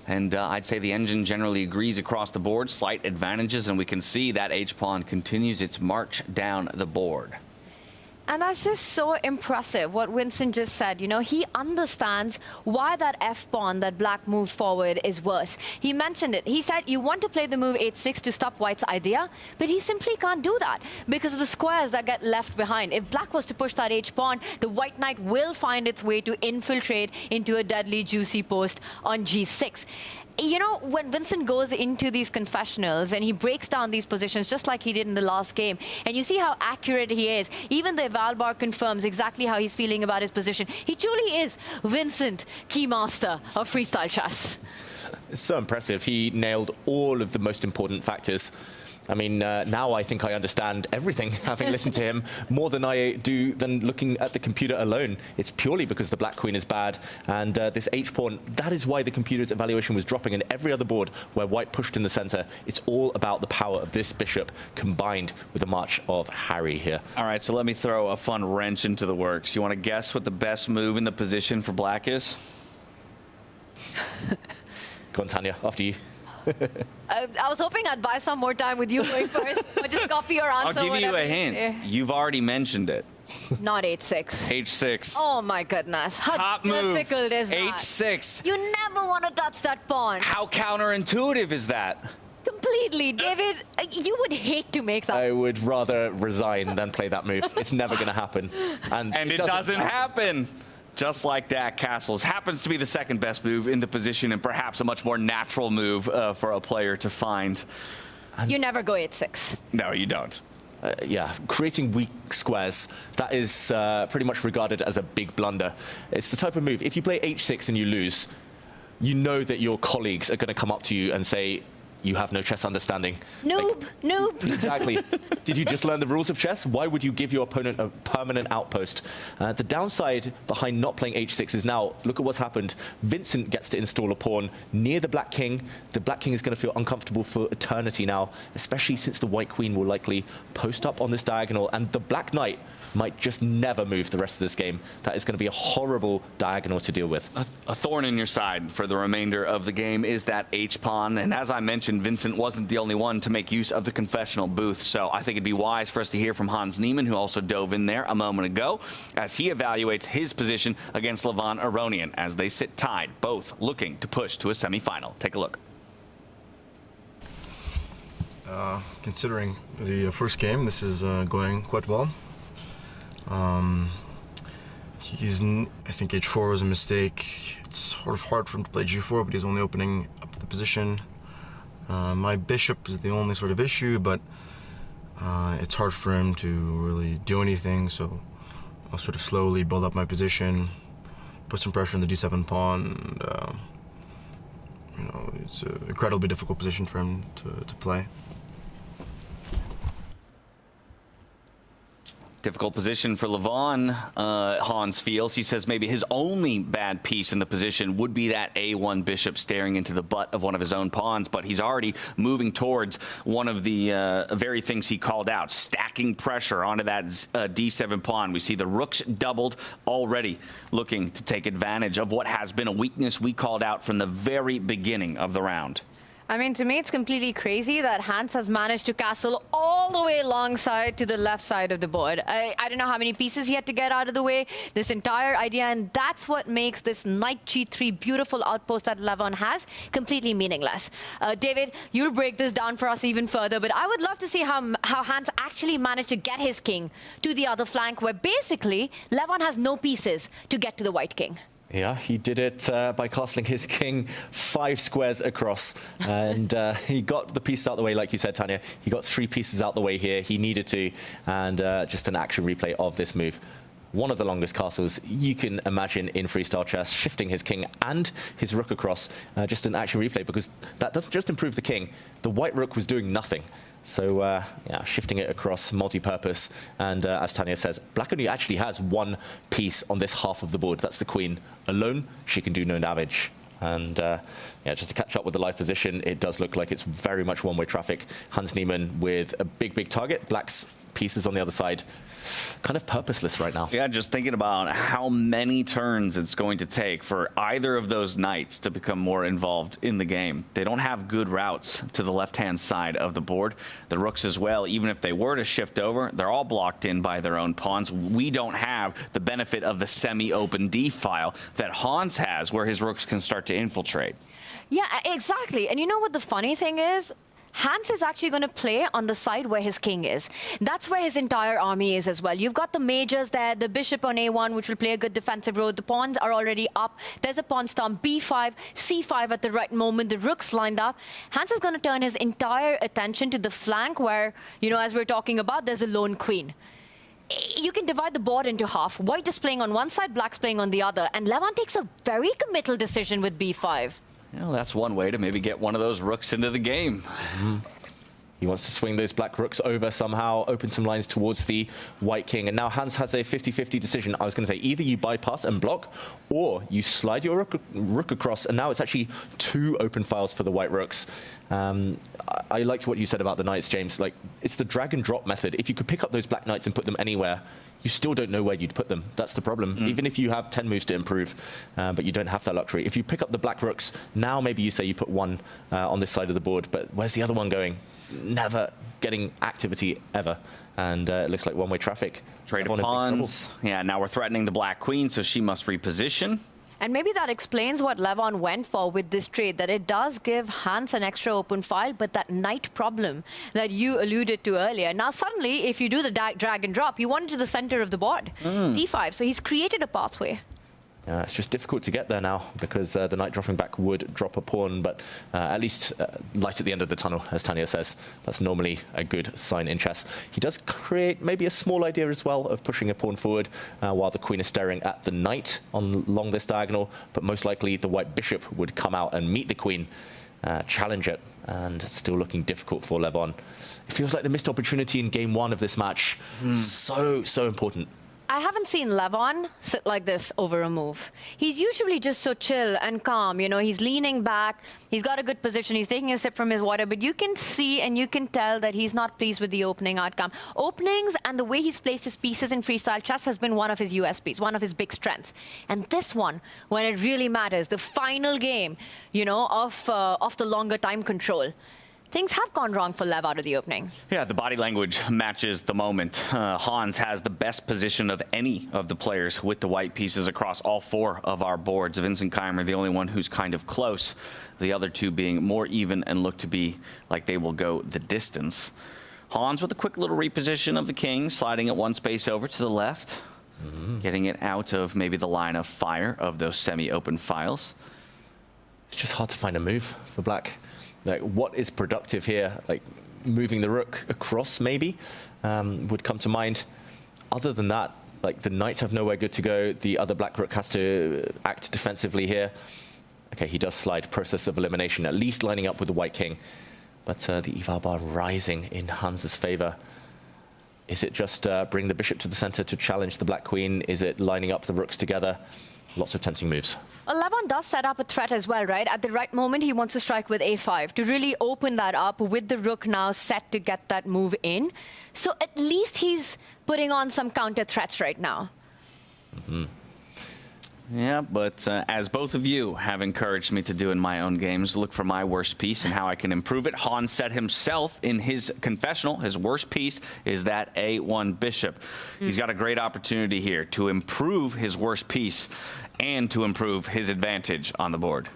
And I'd say the engine generally agrees across the board, slight advantages, and we can see that H-pawn continues its march down the board. And that's just so impressive, what Vincent just said. You know, he understands why that f-pawn that black moved forward is worse. He mentioned it. He said you want to play the move h6 to stop white's idea, but he simply can't do that because of the squares that get left behind. If black was to push that h-pawn, the white knight will find its way to infiltrate into a deadly juicy post on g6. You know, when Vincent goes into these confessionals and he breaks down these positions just like he did in the last game, and you see how accurate he is, even the eval bar confirms exactly how he's feeling about his position. He truly is Vincent, keymaster of freestyle chess. It's so impressive. He nailed all of the most important factors. I mean, now I think I understand everything, having listened to him, more than I do than looking at the computer alone. It's purely because the black queen is bad, and this h-pawn, that is why the computer's evaluation was dropping. And every other board where white pushed in the center, it's all about the power of this bishop combined with the march of Harry here. All right, so let me throw a fun wrench into the works. You want to guess what the best move in the position for black is? Go on, Tanya, after you. I was hoping I'd buy some more time with you going first, or just copy your answer. I'll give you a hint. You've already mentioned it. Not h6. h6. Oh my goodness. How Top move. difficult is that? h6. You never want to touch that pawn. How counterintuitive is that? Completely. David, you would hate to make that. I would rather resign than play that move. It's never going to happen. And it doesn't happen. Just like that, castles happens to be the second best move in the position, and perhaps a much more natural move for a player to find. You never go h6. No, you don't. Yeah, creating weak squares, that is pretty much regarded as a big blunder. It's the type of move, if you play h6 and you lose, you know that your colleagues are going to come up to you and say, you have no chess understanding. Noob, noob. Exactly. Did you just learn the rules of chess? Why would you give your opponent a permanent outpost? The downside behind not playing h6 is now, look at what's happened. Vincent gets to install a pawn near the black king. The black king is going to feel uncomfortable for eternity now, especially since the white queen will likely post up on this diagonal, and the black knight might just never move the rest of this game. That is going to be a horrible diagonal to deal with. A thorn in your side for the remainder of the game is that h-pawn, and as I mentioned, Vincent wasn't the only one to make use of the confessional booth, so I think think it'd be wise for us to hear from Hans Niemann, who also dove in there a moment ago, as he evaluates his position against Levon Aronian as they sit tied, both looking to push to a semifinal. Take a look. Considering the first game, this is going quite well. I think h4 was a mistake. It's sort of hard for him to play g4, but he's only opening up the position. My bishop is the only sort of issue, but it's hard for him to really do anything, so I'll sort of slowly build up my position, put some pressure on the d7 pawn, and you know, it's an incredibly difficult position for him to play. Difficult position for Levon, Hans feels. He says maybe his only bad piece in the position would be that a1 bishop staring into the butt of one of his own pawns, but he's already moving towards one of the very things he called out, stacking pressure onto that d7 pawn. We see the rooks doubled already, looking to take advantage of what has been a weakness we called out from the very beginning of the round. I mean, to me, it's completely crazy that Hans has managed to castle all the way alongside to the left side of the board. I don't know how many pieces he had to get out of the way, this entire idea, and that's what makes this knight g3 beautiful outpost that Levon has completely meaningless. David, you'll break this down for us even further, but I would love to see how Hans actually managed to get his king to the other flank, where basically Levon has no pieces to get to the white king. Yeah, he did it by castling his king 5 squares across. And he got the pieces out the way, like you said, Tanya. He got 3 pieces out the way here. He needed to. And just an action replay of this move. One of the longest castles you can imagine in freestyle chess, shifting his king and his rook across. Just an action replay, because that doesn't just improve the king. The white rook was doing nothing. So, yeah, shifting it across, multi-purpose. And as Tanya says, black only actually has 1 piece on this half of the board. That's the queen. Alone, she can do no damage. And yeah, just to catch up with the live position, it does look like it's very much one-way traffic. Hans Niemann with a big target. Black's pieces on the other side. Kind of purposeless right now. Yeah, just thinking about how many turns it's going to take for either of those knights to become more involved in the game. They don't have good routes to the left-hand side of the board. The rooks as well, even if they were to shift over, they're all blocked in by their own pawns. We don't have the benefit of the semi-open D-file that Hans has, where his rooks can start to infiltrate. Yeah, exactly. And you know what the funny thing is? Hans is actually going to play on the side where his king is. That's where his entire army is as well. You've got the majors there, the bishop on a1, which will play a good defensive role. The pawns are already up. There's a pawn storm, b5, c5 at the right moment. The rook's lined up. Hans is going to turn his entire attention to the flank where, you know, as we're talking about, there's a lone queen. You can divide the board into half. White is playing on one side, black's playing on the other. And Levon takes a very committal decision with b5. Well, that's one way to maybe get one of those rooks into the game. He wants to swing those black rooks over somehow, open some lines towards the white king. And now Hans has a 50-50 decision. I was going to say, either you bypass and block, or you slide your rook across, and now it's actually 2 open files for the white rooks. I liked what you said about the knights, James. Like, it's the drag and drop method. If you could pick up those black knights and put them anywhere, you still don't know where you'd put them. That's the problem. Even if you have 10 moves to improve, but you don't have that luxury. If you pick up the black rooks, now maybe you say you put 1 on this side of the board, but where's the other one going? Never getting activity ever. And it looks like one-way traffic. Trade of pawns. Yeah, now we're threatening the black queen, so she must reposition. And maybe that explains what Levon went for with this trade, that it does give Hans an extra open file, but that knight problem that you alluded to earlier. Now, suddenly, if you do the drag and drop, you want it to the center of the board, d5. So he's created a pathway. It's just difficult to get there now because the knight dropping back would drop a pawn, but at least light at the end of the tunnel, as Tanya says. That's normally a good sign in chess. He does create maybe a small idea as well of pushing a pawn forward while the queen is staring at the knight along this diagonal, but most likely the white bishop would come out and meet the queen, challenge it, and it's still looking difficult for Levon. It feels like the missed opportunity in game 1 of this match. So important. I haven't seen Levon sit like this over a move. He's usually just so chill and calm. You know, he's leaning back. He's got a good position. He's taking a sip from his water. But you can see and you can tell that he's not pleased with the opening outcome. Openings and the way he's placed his pieces in freestyle chess has been one of his USPs, one of his big strengths. And this one, when it really matters, the final game, you know, of the longer time control, things have gone wrong for Lev out of the opening. Yeah, the body language matches the moment. Hans has the best position of any of the players with the white pieces across all 4 of our boards. Vincent Keimer, the only one who's kind of close. The other 2 being more even and look to be like they will go the distance. Hans with a quick little reposition of the king, sliding it 1 space over to the left, getting it out of maybe the line of fire of those semi-open files. It's just hard to find a move for black. Like, what is productive here? Like, moving the rook across, maybe, would come to mind. Other than that, like, the knights have nowhere good to go. The other black rook has to act defensively here. Okay, he does slide, process of elimination, at least lining up with the white king. But the eval bar rising in Hans's favor. Is it just bring the bishop to the center to challenge the black queen? Is it lining up the rooks together? Lots of tempting moves. Well, Levon does set up a threat as well, right? At the right moment, he wants to strike with a5 to really open that up with the rook now set to get that move in. So at least he's putting on some counter threats right now. Yeah, but as both of you have encouraged me to do in my own games, look for my worst piece and how I can improve it. Hans said himself in his confessional, his worst piece is that A1 bishop. He's got a great opportunity here to improve his worst piece and to improve his advantage on the board.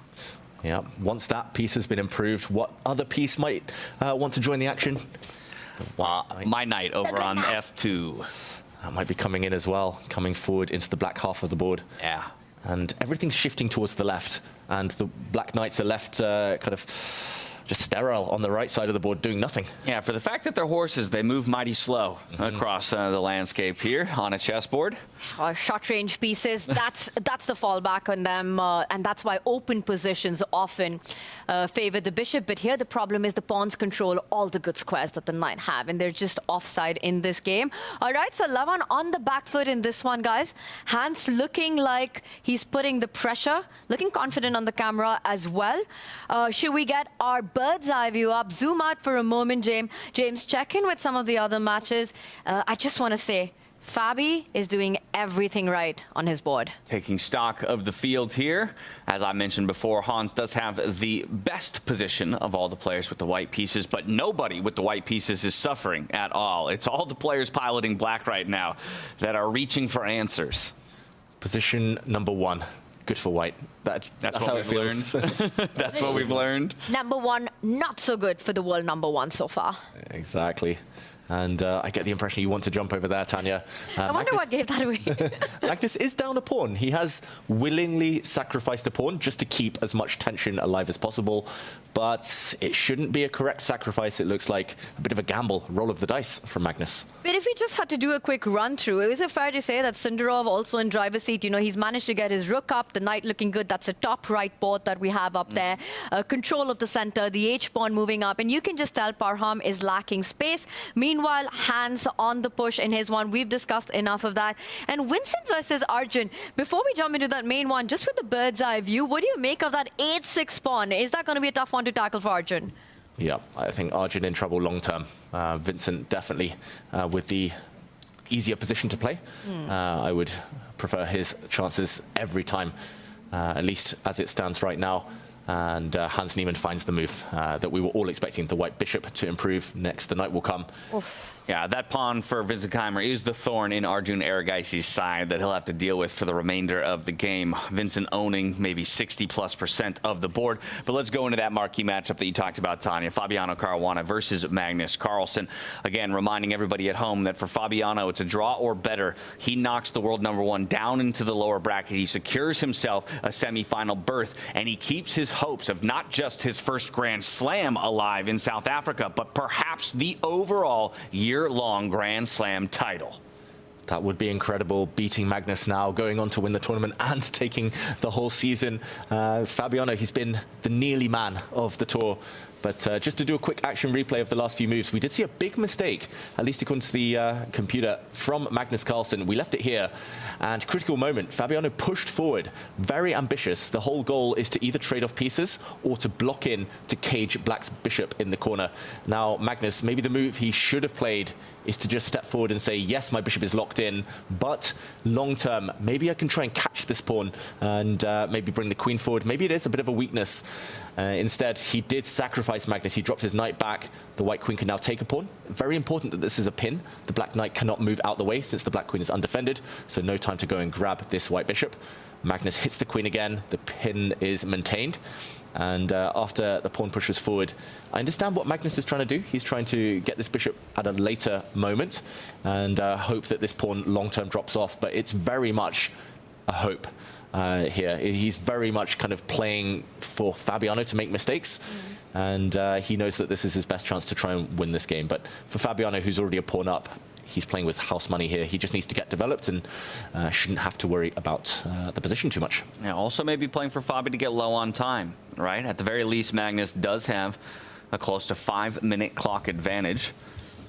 Yeah, once that piece has been improved, what other piece might want to join the action? My knight over on F2. That might be coming in as well, coming forward into the black half of the board. Yeah. And everything's shifting towards the left, and the black knights are left kind of just sterile on the right side of the board, doing nothing. Yeah, for the fact that they're horses, they move mighty slow across the landscape here on a chessboard. Short range pieces, that's the fallback on them, and that's why open positions often favor the bishop. But here the problem is the pawns control all the good squares that the knight have, and they're just offside in this game. All right, so Levon on the back foot in this one, guys. Hans looking like he's putting the pressure, looking confident on the camera as well. Should we get our bird's eye view up? Zoom out for a moment, James. James, check in with some of the other matches. I just want to say, Fabi is doing everything right on his board. Taking stock of the field here. As I mentioned before, Hans does have the best position of all the players with the white pieces, but nobody with the white pieces is suffering at all. It's all the players piloting black right now that are reaching for answers. Position number 1. Good for white. That's how it feels. That's what we've learned. Number 1, not so good for the world number 1 so far. Exactly. And I get the impression you want to jump over there, Tanya. I wonder what gave that away. Magnus is down a pawn. He has willingly sacrificed a pawn just to keep as much tension alive as possible. But it shouldn't be a correct sacrifice. It looks like a bit of a gamble, roll of the dice from Magnus. But if we just had to do a quick run through, is it fair to say that Sindarov also in driver's seat, you know, he's managed to get his rook up, the knight looking good. That's a top right board that we have up there. Control of the center, the H-pawn moving up. And you can just tell Parham is lacking space. Meanwhile, Hans on the push in his one. We've discussed enough of that. And Vincent versus Arjun, before we jump into that main one, just with the bird's eye view, what do you make of that 8-6 pawn? Is that going to be a tough one to tackle for Arjun? Yeah, I think Arjun in trouble long term. Vincent definitely with the easier position to play. I would prefer his chances every time, at least as it stands right now. And Hans Niemann finds the move that we were all expecting, the white bishop to improve. Next, the knight will come. Oof. Yeah, that pawn for Vincent Keimer is the thorn in Arjun Erigaisi's side that he'll have to deal with for the remainder of the game. Vincent owning maybe 60+% of the board. But let's go into that marquee matchup that you talked about, Tanya. Fabiano Caruana versus Magnus Carlsen. Again, reminding everybody at home that for Fabiano, it's a draw or better. He knocks the world number 1 down into the lower bracket. He secures himself a semifinal berth, and he keeps his hopes of not just his first Grand Slam alive in South Africa, but perhaps the overall year-long Grand Slam title. That would be incredible, beating Magnus now, going on to win the tournament and taking the whole season. Fabiano, he's been the nearly man of the tour. But just to do a quick action replay of the last few moves, we did see a big mistake, at least according to the computer, from Magnus Carlsen. We left it here, and critical moment, Fabiano pushed forward, very ambitious. The whole goal is to either trade off pieces or to block in to cage Black's bishop in the corner. Now, Magnus, maybe the move he should have played is to just step forward and say, yes, my bishop is locked in, but long term, maybe I can try and catch this pawn and maybe bring the queen forward. Maybe it is a bit of a weakness. Instead, he did sacrifice surprise Magnus. He drops his knight back. The white queen can now take a pawn. Very important that this is a pin. The black knight cannot move out the way since the black queen is undefended, so no time to go and grab this white bishop. Magnus hits the queen again. The pin is maintained. And after the pawn pushes forward, I understand what Magnus is trying to do. He's trying to get this bishop at a later moment and hope that this pawn long-term drops off. But it's very much a hope here. He's very much kind of playing for Fabiano to make mistakes. And he knows that this is his best chance to try and win this game. But for Fabiano, who's already a pawn up, he's playing with house money here. He just needs to get developed and shouldn't have to worry about the position too much. Yeah, also maybe playing for Fabi to get low on time, right? At the very least, Magnus does have a close to 5-minute clock advantage.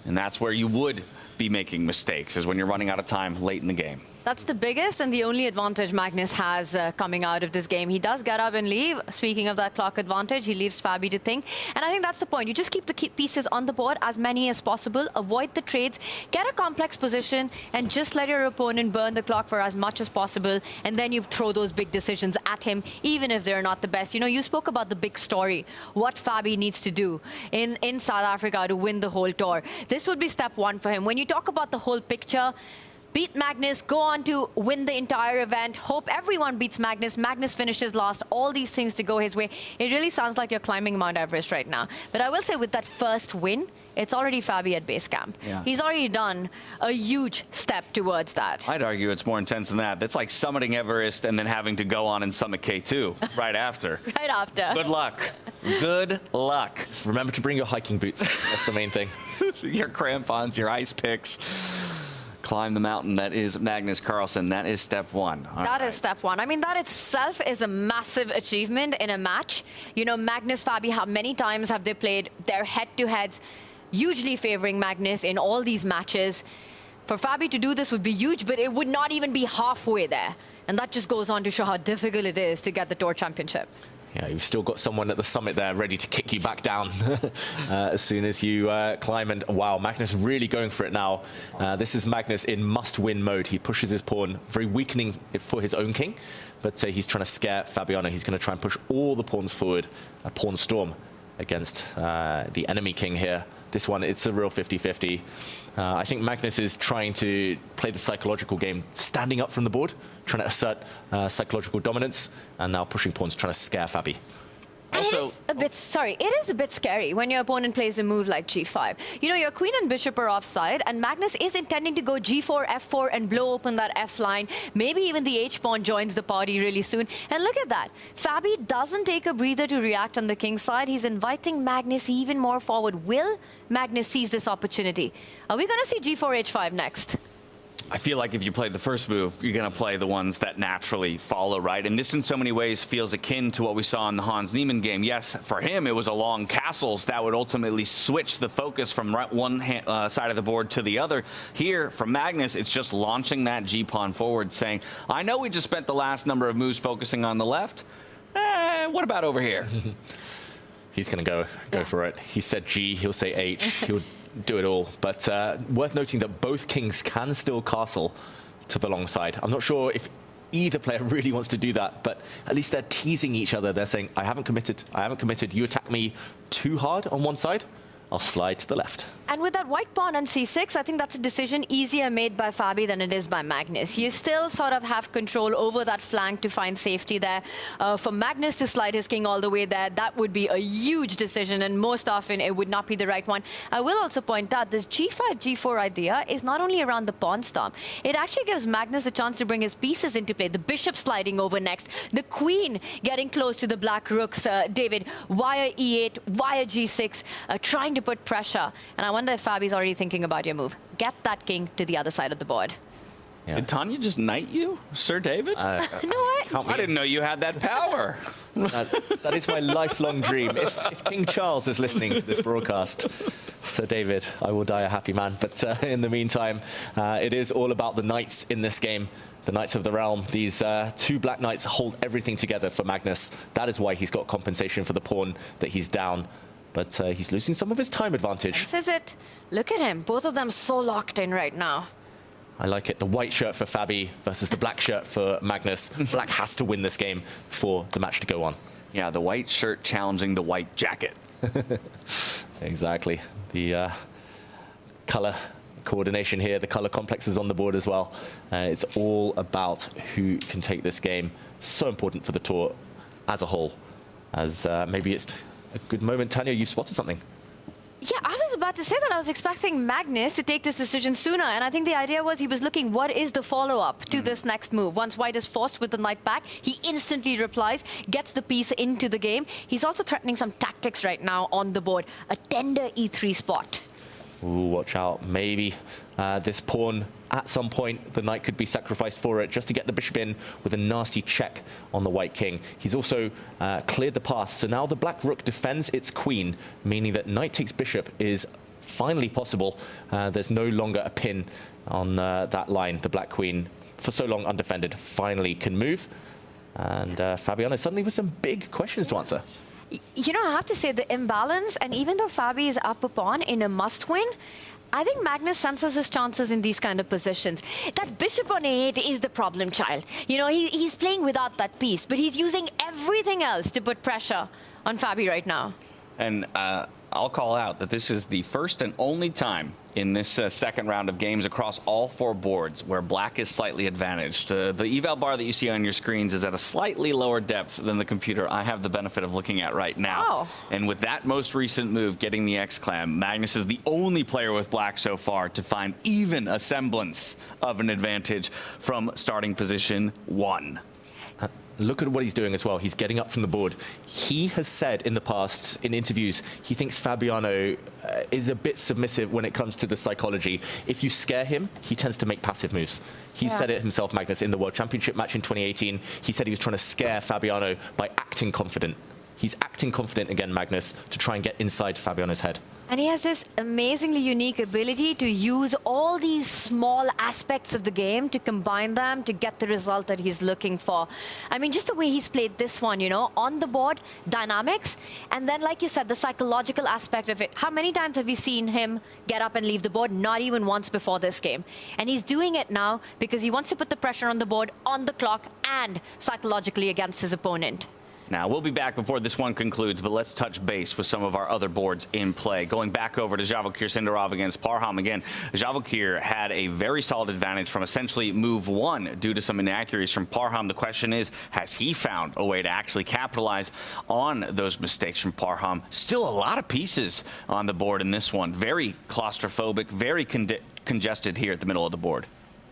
And that's where you would be making mistakes, is when you're running out of time late in the game. That's the biggest and the only advantage Magnus has coming out of this game. He does get up and leave. Speaking of that clock advantage, he leaves Fabi to think. And I think that's the point. You just keep the pieces on the board, as many as possible. Avoid the trades. Get a complex position and just let your opponent burn the clock for as much as possible. And then you throw those big decisions at him, even if they're not the best. You know, you spoke about the big story, what Fabi needs to do in South Africa to win the whole tour. This would be step one for him. When you talk about the whole picture, beat Magnus, go on to win the entire event, hope everyone beats Magnus, Magnus finishes last, all these things to go his way. It really sounds like you're climbing Mount Everest right now. But I will say with that first win, it's already Fabi at base camp. Yeah. He's already done a huge step towards that. I'd argue it's more intense than that. That's like summiting Everest and then having to go on and summit K2 right after. Right after. Good luck. Good luck. Just remember to bring your hiking boots. That's the main thing. Your crampons, your ice picks. Climb the mountain. That is Magnus Carlsen. That is step one. That is step one. I mean, that itself is a massive achievement in a match. You know, Magnus, Fabi, how many times have they played their head-to-heads, hugely favoring Magnus in all these matches? For Fabi to do this would be huge, but it would not even be halfway there. And that just goes on to show how difficult it is to get the Tour Championship. Yeah, you've still got someone at the summit there ready to kick you back down as soon as you climb. And wow, Magnus really going for it now. This is Magnus in must-win mode. He pushes his pawn, very weakening for his own king. But he's trying to scare Fabiano. He's going to try and push all the pawns forward. A pawn storm against the enemy king here. This one, it's a real 50-50. I think Magnus is trying to play the psychological game, standing up from the board, trying to assert psychological dominance, and now pushing pawns, trying to scare Fabi. Also, it is a bit scary when your opponent plays a move like g5. You know, your queen and bishop are offside, and Magnus is intending to go g4, f4, and blow open that f line. Maybe even the h-pawn joins the party really soon. And look at that. Fabi doesn't take a breather to react on the king's side. He's inviting Magnus even more forward. Will Magnus seize this opportunity? Are we going to see g4, h5 next? I feel like if you play the first move, you're going to play the ones that naturally follow, right? And this in so many ways feels akin to what we saw in the Hans Niemann game. Yes, for him, it was along castles that would ultimately switch the focus from one side of the board to the other. Here, for Magnus, it's just launching that G-pawn forward, saying, I know we just spent the last number of moves focusing on the left. What about over here? He's going to go for it. He said G, he'll say H, he'll do it all. But worth noting that both kings can still castle to the long side. I'm not sure if either player really wants to do that, but at least they're teasing each other. They're saying, I haven't committed. You attack me too hard on one side, I'll slide to the left. And with that white pawn on c6, I think that's a decision easier made by Fabi than it is by Magnus. You still sort of have control over that flank to find safety there. For Magnus to slide his king all the way there, that would be a huge decision, and most often it would not be the right one. I will also point out this g5, g4 idea is not only around the pawn storm. It actually gives Magnus the chance to bring his pieces into play. The bishop sliding over next, the queen getting close to the black rooks, David, via e8, via g6, trying to put pressure. And I wonder if Fabi's already thinking about your move. Get that king to the other side of the board. Yeah. Did Tanya just knight you, Sir David? No, what? I didn't know you had that power. That is my lifelong dream. If King Charles is listening to this broadcast, Sir David, I will die a happy man. But in the meantime, it is all about the knights in this game. The Knights of the Realm. These two black knights hold everything together for Magnus. That is why he's got compensation for the pawn that he's down. But he's losing some of his time advantage. This is it. Look at him. Both of them so locked in right now. I like it. The white shirt for Fabi versus the black shirt for Magnus. Black has to win this game for the match to go on. Yeah, the white shirt challenging the white jacket. Exactly. The color coordination here, the color complexes on the board as well. It's all about who can take this game. So important for the tour as a whole. As maybe it's a good moment. Tanya, you spotted something. Yeah, I was about to say that I was expecting Magnus to take this decision sooner, and I think the idea was he was looking what is the follow-up to this next move. Once white is forced with the knight back, he instantly replies, gets the piece into the game. He's also threatening some tactics right now on the board. A tender e3 spot. Ooh, watch out. Maybe this pawn, at some point, the knight could be sacrificed for it just to get the bishop in with a nasty check on the white king. He's also cleared the path. So now the black rook defends its queen, meaning that knight takes bishop is finally possible. There's no longer a pin on that line. The black queen, for so long undefended, finally can move. And Fabiano suddenly with some big questions to answer. You know, I have to say the imbalance, and even though Fabi is up a pawn in a must-win, I think Magnus senses his chances in these kind of positions. That bishop on a8 is the problem child. You know, he's playing without that piece, but he's using everything else to put pressure on Fabi right now. And I'll call out that this is the first and only time in this second round of games across all 4 boards where black is slightly advantaged. The eval bar that you see on your screens is at a slightly lower depth than the computer I have the benefit of looking at right now. Oh. And with that most recent move, getting the X-Clam, Magnus is the only player with black so far to find even a semblance of an advantage from starting position 1. Look at what he's doing as well. He's getting up from the board. He has said in the past, in interviews, he thinks Fabiano is a bit submissive when it comes to the psychology. If you scare him, he tends to make passive moves. He said it himself, Magnus, in the World Championship match in 2018. He said he was trying to scare Fabiano by acting confident. He's acting confident again, Magnus, to try and get inside Fabiano's head. And he has this amazingly unique ability to use all these small aspects of the game to combine them to get the result that he's looking for. I mean, just the way he's played this one, you know, on the board, dynamics, and then, like you said, the psychological aspect of it. How many times have you seen him get up and leave the board? Not even once before this game. And he's doing it now because he wants to put the pressure on the board, on the clock, and psychologically against his opponent. Now, we'll be back before this one concludes, but let's touch base with some of our other boards in play. Going back over to Javokir Sindarov against Parham again, Javokir had a very solid advantage from essentially move 1 due to some inaccuracies from Parham. The question is, has he found a way to actually capitalize on those mistakes from Parham? Still a lot of pieces on the board in this one. Very claustrophobic, very congested here at the middle of the board.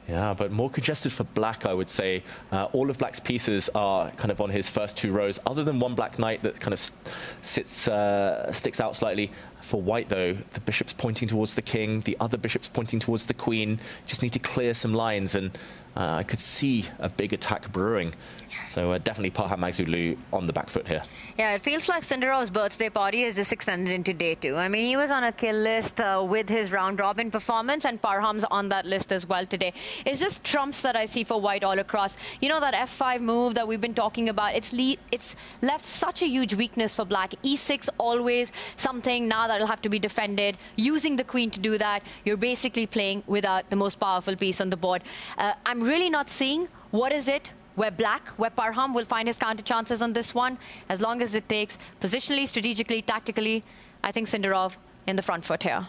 Yeah, but more congested for black, I would say. All of black's pieces are kind of on his first 2 rows, other than one black knight that kind of sticks out slightly. For white, though, the bishop's pointing towards the king, the other bishop's pointing towards the queen. Just need to clear some lines, and I could see a big attack brewing. So definitely Parham Maghsoodloo on the back foot here. Yeah, it feels like Sindarov's birthday party is just extended into day 2. I mean, he was on a kill list with his round-robin performance, and Parham's on that list as well today. It's just trumps that I see for white all across. You know, that F5 move that we've been talking about, it's left such a huge weakness for black. E6 always something now that'll have to be defended. Using the queen to do that, you're basically playing without the most powerful piece on the board. I'm really not seeing what is it where Parham will find his counter chances on this one, as long as it takes positionally, strategically, tactically. I think Sindarov in the front foot here.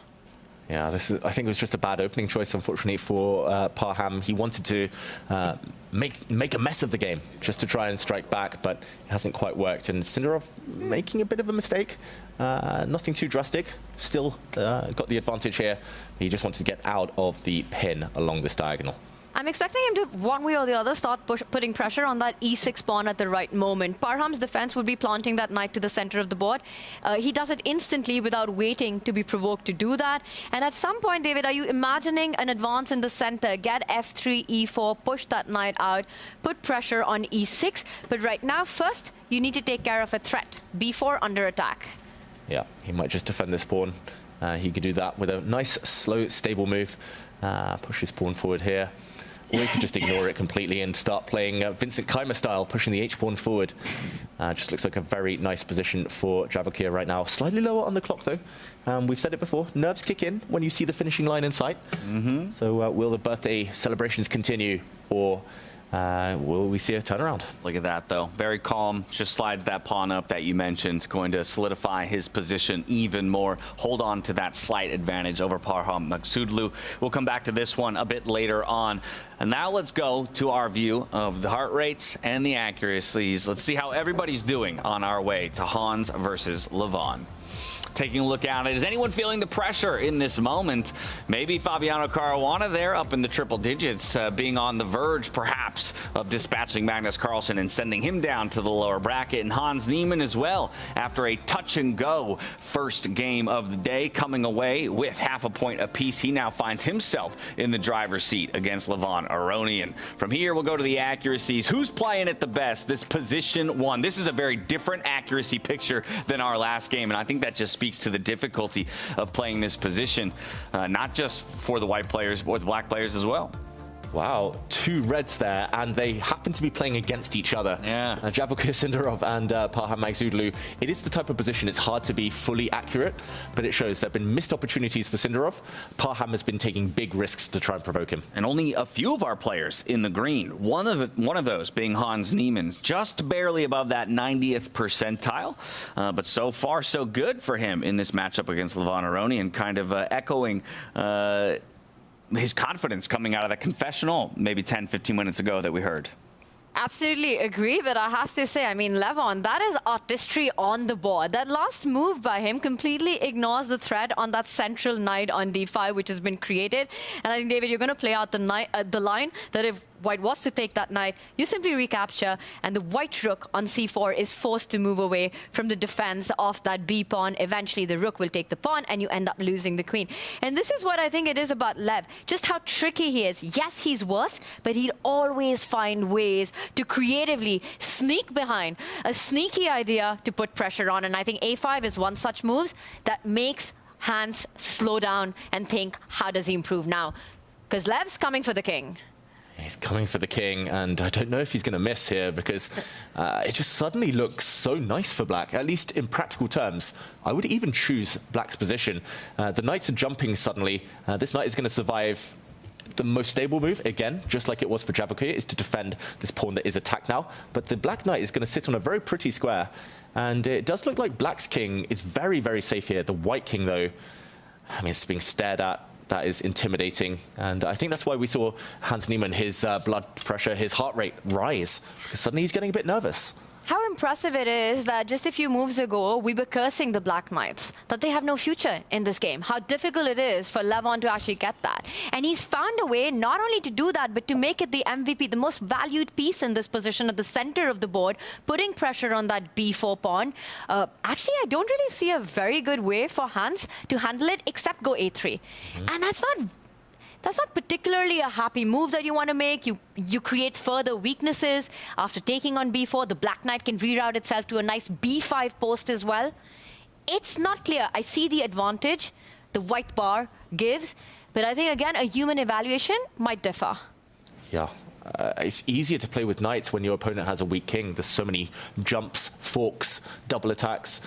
Yeah, I think it was just a bad opening choice, unfortunately, for Parham. He wanted to make a mess of the game, just to try and strike back, but it hasn't quite worked. And Sindarov making a bit of a mistake. Nothing too drastic. Still got the advantage here. He just wanted to get out of the pin along this diagonal. I'm expecting him to, one way or the other, start putting pressure on that e6 pawn at the right moment. Parham's defense would be planting that knight to the center of the board. He does it instantly without waiting to be provoked to do that. And at some point, David, are you imagining an advance in the center? Get f3, e4, push that knight out, put pressure on e6. But right now, first, you need to take care of a threat. b4 under attack. Yeah, he might just defend this pawn. He could do that with a nice, slow, stable move. Push his pawn forward here. Or you can just ignore it completely and start playing Vincent Keimer style, pushing the h-pawn forward. Just looks like a very nice position for Javokir right now. Slightly lower on the clock, though. We've said it before, nerves kick in when you see the finishing line in sight. So will the birthday celebrations continue, or will we see a turnaround? Look at that, though. Very calm. Just slides that pawn up that you mentioned. Going to solidify his position even more. Hold on to that slight advantage over Parham Magsudlu. We'll come back to this one a bit later on. And now let's go to our view of the heart rates and the accuracies. Let's see how everybody's doing on our way to Hans versus Levon. Taking a look at it, is anyone feeling the pressure in this moment? Maybe Fabiano Caruana there up in the triple digits, being on the verge perhaps of dispatching Magnus Carlsen and sending him down to the lower bracket. And Hans Niemann as well, after a touch and go first game of the day, coming away with half a point apiece. He now finds himself in the driver's seat against Levon Aronian. From here, we'll go to the accuracies. Who's playing it the best? This position one. This is a very different accuracy picture than our last game, and I think that just speaks to the difficulty of playing this position, not just for the white players, but the black players as well. Wow, 2 reds there, and they happen to be playing against each other. Yeah. Javokir Sindarov and Parham Magsudlu. It is the type of position it's hard to be fully accurate, but it shows there have been missed opportunities for Sindarov. Parham has been taking big risks to try and provoke him. And only a few of our players in the green. One of those being Hans Niemann, just barely above that 90th percentile. But so far, so good for him in this matchup against Levon Aronian, kind of echoing his confidence coming out of that confessional maybe 10, 15 minutes ago that we heard. Absolutely agree, but I have to say, I mean, Levon, that is artistry on the board. That last move by him completely ignores the threat on that central knight on d5, which has been created. And I think, David, you're going to play out the line that if white was to take that knight, you simply recapture, and the white rook on c4 is forced to move away from the defense of that b pawn. Eventually, the rook will take the pawn, and you end up losing the queen. And this is what I think it is about Lev, just how tricky he is. Yes, he's worse, but he'll always find ways to creatively sneak behind a sneaky idea to put pressure on. And I think a5 is one such move that makes Hans slow down and think, how does he improve now? Because Lev's coming for the king. He's coming for the king, and I don't know if he's going to miss here, because it just suddenly looks so nice for black, at least in practical terms. I would even choose black's position. The knights are jumping suddenly. This knight is going to survive. The most stable move, again, just like it was for Javokir, is to defend this pawn that is attacked now. But the black knight is going to sit on a very pretty square, and it does look like black's king is very, very safe here. The white king, though, I mean, it's being stared at. That is intimidating, and I think that's why we saw Hans Niemann, his blood pressure, his heart rate rise, because suddenly he's getting a bit nervous. How impressive it is that just a few moves ago, we were cursing the Black Knights, that they have no future in this game. How difficult it is for Levon to actually get that. And he's found a way not only to do that, but to make it the MVP, the most valued piece in this position at the center of the board, putting pressure on that b4 pawn. Actually, I don't really see a very good way for Hans to handle it, except go a3. And that's not particularly a happy move that you want to make. You create further weaknesses. After taking on b4, the black knight can reroute itself to a nice b5 post as well. It's not clear. I see the advantage the white bar gives, but I think, again, a human evaluation might differ. Yeah. It's easier to play with knights when your opponent has a weak king. There's so many jumps, forks, double attacks.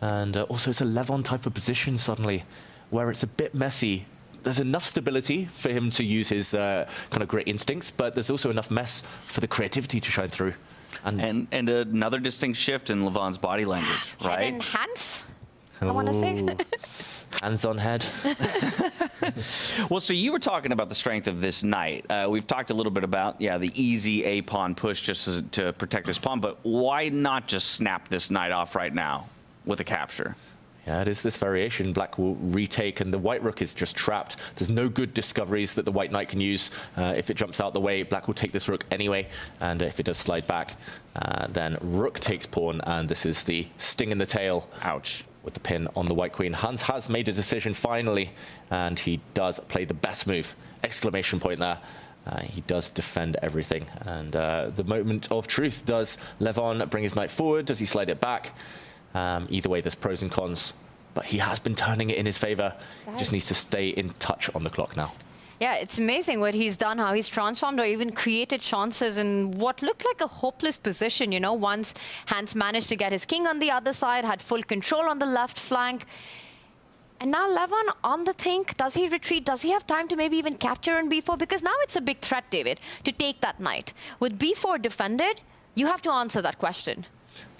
And also it's a Levon type of position suddenly, where it's a bit messy. There's enough stability for him to use his kind of great instincts, but there's also enough mess for the creativity to shine through. And another distinct shift in Levon's body language, right? Head and hands, I want to say. Hands on head. Well, so you were talking about the strength of this knight. We've talked a little bit about, the easy a-pawn push just to protect this pawn, but why not just snap this knight off right now with a capture? Yeah, it is this variation. Black will retake, and the white rook is just trapped. There's no good discoveries that the white knight can use. If it jumps out the way, black will take this rook anyway, and if it does slide back, then rook takes pawn, and this is the sting in the tail. Ouch. With the pin on the white queen. Hans has made a decision finally, and he does play the best move. Exclamation point there. He does defend everything, and the moment of truth. Does Levon bring his knight forward? Does he slide it back? Either way, there's pros and cons, but he has been turning it in his favor. He just needs to stay in touch on the clock now. Yeah, it's amazing what he's done, how he's transformed or even created chances in what looked like a hopeless position. You know, once Hans managed to get his king on the other side, had full control on the left flank. And now Levon on the think, does he retreat? Does he have time to maybe even capture on b4? Because now it's a big threat, David, to take that knight. With b4 defended, you have to answer that question.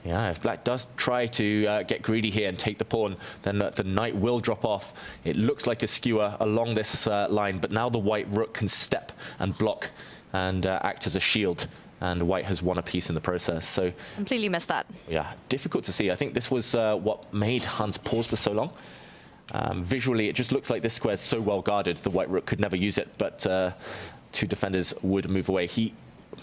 Yeah, if black does try to get greedy here and take the pawn, then the knight will drop off. It looks like a skewer along this line, but now the white rook can step and block and act as a shield. And white has won a piece in the process. So completely missed that. Yeah, difficult to see. I think this was what made Hans pause for so long. Visually, it just looks like this square is so well guarded, the white rook could never use it, but two defenders would move away. He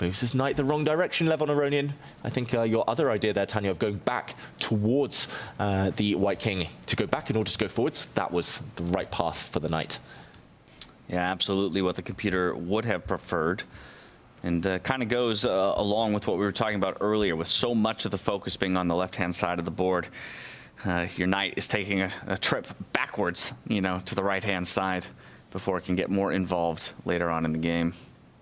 moves his knight the wrong direction, Levon Aronian. I think your other idea there, Tanya, of going back towards the white king, to go back in order to go forwards, that was the right path for the knight. Yeah, absolutely what the computer would have preferred. And kind of goes along with what we were talking about earlier, with so much of the focus being on the left-hand side of the board. Your knight is taking a trip backwards, you know, to the right-hand side before it can get more involved later on in the game.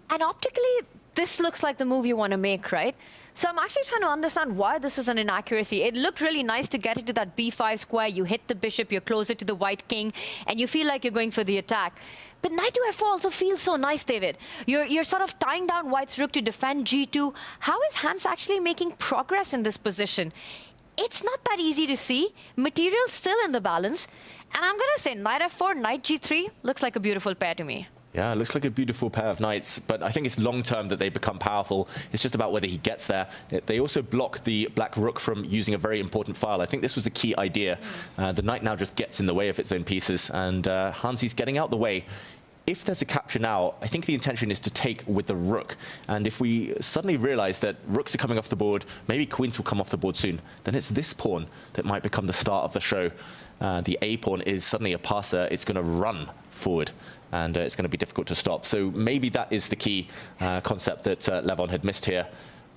And optically, this looks like the move you want to make, right? So I'm actually trying to understand why this is an inaccuracy. It looked really nice to get into that b5 square. You hit the bishop, you're closer to the white king, and you feel like you're going for the attack. But knight to f4 also feels so nice, David. You're sort of tying down white's rook to defend g2. How is Hans actually making progress in this position? It's not that easy to see. Material's still in the balance. And I'm going to say knight f4, knight g3 looks like a beautiful pair to me. Yeah, it looks like a beautiful pair of knights, but I think it's long-term that they become powerful. It's just about whether he gets there. They also block the black rook from using a very important file. I think this was a key idea. The knight now just gets in the way of its own pieces, and Hansi's getting out the way. If there's a capture now, I think the intention is to take with the rook. And if we suddenly realize that rooks are coming off the board, maybe queens will come off the board soon, then it's this pawn that might become the start of the show. The A pawn is suddenly a passer. It's going to run forward, and it's going to be difficult to stop. So maybe that is the key concept that Levon had missed here.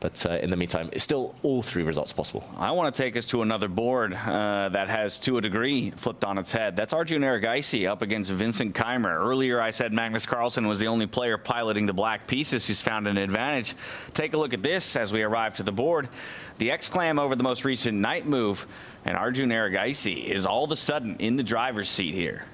But in the meantime, it's still all three results possible. I want to take us to another board that has, to a degree, flipped on its head. That's Arjun Erigaisi up against Vincent Keimer. Earlier, I said Magnus Carlsen was the only player piloting the black pieces who's found an advantage. Take a look at this as we arrive to the board. The exclam over the most recent knight move, and Arjun Erigaisi is all of a sudden in the driver's seat here.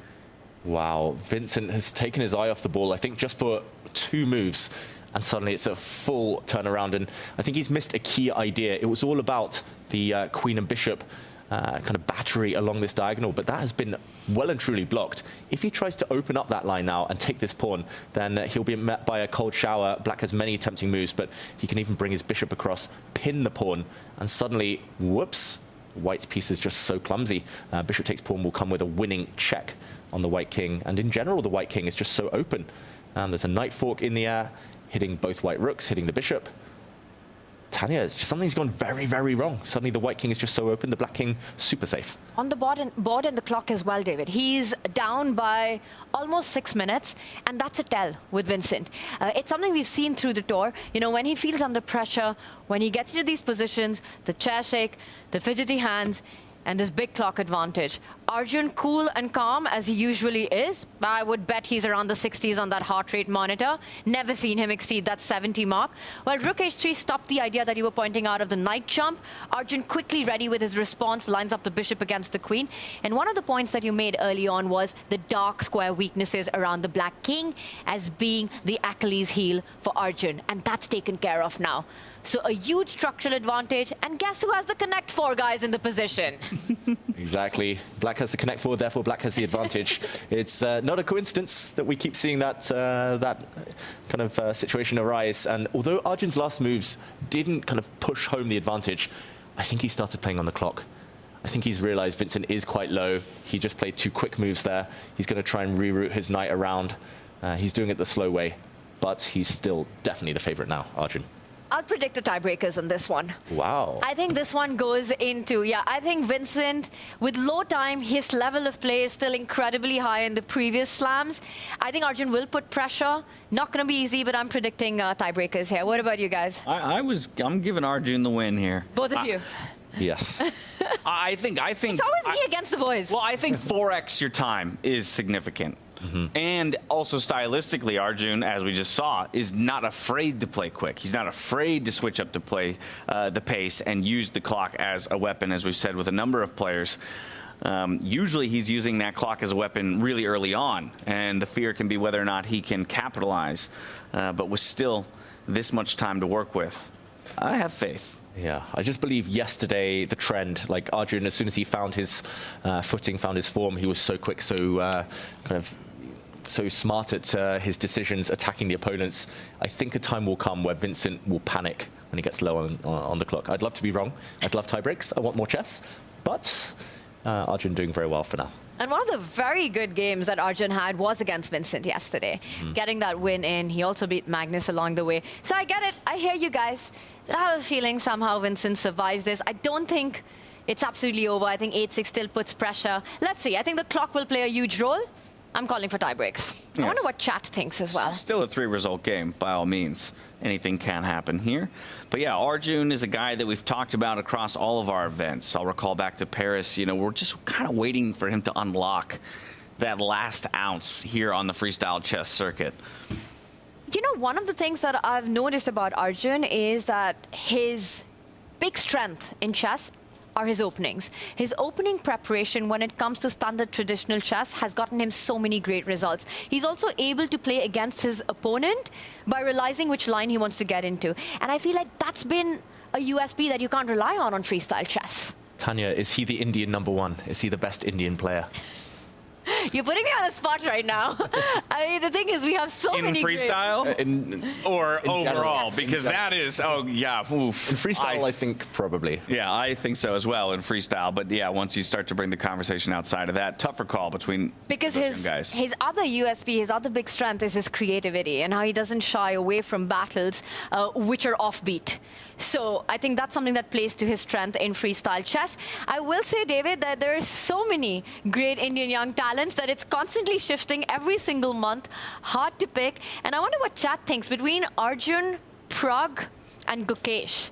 Wow, Vincent has taken his eye off the ball, I think just for 2 moves. And suddenly it's a full turnaround. And I think he's missed a key idea. It was all about the queen and bishop kind of battery along this diagonal, but that has been well and truly blocked. If he tries to open up that line now and take this pawn, then he'll be met by a cold shower. Black has many tempting moves, but he can even bring his bishop across, pin the pawn, and suddenly, whoops, white's piece is just so clumsy. Bishop takes pawn will come with a winning check on the white king. And in general, the white king is just so open. There's a knight fork in the air, hitting both white rooks, hitting the bishop. Tanya, something's gone very, very wrong. Suddenly the white king is just so open, the black king super safe. On the board and the clock as well, David. He's down by almost 6 minutes, and that's a tell with Vincent. It's something we've seen through the tour. You know, when he feels under pressure, when he gets into these positions, the chair shake, the fidgety hands, and this big clock advantage. Arjun, cool and calm as he usually is. I would bet he's around the 60s on that heart rate monitor. Never seen him exceed that 70 mark. While Rook H3 stopped the idea that you were pointing out of the knight jump, Arjun quickly ready with his response, lines up the bishop against the queen. And one of the points that you made early on was the dark square weaknesses around the black king as being the Achilles heel for Arjun. And that's taken care of now. So a huge structural advantage, and guess who has the connect 4 guys in the position? Exactly. Black has the connect 4, therefore black has the advantage. It's not a coincidence that we keep seeing that that kind of situation arise. And although Arjun's last moves didn't kind of push home the advantage, I think he started playing on the clock. I think he's realized Vincent is quite low. He just played 2 quick moves there. He's going to try and reroute his knight around. He's doing it the slow way, but he's still definitely the favorite now, Arjun. I'll predict the tiebreakers on this one. Wow. I think this one goes into, I think Vincent, with low time, his level of play is still incredibly high in the previous slams. I think Arjun will put pressure. Not going to be easy, but I'm predicting tiebreakers here. What about you guys? I'm giving Arjun the win here. Both of you? Yes. I think. It's always me against the boys. Well, I think 4x your time is significant. And also stylistically, Arjun, as we just saw, is not afraid to play quick. He's not afraid to switch up to play the pace and use the clock as a weapon, as we've said with a number of players. Usually he's using that clock as a weapon really early on, and the fear can be whether or not he can capitalize. But with still this much time to work with, I have faith. Yeah, I just believe yesterday the trend, like Arjun, as soon as he found his footing, found his form, he was so quick, so so smart at his decisions, attacking the opponents. I think a time will come where Vincent will panic when he gets low on the clock. I'd love to be wrong. I'd love tie breaks. I want more chess. But Arjun doing very well for now. And one of the very good games that Arjun had was against Vincent yesterday. Getting that win in. He also beat Magnus along the way. So I get it. I hear you guys. But I have a feeling somehow Vincent survives this. I don't think it's absolutely over. I think 8-6 still puts pressure. Let's see. I think the clock will play a huge role. I'm calling for tie breaks. I wonder what chat thinks as well. Still a 3-result game, by all means. Anything can happen here. But yeah, Arjun is a guy that we've talked about across all of our events. I'll recall back to Paris, you know, we're just kind of waiting for him to unlock that last ounce here on the freestyle chess circuit. You know, one of the things that I've noticed about Arjun is that his big strength in chess are his openings. His opening preparation when it comes to standard traditional chess has gotten him so many great results. He's also able to play against his opponent by realizing which line he wants to get into. And I feel like that's been a USP that you can't rely on freestyle chess. Tanya, is he the Indian #1? Is he the best Indian player? You're putting me on the spot right now. I mean, the thing is, we have so many freestyle? Or in overall? general. Because that is, oh, yeah. Oof. In freestyle, I think probably. Yeah, I think so as well in freestyle. But yeah, once you start to bring the conversation outside of that, tougher call between because those young guys. His other USP, his other big strength is his creativity and how he doesn't shy away from battles which are offbeat. So I think that's something that plays to his strength in freestyle chess. I will say, David, that there are so many great Indian young talents that it's constantly shifting every single month. Hard to pick. And I wonder what chat thinks between Arjun, Prag, and Gukesh.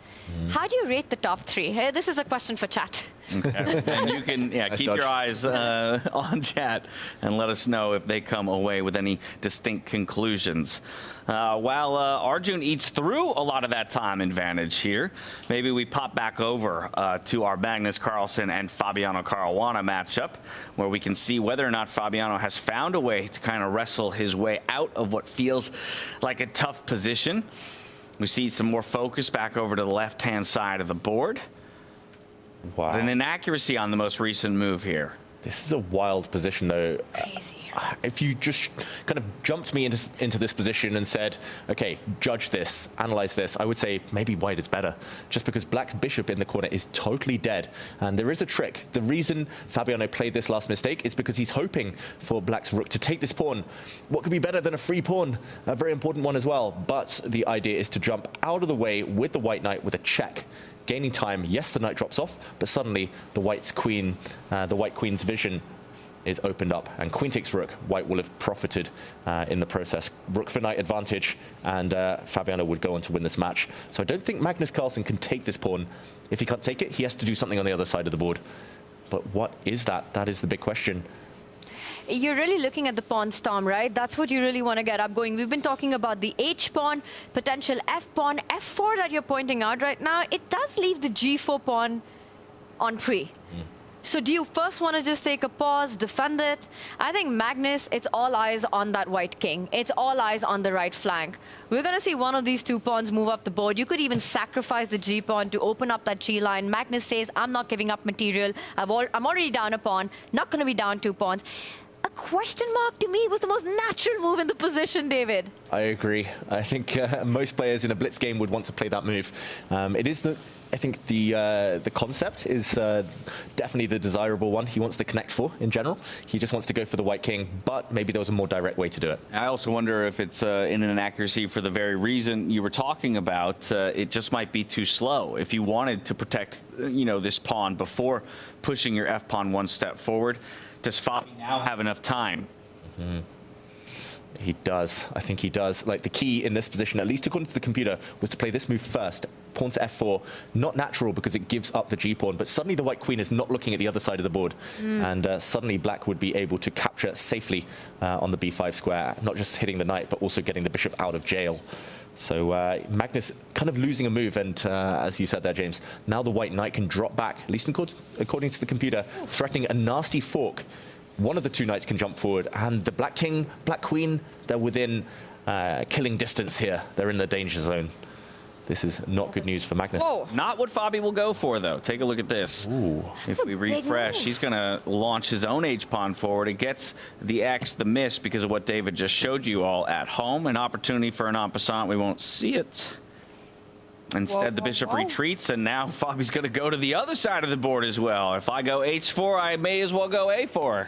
How do you rate the top 3? Hey, this is a question for chat. Okay. And you can keep your eyes on chat and let us know if they come away with any distinct conclusions. While Arjun eats through a lot of that time advantage here, maybe we pop back over to our Magnus Carlsen and Fabiano Caruana matchup, where we can see whether or not Fabiano has found a way to kind of wrestle his way out of what feels like a tough position. We see some more focus back over to the left-hand side of the board. Wow. But an inaccuracy on the most recent move here. This is a wild position, though. Crazy. If you just kind of jumped me into this position and said, okay, judge this, analyze this, I would say maybe white is better, just because black's bishop in the corner is totally dead. And there is a trick. The reason Fabiano played this last mistake is because he's hoping for black's rook to take this pawn. What could be better than a free pawn? A very important one as well. But the idea is to jump out of the way with the white knight with a check. Gaining time. Yes, the knight drops off, but suddenly the white queen's vision is opened up, and queen takes rook. White will have profited in the process. Rook for knight advantage, and Fabiano would go on to win this match. So I don't think Magnus Carlsen can take this pawn. If he can't take it, he has to do something on the other side of the board. But what is that? That is the big question. You're really looking at the pawn storm, right? That's what you really want to get up going. We've been talking about the H pawn, potential F pawn, F4 that you're pointing out right now. It does leave the G4 pawn on pre. So do you first want to just take a pause, defend it? I think Magnus, it's all eyes on that white king. It's all eyes on the right flank. We're going to see one of these two pawns move up the board. You could even sacrifice the G pawn to open up that G line. Magnus says, I'm not giving up material. I'm already down a pawn. Not going to be down 2 pawns. A question mark to me was the most natural move in the position, David. I agree. I think most players in a blitz game would want to play that move. It is I think the concept is definitely the desirable one. He wants the connect 4 in general. He just wants to go for the white king, but maybe there was a more direct way to do it. I also wonder if it's in an inaccuracy for the very reason you were talking about. It just might be too slow. If you wanted to protect, this pawn before pushing your F pawn 1 step forward, does Fabi now have enough time? He does. I think he does. Like, the key in this position, at least according to the computer, was to play this move first. Pawn to F4. Not natural because it gives up the G pawn, but suddenly the white queen is not looking at the other side of the board. And suddenly black would be able to capture safely on the B5 square, not just hitting the knight, but also getting the bishop out of jail. So Magnus kind of losing a move, and as you said there, James, now the white knight can drop back, at least according to the computer, threatening a nasty fork. One of the two knights can jump forward, and the black king, black queen, they're within killing distance here. They're in the danger zone. This is not good news for Magnus. Whoa. Not what Fabi will go for, though. Take a look at this. Ooh. If we refresh, he's going to launch his own H-pawn forward. It gets the X, the miss, because of what David just showed you all at home. An opportunity for an en passant. We won't see it. Instead, the bishop retreats, and now Fabi's going to go to the other side of the board as well. If I go H4, I may as well go A4.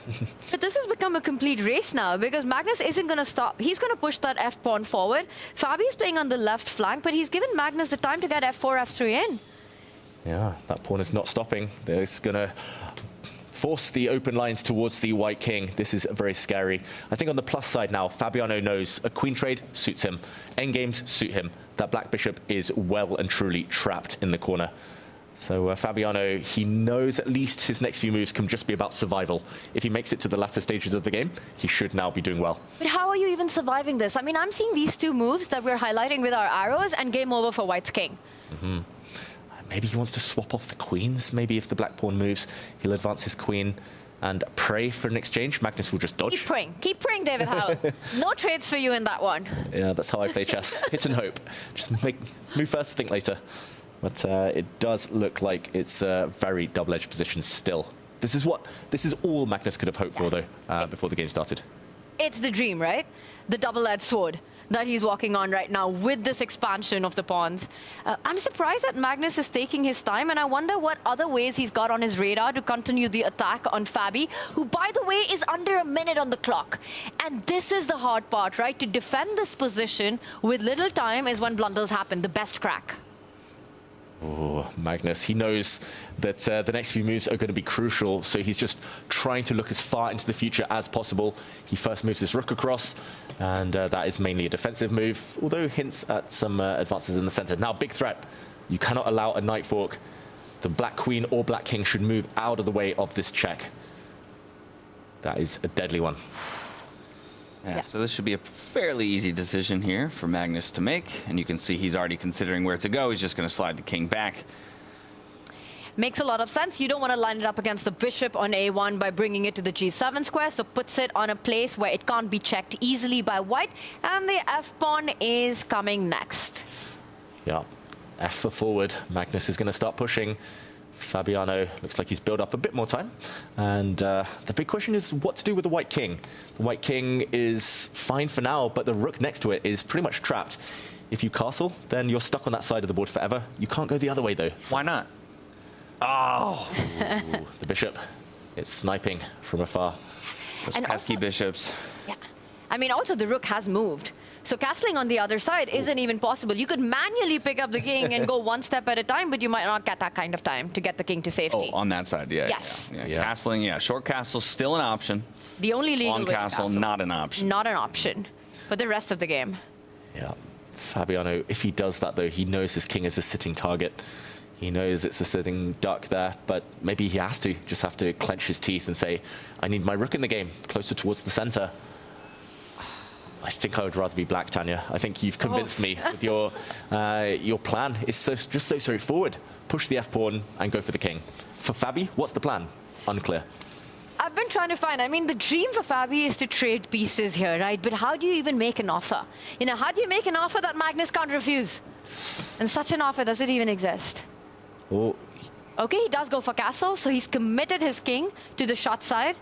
But this has become a complete race now because Magnus isn't going to stop. He's going to push that F-pawn forward. Fabi is playing on the left flank, but he's given Magnus the time to get F4, F3 in. Yeah, that pawn is not stopping. It's going to force the open lines towards the white king. This is very scary. I think on the plus side now, Fabiano knows a queen trade suits him. Endgames suit him. That black bishop is well and truly trapped in the corner. So Fabiano, he knows at least his next few moves can just be about survival. If he makes it to the latter stages of the game, he should now be doing well. But how are you even surviving this? I mean, I'm seeing these two moves that we're highlighting with our arrows and game over for white's king. Mm-hmm. Maybe he wants to swap off the queens. Maybe if the black pawn moves, he'll advance his queen and pray for an exchange. Magnus will just dodge. Keep praying, David Howell. No trades for you in that one. Yeah, that's how I play chess. Hit and hope. Just move first, think later. But it does look like it's a very double-edged position still. This is all Magnus could have hoped for, though, before the game started. It's the dream, right? The double-edged sword that he's walking on right now with this expansion of the pawns. I'm surprised that Magnus is taking his time, and I wonder what other ways he's got on his radar to continue the attack on Fabi, who, by the way, is under a minute on the clock. And this is the hard part, right? To defend this position with little time is when blunders happen, the best crack. Oh, Magnus, he knows that the next few moves are going to be crucial, so he's just trying to look as far into the future as possible. He first moves his rook across, and that is mainly a defensive move, although hints at some advances in the center. Now, big threat. You cannot allow a knight fork. The black queen or black king should move out of the way of this check. That is a deadly one. Yeah, so this should be a fairly easy decision here for Magnus to make. And you can see he's already considering where to go. He's just going to slide the king back. Makes a lot of sense. You don't want to line it up against the bishop on A1 by bringing it to the G7 square, so puts it on a place where it can't be checked easily by white. And the F-pawn is coming next. Yeah, F for forward. Magnus is going to start pushing. Fabiano looks like he's built up a bit more time. And the big question is what to do with the white king. The white king is fine for now, but the rook next to it is pretty much trapped. If you castle, then you're stuck on that side of the board forever. You can't go the other way, though. Why not? Oh! Ooh, the bishop. It's sniping from afar. Those pesky bishops. Yeah. I mean, also the rook has moved. So castling on the other side isn't even possible. You could manually pick up the king and go one step at a time, but you might not get that kind of time to get the king to safety. Oh, on that side, yeah. Yes. Yeah. Castling, yeah. Short castle's still an option. The only legal Long way to castle, not an option. Not an option for the rest of the game. Yeah. Fabiano, if he does that, though, he knows his king is a sitting target. He knows it's a sitting duck there, but maybe he has to just have to clench his teeth and say, I need my rook in the game, closer towards the center. I think I would rather be black, Tanya. I think you've convinced me with your plan. It's just so straightforward. Push the F-pawn and go for the king. For Fabi, what's the plan? Unclear. I've been trying to find, I mean, the dream for Fabi is to trade pieces here, right? But how do you even make an offer? You know, how do you make an offer that Magnus can't refuse? And such an offer, does it even exist? Oh. Okay, he does go for castle, so he's committed his king to the shot side.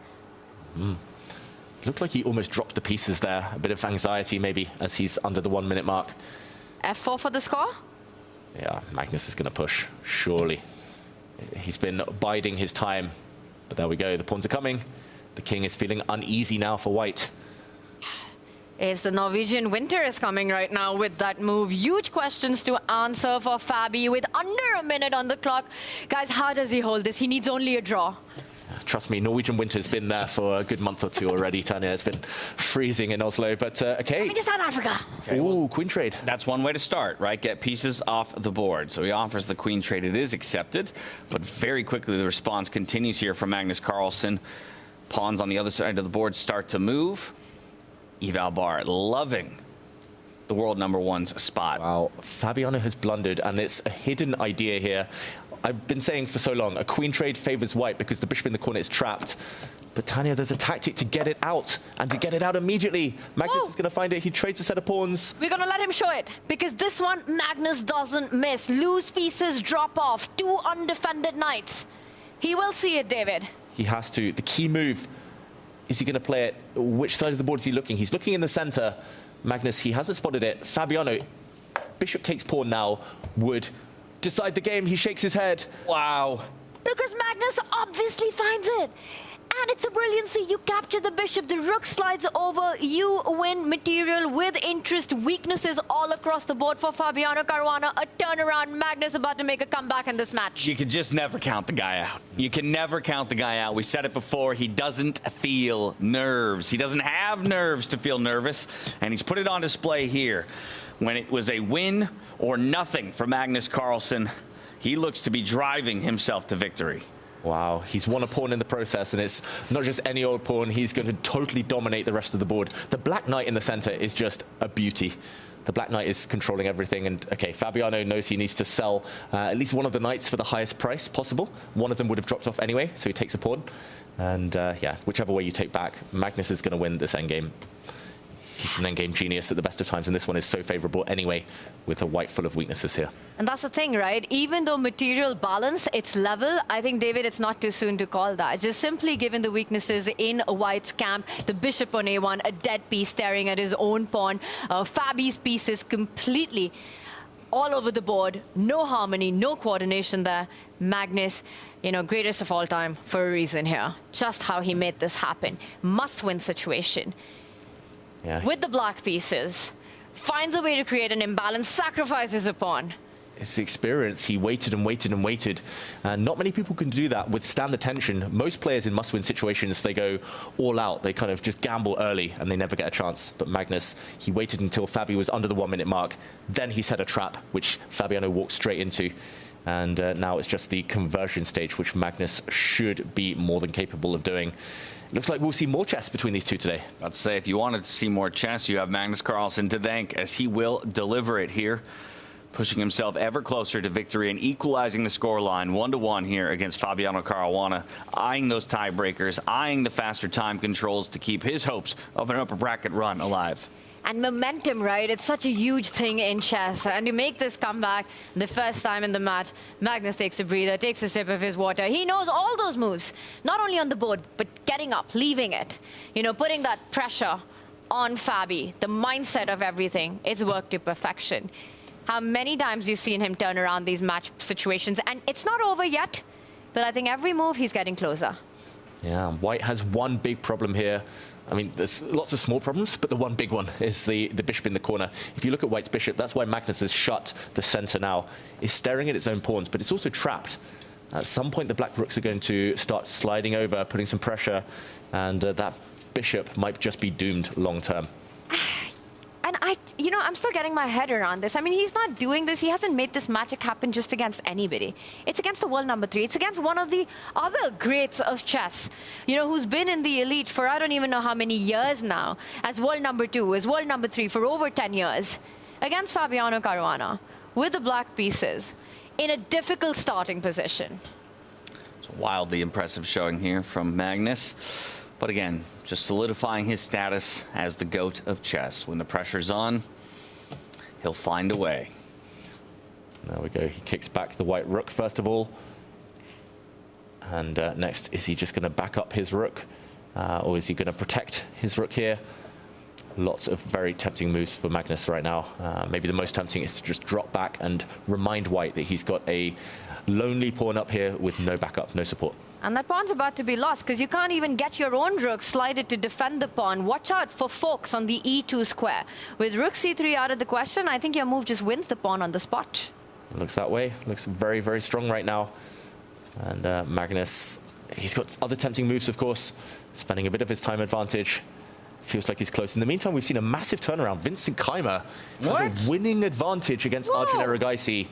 Looked like he almost dropped the pieces there. A bit of anxiety, maybe, as he's under the 1 minute mark. F4 for the score? Yeah, Magnus is going to push, surely. He's been biding his time. But there we go, the pawns are coming. The king is feeling uneasy now for white. Is the Norwegian winter is coming right now with that move. Huge questions to answer for Fabi with under a minute on the clock. Guys, how does he hold this? He needs only a draw. Trust me, Norwegian winter's been there for a good month or two already, Tanya. It's been freezing in Oslo, but okay. Coming to South Africa. Okay, ooh, queen trade. That's one way to start, right? Get pieces off the board. So he offers the queen trade. It is accepted, but very quickly the response continues here from Magnus Carlsen. Pawns on the other side of the board start to move. Eval Bar loving the world #1's spot. Wow, Fabiano has blundered, and it's a hidden idea here. I've been saying for so long, a queen trade favors white because the bishop in the corner is trapped. But Tanya, there's a tactic to get it out, and to get it out immediately. Magnus is going to find it. He trades a set of pawns. We're going to let him show it, because this one, Magnus doesn't miss. Loose pieces drop off. 2 undefended knights. He will see it, David. He has to. The key move, is he going to play it? Which side of the board is he looking? He's looking in the center. Magnus, he hasn't spotted it. Fabiano, bishop takes pawn now, would decide the game. He shakes his head. Wow. Because Magnus obviously finds it. And it's a brilliancy. You capture the bishop, the rook slides over, you win material with interest, weaknesses all across the board for Fabiano Caruana. A turnaround. Magnus about to make a comeback in this match. You can just never count the guy out. You can never count the guy out. We said it before. He doesn't feel nerves. He doesn't have nerves to feel nervous. And he's put it on display here. When it was a win or nothing for Magnus Carlsen, he looks to be driving himself to victory. Wow, he's won a pawn in the process, and it's not just any old pawn. He's going to totally dominate the rest of the board. The black knight in the center is just a beauty. The black knight is controlling everything, and okay, Fabiano knows he needs to sell at least one of the knights for the highest price possible. One of them would have dropped off anyway, so he takes a pawn. And yeah, whichever way you take back, Magnus is going to win this endgame. He's an endgame genius at the best of times, and this one is so favorable anyway, with a white full of weaknesses here. And that's the thing, right? Even though material balance, it's level, I think, David, it's not too soon to call that. Just simply given the weaknesses in White's camp, the bishop on A1, a dead piece staring at his own pawn, Fabi's piece is completely all over the board. No harmony, no coordination there. Magnus, you know, greatest of all time for a reason here. Just how he made this happen. Must-win situation. Yeah. With the black pieces, finds a way to create an imbalance, sacrifices a pawn. His experience, he waited and waited and waited. Not many people can do that, withstand the tension. Most players in must-win situations, they go all out. They kind of just gamble early and they never get a chance. But Magnus, he waited until Fabi was under the 1-minute mark. Then he set a trap, which Fabiano walked straight into. And now it's just the conversion stage, which Magnus should be more than capable of doing. Looks like we'll see more chess between these two today. I'd say if you wanted to see more chess, you have Magnus Carlsen to thank, as he will deliver it here, pushing himself ever closer to victory and equalizing the scoreline 1-1 here against Fabiano Caruana, eyeing those tiebreakers, eyeing the faster time controls to keep his hopes of an upper bracket run alive. And momentum, right? It's such a huge thing in chess. And you make this comeback the first time in the match. Magnus takes a breather, takes a sip of his water. He knows all those moves, not only on the board, but getting up, leaving it. You know, putting that pressure on Fabi, the mindset of everything. It's worked to perfection. How many times you've seen him turn around these match situations. And it's not over yet, but I think every move he's getting closer. Yeah, White has one big problem here. I mean, there's lots of small problems, but the one big one is the bishop in the corner. If you look at White's bishop, that's why Magnus has shut the center now. It's staring at its own pawns, but it's also trapped. At some point, the black rooks are going to start sliding over, putting some pressure, and that bishop might just be doomed long term. And you know, I'm still getting my head around this. I mean, he's not doing this. He hasn't made this magic happen just against anybody. It's against the world #3. It's against one of the other greats of chess, you know, who's been in the elite for I don't even know how many years now, as world #2, as world #3 for over 10 years, against Fabiano Caruana, with the black pieces, in a difficult starting position. It's a wildly impressive showing here from Magnus. But again, just solidifying his status as the GOAT of chess. When the pressure's on, he'll find a way. There we go. He kicks back the white rook, first of all. And next, is he just going to back up his rook? Or is he going to protect his rook here? Lots of very tempting moves for Magnus right now. Maybe the most tempting is to just drop back and remind White that he's got a lonely pawn up here with no backup, no support. And that pawn's about to be lost, because you can't even get your own rook slided to defend the pawn. Watch out for forks on the E2 square. With rook C3 out of the question, I think your move just wins the pawn on the spot. Looks that way. Looks very, very strong right now. And Magnus, he's got other tempting moves, of course, spending a bit of his time advantage. Feels like he's close. In the meantime, we've seen a massive turnaround. Vincent Keimer has a winning advantage against Arjun Erigaisi.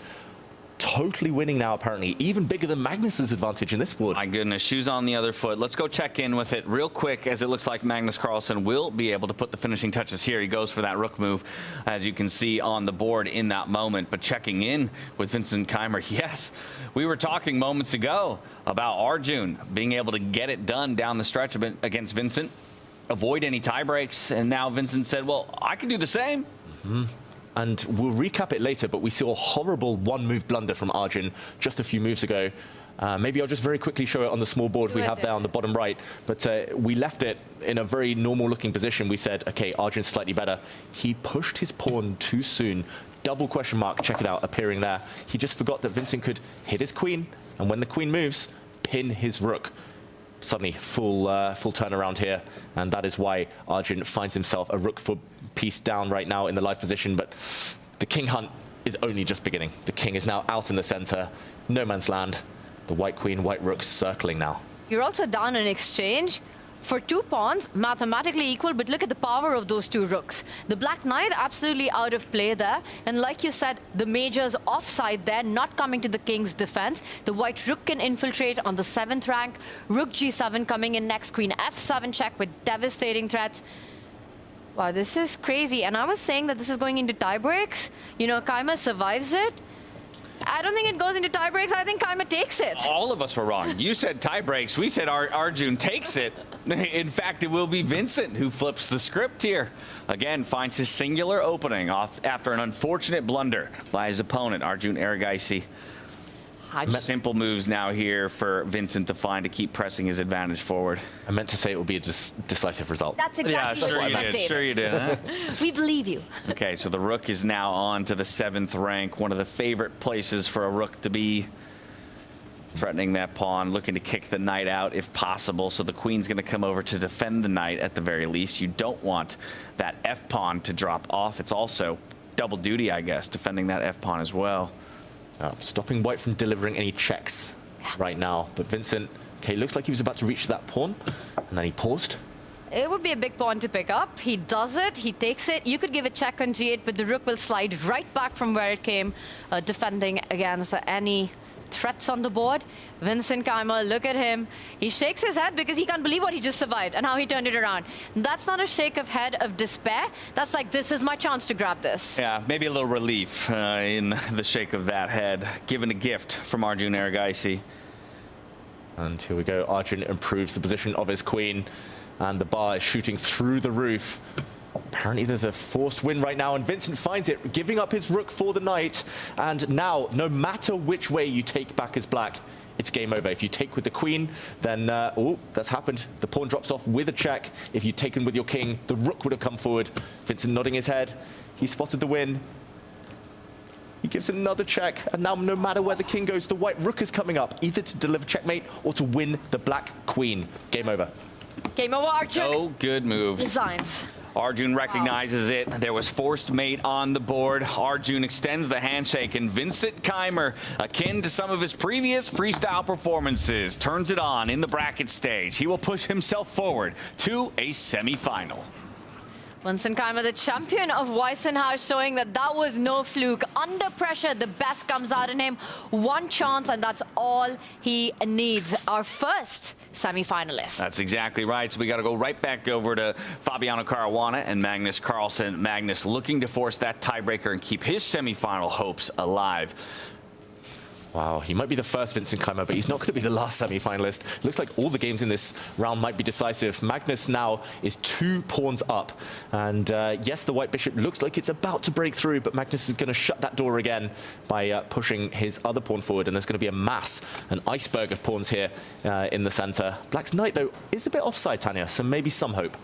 totally winning now, apparently. Even bigger than Magnus's advantage in this board. My goodness, shoes on the other foot. Let's go check in with it real quick, as it looks like Magnus Carlsen will be able to put the finishing touches here. He goes for that rook move, as you can see on the board in that moment. But checking in with Vincent Keimer, yes, we were talking moments ago about Arjun being able to get it done down the stretch against Vincent, avoid any tie breaks, and now Vincent said, well, I can do the same. And we'll recap it later, but we saw a horrible one-move blunder from Arjun just a few moves ago. Maybe I'll just very quickly show it on the small board we have there on the bottom right. But we left it in a very normal-looking position. We said, OK, Arjun's slightly better. He pushed his pawn too soon. Double question mark, check it out, appearing there. He just forgot that Vincent could hit his queen, and when the queen moves, pin his rook. Suddenly, full turnaround here, and that is why Arjun finds himself a rook for piece down right now in the live position. But the king hunt is only just beginning. The king is now out in the center, no man's land. The white queen, white rook circling now. You're also down in exchange for 2 pawns, mathematically equal, but look at the power of those 2 rooks. The black knight absolutely out of play there, and like you said, the major's offside there, not coming to the king's defense. The white rook can infiltrate on the 7th rank. Rook g7 coming in next, queen f7 check with devastating threats. Wow, this is crazy. And I was saying that this is going into tie breaks. You know, Keimer survives it. I don't think it goes into tie breaks. I think Keimer takes it. All of us were wrong. You said tie breaks. We said Arjun takes it. In fact, it will be Vincent who flips the script here. Again, finds his singular opening off after an unfortunate blunder by his opponent, Arjun Erigaisi. Simple moves now here for Vincent to find to keep pressing his advantage forward. I meant to say it will be a decisive result. That's exactly what I meant, David. Sure you did. Huh? We believe you. Okay, so the rook is now on to the 7th rank, one of the favorite places for a rook to be. Threatening that pawn, looking to kick the knight out if possible. So the queen's going to come over to defend the knight at the very least. You don't want that f-pawn to drop off. It's also double duty, I guess, defending that f-pawn as well. Stopping white from delivering any checks right now. But Vincent, okay, looks like he was about to reach that pawn, and then he paused. It would be a big pawn to pick up. He does it. He takes it. You could give a check on g8, but the rook will slide right back from where it came, defending against any threats on the board. Vincent Keimer, look at him. He shakes his head because he can't believe what he just survived and how he turned it around. That's not a shake of head of despair. That's like, this is my chance to grab this. Yeah, maybe a little relief in the shake of that head, given a gift from Arjun Erigaisi. And here we go. Arjun improves the position of his queen, and the bar is shooting through the roof. Apparently there's a forced win right now, and Vincent finds it, giving up his rook for the knight. And now, no matter which way you take back as black, it's game over. If you take with the queen, then, oh, that's happened. The pawn drops off with a check. If you'd taken with your king, the rook would have come forward. Vincent nodding his head. He spotted the win. He gives another check, and now no matter where the king goes, the white rook is coming up, either to deliver checkmate or to win the black queen. Game over. Game over, Arjun. Oh, good moves. Designs. Arjun recognizes it. There was forced mate on the board. Arjun extends the handshake, and Vincent Keimer, akin to some of his previous freestyle performances, turns it on in the bracket stage. He will push himself forward to a semi-final. Vincent Keimer, the champion of Weissenhaus, showing that that was no fluke. Under pressure, the best comes out in him. One chance, and that's all he needs. Our first semi-finalist. That's exactly right. So we got to go right back over to Fabiano Caruana and Magnus Carlsen. Magnus looking to force that tiebreaker and keep his semi-final hopes alive. Wow, he might be the first Vincent Keimer, but he's not going to be the last semi-finalist. Looks like all the games in this round might be decisive. Magnus now is 2 pawns up. And yes, the white bishop looks like it's about to break through, but Magnus is going to shut that door again by pushing his other pawn forward. And there's going to be a mass, an iceberg of pawns here in the center. Black's knight, though, is a bit offside, Tanya, so maybe some hope.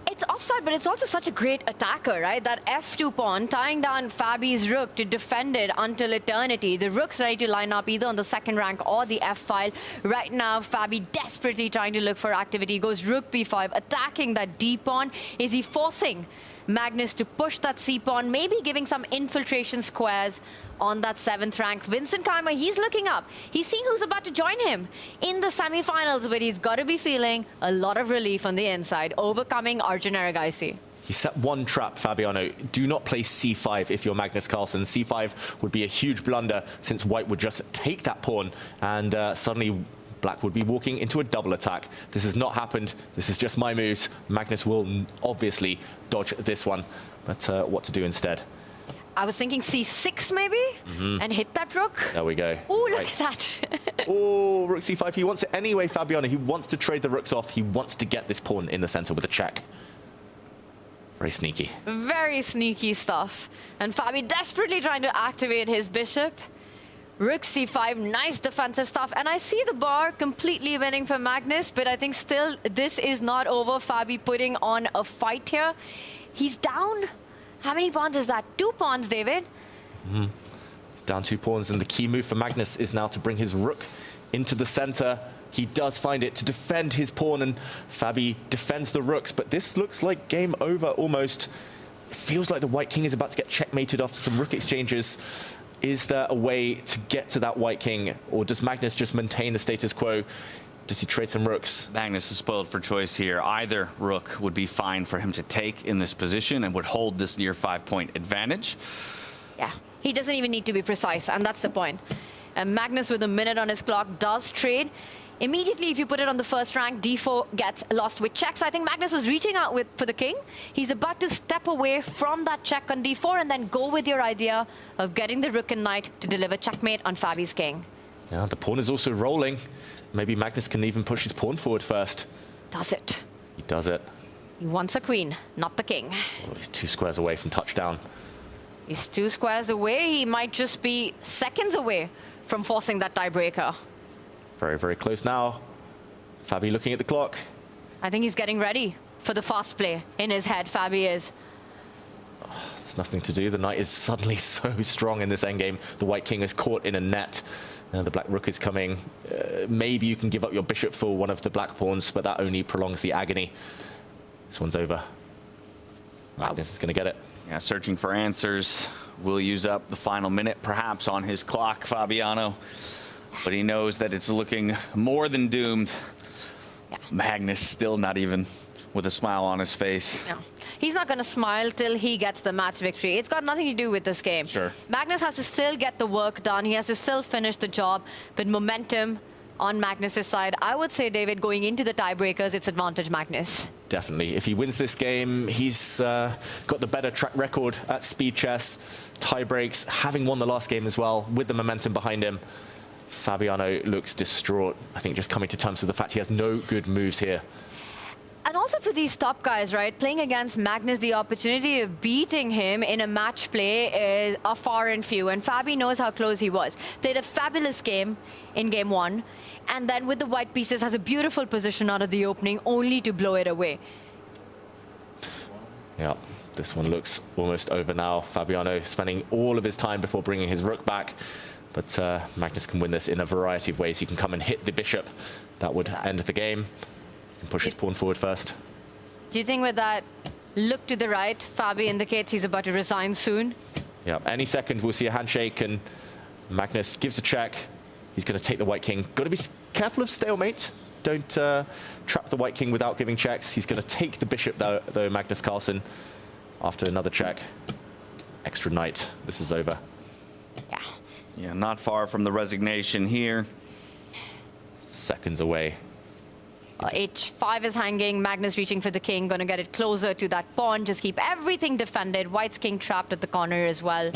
It's offside, but it's also such a great attacker, right? That f2 pawn, tying down Fabi's rook to defend it until eternity. The rook's ready to line up either on the 2nd rank or the f-file. Right now, Fabi desperately trying to look for activity. Goes rook b5, attacking that d pawn. Is he forcing Magnus to push that c pawn, maybe giving some infiltration squares on that 7th rank? Vincent Keimer, he's looking up. He's seeing who's about to join him in the semi-finals, but he's got to be feeling a lot of relief on the inside, overcoming Arjun Erigaisi. He set one trap, Fabiano. Do not play c5 if you're Magnus Carlsen. c5 would be a huge blunder since white would just take that pawn and suddenly black would be walking into a double attack. This has not happened. This is just my moves. Magnus will obviously dodge this one, but what to do instead? I was thinking c6 maybe, and hit that rook. There we go. Oh, look at that. Oh, rook c5. He wants it anyway, Fabiano. He wants to trade the rooks off. He wants to get this pawn in the center with a check. Very sneaky. Very sneaky stuff. And Fabi desperately trying to activate his bishop. Rook c5, nice defensive stuff. And I see the bar completely winning for Magnus, but I think still this is not over. Fabi putting on a fight here. He's down. How many pawns is that? 2 pawns, David. He's down 2 pawns, and the key move for Magnus is now to bring his rook into the center. He does find it to defend his pawn, and Fabi defends the rooks, but this looks like game over almost. It feels like the white king is about to get checkmated after some rook exchanges. Is there a way to get to that white king, or does Magnus just maintain the status quo? Does he trade some rooks? Magnus is spoiled for choice here. Either rook would be fine for him to take in this position and would hold this near 5-point advantage. Yeah, he doesn't even need to be precise, and that's the point. And Magnus, with a minute on his clock, does trade. Immediately, if you put it on the first rank, d4 gets lost with check. So I think Magnus was reaching out for the king. He's about to step away from that check on d4 and then go with your idea of getting the rook and knight to deliver checkmate on Fabi's king. Yeah, the pawn is also rolling. Maybe Magnus can even push his pawn forward first. Does it? He does it. He wants a queen, not the king. Well, he's 2 squares away from touchdown. He's 2 squares away. He might just be seconds away from forcing that tiebreaker. Very, very close now. Fabi looking at the clock. I think he's getting ready for the fast play in his head. Fabi is. There's nothing to do. The knight is suddenly so strong in this endgame. The white king is caught in a net. The black rook is coming. Maybe you can give up your bishop for one of the black pawns, but that only prolongs the agony. This one's over. Magnus is going to get it. Yeah, searching for answers. Will use up the final minute, perhaps, on his clock, Fabiano. But he knows that it's looking more than doomed. Yeah. Magnus still not even with a smile on his face. No. He's not going to smile till he gets the match victory. It's got nothing to do with this game. Sure. Magnus has to still get the work done. He has to still finish the job. But momentum on Magnus's side, I would say, David, going into the tiebreakers, it's advantage Magnus. Definitely. If he wins this game, he's got the better track record at speed chess, tie breaks, having won the last game as well, with the momentum behind him. Fabiano looks distraught. I think just coming to terms with the fact he has no good moves here. And also for these top guys, right, playing against Magnus, the opportunity of beating him in a match play are far and few. And Fabi knows how close he was. Played a fabulous game in game 1. And then with the white pieces, has a beautiful position out of the opening, only to blow it away. Yeah, this one looks almost over now. Fabiano spending all of his time before bringing his rook back. But Magnus can win this in a variety of ways. He can come and hit the bishop. That would end the game. And push his pawn forward first. Do you think with that look to the right, Fabi indicates he's about to resign soon? Yeah, any second we'll see a handshake, and Magnus gives a check. He's going to take the white king. Got to be careful of stalemate. Don't trap the white king without giving checks. He's going to take the bishop, though, Magnus Carlsen, after another check. Extra knight. This is over. Yeah, not far from the resignation here. Seconds away. H5 is hanging. Magnus reaching for the king. Going to get it closer to that pawn. Just keep everything defended. White's king trapped at the corner as well.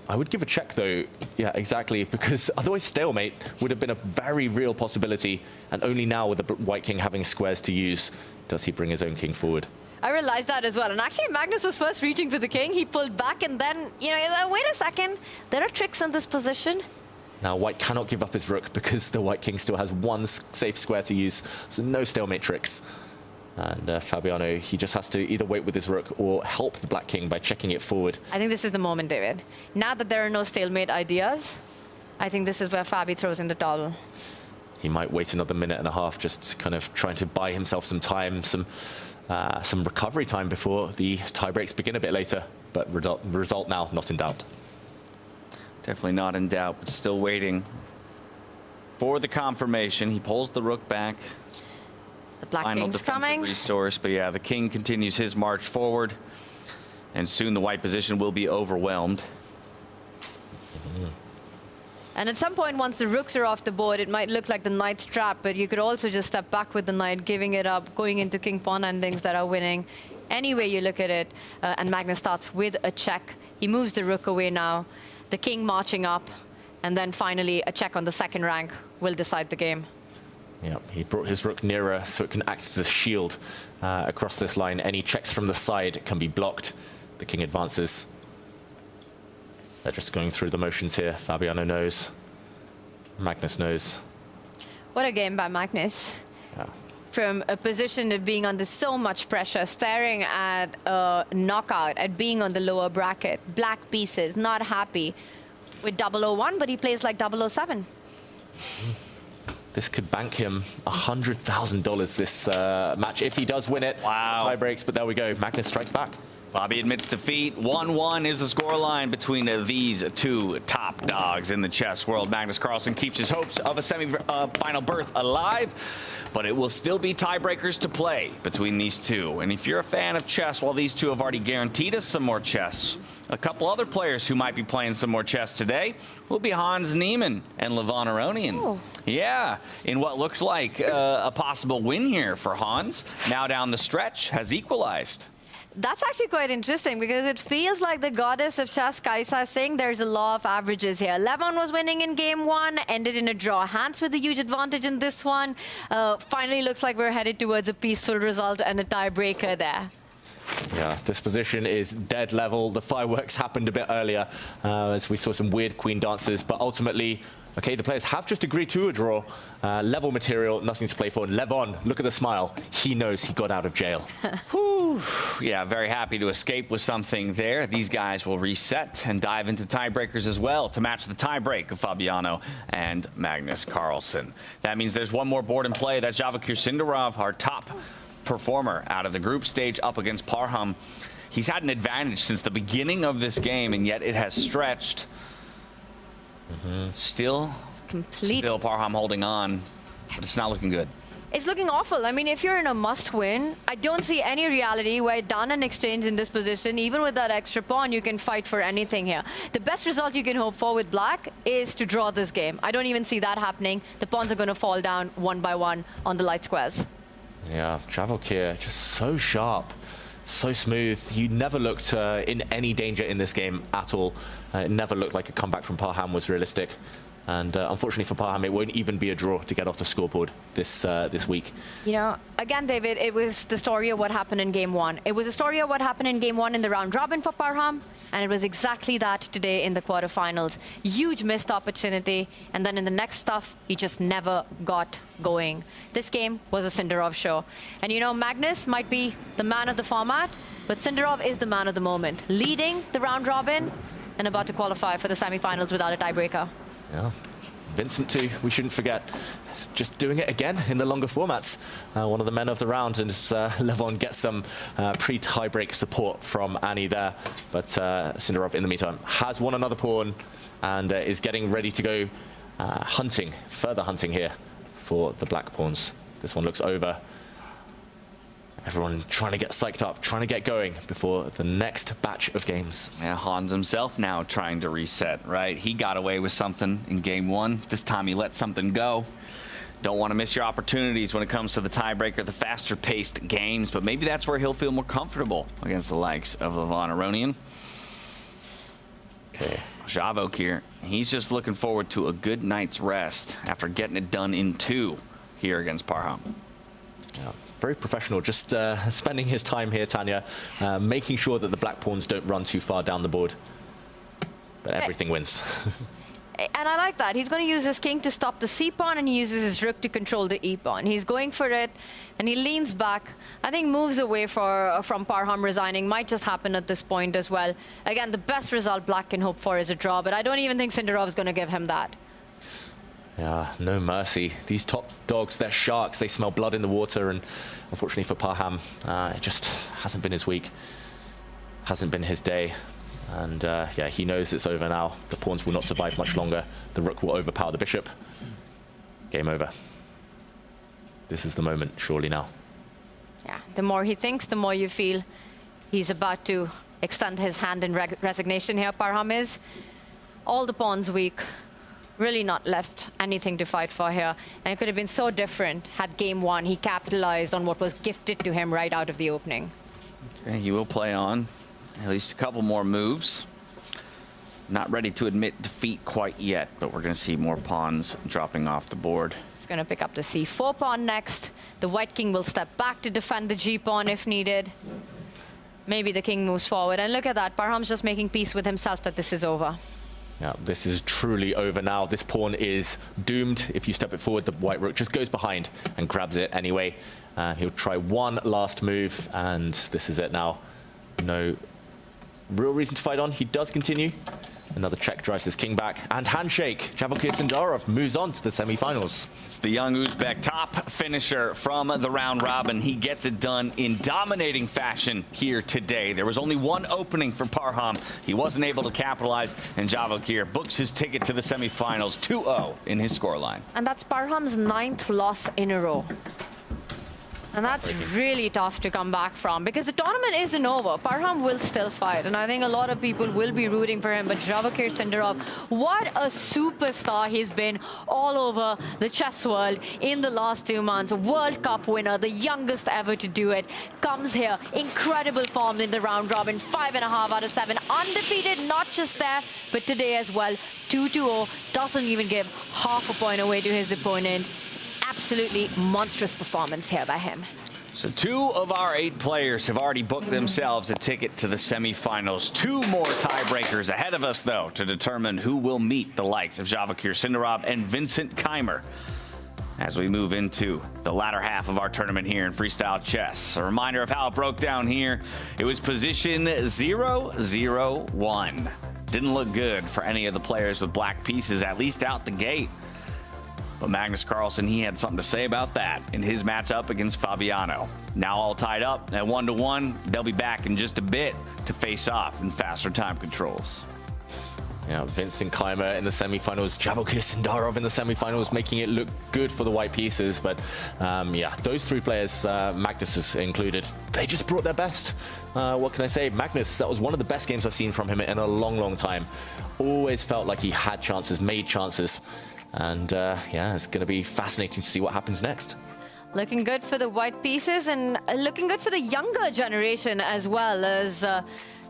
I would give a check, though. Yeah, exactly, because otherwise stalemate would have been a very real possibility, and only now with the white king having squares to use does he bring his own king forward. I realized that as well. And actually, Magnus was first reaching for the king. He pulled back, and then, you know, wait a second. There are tricks in this position. Now, white cannot give up his rook because the white king still has one safe square to use, so no stalemate tricks. And Fabiano, he just has to either wait with his rook or help the black king by checking it forward. I think this is the moment, David. Now that there are no stalemate ideas, I think this is where Fabi throws in the towel. He might wait another minute and a half, just kind of trying to buy himself some time, some recovery time before the tie breaks begin a bit later. But result now not in doubt. Definitely not in doubt, but still waiting for the confirmation. He pulls the rook back. The Black Final King's defensive coming. resource, but yeah, the king continues his march forward, and soon the white position will be overwhelmed. And at some point, once the rooks are off the board, it might look like the knight's trap, but you could also just step back with the knight, giving it up, going into king-pawn endings that are winning. Any way you look at it, and Magnus starts with a check. He moves the rook away now, the king marching up, and then finally a check on the second rank will decide the game. Yeah, he brought his rook nearer so it can act as a shield across this line. Any checks from the side can be blocked. The king advances. They're just going through the motions here. Fabiano knows. Magnus knows. What a game by Magnus. Yeah. From a position of being under so much pressure, staring at a knockout, at being on the lower bracket, black pieces, not happy with 001, but he plays like 007. This could bank him $100,000 this match if he does win it. Wow. Tie breaks, but there we go. Magnus strikes back. Fabi admits defeat. 1-1 is the scoreline between these two top dogs in the chess world. Magnus Carlsen keeps his hopes of a semi-final berth alive, but it will still be tiebreakers to play between these two. And if you're a fan of chess, well, these two have already guaranteed us some more chess. A couple other players who might be playing some more chess today will be Hans Niemann and Levon Aronian. Yeah, in what looked like a possible win here for Hans. Now down the stretch, has equalized. That's actually quite interesting because it feels like the goddess of chess, Kaisa, is saying there's a law of averages here. Levon was winning in game one, ended in a draw. Hans with a huge advantage in this one. Finally looks like we're headed towards a peaceful result and a tiebreaker there. Yeah, this position is dead level. The fireworks happened a bit earlier as we saw some weird queen dances, but ultimately, okay, the players have just agreed to a draw. Level material, nothing to play for. Levon, look at the smile. He knows he got out of jail. Yeah, very happy to escape with something there. These guys will reset and dive into tiebreakers as well to match the tiebreak of Fabiano and Magnus Carlsen. That means there's one more board in play. That's Javakir Sindarov, our top performer out of the group stage, up against Parham. He's had an advantage since the beginning of this game, and yet it has stretched. Still Parham holding on, but it's not looking good. It's looking awful. I mean, if you're in a must-win, I don't see any reality where down an exchange in this position, even with that extra pawn, you can fight for anything here. The best result you can hope for with black is to draw this game. I don't even see that happening. The pawns are going to fall down one by one on the light squares. Yeah, Javakir just so sharp, so smooth. You never looked in any danger in this game at all. It never looked like a comeback from Parham was realistic. And unfortunately for Parham, it won't even be a draw to get off the scoreboard this week. You know, again, David, it was the story of what happened in game one. It was a story of what happened in game one in the round robin for Parham, and it was exactly that today in the quarterfinals. Huge missed opportunity, and then in the next stuff, he just never got going. This game was a Sindarov show. And you know, Magnus might be the man of the format, but Sindarov is the man of the moment, leading the round robin and about to qualify for the semifinals without a tiebreaker. Yeah, Vincent too, we shouldn't forget. Just doing it again in the longer formats. One of the men of the round, and Levon gets some pre-tiebreak support from Annie there. But Sindarov, in the meantime, has won another pawn and is getting ready to go hunting, further hunting here for the black pawns. This one looks over. Everyone trying to get psyched up, trying to get going before the next batch of games. Yeah, Hans himself now trying to reset, right? He got away with something in game one. This time he let something go. Don't want to miss your opportunities when it comes to the tiebreaker, the faster-paced games, but maybe that's where he'll feel more comfortable against the likes of Levon Aronian. Okay, Javok here. He's just looking forward to a good night's rest after getting it done in two here against Parham. Yeah. Very professional, just spending his time here, Tanya, making sure that the black pawns don't run too far down the board. But everything wins. And I like that. He's going to use his king to stop the c-pawn, and he uses his rook to control the e-pawn. He's going for it, and he leans back. I think moves away from Parham resigning might just happen at this point as well. Again, the best result black can hope for is a draw, but I don't even think Sindarov's going to give him that. Yeah, no mercy. These top dogs, they're sharks. They smell blood in the water, and unfortunately for Parham, it just hasn't been his week. Hasn't been his day. And yeah, he knows it's over now. The pawns will not survive much longer. The rook will overpower the bishop. Game over. this is the moment, surely now. Yeah, the more he thinks, the more you feel he's about to extend his hand in resignation here. Parham is all the pawns weak. Really not left anything to fight for here. And it could have been so different had game one he capitalized on what was gifted to him right out of the opening. Okay, he will play on at least a couple more moves. Not ready to admit defeat quite yet, but we're going to see more pawns dropping off the board. He's going to pick up the c4 pawn next. The white king will step back to defend the g pawn if needed. Maybe the king moves forward. And look at that. Parham's just making peace with himself that this is over. Yeah, this is truly over now. This pawn is doomed. If you step it forward, the white rook just goes behind and grabs it anyway. He'll try one last move, and this is it now. No real reason to fight on. He does continue. Another check drives his king back, and handshake. Javokir Sindarov moves on to the semi-finals. It's the young Uzbek top finisher from the round robin. He gets it done in dominating fashion here today. There was only one opening for Parham. He wasn't able to capitalize, and Javokir books his ticket to the semi-finals, 2-0 in his scoreline. And that's Parham's 9th loss in a row. And that's really tough to come back from, because the tournament isn't over. Parham will still fight, and I think a lot of people will be rooting for him. But Javokir Sindarov, what a superstar he's been all over the chess world in the last 2 months. World Cup winner, the youngest ever to do it, comes here, incredible form in the round robin, 5.5 out of 7, undefeated, not just there, but today as well, 2-0, doesn't even give half a point away to his opponent. Absolutely monstrous performance here by him. So 2 of our 8 players have already booked themselves a ticket to the semifinals. 2 more tiebreakers ahead of us, though, to determine who will meet the likes of Javokir Sindarov and Vincent Keymer as we move into the latter half of our tournament here in Freestyle Chess. A reminder of how it broke down here. It was position 0-0-1. Didn't look good for any of the players with black pieces, at least out the gate. But Magnus Carlsen, he had something to say about that in his matchup against Fabiano. Now all tied up at 1-1. They'll be back in just a bit to face off in faster time controls. Yeah, Vincent Keymer in the semifinals, Javokir Sindarov in the semifinals, making it look good for the white pieces. But yeah, those 3 players, Magnus included, they just brought their best. What can I say? Magnus, that was one of the best games I've seen from him in a long, long time. Always felt like he had chances, made chances. And yeah, it's going to be fascinating to see what happens next. Looking good for the white pieces, and looking good for the younger generation as well, as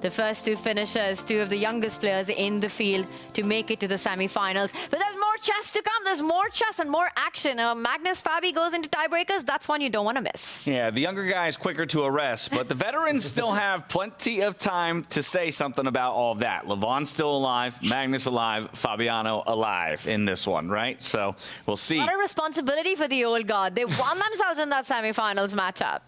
the first 2 finishers, 2 of the youngest players in the field to make it to the semi-finals. But there's more chess to come. There's more chess and more action. Magnus Fabi goes into tiebreakers. That's one you don't want to miss. Yeah, the younger guy is quicker to arrest, but the veterans still have plenty of time to say something about all of that. Levon's still alive, Magnus alive, Fabiano alive in this one, right? So we'll see. What a responsibility for the old guard. They won themselves in that semi-finals matchup.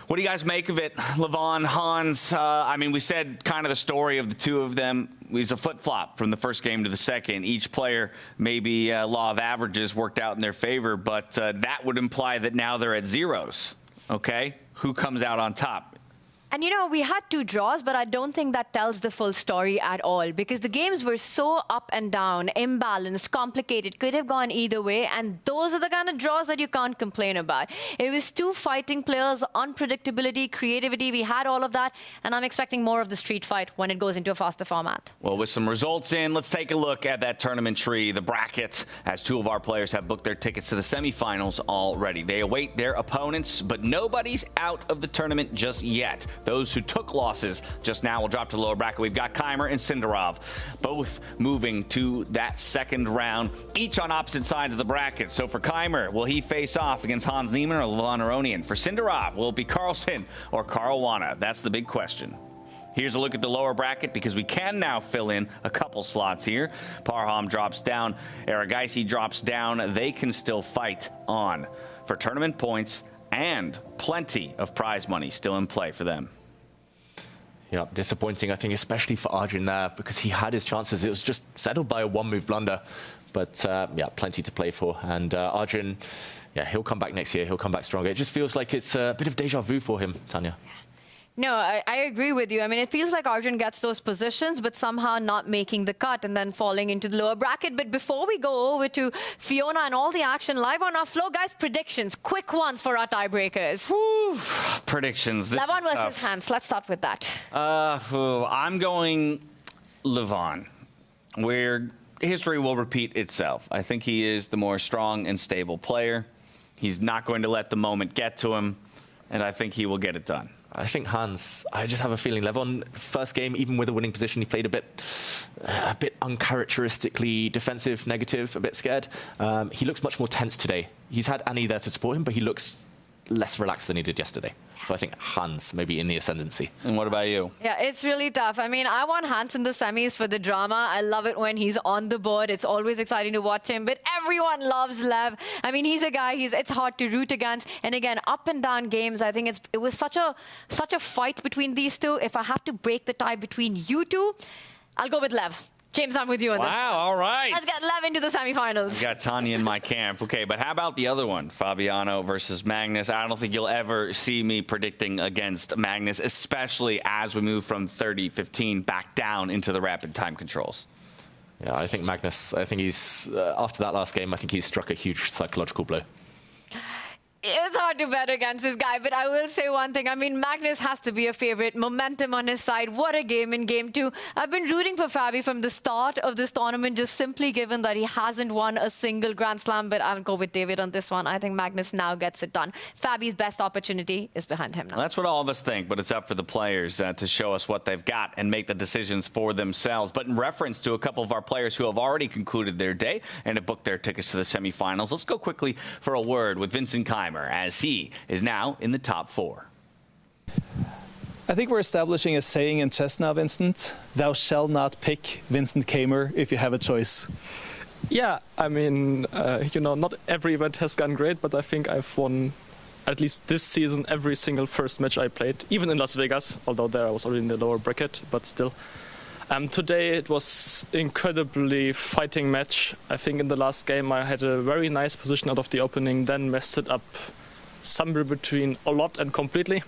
What do you guys make of it? Levon, Hans, I mean, we said kind of the story of the 2 of them. It was a flip-flop from the first game to the second. Each player, maybe law of averages worked out in their favor, but that would imply that now they're at zeros, okay? Who comes out on top? And you know, we had 2 draws, but I don't think that tells the full story at all, because the games were so up and down, imbalanced, complicated, could have gone either way, and those are the kind of draws that you can't complain about. It was 2 fighting players, unpredictability, creativity, we had all of that, and I'm expecting more of the street fight when it goes into a faster format. Well, with some results in, let's take a look at that tournament tree, the bracket, as 2 of our players have booked their tickets to the semifinals already. They await their opponents, but nobody's out of the tournament just yet. Those who took losses just now will drop to the lower bracket. We've got Keymer and Sindarov, both moving to that second round, each on opposite sides of the bracket. So for Keymer, will he face off against Hans Niemann or Levon Aronian? For Sindarov, will it be Carlsen or Caruana? That's the big question. Here's a look at the lower bracket, because we can now fill in a couple slots here. Parham drops down, Aragaisi drops down. They can still fight on for tournament points and plenty of prize money still in play for them. Yeah, disappointing, I think, especially for Arjun there, because he had his chances. It was just settled by a 1-move blunder. But yeah, plenty to play for. And Arjun, yeah, he'll come back next year. He'll come back stronger. It just feels like it's a bit of deja vu for him, Tanya. No, I agree with you. I mean, it feels like Arjun gets those positions, but somehow not making the cut and then falling into the lower bracket. But before we go over to Fiona and all the action live on our floor, guys, predictions, quick ones for our tiebreakers. Predictions. Levon versus Hans. Let's start with that. I'm going Levon, where history will repeat itself. I think he is the more strong and stable player. He's not going to let the moment get to him, and I think he will get it done. I think Hans, I just have a feeling Levon, first game, even with a winning position, he played a bit uncharacteristically defensive, negative, a bit scared. He looks much more tense today. He's had Annie there to support him, but he looks less relaxed than he did yesterday. So I think Hans maybe in the ascendancy. And what about you? Yeah, it's really tough. I mean, I want Hans in the semis for the drama. I love it when he's on the board. It's always exciting to watch him. But everyone loves Lev. I mean, he's a guy it's hard to root against. And again, up and down games, I think it was such a fight between these two. If I have to break the tie between you two, I'll go with Lev. James, I'm with you on this. Wow, all right. Let's get Lev into the semifinals. I got Tanya in my camp. Okay, but how about the other one? Fabiano versus Magnus. I don't think you'll ever see me predicting against Magnus, especially as we move from 30-15 back down into the rapid time controls. Yeah, I think Magnus, he's, after that last game, I think he's struck a huge psychological blow. It's hard to bet against this guy, but I will say one thing. I mean, Magnus has to be a favorite. Momentum on his side. What a game in game 2. I've been rooting for Fabi from the start of this tournament, just simply given that he hasn't won a single Grand Slam, but I'll go with David on this one. I think Magnus now gets it done. Fabi's best opportunity is behind him now. Well, that's what all of us think, but it's up for the players to show us what they've got and make the decisions for themselves. But in reference to a couple of our players who have already concluded their day and have booked their tickets to the semifinals, let's go quickly for a word with Vincent Keimer, as he is now in the top 4. I think we're establishing a saying in chess now, Vincent. Thou shalt not pick Vincent Keimer if you have a choice. Yeah, I mean, not every event has gone great, but I think I've won, at least this season, every single first match I played, even in Las Vegas, although there I was already in the lower bracket, but still. Today it was incredibly fighting match. I think in the last game I had a very nice position out of the opening, then messed it up somewhere between a lot and completely.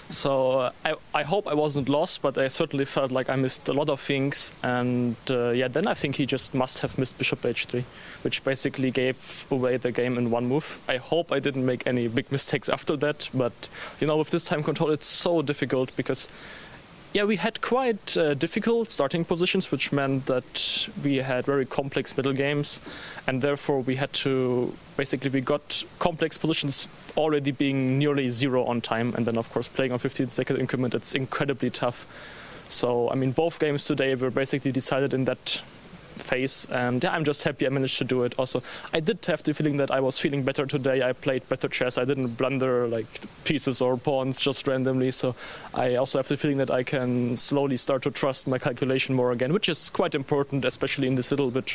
So I hope I wasn't lost, but I certainly felt like I missed a lot of things. And then I think he just must have missed bishop h3, which basically gave away the game in one move. I hope I didn't make any big mistakes after that, but with this time control it's so difficult because we had quite difficult starting positions, which meant that we had very complex middle games, and therefore we got complex positions already being nearly 0 on time, and then of course playing on 15-second increment, it's incredibly tough. So, I mean, both games today were basically decided in that phase, and I'm just happy I managed to do it. Also, I did have the feeling that I was feeling better today. I played better chess. I didn't blunder like pieces or pawns just randomly, so I also have the feeling that I can slowly start to trust my calculation more again, which is quite important, especially in this little bit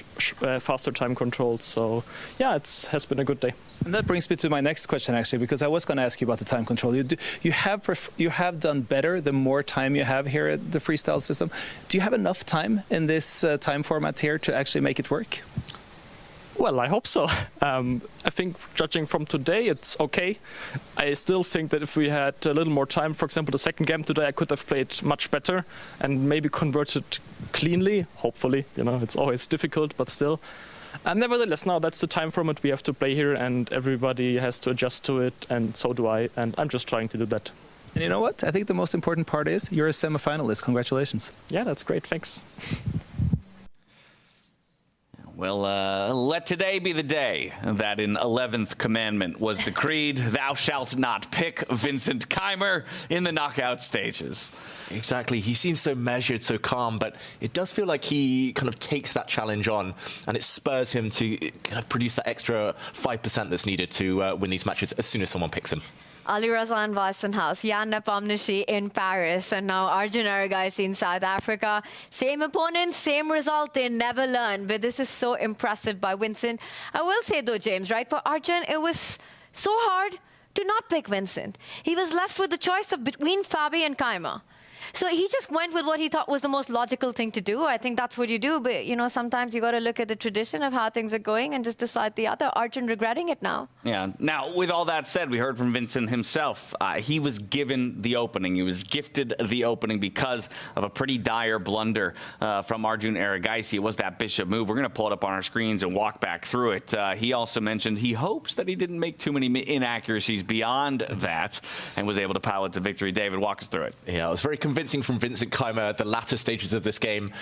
faster time control. So yeah, it has been a good day. And that brings me to my next question, actually, because I was going to ask you about the time control. You have done better the more time you have here at the Freestyle system. Do you have enough time in this time format here to actually make it work? Well, I hope so. I think judging from today, it's okay. I still think that if we had a little more time, for example, the second game today, I could have played much better and maybe converted cleanly, hopefully. It's always difficult, but still. And nevertheless, now that's the time format we have to play here, and everybody has to adjust to it, and so do I, and I'm just trying to do that. And you know what? I think the most important part is you're a semi-finalist. Congratulations. Yeah, that's great. Thanks. Well, let today be the day that an 11th commandment was decreed. Thou shalt not pick Vincent Keimer in the knockout stages. Exactly. He seems so measured, so calm, but it does feel like he kind of takes that challenge on, and it spurs him to kind of produce that extra 5% that's needed to win these matches as soon as someone picks him. Ali Razan Weissenhaus, Jan Nepomniachtchi in Paris, and now Arjun Aragaisi in South Africa. Same opponent, same result, they never learn. But this is so impressive by Vincent. I will say though, James, right, for Arjun, it was so hard to not pick Vincent. He was left with the choice of between Fabi and Keimer. So he just went with what he thought was the most logical thing to do. I think that's what you do. But, you know, sometimes you got to look at the tradition of how things are going and just decide the other. Arjun regretting it now. Yeah. Now, with all that said, we heard from Vincent himself. He was given the opening. He was gifted the opening because of a pretty dire blunder from Arjun Erigaisi. It was that bishop move. We're going to pull it up on our screens and walk back through it. He also mentioned he hopes that he didn't make too many inaccuracies beyond that and was able to pilot to victory. David, walk us through it. Yeah, it was very convincing from Vincent Keimer at the latter stages of this game.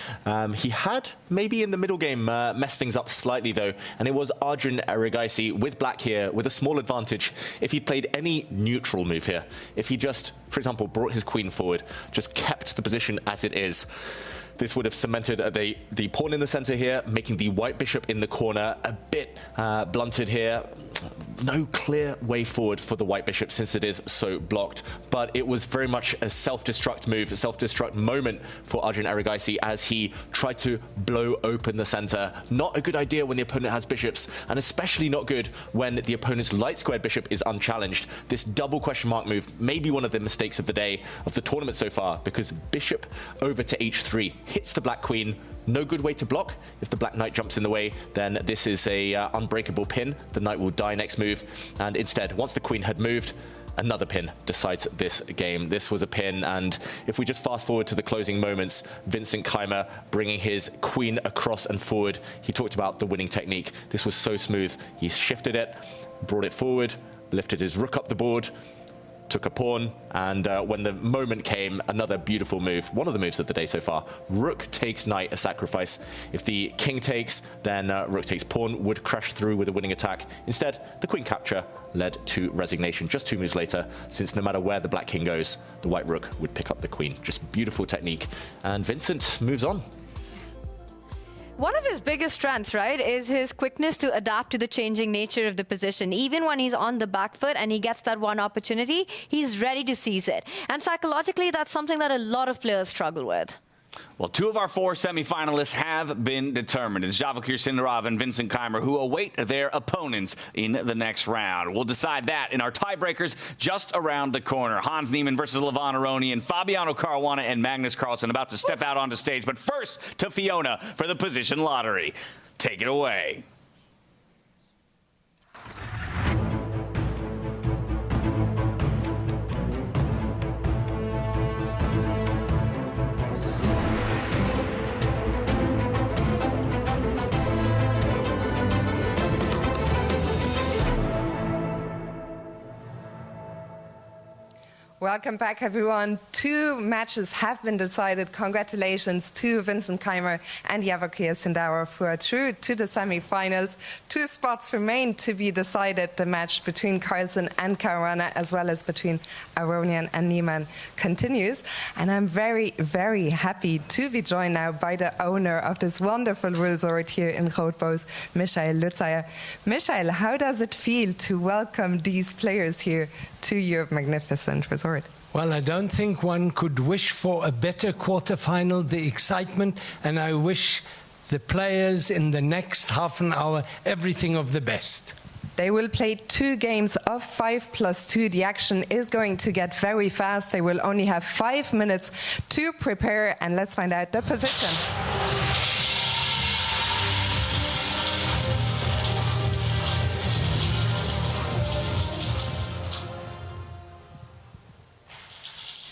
He had, maybe in the middle game, messed things up slightly, though, and it was Arjun Erigaisi with black here with a small advantage if he'd played any neutral move here. If he just, for example, brought his queen forward, just kept the position as it is, this would have cemented the pawn in the center here, making the white bishop in the corner a bit blunted here. No clear way forward for the white bishop since it is so blocked. But it was very much a self-destruct move, a self-destruct moment for Arjun Erigaisi as he tried to blow open the center. Not a good idea when the opponent has bishops, and especially not good when the opponent's light squared bishop is unchallenged. This double question mark move may be one of the mistakes of the day, of the tournament so far, because bishop over to h3 hits the black queen. No good way to block. If the black knight jumps in the way, then this is a unbreakable pin. The knight will die next move. And instead, once the queen had moved, another pin decides this game. This was a pin, and if we just fast forward to the closing moments, Vincent Keimer bringing his queen across and forward. He talked about the winning technique. This was so smooth. He shifted it, brought it forward, lifted his rook up the board, took a pawn, and when the moment came, another beautiful move, one of the moves of the day so far. Rook takes knight, a sacrifice. If the king takes, then rook takes pawn, would crash through with a winning attack. Instead, the queen capture led to resignation just 2 moves later, since no matter where the black king goes, the white rook would pick up the queen. Just beautiful technique, and Vincent moves on. One of his biggest strengths, right, is his quickness to adapt to the changing nature of the position. Even when he's on the back foot and he gets that one opportunity, he's ready to seize it. And psychologically, that's something that a lot of players struggle with. Well, 2 of our 4 semifinalists have been determined. It's Javakir Sindarov and Vincent Keimer who await their opponents in the next round. We'll decide that in our tiebreakers just around the corner. Hans Niemann versus Levon Aronian, Fabiano Caruana and Magnus Carlsen about to step out onto stage. But first to Fiona for the position lottery. Take it away. Welcome back, everyone. 2 matches have been decided. Congratulations to Vincent Keimer and Javakir Sindarov who are through to the semi-finals. 2 spots remain to be decided. The match between Carlsen and Caruana, as well as between Aronian and Niemann, continues. And I'm very, very happy to be joined now by the owner of this wonderful resort here in Grootboos, Michael Lutzeyer. Michael, how does it feel to welcome these players here to your magnificent resort? Well, I don't think one could wish for a better quarterfinal, the excitement, and I wish the players in the next half an hour everything of the best. They will play 2 games of 5+2. The action is going to get very fast. They will only have 5 minutes to prepare, and let's find out the position.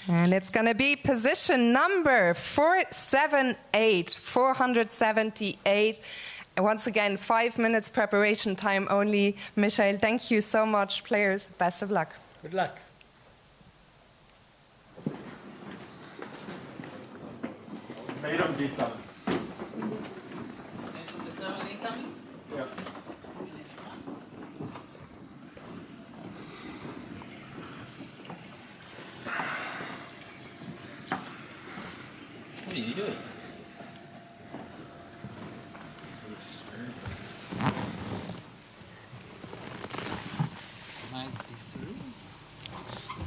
And it's going to be position number 478, 478. And once again, 5 minutes preparation time only. Michael, thank you so much. Players, best of luck. Good luck. Made up D7. Yeah. What are you doing?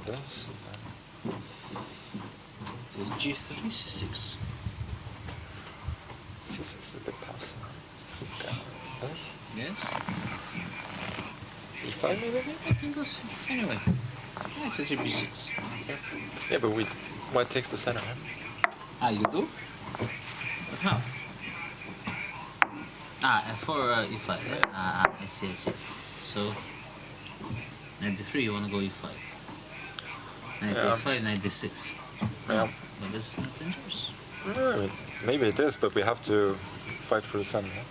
This. G3, C6. C6 is a bit passive. Okay. This? Yes. E5 maybe? I think it was, anyway. Nice as a B6. Yeah, but white takes the center, right? Ah, you do? But how? Ah, F4, E5, right? I see, I see. So, knight d3, you want to go E5. Knight d5, knight d6. Yeah. But this is not dangerous. Yeah, maybe it is, but we have to fight for the center. Right?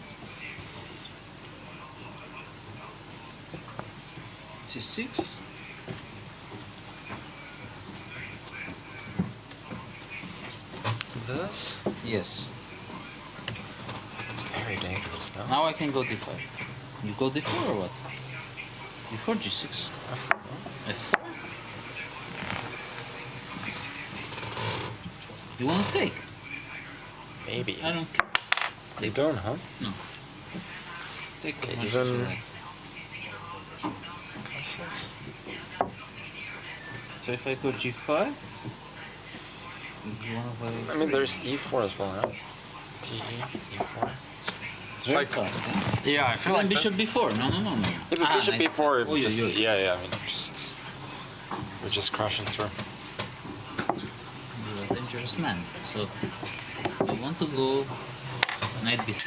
C6. This? Yes. It's very dangerous now. Now I can go d5. You go d4 or what? d4, g6. F4? You want to take? Maybe. I don't care. You don't, huh? No. Take Okay, as much as then- you like. So if I go g5, you want to play... I mean, there's E4 as well, right? TE, E4. Very fast, eh? Yeah, I feel Then like bishop b4. No, no, no, no. Yeah, but bishop knight- B4, Oh, just, yeah. yeah, I mean, we're just crashing through. You're a dangerous man. So you want to go knight b3.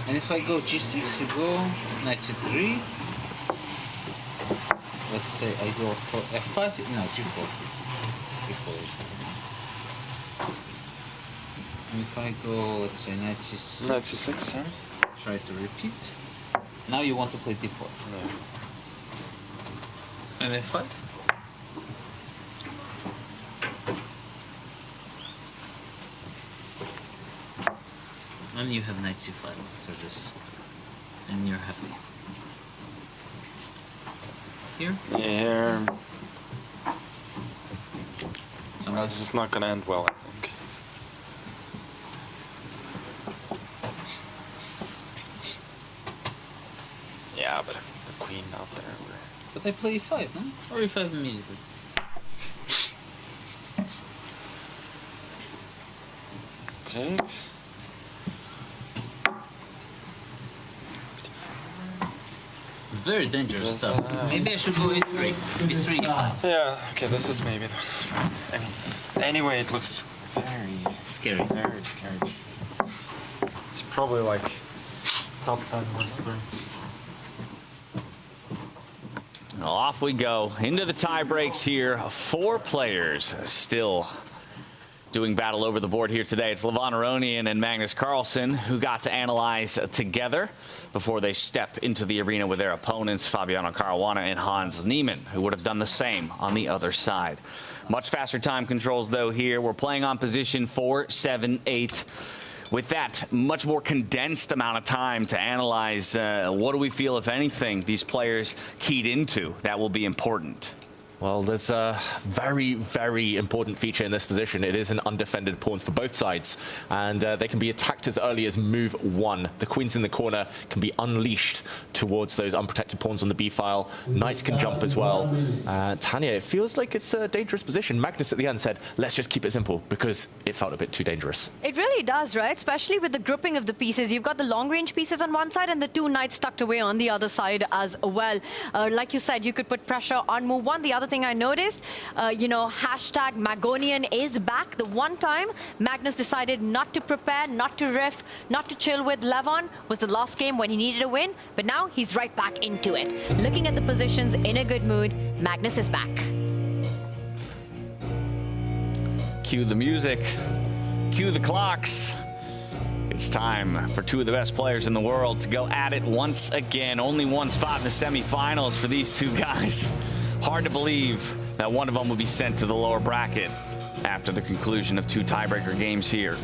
And if I go g6, you go knight c3. Let's say I go for f5. No, g4. G4 is fine. And if I go, let's say knight c6. Knight C6, yeah. Try to repeat. Now you want to play d4. Yeah. And f5. And you have knight c5 after this. And you're happy. Here? Yeah. No, this is not gonna end well, I think. Yeah, but the queen out there. But I play e5, no? Or e5 immediately. Takes. Very dangerous stuff. Maybe I should go e3. b3, e5. Yeah, okay, this is maybe the... Anyway, it looks very... Scary. Very scary. It's probably like top 10 worst thing. Well, off we go into the tie breaks here. 4 players still doing battle over the board here today. It's Levon Aronian and Magnus Carlsen who got to analyze together before they step into the arena with their opponents, Fabiano Caruana and Hans Niemann, who would have done the same on the other side. Much faster time controls, though, here. We're playing on position 4, 7, 8. With that much more condensed amount of time to analyze, what do we feel, if anything, these players keyed into that will be important? Well, there's a very, very important feature in this position. It is an undefended pawn for both sides, and they can be attacked as early as move 1. The queens in the corner can be unleashed towards those unprotected pawns on the b-file. Knights can jump as well. Tanya, it feels like it's a dangerous position. Magnus at the end said, let's just keep it simple, because it felt a bit too dangerous. It really does, right? Especially with the grouping of the pieces. You've got the long-range pieces on one side and the 2 knights tucked away on the other side as well. Like you said, you could put pressure on move 1. The other thing I noticed, hashtag Magonian is back. The one time Magnus decided not to prepare, not to riff, not to chill with Levon was the last game when he needed a win, but now he's right back into it. Looking at the positions in a good mood, Magnus is back. Cue the music, cue the clocks. It's time for 2 of the best players in the world to go at it once again. Only one spot in the semifinals for these 2 guys. Hard to believe that one of them will be sent to the lower bracket after the conclusion of 2 tiebreaker games here.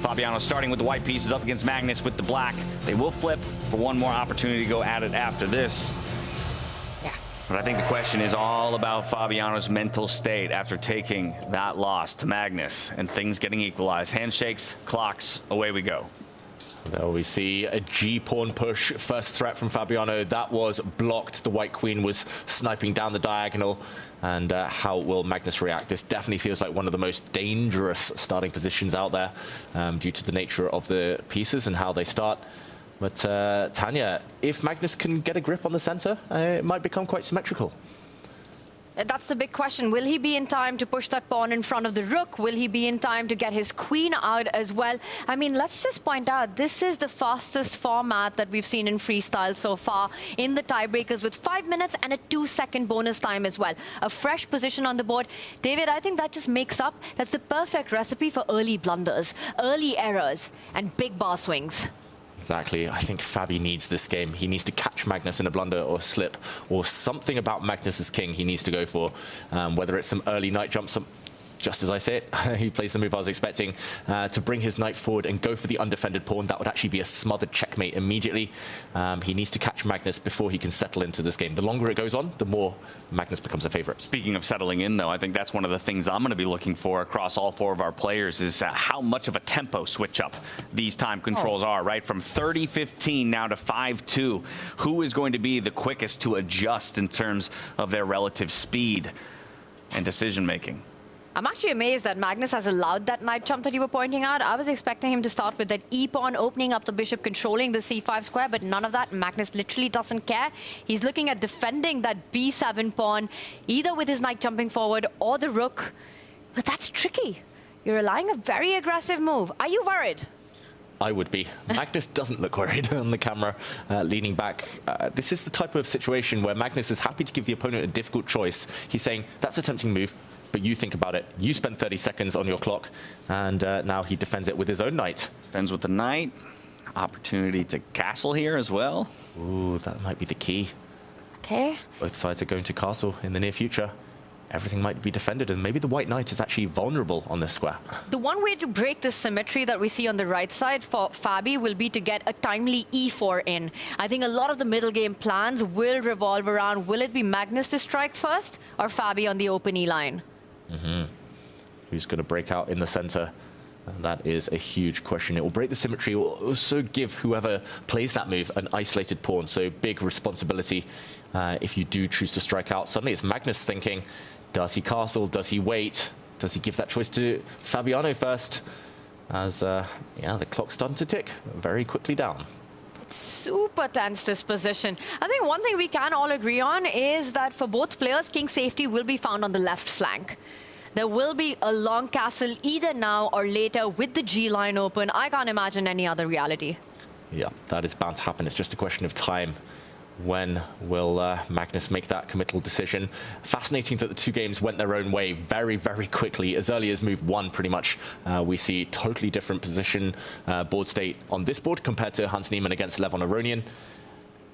Fabiano starting with the white pieces up against Magnus with the black. They will flip for one more opportunity to go at it after this. Yeah. But I think the question is all about Fabiano's mental state after taking that loss to Magnus and things getting equalized. Handshakes, clocks, away we go. There we see a G-pawn push. First threat from Fabiano. That was blocked. The white queen was sniping down the diagonal. And how will Magnus react? This definitely feels like one of the most dangerous starting positions out there due to the nature of the pieces and how they start. But Tanya, if Magnus can get a grip on the center, it might become quite symmetrical. That's the big question. Will he be in time to push that pawn in front of the rook? Will he be in time to get his queen out as well? I mean, let's just point out, this is the fastest format that we've seen in freestyle so far in the tiebreakers, with 5 minutes and a 2-second bonus time as well. A fresh position on the board. David, I think that just makes up, that's the perfect recipe for early blunders, early errors, and big bar swings. Exactly. I think Fabi needs this game. He needs to catch Magnus in a blunder or slip, or something about Magnus's king he needs to go for. Whether it's some early knight jump, just as I say it, he plays the move I was expecting, to bring his knight forward and go for the undefended pawn. That would actually be a smothered checkmate immediately. He needs to catch Magnus before he can settle into this game. The longer it goes on, the more Magnus becomes a favorite. Speaking of settling in, though, I think that's one of the things I'm going to be looking for across all 4 of our players is how much of a tempo switch up these time controls are, right? From 30-15 now to 5-2. Who is going to be the quickest to adjust in terms of their relative speed and decision making? I'm actually amazed that Magnus has allowed that knight jump that you were pointing out. I was expecting him to start with that e-pawn, opening up the bishop, controlling the c5 square, but none of that. Magnus literally doesn't care. He's looking at defending that b7 pawn, either with his knight jumping forward or the rook. But that's tricky. You're allowing a very aggressive move. Are you worried? I would be. Magnus doesn't look worried on the camera, leaning back. This is the type of situation where Magnus is happy to give the opponent a difficult choice. He's saying, that's a tempting move, but you think about it. You spend 30 seconds on your clock, and now he defends it with his own knight. Defends with the knight. Opportunity to castle here as well. Ooh, that might be the key. Okay. Both sides are going to castle in the near future. Everything might be defended, and maybe the white knight is actually vulnerable on this square. The one way to break this symmetry that we see on the right side for Fabi will be to get a timely e4 in. I think a lot of the middle game plans will revolve around, will it be Magnus to strike first, or Fabi on the open e line? Who's going to break out in the center? That is a huge question. It will break the symmetry. It will also give whoever plays that move an isolated pawn, so big responsibility if you do choose to strike out. Suddenly it's Magnus thinking, does he castle? Does he wait? Does he give that choice to Fabiano first? As yeah, the clock's starting to tick very quickly down. Super tense, this position. I think one thing we can all agree on is that for both players, king safety will be found on the left flank. There will be a long castle either now or later with the G line open. I can't imagine any other reality. Yeah, that is bound to happen. It's just a question of time. When will Magnus make that committal decision? Fascinating that the 2 games went their own way very, very quickly. As early as move 1, pretty much, we see totally different position board state on this board compared to Hans Niemann against Levon Aronian.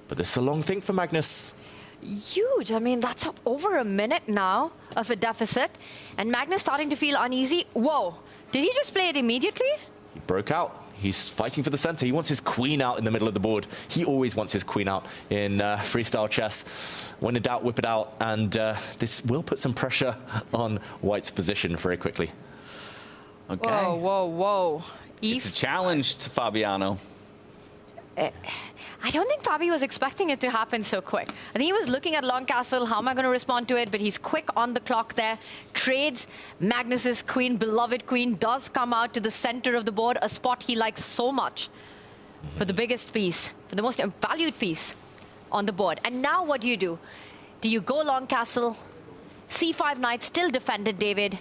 But this is a long thing for Magnus. Huge. I mean, that's over a minute now of a deficit. And Magnus starting to feel uneasy. Whoa. Did he just play it immediately? He broke out. He's fighting for the center. He wants his queen out in the middle of the board. He always wants his queen out in freestyle chess. When in doubt, whip it out. And this will put some pressure on White's position very quickly. Okay. Whoa, whoa, whoa. It's a challenge to Fabiano. I don't think Fabi was expecting it to happen so quick. I think he was looking at long castle, how am I going to respond to it? But he's quick on the clock there. Trades Magnus's queen, beloved queen, does come out to the center of the board, a spot he likes so much for the biggest piece, for the most valued piece on the board. And now what do? Do you go long castle? C5 knight still defended, David.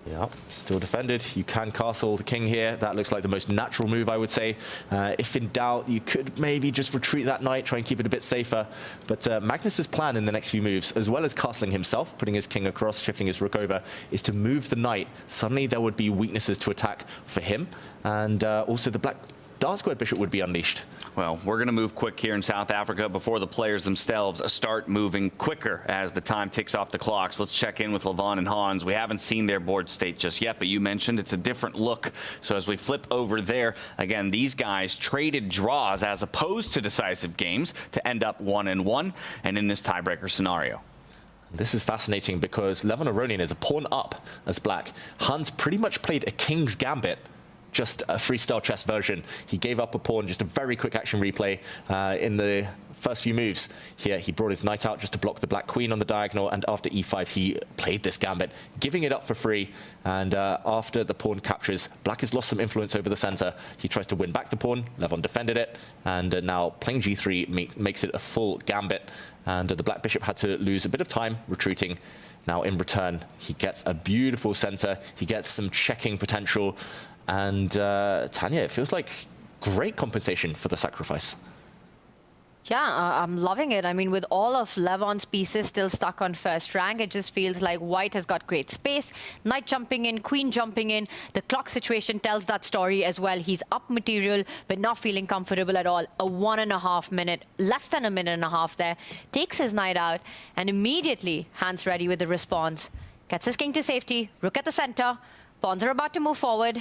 Yeah, still defended. You can castle the king here. That looks like the most natural move, I would say. If in doubt, you could maybe just retreat that knight, try and keep it a bit safer. But Magnus's plan in the next few moves, as well as castling himself, putting his king across, shifting his rook over, is to move the knight. Suddenly there would be weaknesses to attack for him, and also the black dark squared bishop would be unleashed. Well, we're going to move quick here in South Africa before the players themselves start moving quicker as the time ticks off the clocks. Let's check in with Levon and Hans. We haven't seen their board state just yet, but you mentioned it's a different look. So as we flip over there, again, these guys traded draws as opposed to decisive games to end up 1-1 and in this tiebreaker scenario. This is fascinating because Levon Aronian is a pawn up as black. Hans pretty much played a king's gambit, just a freestyle chess version. He gave up a pawn, just a very quick action replay in the first few moves. Here, he brought his knight out just to block the black queen on the diagonal, and after e5, he played this gambit, giving it up for free. And after the pawn captures, black has lost some influence over the center. He tries to win back the pawn. Levon defended it, and now playing g3 makes it a full gambit. And the black bishop had to lose a bit of time retreating. Now in return, he gets a beautiful center. He gets some checking potential. And Tanya, it feels like great compensation for the sacrifice. Yeah, I'm loving it. I mean, with all of Levon's pieces still stuck on first rank, it just feels like white has got great space. Knight jumping in, queen jumping in. The clock situation tells that story as well. He's up material, but not feeling comfortable at all. A 1.5 minute, less than a minute and a half there. Takes his knight out, and immediately, Hans ready with the response. Gets his king to safety, rook at the center. Pawns are about to move forward.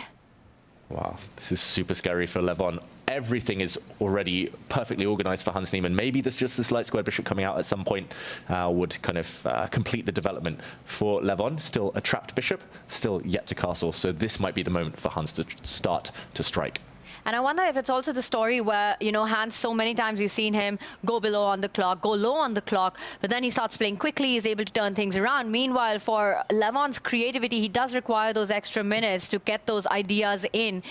Wow, this is super scary for Levon. Everything is already perfectly organized for Hans Niemann. Maybe there's just this light square bishop coming out at some point would kind of complete the development for Levon. Still a trapped bishop, still yet to castle. So this might be the moment for Hans to start to strike. And I wonder if it's also the story where, you know, Hans, so many times you've seen him go below on the clock, go low on the clock, but then he starts playing quickly, he's able to turn things around. Meanwhile, for Levon's creativity, he does require those extra minutes to get those ideas in.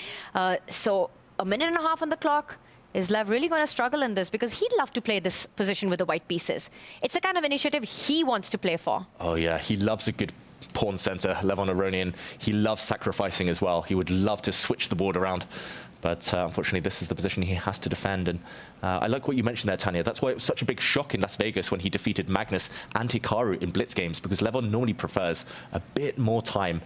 So a minute and a half on the clock. Is Lev really going to struggle in this? Because he'd love to play this position with the white pieces. It's the kind of initiative he wants to play for. Oh, yeah, he loves a good pawn center, Levon Aronian. He loves sacrificing as well. He would love to switch the board around. But unfortunately, this is the position he has to defend. And I like what you mentioned there, Tanya. That's why it was such a big shock in Las Vegas when he defeated Magnus and Hikaru in blitz games, because Levon normally prefers a bit more time.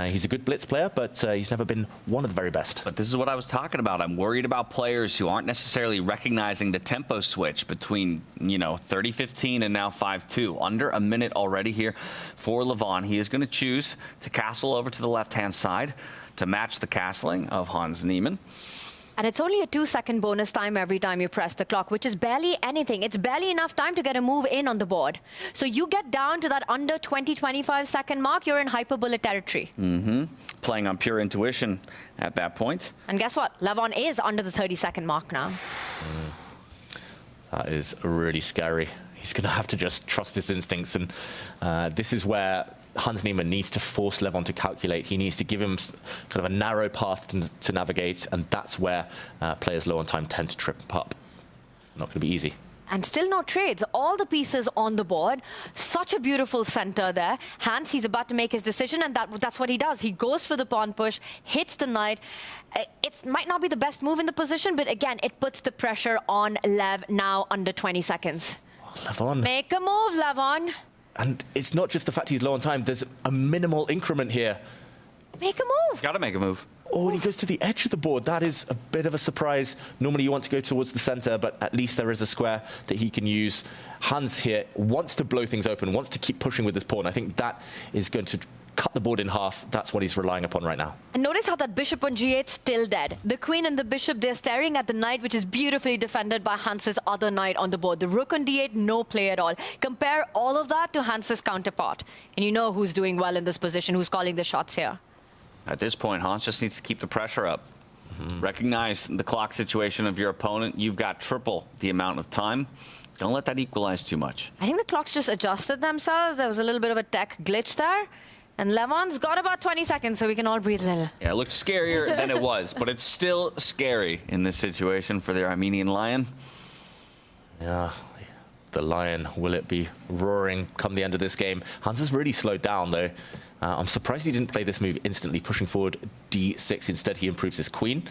He's a good blitz player, but he's never been one of the very best. But this is what I was talking about. I'm worried about players who aren't necessarily recognizing the tempo switch between, you know, 30-15 and now 5-2. Under a minute already here for Levon. He is going to choose to castle over to the left-hand side to match the castling of Hans Niemann. And it's only a 2-second bonus time every time you press the clock, which is barely anything. It's barely enough time to get a move in on the board. So you get down to that under 20-25 second mark, you're in hyperbullet territory. Playing on pure intuition at that point. And guess what? Levon is under the 30-second mark now. That is really scary. He's going to have to just trust his instincts. And this is where Hans Niemann needs to force Levon to calculate. He needs to give him kind of a narrow path to navigate, and that's where players low on time tend to trip up. Not going to be easy. And still no trades. All the pieces on the board. Such a beautiful center there. Hans, he's about to make his decision, and that's what he does. He goes for the pawn push, hits the knight. It might not be the best move in the position, but again, it puts the pressure on Lev now under 20 seconds. Levon. Make a move, Levon. And it's not just the fact he's low on time. There's a minimal increment here. Make a move. Got to make a move. Oh, and he goes to the edge of the board. That is a bit of a surprise. Normally you want to go towards the center, but at least there is a square that he can use. Hans here wants to blow things open, wants to keep pushing with his pawn. I think that is going to cut the board in half. That's what he's relying upon right now. And notice how that bishop on g8 still dead. The queen and the bishop, they're staring at the knight, which is beautifully defended by Hans's other knight on the board. The rook on d8, no play at all. Compare all of that to Hans's counterpart. And you know who's doing well in this position, who's calling the shots here. At this point, Hans just needs to keep the pressure up. Recognize the clock situation of your opponent. You've got triple the amount of time. Don't let that equalize too much. I think the clocks just adjusted themselves. There was a little bit of a tech glitch there. And Levon's got about 20 seconds, so we can all breathe a little. Yeah, it looked scarier than it was, but it's still scary in this situation for the Armenian Lion. Yeah, the Lion, will it be roaring come the end of this game? Hans has really slowed down, though. I'm surprised he didn't play this move instantly, pushing forward d6. Instead, he improves his queen.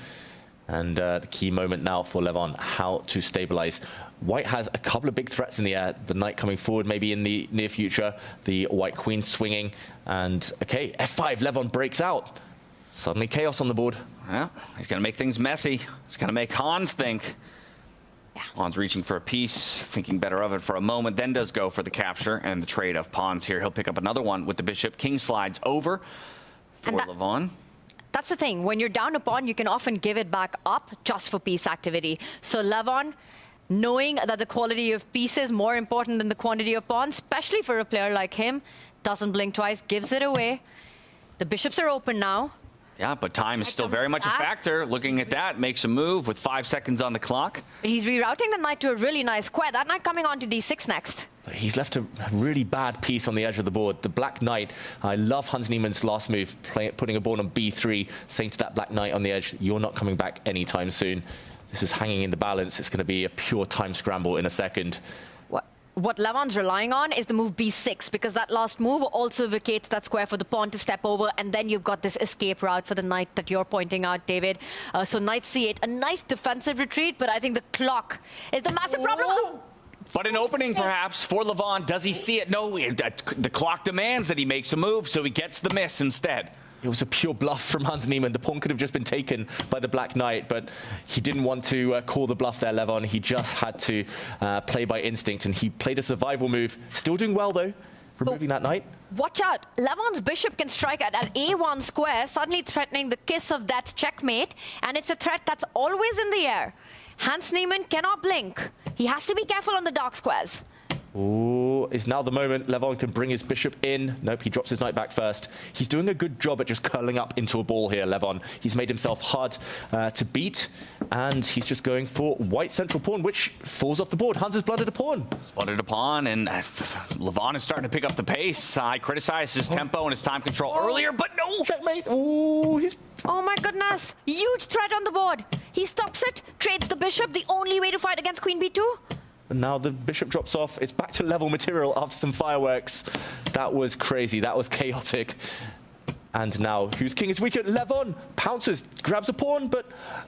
And the key moment now for Levon, how to stabilize. White has a couple of big threats in the air. The knight coming forward maybe in the near future. The white queen swinging. And, okay, f5, Levon breaks out. Suddenly chaos on the board. Yeah, he's going to make things messy. He's going to make Hans think. Yeah. Hans reaching for a piece, thinking better of it for a moment, then does go for the capture and the trade of pawns here. He'll pick up another one with the bishop. King slides over for Levon. That's the thing. When you're down a pawn, you can often give it back up just for piece activity. So Levon, knowing that the quality of piece is more important than the quantity of pawns, especially for a player like him, doesn't blink twice, gives it away. The bishops are open now. Yeah, but time is still very much a factor. Looking at that, makes a move with 5 seconds on the clock. But he's rerouting the knight to a really nice square. That knight coming on to d6 next. He's left a really bad piece on the edge of the board. The black knight, I love Hans Niemann's last move, putting a pawn on b3, saying to that black knight on the edge, you're not coming back anytime soon. This is hanging in the balance. It's going to be a pure time scramble in a second. what Levon's relying on is the move b6, because that last move also vacates that square for the pawn to step over, and then you've got this escape route for the knight that you're pointing out, David. So knight c8, a nice defensive retreat, but I think the clock is the massive problem. But an opening, perhaps, for Levon. Does he see it? No, the clock demands that he makes a move, so he gets the miss instead. It was a pure bluff from Hans Niemann. The pawn could have just been taken by the Black Knight, but he didn't want to call the bluff there, Levon. He just had to play by instinct, and he played a survival move. Still doing well, though, removing that knight. Watch out. Levon's bishop can strike at an a1 square, suddenly threatening the kiss of that checkmate, and it's a threat that's always in the air. Hans Niemann cannot blink. He has to be careful on the dark squares. Ooh, is now the moment. Levon can bring his bishop in. Nope, he drops his knight back first. He's doing a good job at just curling up into a ball here, Levon. He's made himself hard to beat, and he's just going for white central pawn, which falls off the board. Hans has blundered a pawn. Blundered a pawn, and Levon is starting to pick up the pace. I criticized his tempo and his time control earlier, but no! Checkmate! Ooh, he's... Oh my goodness! Huge threat on the board. He stops it, trades the bishop, the only way to fight against queen b2. And now the bishop drops off. It's back to level material after some fireworks. That was crazy. That was chaotic. And now, whose king is weaker? Levon pounces, grabs a pawn, but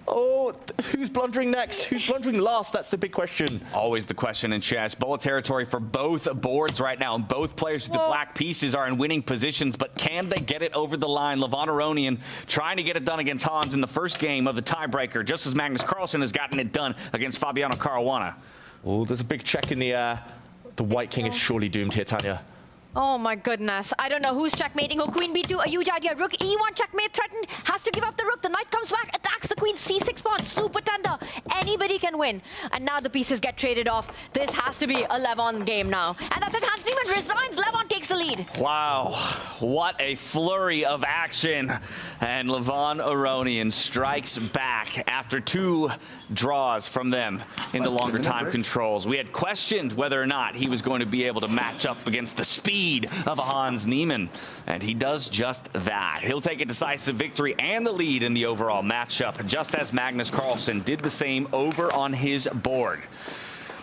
oh, who's blundering next? Who's blundering last? That's the big question. Always the question in chess. Bullet territory for both boards right now, and both players with the black pieces are in winning positions, but can they get it over the line? Levon Aronian trying to get it done against Hans in the first game of the tiebreaker, just as Magnus Carlsen has gotten it done against Fabiano Caruana. Oh, there's a big check in the air. The white king is surely doomed here, Tanya. Oh my goodness. I don't know who's checkmating who. Queen b2, a huge idea. Rook e1 checkmate threatened. Has to give up the rook. The knight comes back, attacks the queen. c6 pawn, super tender. Anybody can win. And now the pieces get traded off. This has to be a Levon game now. And that's it. Hans Niemann resigns. Levon takes the lead. Wow. What a flurry of action. And Levon Aronian strikes back after 2 draws from them in the longer time controls. We had questioned whether or not he was going to be able to match up against the speed of a Hans Niemann, and he does just that. He'll take a decisive victory and the lead in the overall matchup, just as Magnus Carlsen did the same over on his board.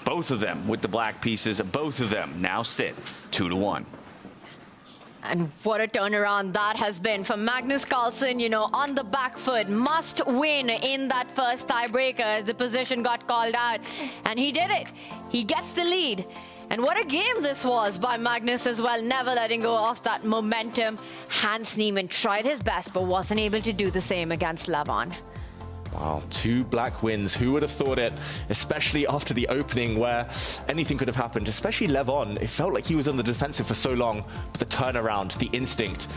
Both of them with the black pieces, both of them now sit 2-1. And what a turnaround that has been for Magnus Carlsen, you know, on the back foot, must win in that first tiebreaker as the position got called out. And he did it. He gets the lead. And what a game this was by Magnus as well, never letting go of that momentum. Hans Niemann tried his best, but wasn't able to do the same against Levon. Wow, 2 black wins. Who would have thought it? Especially after the opening where anything could have happened, especially Levon. It felt like he was on the defensive for so long, but the turnaround, the instinct,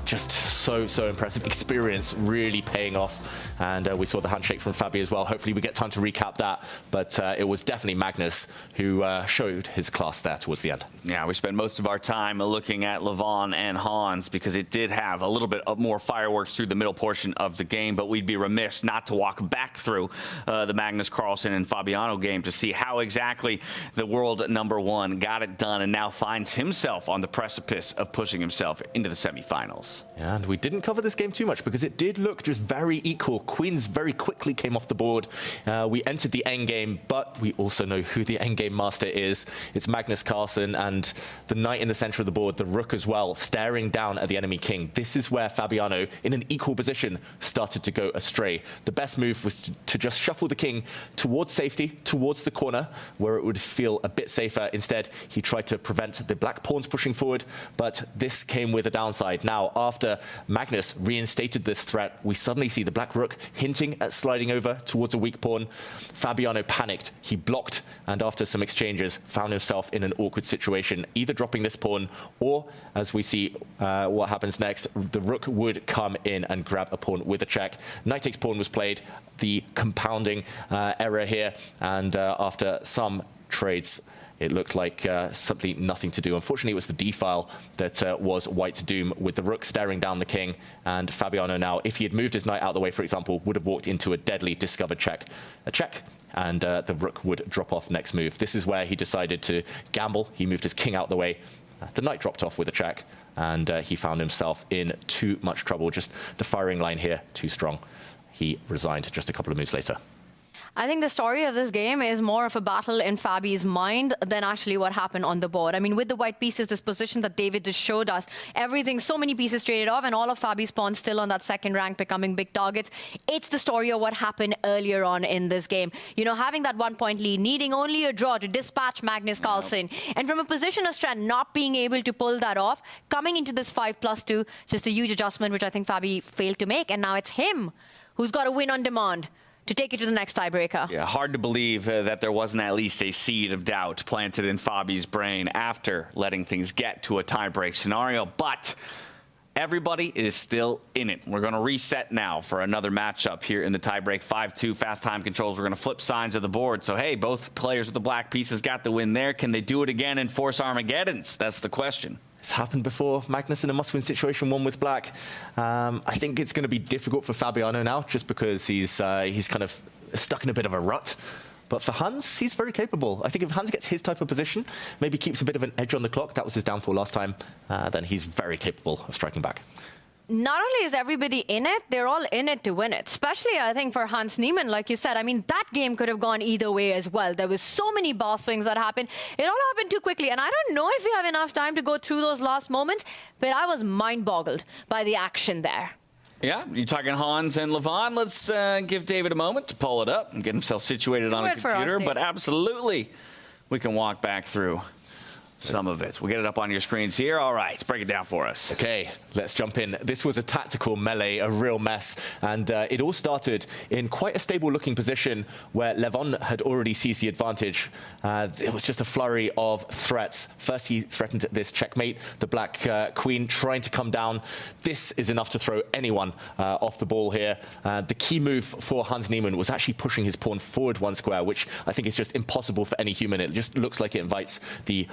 just so impressive. Experience really paying off. And we saw the handshake from Fabi as well. Hopefully we get time to recap that. But it was definitely Magnus who showed his class there towards the end. Yeah, we spent most of our time looking at Levon and Hans because it did have a little bit of more fireworks through the middle portion of the game, but we'd be remiss not to walk back through the Magnus Carlsen and Fabiano game to see how exactly the world #1 got it done and now finds himself on the precipice of pushing himself into the semifinals. And we didn't cover this game too much because it did look just very equal. Queens very quickly came off the board. We entered the endgame, but we also know who the endgame master is. It's Magnus Carlsen, and the knight in the center of the board, the rook as well, staring down at the enemy king. This is where Fabiano, in an equal position, started to go astray. The best move was to just shuffle the king towards safety, towards the corner, where it would feel a bit safer. Instead, he tried to prevent the black pawns pushing forward, but this came with a downside. Now, after Magnus reinstated this threat, we suddenly see the black rook hinting at sliding over towards a weak pawn. Fabiano panicked. He blocked, and after some exchanges, found himself in an awkward situation, either dropping this pawn or, as we see what happens next, the rook would come in and grab a pawn with a check. Knight takes pawn was played, the compounding error here, and after some trades, it looked like simply nothing to do. Unfortunately, it was the d-file that was white's doom, with the rook staring down the king. And Fabiano now, if he had moved his knight out of the way, for example, would have walked into a deadly discovered check. A check, and the rook would drop off next move. This is where he decided to gamble. He moved his king out of the way. The knight dropped off with a check, and he found himself in too much trouble. Just the firing line here, too strong. He resigned just a couple of moves later. I think the story of this game is more of a battle in Fabi's mind than actually what happened on the board. I mean, with the white pieces, this position that David just showed us, everything, so many pieces traded off, and all of Fabi's pawns still on that second rank becoming big targets. It's the story of what happened earlier on in this game. You know, having that 1 point lead, needing only a draw to dispatch Magnus Carlsen, and from a position of strength, not being able to pull that off, coming into this 5+2, just a huge adjustment, which I think Fabi failed to make, and now it's him who's got to win on demand to take it to the next tiebreaker. Yeah, hard to believe that there wasn't at least a seed of doubt planted in Fabi's brain after letting things get to a tiebreak scenario, but everybody is still in it. We're going to reset now for another matchup here in the tiebreak. 5-2 fast time controls. We're going to flip sides of the board. So, hey, both players with the black pieces got the win there. Can they do it again and force Armageddons? That's the question. It's happened before. Magnus in a must-win situation, won with black. I think it's going to be difficult for Fabiano now, just because he's kind of stuck in a bit of a rut. But for Hans, he's very capable. I think if Hans gets his type of position, maybe keeps a bit of an edge on the clock, that was his downfall last time, then he's very capable of striking back. Not only is everybody in it, they're all in it to win it. Especially, I think, for Hans Niemann, like you said. I mean, that game could have gone either way as well. There was so many boss swings that happened. It all happened too quickly. And I don't know if we have enough time to go through those last moments, but I was mind-boggled by the action there. Yeah, you're talking Hans and Levon. Let's give David a moment to pull it up and get himself situated on a computer. But absolutely, we can walk back through some of it. We'll get it up on your screens here. All right, break it down for us. Okay, let's jump in. This was a tactical melee, a real mess, and it all started in quite a stable-looking position where Levon had already seized the advantage. It was just a flurry of threats. First, he threatened this checkmate, the black queen trying to come down. This is enough to throw anyone off the ball here. The key move for Hans Niemann was actually pushing his pawn forward 1 square, which I think is just impossible for any human. It just looks like it invites the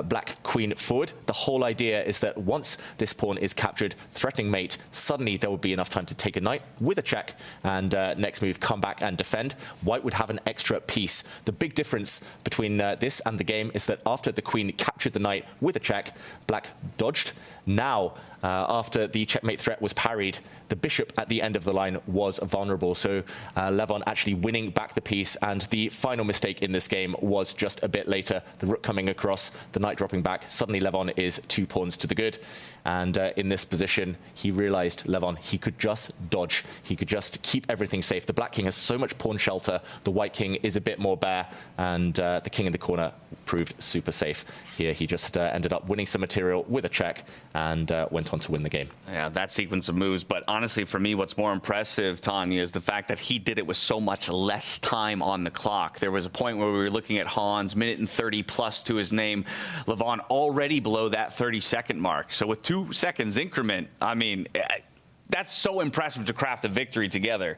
black queen forward. The whole idea is that once this pawn is captured, threatening mate, suddenly there will be enough time to take a knight with a check, and next move, come back and defend. White would have an extra piece. The big difference between this and the game is that after the queen captured the knight with a check, black dodged. Now, after the checkmate threat was parried, the bishop at the end of the line was vulnerable. So Levon actually winning back the piece, and the final mistake in this game was just a bit later. The rook coming across, the knight dropping back. Suddenly Levon is 2 pawns to the good. And in this position, he realized, Levon, he could just dodge. He could just keep everything safe. The black king has so much pawn shelter. The white king is a bit more bare, and the king in the corner proved super safe. Here he just ended up winning some material with a check and went on to win the game. Yeah, that sequence of moves. But honestly, for me, what's more impressive, Tanya, is the fact that he did it with so much less time on the clock. There was a point where we were looking at Hans, minute and 30 plus to his name. Levon already below that 30-second mark. So with 2 seconds increment, I mean, that's so impressive to craft a victory together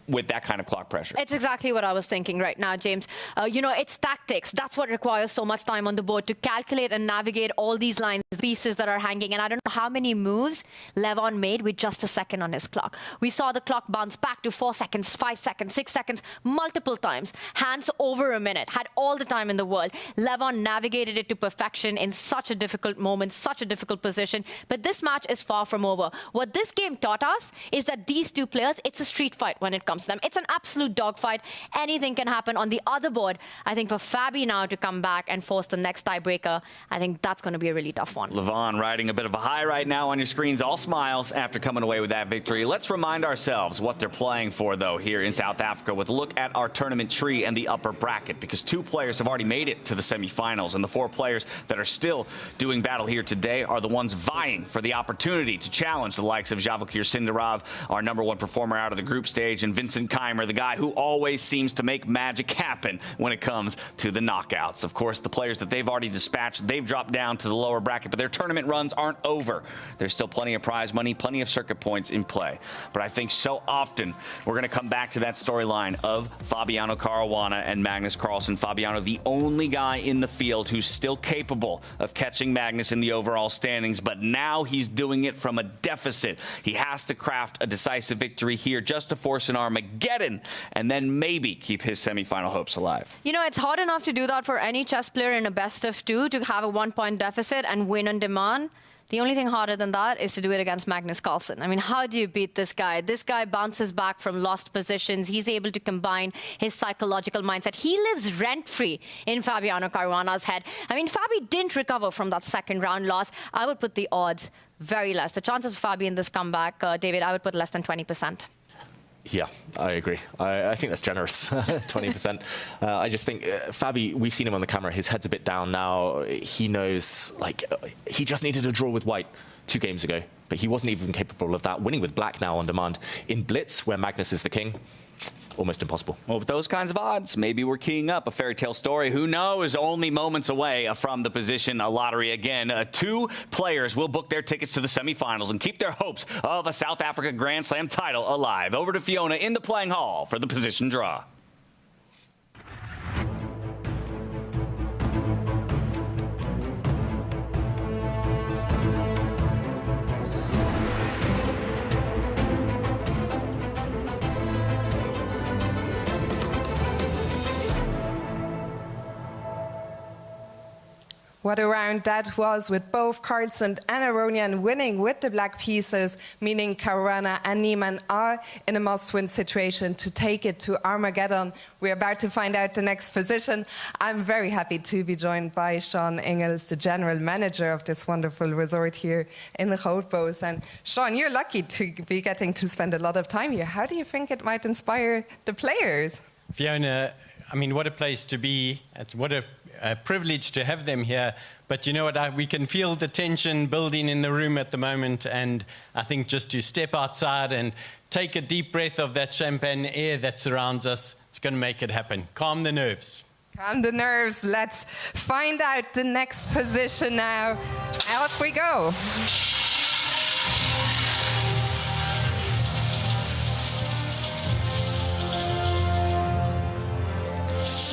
with that kind of clock pressure. It's exactly what I was thinking right now, James. You know, it's tactics. That's what requires so much time on the board, to calculate and navigate all these lines, pieces that are hanging. And I don't know how many moves Levon made with just a second on his clock. We saw the clock bounce back to 4 seconds, 5 seconds, 6 seconds, multiple times. Hans over a minute, had all the time in the world. Levon navigated it to perfection in such a difficult moment, such a difficult position. But this match is far from over. What this game taught us is that these two players, it's a street fight when it comes to them. It's an absolute dogfight. Anything can happen on the other board. I think for Fabi now to come back and force the next tiebreaker, I think that's going to be a really tough one. Levon riding a bit of a high right now on your screens, all smiles after coming away with that victory. Let's remind ourselves what they're playing for, though, here in South Africa, with a look at our tournament tree and the upper bracket, because 2 players have already made it to the semifinals, and the 4 players that are still doing battle here today are the ones vying for the opportunity to challenge the likes of Javokir Sindarov, our #1 performer out of the group stage, and Vincent Keimer, the guy who always seems to make magic happen when it comes to the knockouts. Of course, the players that they've already dispatched, they've dropped down to the lower bracket, but their tournament runs aren't over. There's still plenty of prize money, plenty of circuit points in play. But I think so often we're going to come back to that storyline of Fabiano Caruana and Magnus Carlsen. Fabiano, the only guy in the field who's still capable of catching Magnus in the overall standings, but now he's doing it from a deficit. He has to craft a decisive victory here just to force an Armageddon and then maybe keep his semifinal hopes alive. You know, it's hard enough to do that for any chess player in a best of 2, to have a 1-point deficit and win on demand. The only thing harder than that is to do it against Magnus Carlsen. I mean, how do you beat this guy? This guy bounces back from lost positions. He's able to combine his psychological mindset. He lives rent-free in Fabiano Caruana's head. I mean, Fabi didn't recover from that second round loss. I would put the odds very less. The chances of Fabi in this comeback, David, I would put less than 20%. Yeah, I agree. I think that's generous, 20%. I just think Fabi, we've seen him on the camera. His head's a bit down now. He knows, like, he just needed a draw with White 2 games ago, but he wasn't even capable of that. Winning with Black now on demand. In Blitz, where Magnus is the king, almost impossible. Well, with those kinds of odds, maybe we're keying up a fairy tale story. Who knows? Only moments away from the position lottery again. 2 players will book their tickets to the semifinals and keep their hopes of a South Africa Grand Slam title alive. Over to Fiona in the playing hall for the position draw. What a round that was, with both Carlsen and Aronian winning with the black pieces, meaning Caruana and Niemann are in a must-win situation to take it to Armageddon. We're about to find out the next position. I'm very happy to be joined by Sean Ingels, the general manager of this wonderful resort here in the Grootboos. And Sean, you're lucky to be getting to spend a lot of time here. How do you think it might inspire the players? Fiona, I mean, what a place to be. What a privilege to have them here. But you know what? We can feel the tension building in the room at the moment. And I think just to step outside and take a deep breath of that champagne air that surrounds us, it's going to make it happen. Calm the nerves. Calm the nerves. Let's find out the next position now. Off we go.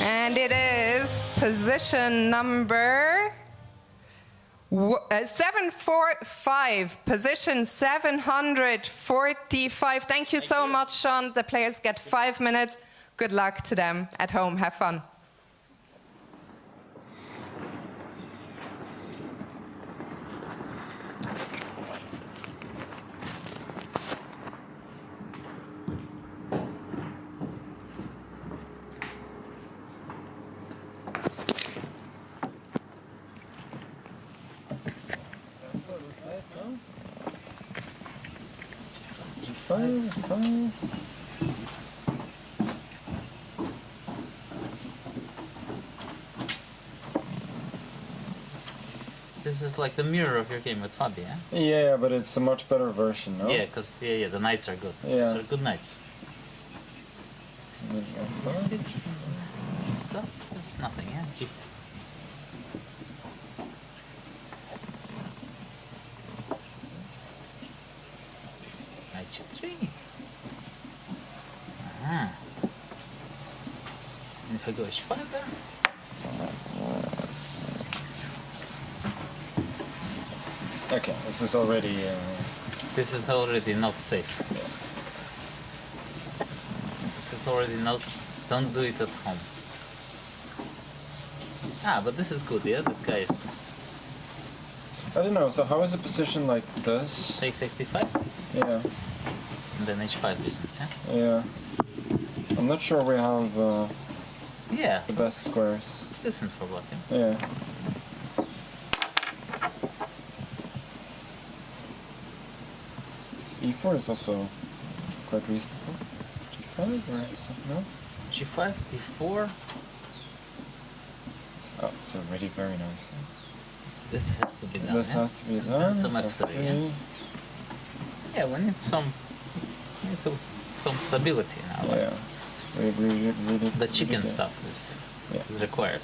And it is position number 745, position 745. Thank you so much, Sean. The players get 5 minutes. Good luck to them at home. Have fun. This is like the mirror of your game with Fabi, eh? Yeah, but it's a much better version, no? Yeah, because the knights are good. Yeah. These are good knights. Stuff? There's nothing, yeah? Knight G3. Ah. And if I go H5 there? Okay, this is already... This is already not safe. Yeah. This is already not... Don't do it at home. Ah, but this is good, yeah? This guy is... I don't know, so how is a position like this? Take 65? Yeah. And then H5 business, yeah? Yeah. I'm not sure we have yeah. the best squares. It's decent for blocking. Yeah. E4 is also quite reasonable. G5 or something else? G5, D4. Oh, it's already very nice. This has to be done. This has to be done. Some F3, yeah? Yeah, we need some stability now. Like yeah. Really, the chicken stuff is required.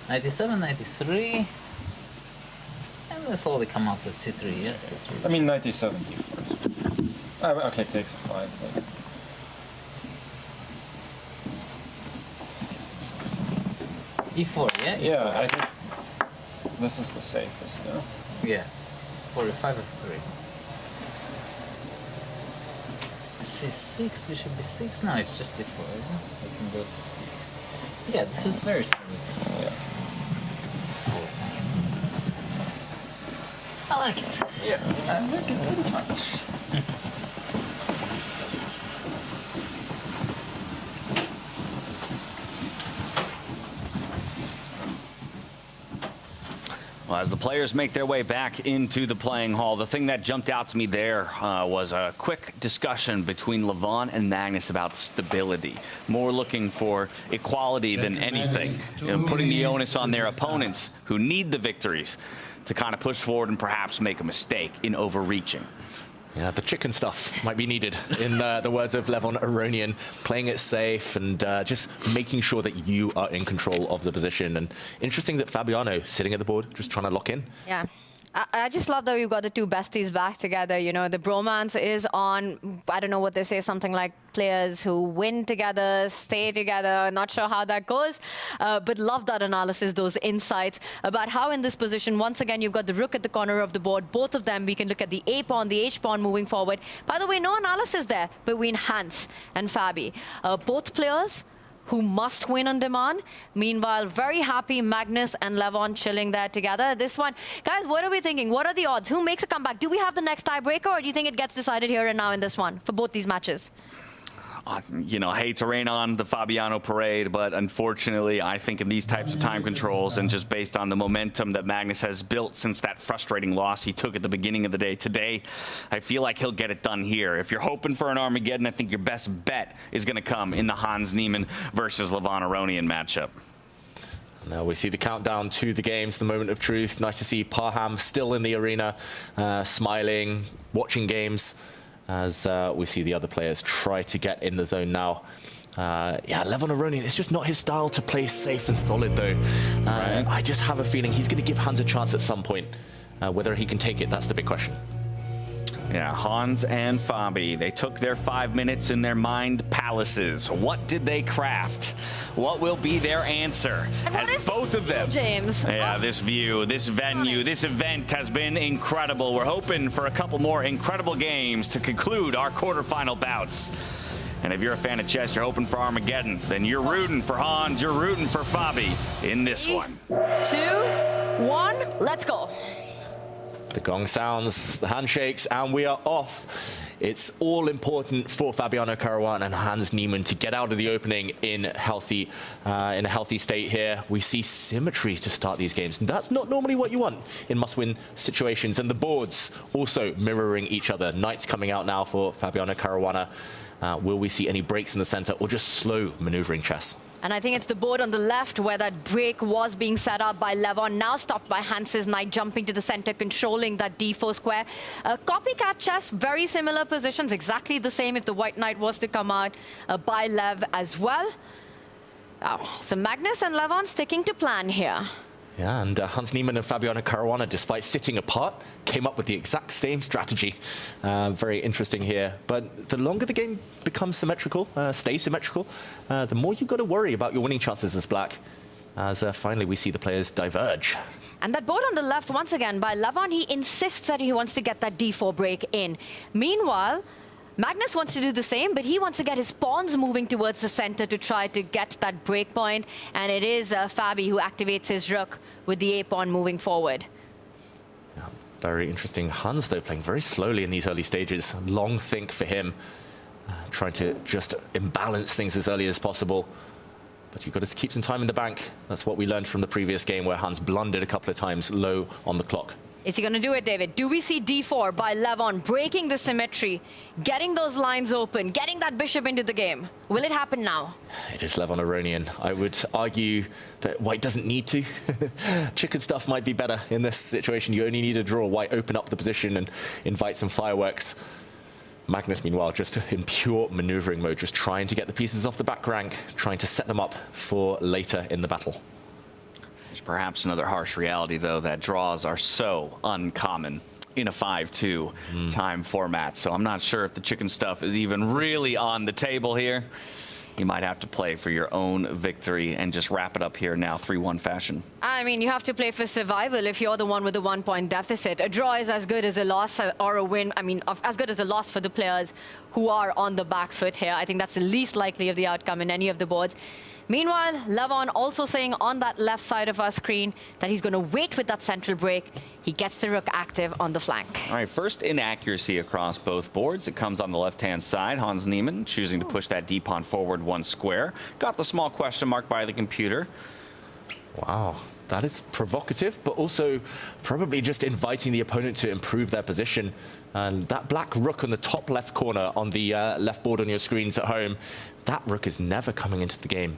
97, 93. And we'll slowly come up with C3, yeah? C3. I mean, 97 D4. Okay, takes a 5. But... E4, yeah? E4. Yeah, I think this is the safest, no? Yeah. 45 F3. C6, bishop B6? No, it's just D4, isn't it? Yeah, this is very solid. Yeah. So, I like it. Yeah, I like it very much. Well, as the players make their way back into the playing hall, the thing that jumped out to me there was a quick discussion between Levon and Magnus about stability. More looking for equality than anything. Putting the onus on their opponents who need the victories to kind of push forward and perhaps make a mistake in overreaching. Yeah, the chicken stuff might be needed, in the words of Levon Aronian, playing it safe and just making sure that you are in control of the position. And interesting that Fabiano sitting at the board, just trying to lock in. Yeah. I just love that we've got the two besties back together. You know, the bromance is on, I don't know what they say, something like players who win together, stay together. Not sure how that goes, but love that analysis, those insights about how in this position, once again, you've got the rook at the corner of the board. Both of them, we can look at the A pawn, the H pawn moving forward. By the way, no analysis there between Hans and Fabi. Both players who must win on demand. Meanwhile, very happy Magnus and Levon chilling there together. This one, guys, what are we thinking? What are the odds? Who makes a comeback? Do we have the next tiebreaker, or do you think it gets decided here and now in this one for both these matches? You know, hate to rain on the Fabiano parade, but unfortunately, I think in these types of time controls and just based on the momentum that Magnus has built since that frustrating loss he took at the beginning of the day today, I feel like he'll get it done here. If you're hoping for an Armageddon, I think your best bet is going to come in the Hans Niemann versus Levon Aronian matchup. Now we see the countdown to the games, the moment of truth. Nice to see Parham still in the arena, smiling, watching games, as we see the other players try to get in the zone now. Yeah, Levon Aronian, it's just not his style to play safe and solid, though. I just have a feeling he's going to give Hans a chance at some point. Whether he can take it, that's the big question. Yeah, Hans and Fabi, they took their 5 minutes in their mind palaces. What did they craft? What will be their answer? As both of them, James. Yeah, this view, this venue, this event has been incredible. We're hoping for a couple more incredible games to conclude our quarterfinal bouts. And if you're a fan of chess, you're hoping for Armageddon, then you're rooting for Hans, you're rooting for Fabi in this one. 2, 1, let's go. The gong sounds, the handshakes, and we are off. It's all important for Fabiano Caruana and Hans Niemann to get out of the opening in a healthy state here. We see symmetry to start these games, and that's not normally what you want in must-win situations. And the boards also mirroring each other. Knights coming out now for Fabiano Caruana. Will we see any breaks in the center or just slow maneuvering chess? And I think it's the board on the left where that break was being set up by Levon, now stopped by Hans's knight jumping to the center, controlling that d4 square. Copycat chess, very similar positions, exactly the same if the white knight was to come out by Lev as well. So Magnus and Levon sticking to plan here. Yeah, and Hans Niemann and Fabiano Caruana, despite sitting apart, came up with the exact same strategy. Very interesting here. But the longer the game becomes symmetrical, stays symmetrical, the more you've got to worry about your winning chances as black, as finally we see the players diverge. And that board on the left, once again, by Levon, he insists that he wants to get that d4 break in. Meanwhile, Magnus wants to do the same, but he wants to get his pawns moving towards the center to try to get that break point. And it is Fabi who activates his rook with the A pawn moving forward. Yeah, very interesting. Hans, though, playing very slowly in these early stages. Long think for him, trying to just imbalance things as early as possible. But you've got to keep some time in the bank. That's what we learned from the previous game where Hans blundered a couple of times low on the clock. Is he going to do it, David? Do we see d4 by Levon breaking the symmetry, getting those lines open, getting that bishop into the game? Will it happen now? It is Levon Aronian. I would argue that white doesn't need to. Chicken stuff might be better in this situation. You only need to draw white, open up the position and invite some fireworks. Magnus, meanwhile, just in pure maneuvering mode, just trying to get the pieces off the back rank, trying to set them up for later in the battle. There's perhaps another harsh reality, though, that draws are so uncommon in a 5-2 time format. So I'm not sure if the chicken stuff is even really on the table here. You might have to play for your own victory and just wrap it up here now, 3-1 fashion. I mean, you have to play for survival if you're the one with the 1-point deficit. A draw is as good as a loss, or a win, I mean, as good as a loss for the players who are on the back foot here. I think that's the least likely of the outcome in any of the boards. Meanwhile, Levon also saying on that left side of our screen that he's going to wait with that central break. He gets the rook active on the flank. All right, first inaccuracy across both boards. It comes on the left-hand side. Hans Niemann choosing to push that d-pawn forward 1 square. Got the small question mark by the computer. Wow, that is provocative, but also probably just inviting the opponent to improve their position. And that black rook on the top left corner on the left board on your screens at home, that rook is never coming into the game.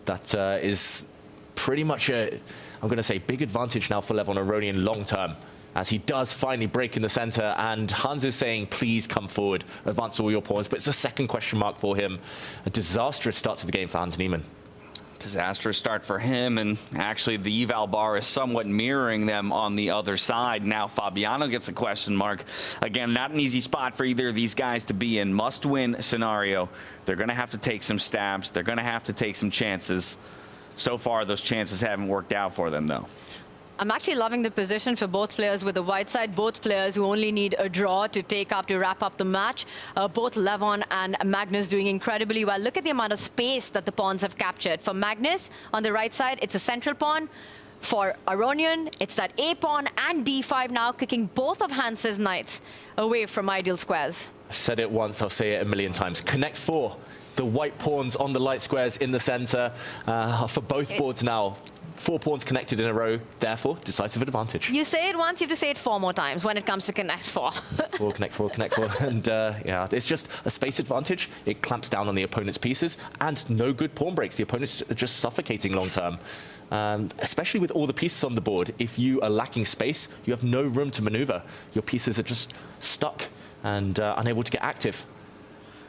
That is pretty much a, I'm going to say, big advantage now for Levon Aronian long term, as he does finally break in the center, and Hans is saying, please come forward, advance all your pawns, but it's a second question mark for him. A disastrous start to the game for Hans Niemann. Disastrous start for him, and actually the eval bar is somewhat mirroring them on the other side. Now Fabiano gets a question mark. Again, not an easy spot for either of these guys to be in. Must-win scenario. They're going to have to take some stabs. They're going to have to take some chances. So far, those chances haven't worked out for them, though. I'm actually loving the position for both players with the white side. Both players who only need a draw to wrap up the match. Both Levon and Magnus doing incredibly well. Look at the amount of space that the pawns have captured. For Magnus, on the right side, it's a central pawn. For Aronian, it's that A pawn and D5 now, kicking both of Hans's knights away from ideal squares. I've said it once, I'll say it a million times. Connect 4. The white pawns on the light squares in the center for both boards now. 4 pawns connected in a row, therefore decisive advantage. You say it once, you have to say it 4 more times when it comes to connect 4. 4, connect 4, connect 4. And yeah, it's just a space advantage. It clamps down on the opponent's pieces, and no good pawn breaks. The opponent's just suffocating long term. Especially with all the pieces on the board, if you are lacking space, you have no room to maneuver. Your pieces are just stuck and unable to get active.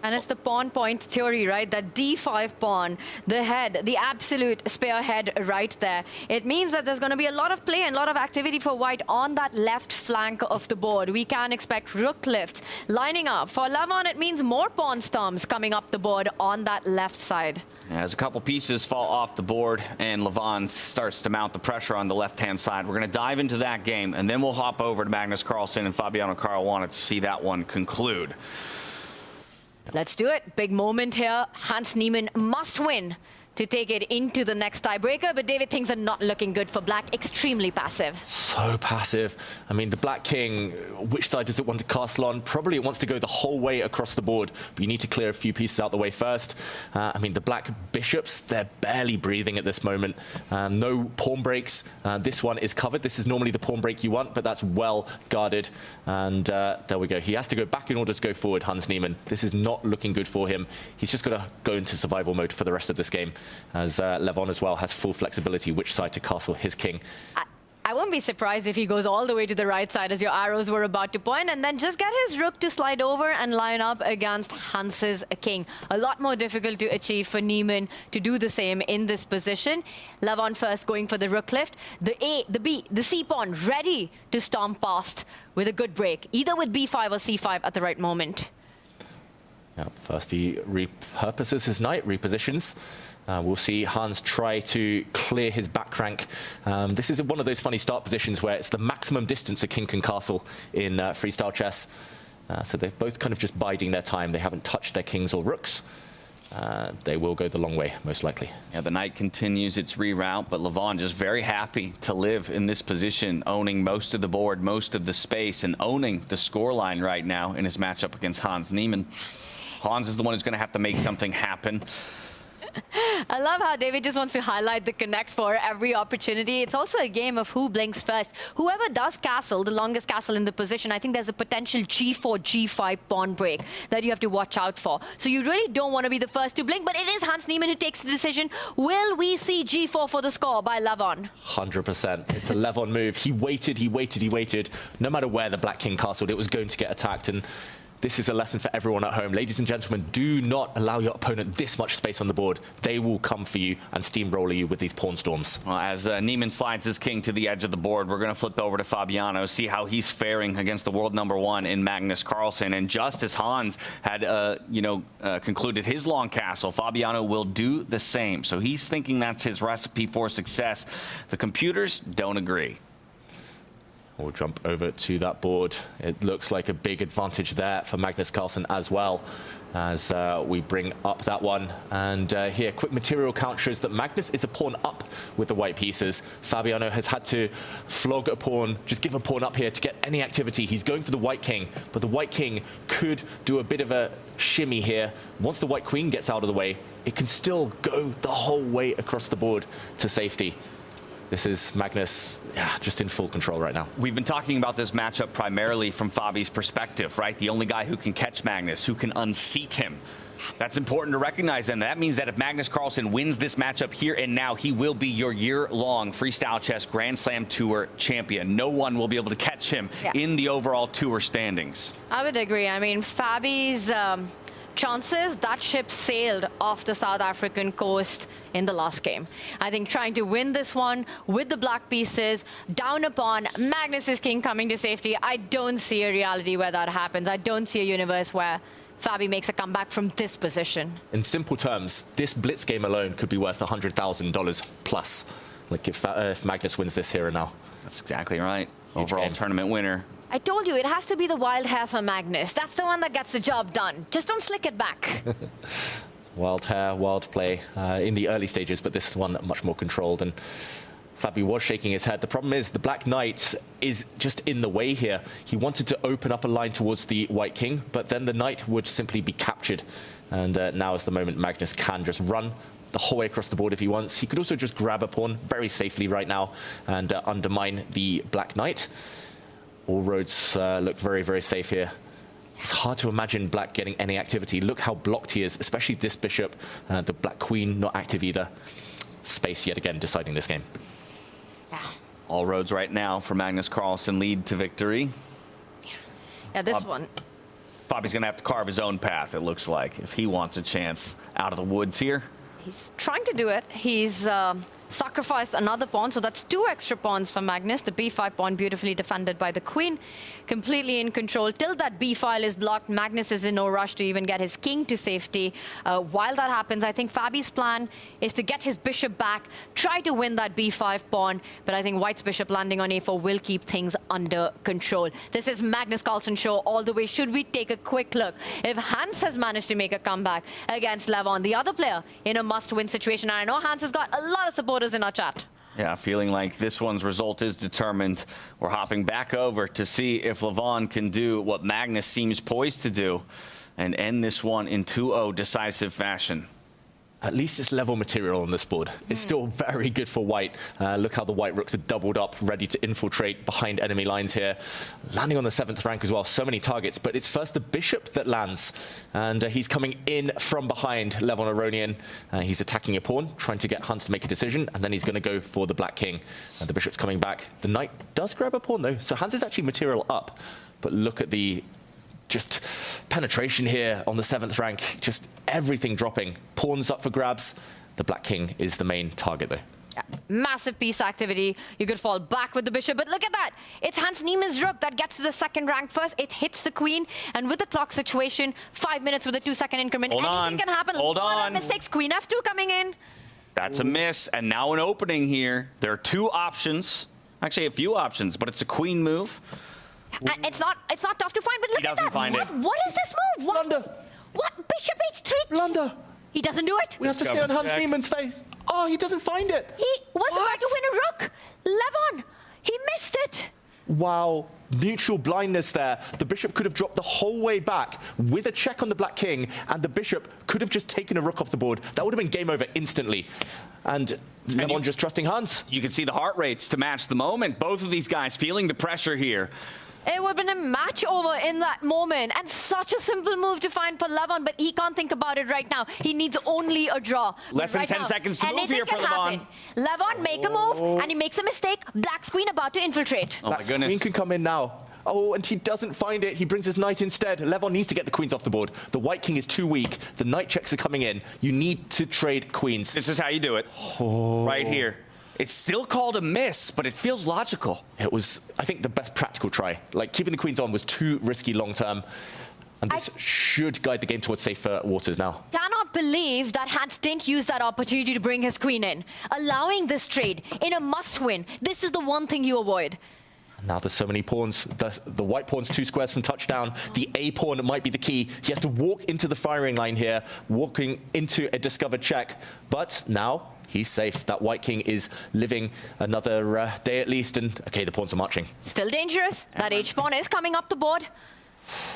And it's the pawn point theory, right? That D5 pawn, the head, the absolute spearhead right there. It means that there's going to be a lot of play and a lot of activity for white on that left flank of the board. We can expect rook lifts lining up. For Levon, it means more pawn storms coming up the board on that left side. As a couple pieces fall off the board and Levon starts to mount the pressure on the left-hand side, we're going to dive into that game, and then we'll hop over to Magnus Carlsen and Fabiano Caruana to see that one conclude. Let's do it. Big moment here. Hans Niemann must win to take it into the next tiebreaker, but David, things are not looking good for black. Extremely passive. So passive. I mean, the black king, which side does it want to castle on? Probably it wants to go the whole way across the board, but you need to clear a few pieces out the way first. I mean, the black bishops, they're barely breathing at this moment. No pawn breaks. This one is covered. This is normally the pawn break you want, but that's well guarded. And there we go. He has to go back in order to go forward, Hans Niemann. This is not looking good for him. He's just got to go into survival mode for the rest of this game, as Levon as well has full flexibility which side to castle his king. I won't be surprised if he goes all the way to the right side as your arrows were about to point, and then just get his rook to slide over and line up against Hans's king. A lot more difficult to achieve for Niemann to do the same in this position. Levon first going for the rook lift. The A, the B, the C pawn ready to storm past with a good break, either with B5 or C5 at the right moment. Yeah, first he repurposes his knight, repositions. We'll see Hans try to clear his back rank. This is one of those funny start positions where it's the maximum distance a king can castle in freestyle chess. So they're both kind of just biding their time. They haven't touched their kings or rooks. They will go the long way, most likely. Yeah, the knight continues its reroute, but Levon just very happy to live in this position, owning most of the board, most of the space, and owning the scoreline right now in his matchup against Hans Niemann. Hans is the one who's going to have to make something happen. I love how David just wants to highlight the connect for every opportunity. It's also a game of who blinks first. Whoever does castle, the longest castle in the position, I think there's a potential G4, G5 pawn break that you have to watch out for. So you really don't want to be the first to blink, but it is Hans Niemann who takes the decision. Will we see G4 for the score by Levon? 100%. It's a Levon move. He waited, he waited, he waited. No matter where the black king castled, it was going to get attacked. And this is a lesson for everyone at home. Ladies and gentlemen, do not allow your opponent this much space on the board. They will come for you and steamroller you with these pawn storms. Well, as Niemann slides his king to the edge of the board, we're going to flip over to Fabiano, see how he's faring against the world #1 in Magnus Carlsen. And just as Hans had, concluded his long castle, Fabiano will do the same. So he's thinking that's his recipe for success. The computers don't agree. We'll jump over to that board. It looks like a big advantage there for Magnus Carlsen as well, as we bring up that one. And here, quick material count shows that Magnus is a pawn up with the white pieces. Fabiano has had to flog a pawn, just give a pawn up here to get any activity. He's going for the white king, but the white king could do a bit of a shimmy here. Once the white queen gets out of the way, it can still go the whole way across the board to safety. This is Magnus, just in full control right now. We've been talking about this matchup primarily from Fabi's perspective, right? The only guy who can catch Magnus, who can unseat him. That's important to recognize, and that means that if Magnus Carlsen wins this matchup here and now, he will be your year-long Freestyle Chess Grand Slam Tour champion. No one will be able to catch him in the overall tour standings. I would agree. I mean, Fabi's chances, that ship sailed off the South African coast in the last game. I think trying to win this one with the black pieces, down upon Magnus's king coming to safety, I don't see a reality where that happens. I don't see a universe where Fabi makes a comeback from this position. In simple terms, this blitz game alone could be worth $100,000 plus. Like if Magnus wins this here and now. That's exactly right. Overall tournament winner. I told you, it has to be the wild hair for Magnus. That's the one that gets the job done. Just don't slick it back. Wild hair, wild play in the early stages, but this one much more controlled. And Fabi was shaking his head. The problem is the Black Knight is just in the way here. He wanted to open up a line towards the White King, but then the Knight would simply be captured. And now is the moment Magnus can just run the whole way across the board if he wants. He could also just grab a pawn very safely right now and undermine the Black Knight. All roads look very, very safe here. It's hard to imagine Black getting any activity. Look how blocked he is, especially this bishop. The Black Queen not active either. Space yet again deciding this game. All roads right now for Magnus Carlsen lead to victory. Yeah, this one. Fabi's going to have to carve his own path, it looks like, if he wants a chance out of the woods here. He's trying to do it. He's sacrificed another pawn, so that's 2 extra pawns for Magnus. The b5 pawn beautifully defended by the queen, completely in control. Till that b file is blocked, Magnus is in no rush to even get his king to safety. While that happens, I think Fabi's plan is to get his bishop back, try to win that b5 pawn, but I think White's bishop landing on a4 will keep things under control. This is Magnus Carlsen show all the way. Should we take a quick look? If Hans has managed to make a comeback against Levon, the other player in a must-win situation, and I know Hans has got a lot of support in our chat. Yeah, feeling like this one's result is determined. We're hopping back over to see if Levon can do what Magnus seems poised to do and end this one in 2-0 decisive fashion. At least it's level material on this board. It's still very good for White. Look how the White rooks are doubled up, ready to infiltrate behind enemy lines here. Landing on the 7th rank as well, so many targets. But it's first the bishop that lands. And he's coming in from behind Levon Aronian. He's attacking a pawn, trying to get Hans to make a decision. And then he's going to go for the Black King. The bishop's coming back. The Knight does grab a pawn, though. So Hans is actually material up. But look at the just penetration here on the 7th rank, just everything dropping. Pawns up for grabs. The Black King is the main target, though. Yeah, massive piece activity. You could fall back with the bishop, but look at that. It's Hans Niemann's rook that gets to the 2nd rank first. It hits the queen, and with the clock situation, 5 minutes with a 2-second increment. Anything can happen. Hold on. Mistakes. Queen f2 coming in. That's a miss, and now an opening here. There are 2 options. Actually, a few options, but it's a queen move. And it's not tough to find, but look at that. He doesn't find it. What is this move? Blunder. What? Bishop h3? Blunder. He doesn't do it. We have to stay on Hans Niemann's face. Oh, he doesn't find it. He was about to win a rook. Levon, he missed it. Wow. Neutral blindness there. The bishop could have dropped the whole way back with a check on the Black King, and the bishop could have just taken a rook off the board. That would have been game over instantly. And Levon just trusting Hans. You can see the heart rates to match the moment. Both of these guys feeling the pressure here. It would have been a match over in that moment, and such a simple move to find for Levon, but he can't think about it right now. He needs only a draw. Less than 10 seconds to move here for Levon. Levon make a move, and he makes a mistake. Black's queen about to infiltrate. Oh my goodness. Queen can come in now. Oh, and he doesn't find it. He brings his knight instead. Levon needs to get the queens off the board. The White King is too weak. The knight checks are coming in. You need to trade queens. This is how you do it. Right here. It's still called a miss, but it feels logical. It was, I think, the best practical try. Like, keeping the queens on was too risky long term. And this should guide the game towards safer waters now. Cannot believe that Hans didn't use that opportunity to bring his queen in. Allowing this trade in a must-win. This is the one thing you avoid. Now there's so many pawns. The white pawn's 2 squares from touchdown. The A pawn might be the key. He has to walk into the firing line here, walking into a discovered check. But now he's safe. That white king is living another day at least. And okay, the pawns are marching. Still dangerous. That H pawn is coming up the board.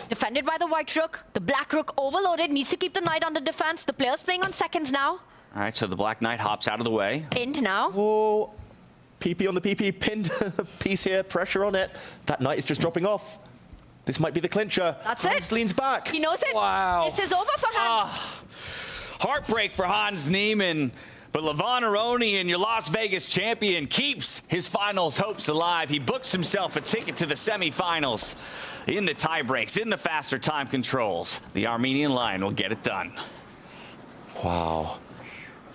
Defended by the white rook. The black rook overloaded. Needs to keep the knight under defense. The player's playing on seconds now. All right, so the black knight hops out of the way. Pinned now. Oh, PP on the PP. Pinned piece here. Pressure on it. That knight is just dropping off. This might be the clincher. That's Hans it. leans back. He knows it. Wow. This is over for Hans. Heartbreak for Hans Niemann. But Levon Aronian, your Las Vegas champion, keeps his finals hopes alive. He books himself a ticket to the semifinals. In the tie breaks, in the faster time controls, the Armenian Lion will get it done. Wow.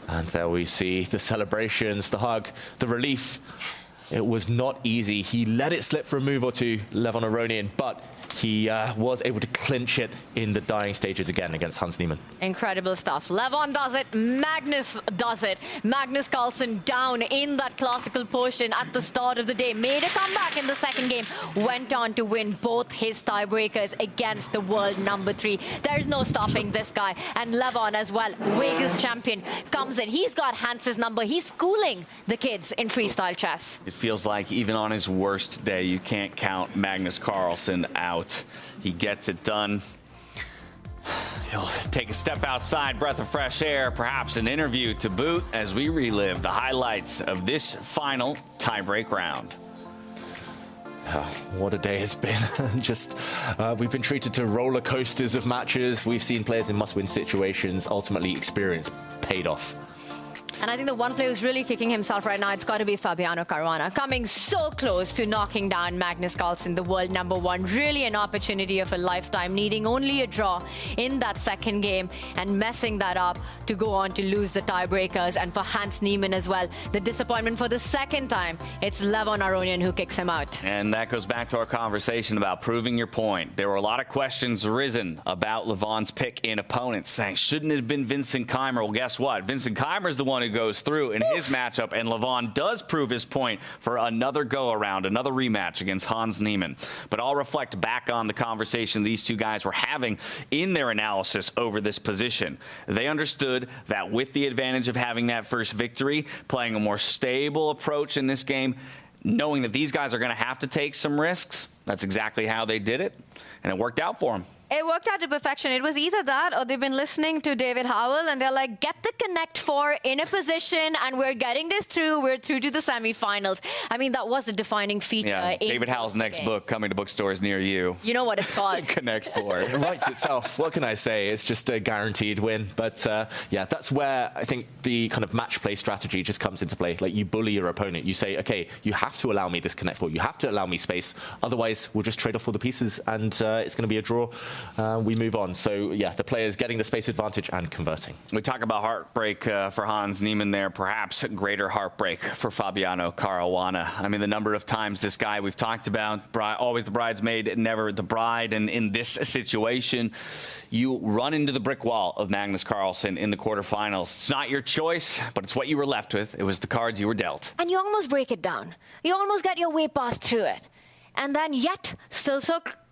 And there we see the celebrations, the hug, the relief. It was not easy. He let it slip for a move or two, Levon Aronian, but he was able to clinch it in the dying stages again against Hans Niemann. Incredible stuff. Levon does it. Magnus does it. Magnus Carlsen down in that classical portion at the start of the day. Made a comeback in the second game. Went on to win both his tiebreakers against the world number 3. There's no stopping this guy. And Levon as well, Vegas champion, comes in. He's got Hans's number. He's schooling the kids in freestyle chess. It feels like even on his worst day, you can't count Magnus Carlsen out. He gets it done. He'll take a step outside, breath of fresh air, perhaps an interview to boot as we relive the highlights of this final tiebreak round. What a day it's been. Just, we've been treated to roller coasters of matches. We've seen players in must-win situations ultimately experience paid off. And I think the one player who's really kicking himself right now, it's got to be Fabiano Caruana, coming so close to knocking down Magnus Carlsen, the world number 1. Really an opportunity of a lifetime, needing only a draw in that second game and messing that up to go on to lose the tiebreakers. And for Hans Niemann as well, the disappointment for the second time, it's Levon Aronian who kicks him out. And that goes back to our conversation about proving your point. There were a lot of questions risen about Levon's pick in opponents, saying, shouldn't it have been Vincent Keimer? Well, guess what? Vincent Keimer is the one who goes through in his matchup, and Levon does prove his point for another go-around, another rematch against Hans Niemann. But I'll reflect back on the conversation these two guys were having in their analysis over this position. They understood that with the advantage of having that first victory, playing a more stable approach in this game, knowing that these guys are going to have to take some risks, that's exactly how they did it, and it worked out for them. It worked out to perfection. It was either that or they've been listening to David Howell and they're like, get the Connect 4 in a position and we're getting this through. We're through to the semifinals. I mean, that was a defining feature. Yeah, David Howell's next book coming to bookstores near you. You know what it's called. Connect 4. It writes itself. What can I say? It's just a guaranteed win. But yeah, that's where I think the kind of match play strategy just comes into play. Like you bully your opponent. You say, okay, you have to allow me this Connect 4. You have to allow me space. Otherwise, we'll just trade off all the pieces and it's going to be a draw. We move on. So yeah, the players getting the space advantage and converting. We talk about heartbreak for Hans Niemann there, perhaps greater heartbreak for Fabiano Caruana. I mean, the number of times this guy we've talked about, always the bridesmaid, never the bride. And in this situation, you run into the brick wall of Magnus Carlsen in the quarterfinals. It's not your choice, but it's what you were left with. It was the cards you were dealt. And you almost break it down. You almost get your way past through it. And then yet, still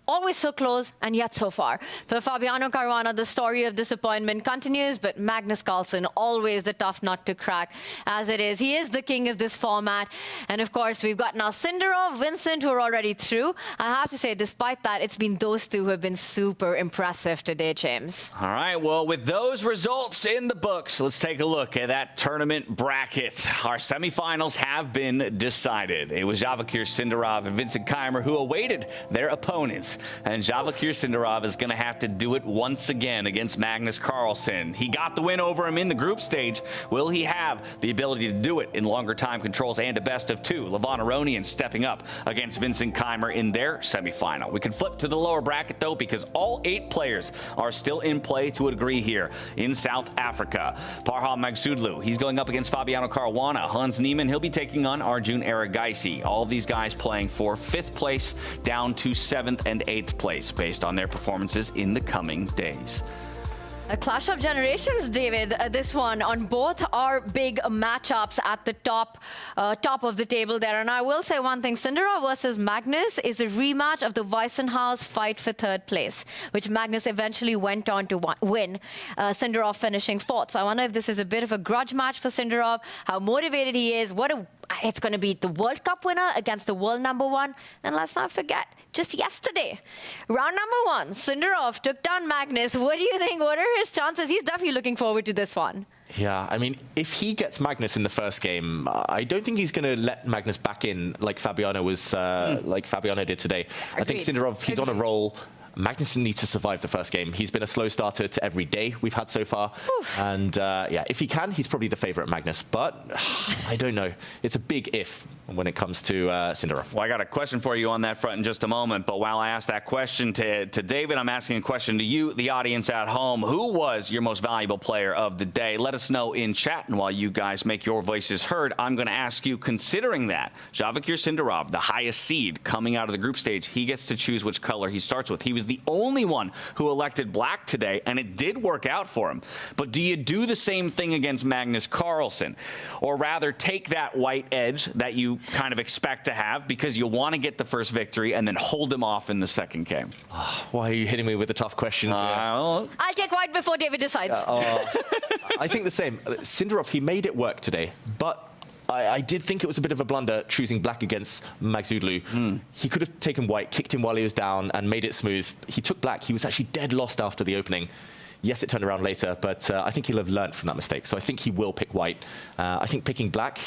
always so close and yet so far. For Fabiano Caruana, the story of disappointment continues, but Magnus Carlsen, always the tough nut to crack as it is. He is the king of this format. And of course, we've got now Sindarov, Vincent, who are already through. I have to say, despite that, it's been those two who have been super impressive today, James. All right, well, with those results in the books, let's take a look at that tournament bracket. Our semifinals have been decided. It was Javakir Sindarov and Vincent Keimer who awaited their opponents. And Javakir Sindarov is going to have to do it once again against Magnus Carlsen. He got the win over him in the group stage. Will he have the ability to do it in longer time controls and a best of 2? Levon Aronian stepping up against Vincent Keimer in their semifinal. We can flip to the lower bracket, though, because all 8 players are still in play to a degree here in South Africa. Parham Magsudlu, he's going up against Fabiano Caruana. Hans Niemann, he'll be taking on Arjun Erigaisi. All of these guys playing for 5th place down to 7th and 8th place based on their performances in the coming days. A clash of generations, David. This one on both our big matchups at the top of the table there. And I will say one thing: Sindarov versus Magnus is a rematch of the Weissenhaus fight for third place, which Magnus eventually went on to win. Sindarov finishing fourth. So I wonder if this is a bit of a grudge match for Sindarov. How motivated he is. It's going to be the World Cup winner against the world #1. And let's not forget, just yesterday, round #1, Sindarov took down Magnus. What do you think? What are his chances? He's definitely looking forward to this one. Yeah, I mean, if he gets Magnus in the first game, I don't think he's going to let Magnus back in like Fabiano did today. I think Sindarov, he's on a roll. Magnus needs to survive the first game. He's been a slow starter to every day we've had so far. Oof. And yeah, if he can, he's probably the favorite Magnus. But I don't know. It's a big if when it comes to Sindarov. Well, I got a question for you on that front in just a moment. But while I ask that question to David, I'm asking a question to you, the audience at home. Who was your most valuable player of the day? Let us know in chat. And while you guys make your voices heard, I'm going to ask you, considering that Javikir Sindarov, the highest seed coming out of the group stage, he gets to choose which color he starts with. He was the only one who elected black today, and it did work out for him. But do you do the same thing against Magnus Carlsen? Or rather take that white edge that you kind of expect to have because you want to get the first victory and then hold him off in the second game? Why are you hitting me with the tough questions? I'll take white before David decides. I think the same. Sindarov, he made it work today, but I did think it was a bit of a blunder choosing black against Magzudlu. He could have taken white, kicked him while he was down, and made it smooth. He took black. He was actually dead lost after the opening. Yes, it turned around later, but I think he'll have learned from that mistake. So I think he will pick white. I think picking black,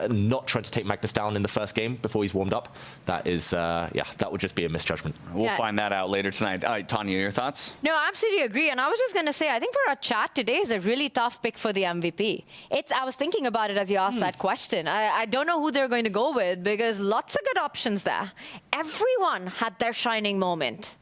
not trying to take Magnus down in the first game before he's warmed up, that is, yeah, that would just be a misjudgment. We'll find that out later tonight. All right, Tanya, your thoughts? No, I absolutely agree. And I was just going to say, I think for our chat today is a really tough pick for the MVP. I was thinking about it as you asked that question. I don't know who they're going to go with because lots of good options there. Everyone had their shining moment.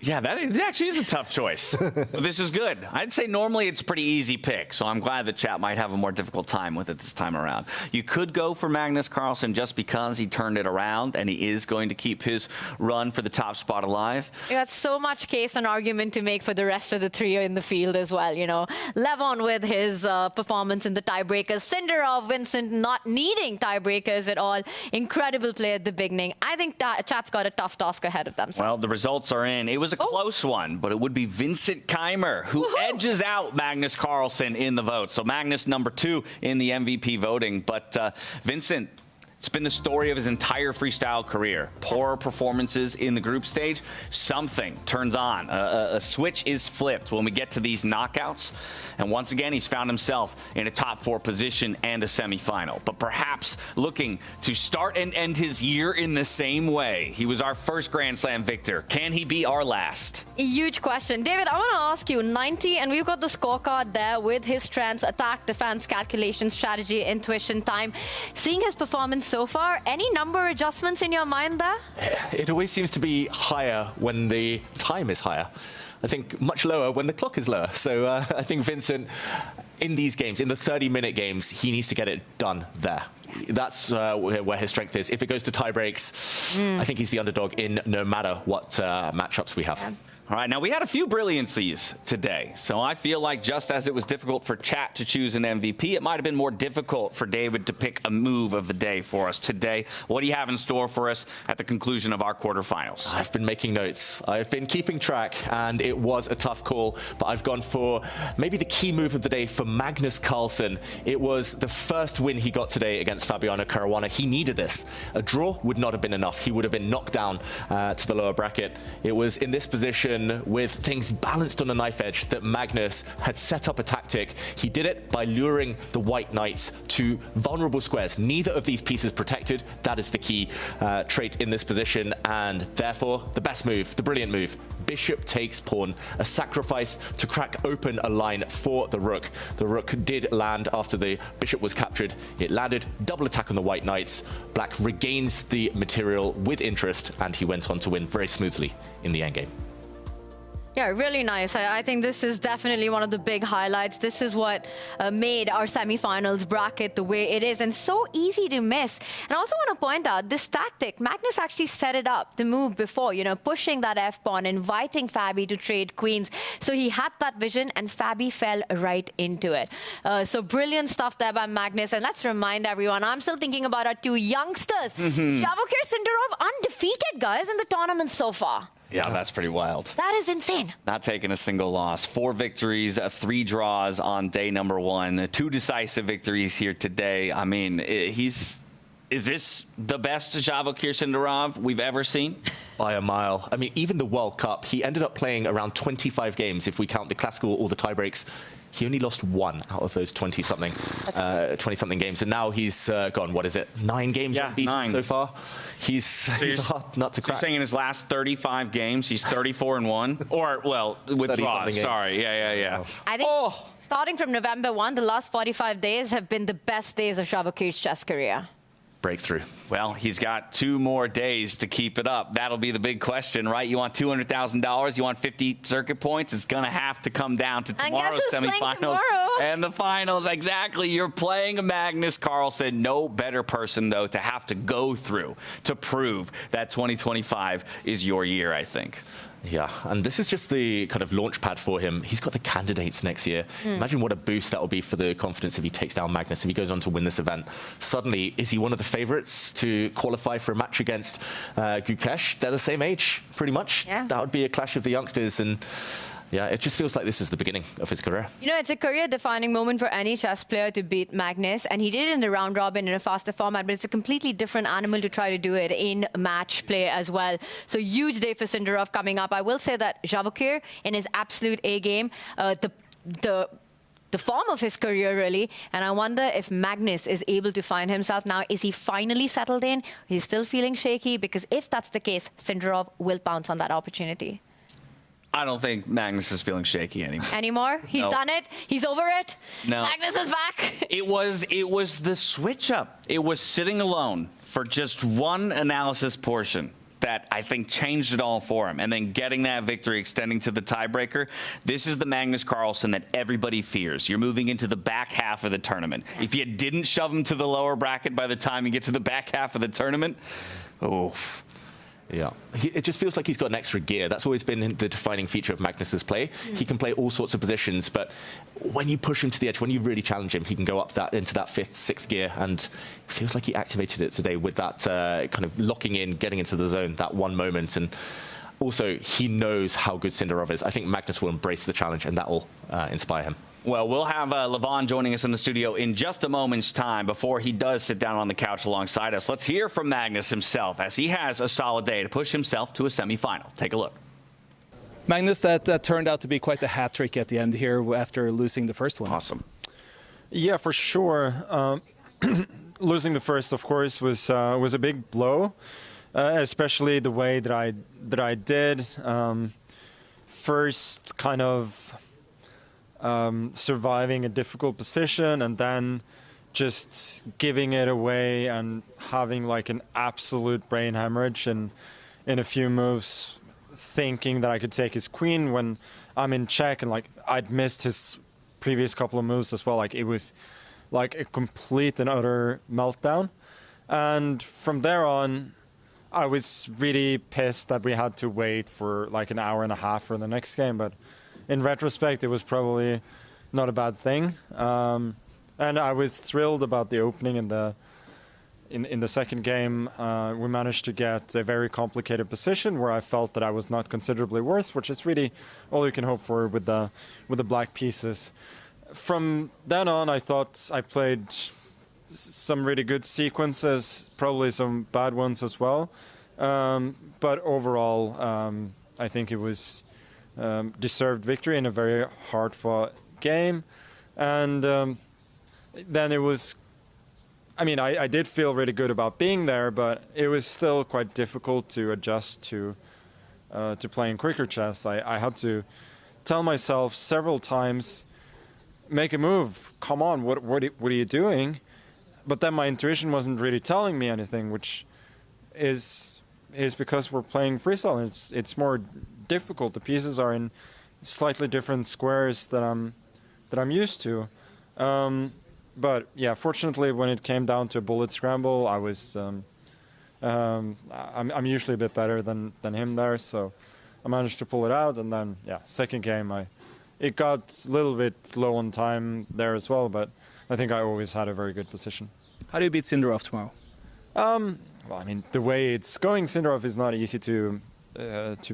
Yeah, that actually is a tough choice. But this is good. I'd say normally it's a pretty easy pick, so I'm glad the chat might have a more difficult time with it this time around. You could go for Magnus Carlsen just because he turned it around and he is going to keep his run for the top spot alive. You got so much case and argument to make for the rest of the trio in the field as well, you know. Levon with his performance in the tiebreakers. Sindarov, Vincent not needing tiebreakers at all. Incredible play at the beginning. I think chat's got a tough task ahead of them. Well, the results are in. It was a close one, but it would be Vincent Keimer who edges out Magnus Carlsen in the vote. So Magnus #2 in the MVP voting. But Vincent, it's been the story of his entire freestyle career. Poor performances in the group stage. Something turns on. A switch is flipped when we get to these knockouts. And once again, he's found himself in a top 4 position and a semifinal. But perhaps looking to start and end his year in the same way. He was our first Grand Slam victor. Can he be our last? A huge question. David, I want to ask you, 90, and we've got the scorecard there with his strengths, attack, defense, calculation, strategy, intuition, time. Seeing his performance so far, any number adjustments in your mind there? It always seems to be higher when the time is higher. I think much lower when the clock is lower. So I think Vincent, in these games, in the 30-minute games, he needs to get it done there. That's where his strength is. If it goes to tie breaks, I think he's the underdog in no matter what matchups we have. Yeah. All right, now we had a few brilliancies today, so I feel like just as it was difficult for chat to choose an MVP, it might have been more difficult for David to pick a move of the day for us today. What do you have in store for us at the conclusion of our quarterfinals? I've been making notes. I've been keeping track, and it was a tough call, but I've gone for maybe the key move of the day for Magnus Carlsen. It was the first win he got today against Fabiano Caruana. He needed this. A draw would not have been enough. He would have been knocked down to the lower bracket. It was in this position with things balanced on a knife edge that Magnus had set up a tactic. He did it by luring the white knights to vulnerable squares. Neither of these pieces protected. That is the key trait in this position, and therefore the best move, the brilliant move. Bishop takes pawn, a sacrifice to crack open a line for the rook. The rook did land after the bishop was captured. It landed, double attack on the white knights. Black regains the material with interest, and he went on to win very smoothly in the endgame. Yeah, really nice. I think this is definitely one of the big highlights. This is what made our semifinals bracket the way it is, and so easy to miss. And I also want to point out this tactic, Magnus actually set it up, the move before, you know, pushing that F-pawn, inviting Fabi to trade queens. So he had that vision, and Fabi fell right into it. So brilliant stuff there by Magnus. And let's remind everyone, I'm still thinking about our two youngsters. Javokir Sindarov undefeated, guys, in the tournament so far. Yeah, that's pretty wild. That is insane. Not taking a single loss. 4 victories, 3 draws on day number 1. 2 decisive victories here today. I mean, is this the best Javokir Sindarov we've ever seen? By a mile. I mean, even the World Cup, he ended up playing around 25 games if we count the classical or the tiebreaks. He only lost 1 out of those 20-something games, and now he's gone. What is it? 9 games unbeaten 9 so far. He's a hard nut to crack. So you're saying in his last 35 games, he's 34-1, or well, with draws. Sorry, yeah. I think starting from November 1, the last 45 days have been the best days of Javokir's chess career. Breakthrough. Well, he's got 2 more days to keep it up. That'll be the big question, right? You want $200,000? You want 50 circuit points? It's going to have to come down to tomorrow's semifinals and the finals. Exactly. You're playing Magnus Carlsen. No better person, though, to have to go through to prove that 2025 is your year, I think. Yeah, and this is just the kind of launch pad for him. He's got the candidates next year. Imagine what a boost that will be for the confidence if he takes down Magnus, if he goes on to win this event. Suddenly, is he one of the favorites to qualify for a match against Gukesh? They're the same age, pretty much. Yeah. That would be a clash of the youngsters, and yeah, it just feels like this is the beginning of his career. You know, it's a career-defining moment for any chess player to beat Magnus, and he did it in the round robin in a faster format, but it's a completely different animal to try to do it in match play as well. So huge day for Sindarov coming up. I will say that Javokir, in his absolute A-game, the form of his career, really, and I wonder if Magnus is able to find himself now. Is he finally settled in? He's still feeling shaky, because if that's the case, Sindarov will pounce on that opportunity. I don't think Magnus is feeling shaky anymore. He's done it. He's over it. No. Magnus is back. It was the switch up. It was sitting alone for just one analysis portion that I think changed it all for him. And then getting that victory, extending to the tiebreaker. This is the Magnus Carlsen that everybody fears. You're moving into the back half of the tournament. If you didn't shove him to the lower bracket by the time you get to the back half of the tournament, yeah, it just feels like he's got an extra gear. That's always been the defining feature of Magnus's play. He can play all sorts of positions, but when you push him to the edge, when you really challenge him, he can go up into that 5th, 6th gear, and it feels like he activated it today with that kind of locking in, getting into the zone, that one moment. And also, he knows how good Sindarov is. I think Magnus will embrace the challenge, and that will inspire him. Well, we'll have Levon joining us in the studio in just a moment's time. Before he does sit down on the couch alongside us, let's hear from Magnus himself as he has a solid day to push himself to a semifinal. Take a look. Magnus, that turned out to be quite a hat trick at the end here after losing the first one. Awesome. Yeah, for sure. Losing the first, of course, was a big blow, especially the way that I did. First, kind of surviving a difficult position, and then just giving it away and having like an absolute brain hemorrhage in a few moves, thinking that I could take his queen when I'm in check, and like I'd missed his previous couple of moves as well. Like it was like a complete and utter meltdown. And from there on, I was really pissed that we had to wait for like an hour and a half for the next game, but in retrospect, it was probably not a bad thing. And I was thrilled about the opening in the second game. We managed to get a very complicated position where I felt that I was not considerably worse, which is really all you can hope for with the black pieces. From then on, I thought I played some really good sequences, probably some bad ones as well. But overall, I think it was deserved victory in a very hard-fought game. And then it was, I mean, I did feel really good about being there, but it was still quite difficult to adjust to playing quicker chess. I had to tell myself several times, make a move, come on, what are you doing? But then my intuition wasn't really telling me anything, which is because we're playing freestyle. It's more difficult. The pieces are in slightly different squares that I'm used to. But yeah, fortunately, when it came down to a bullet scramble, I was I'm usually a bit better than him there, so I managed to pull it out. And then yeah, second game it got a little bit low on time there as well, but I think I always had a very good position. How do you beat Sindarov tomorrow? Well, I mean, the way it's going, Sindarov is not easy to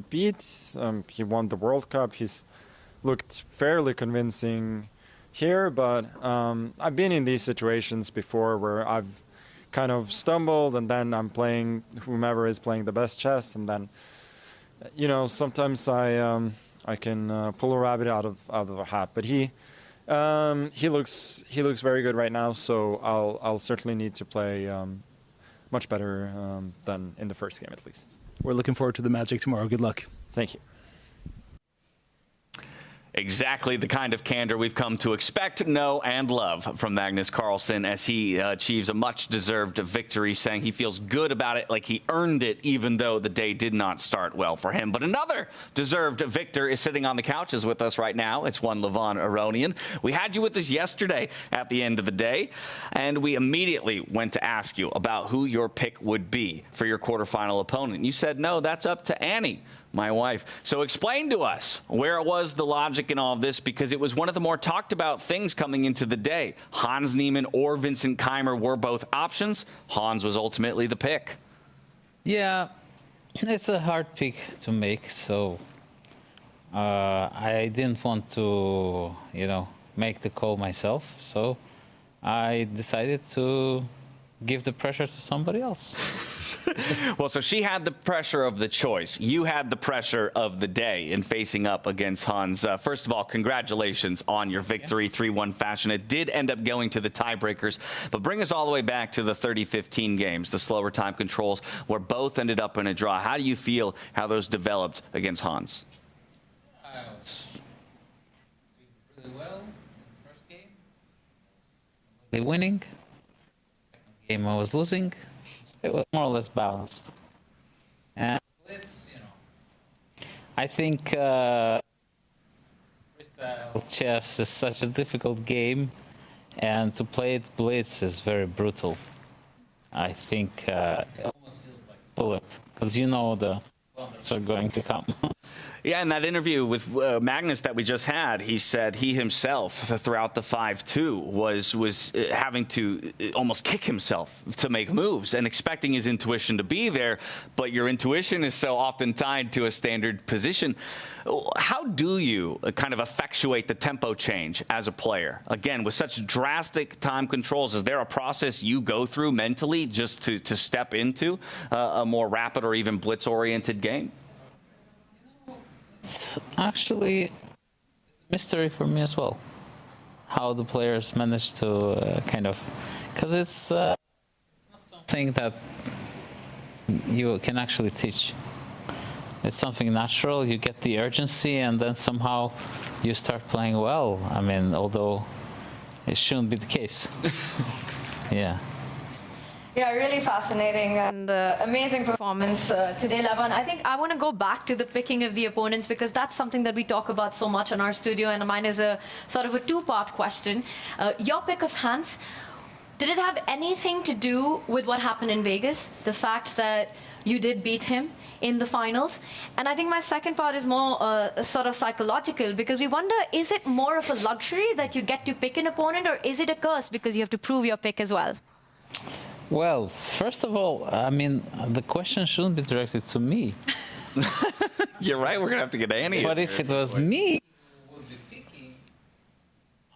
beat. He won the World Cup. He's looked fairly convincing here, but I've been in these situations before where I've kind of stumbled, and then I'm playing whomever is playing the best chess, and then sometimes I can pull a rabbit out of a hat. But he looks very good right now, so I'll certainly need to play much better than in the first game at least. We're looking forward to the magic tomorrow. Good luck. Thank you. Exactly the kind of candor we've come to expect, know, and love from Magnus Carlsen as he achieves a much-deserved victory, saying he feels good about it, like he earned it, even though the day did not start well for him. But another deserved victor is sitting on the couches with us right now. It's one Levon Aronian. We had you with us yesterday at the end of the day, and we immediately went to ask you about who your pick would be for your quarterfinal opponent. You said, no, that's up to Annie, my wife. So explain to us where was the logic in all of this, because it was one of the more talked about things coming into the day. Hans Niemann or Vincent Keimer were both options. Hans was ultimately the pick. Yeah, it's a hard pick to make, so I didn't want to, make the call myself. So I decided to give the pressure to somebody else. Well, so she had the pressure of the choice. You had the pressure of the day in facing up against Hans. First of all, congratulations on your victory, 3-1 fashion. It did end up going to the tiebreakers, but bring us all the way back to the 30-15 games, the slower time controls, where both ended up in a draw. How do you feel how those developed against Hans? I was really well in the first game. They winning. Second game I was losing. It was more or less balanced. And Blitz, I think freestyle chess is such a difficult game, and to play it Blitz is very brutal. I think it almost feels like a bullet, because the blunders are going to come. Yeah, in that interview with Magnus that we just had, he said he himself, throughout the 5-2, was having to almost kick himself to make moves and expecting his intuition to be there, but your intuition is so often tied to a standard position. How do you kind of effectuate the tempo change as a player? Again, with such drastic time controls, is there a process you go through mentally just to step into a more rapid or even blitz-oriented game? It's actually a mystery for me as well, how the players manage to because it's not something that you can actually teach. It's something natural. You get the urgency, and then somehow you start playing well. I mean, although it shouldn't be the case. Yeah. Yeah, really fascinating and amazing performance today, Levon. I think I want to go back to the picking of the opponents, because that's something that we talk about so much in our studio, and mine is a sort of a two-part question. Your pick of Hans, did it have anything to do with what happened in Vegas? The fact that you did beat him in the finals? And I think my second part is more sort of psychological, because we wonder, is it more of a luxury that you get to pick an opponent, or is it a curse because you have to prove your pick as well? Well, first of all, I mean, the question shouldn't be directed to me. You're right, we're going to have to get Annie. But if it was me who would be picking,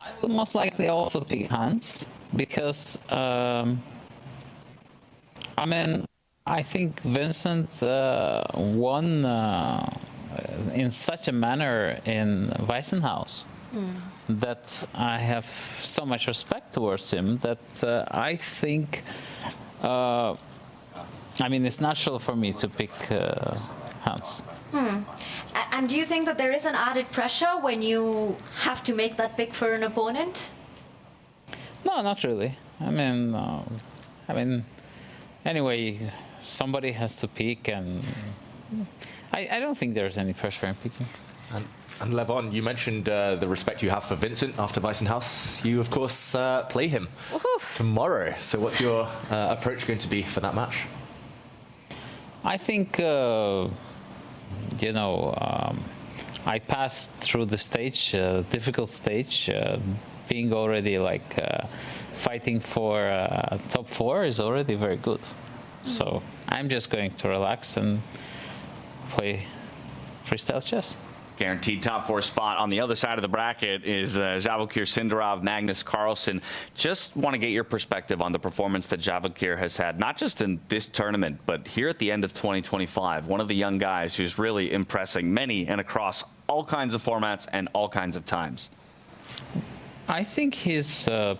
I would most likely also pick Hans, because, I think Vincent won in such a manner in Weissenhaus. That I have so much respect towards him that I think, it's natural for me to pick Hans. And do you think that there is an added pressure when you have to make that pick for an opponent? No, not really. Anyway, somebody has to pick, and I don't think there's any pressure in picking. And Levon, you mentioned the respect you have for Vincent after Weissenhaus. You, of course, play him tomorrow. So what's your approach going to be for that match? I think, you know, I passed through the stage, difficult stage, being already like fighting for top 4 is already very good. So I'm just going to relax and play freestyle chess. Guaranteed top 4 spot on the other side of the bracket is Javokir Sindarov, Magnus Carlsen. Just want to get your perspective on the performance that Javokir has had, not just in this tournament, but here at the end of 2025. One of the young guys who's really impressing many and across all kinds of formats and all kinds of times. I think he's a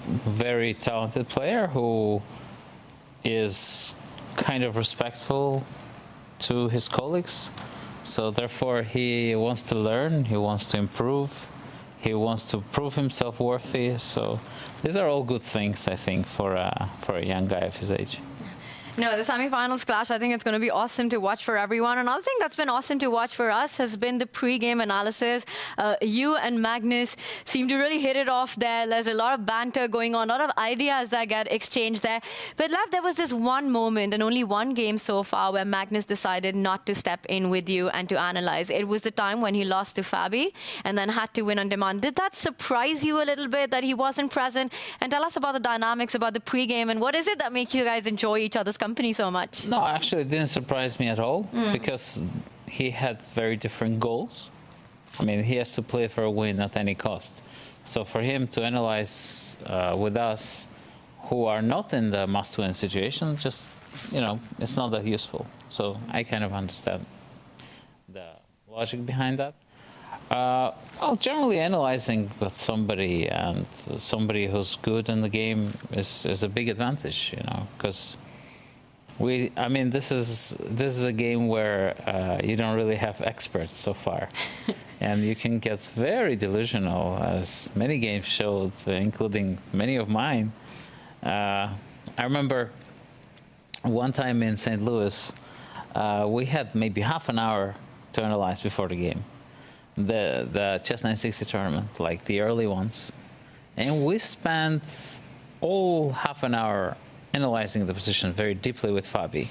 very talented player who is kind of respectful to his colleagues. So therefore, he wants to learn, he wants to improve, he wants to prove himself worthy. So these are all good things, I think, for a young guy of his age. No, the semifinals clash, I think it's going to be awesome to watch for everyone. Another thing that's been awesome to watch for us has been the pre-game analysis. You and Magnus seem to really hit it off there. There's a lot of banter going on, a lot of ideas that get exchanged there. But Lev, there was this one moment and only one game so far where Magnus decided not to step in with you and to analyze. It was the time when he lost to Fabi and then had to win on demand. Did that surprise you a little bit that he wasn't present? And tell us about the dynamics, about the pre-game, and what is it that makes you guys enjoy each other's company so much? No, actually, it didn't surprise me at all because he had very different goals. I mean, he has to play for a win at any cost. So for him to analyze with us, who are not in the must-win situation, just, you know, it's not that useful. So I kind of understand the logic behind that. Well, generally analyzing with somebody and somebody who's good in the game is a big advantage, you know, because I mean, this is a game where you don't really have experts so far, and you can get very delusional, as many games showed, including many of mine. I remember one time in St. Louis, we had maybe half an hour to analyze before the game, the Chess 960 tournament, like the early ones, and we spent all half an hour analyzing the position very deeply with Fabi,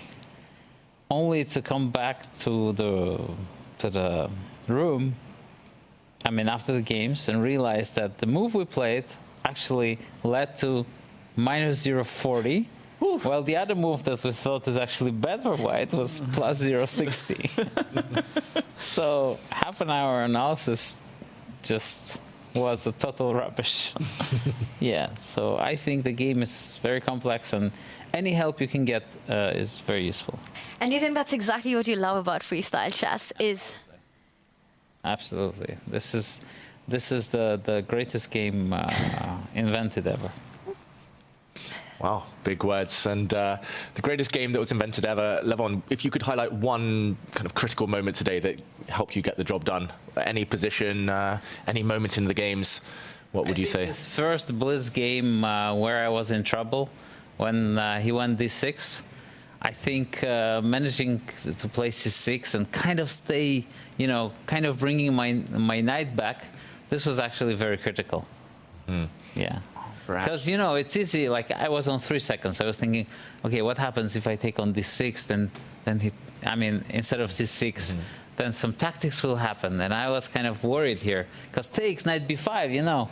only to come back to the room, I mean, after the games, and realize that the move we played actually led to minus 0.40, while the other move that we thought is actually bad for white was plus 0.60. So half an hour analysis just was a total rubbish. Yeah, so I think the game is very complex, and any help you can get is very useful. And you think that's exactly what you love about freestyle chess is? Absolutely. This is the greatest game invented ever. Wow, big words. And the greatest game that was invented ever. Levon, if you could highlight one kind of critical moment today that helped you get the job done, any position, any moment in the games, what would you say? His first Blitz game where I was in trouble, when he went d6, I think managing to play c6 and kind of stay, you know, kind of bringing my knight back, this was actually very critical. Yeah. Because, you know, it's easy. Like, I was on 3 seconds. I was thinking, okay, what happens if I take on d6? Then he, I mean, instead of c6, then some tactics will happen. And I was kind of worried here. Because takes knight b5, you know.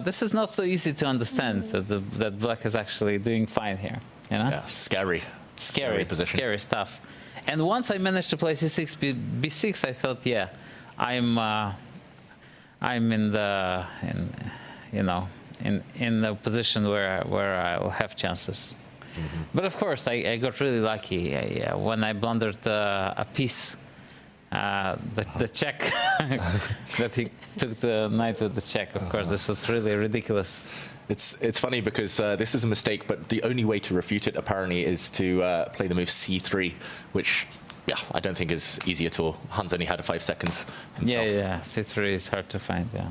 This is not so easy to understand that black is actually doing fine here. You know? Yeah, scary position. Scary stuff. And once I managed to play c6, b6, I thought, yeah, I'm in the, you know, in the position where I'll have chances. But of course, I got really lucky when I blundered a piece, the check, that he took the knight with the check. Of course, this was really ridiculous. It's funny because this is a mistake, but the only way to refute it apparently is to play the move c3, which, yeah, I don't think is easy at all. Hans only had 5 seconds himself. Yeah, c3 is hard to find. Yeah.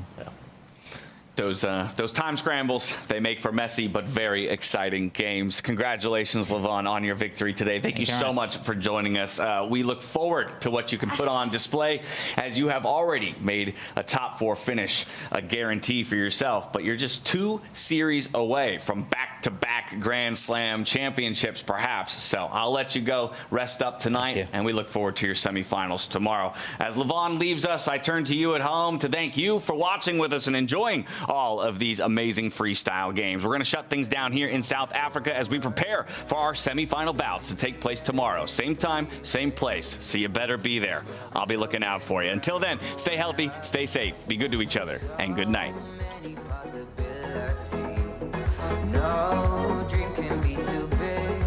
Those time scrambles, they make for messy but very exciting games. Congratulations, Levon, on your victory today. Thank you so much for joining us. We look forward to what you can put on display, as you have already made a top 4 finish a guarantee for yourself. But you're just 2 series away from back-to-back Grand Slam championships, perhaps. So I'll let you go. Rest up tonight, and we look forward to your semifinals tomorrow. As Levon leaves us, I turn to you at home to thank you for watching with us and enjoying all of these amazing freestyle games. We're going to shut things down here in South Africa as we prepare for our semifinal bouts to take place tomorrow. Same time, same place. So you better be there. I'll be looking out for you. Until then, stay healthy, stay safe, be good to each other, and good night. No dream can be too big,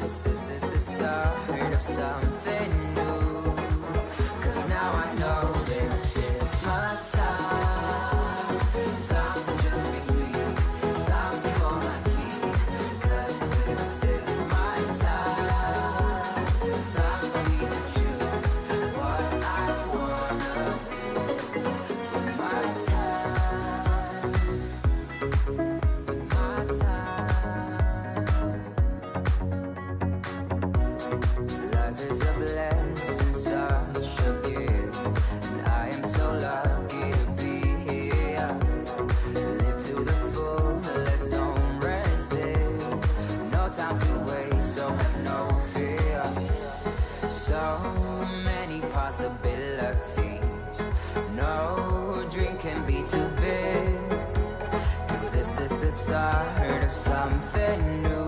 'cause this is the start of something new. 'Cause now I know this is my time. Time to just be me. Time to go my key. 'Cause this is my time. Time for me to choose what I wanna do with my time. With my time. Life is a blessing, such a gift, and I am so lucky to be here. Live to the fullest, don't resist. No time to waste, so have no fear. So many possibilities. No dream can be too big, 'cause this is the start of something new.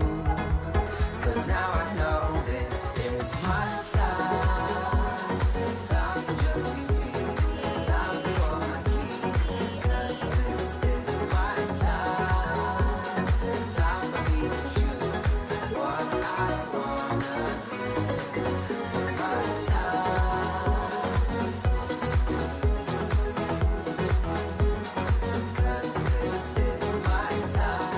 'Cause now I know this is my time. Time to just be me. Time to go my key. 'Cause this is my time. Time for me to choose what I wanna do with my time. 'Cause this is my time.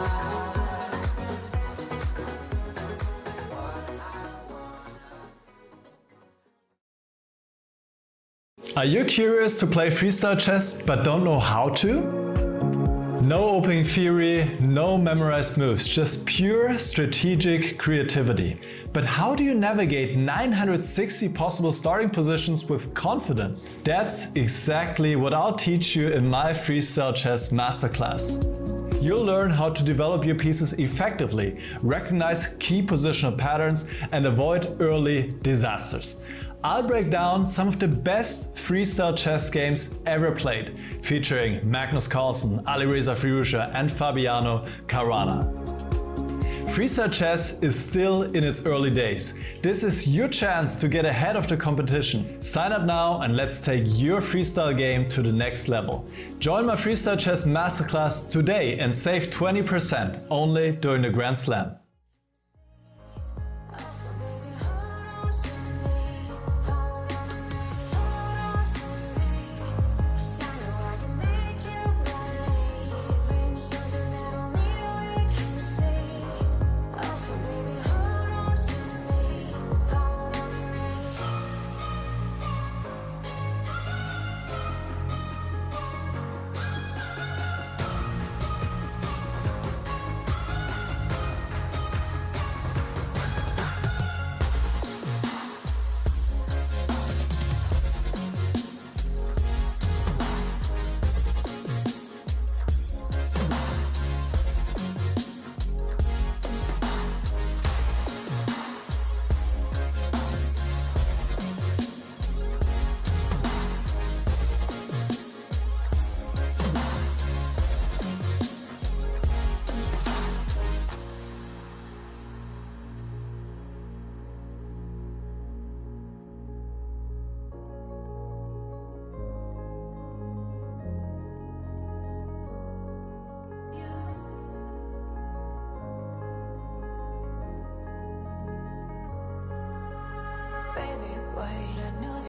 Are you curious to play freestyle chess but don't know how to? No opening theory, no memorized moves, just pure strategic creativity. But how do you navigate 960 possible starting positions with confidence? That's exactly what I'll teach you in my Freestyle Chess Masterclass. You'll learn how to develop your pieces effectively, recognize key positional patterns, and avoid early disasters. I'll break down some of the best freestyle chess games ever played, featuring Magnus, Alireza Firouzja, and Fabiano Caruana. Freestyle chess is still in its early days. This is your chance to get ahead of the competition. Sign up now and let's take your freestyle game to the next level. Join my Freestyle Chess Masterclass today and save 20% only during the Grand Slam.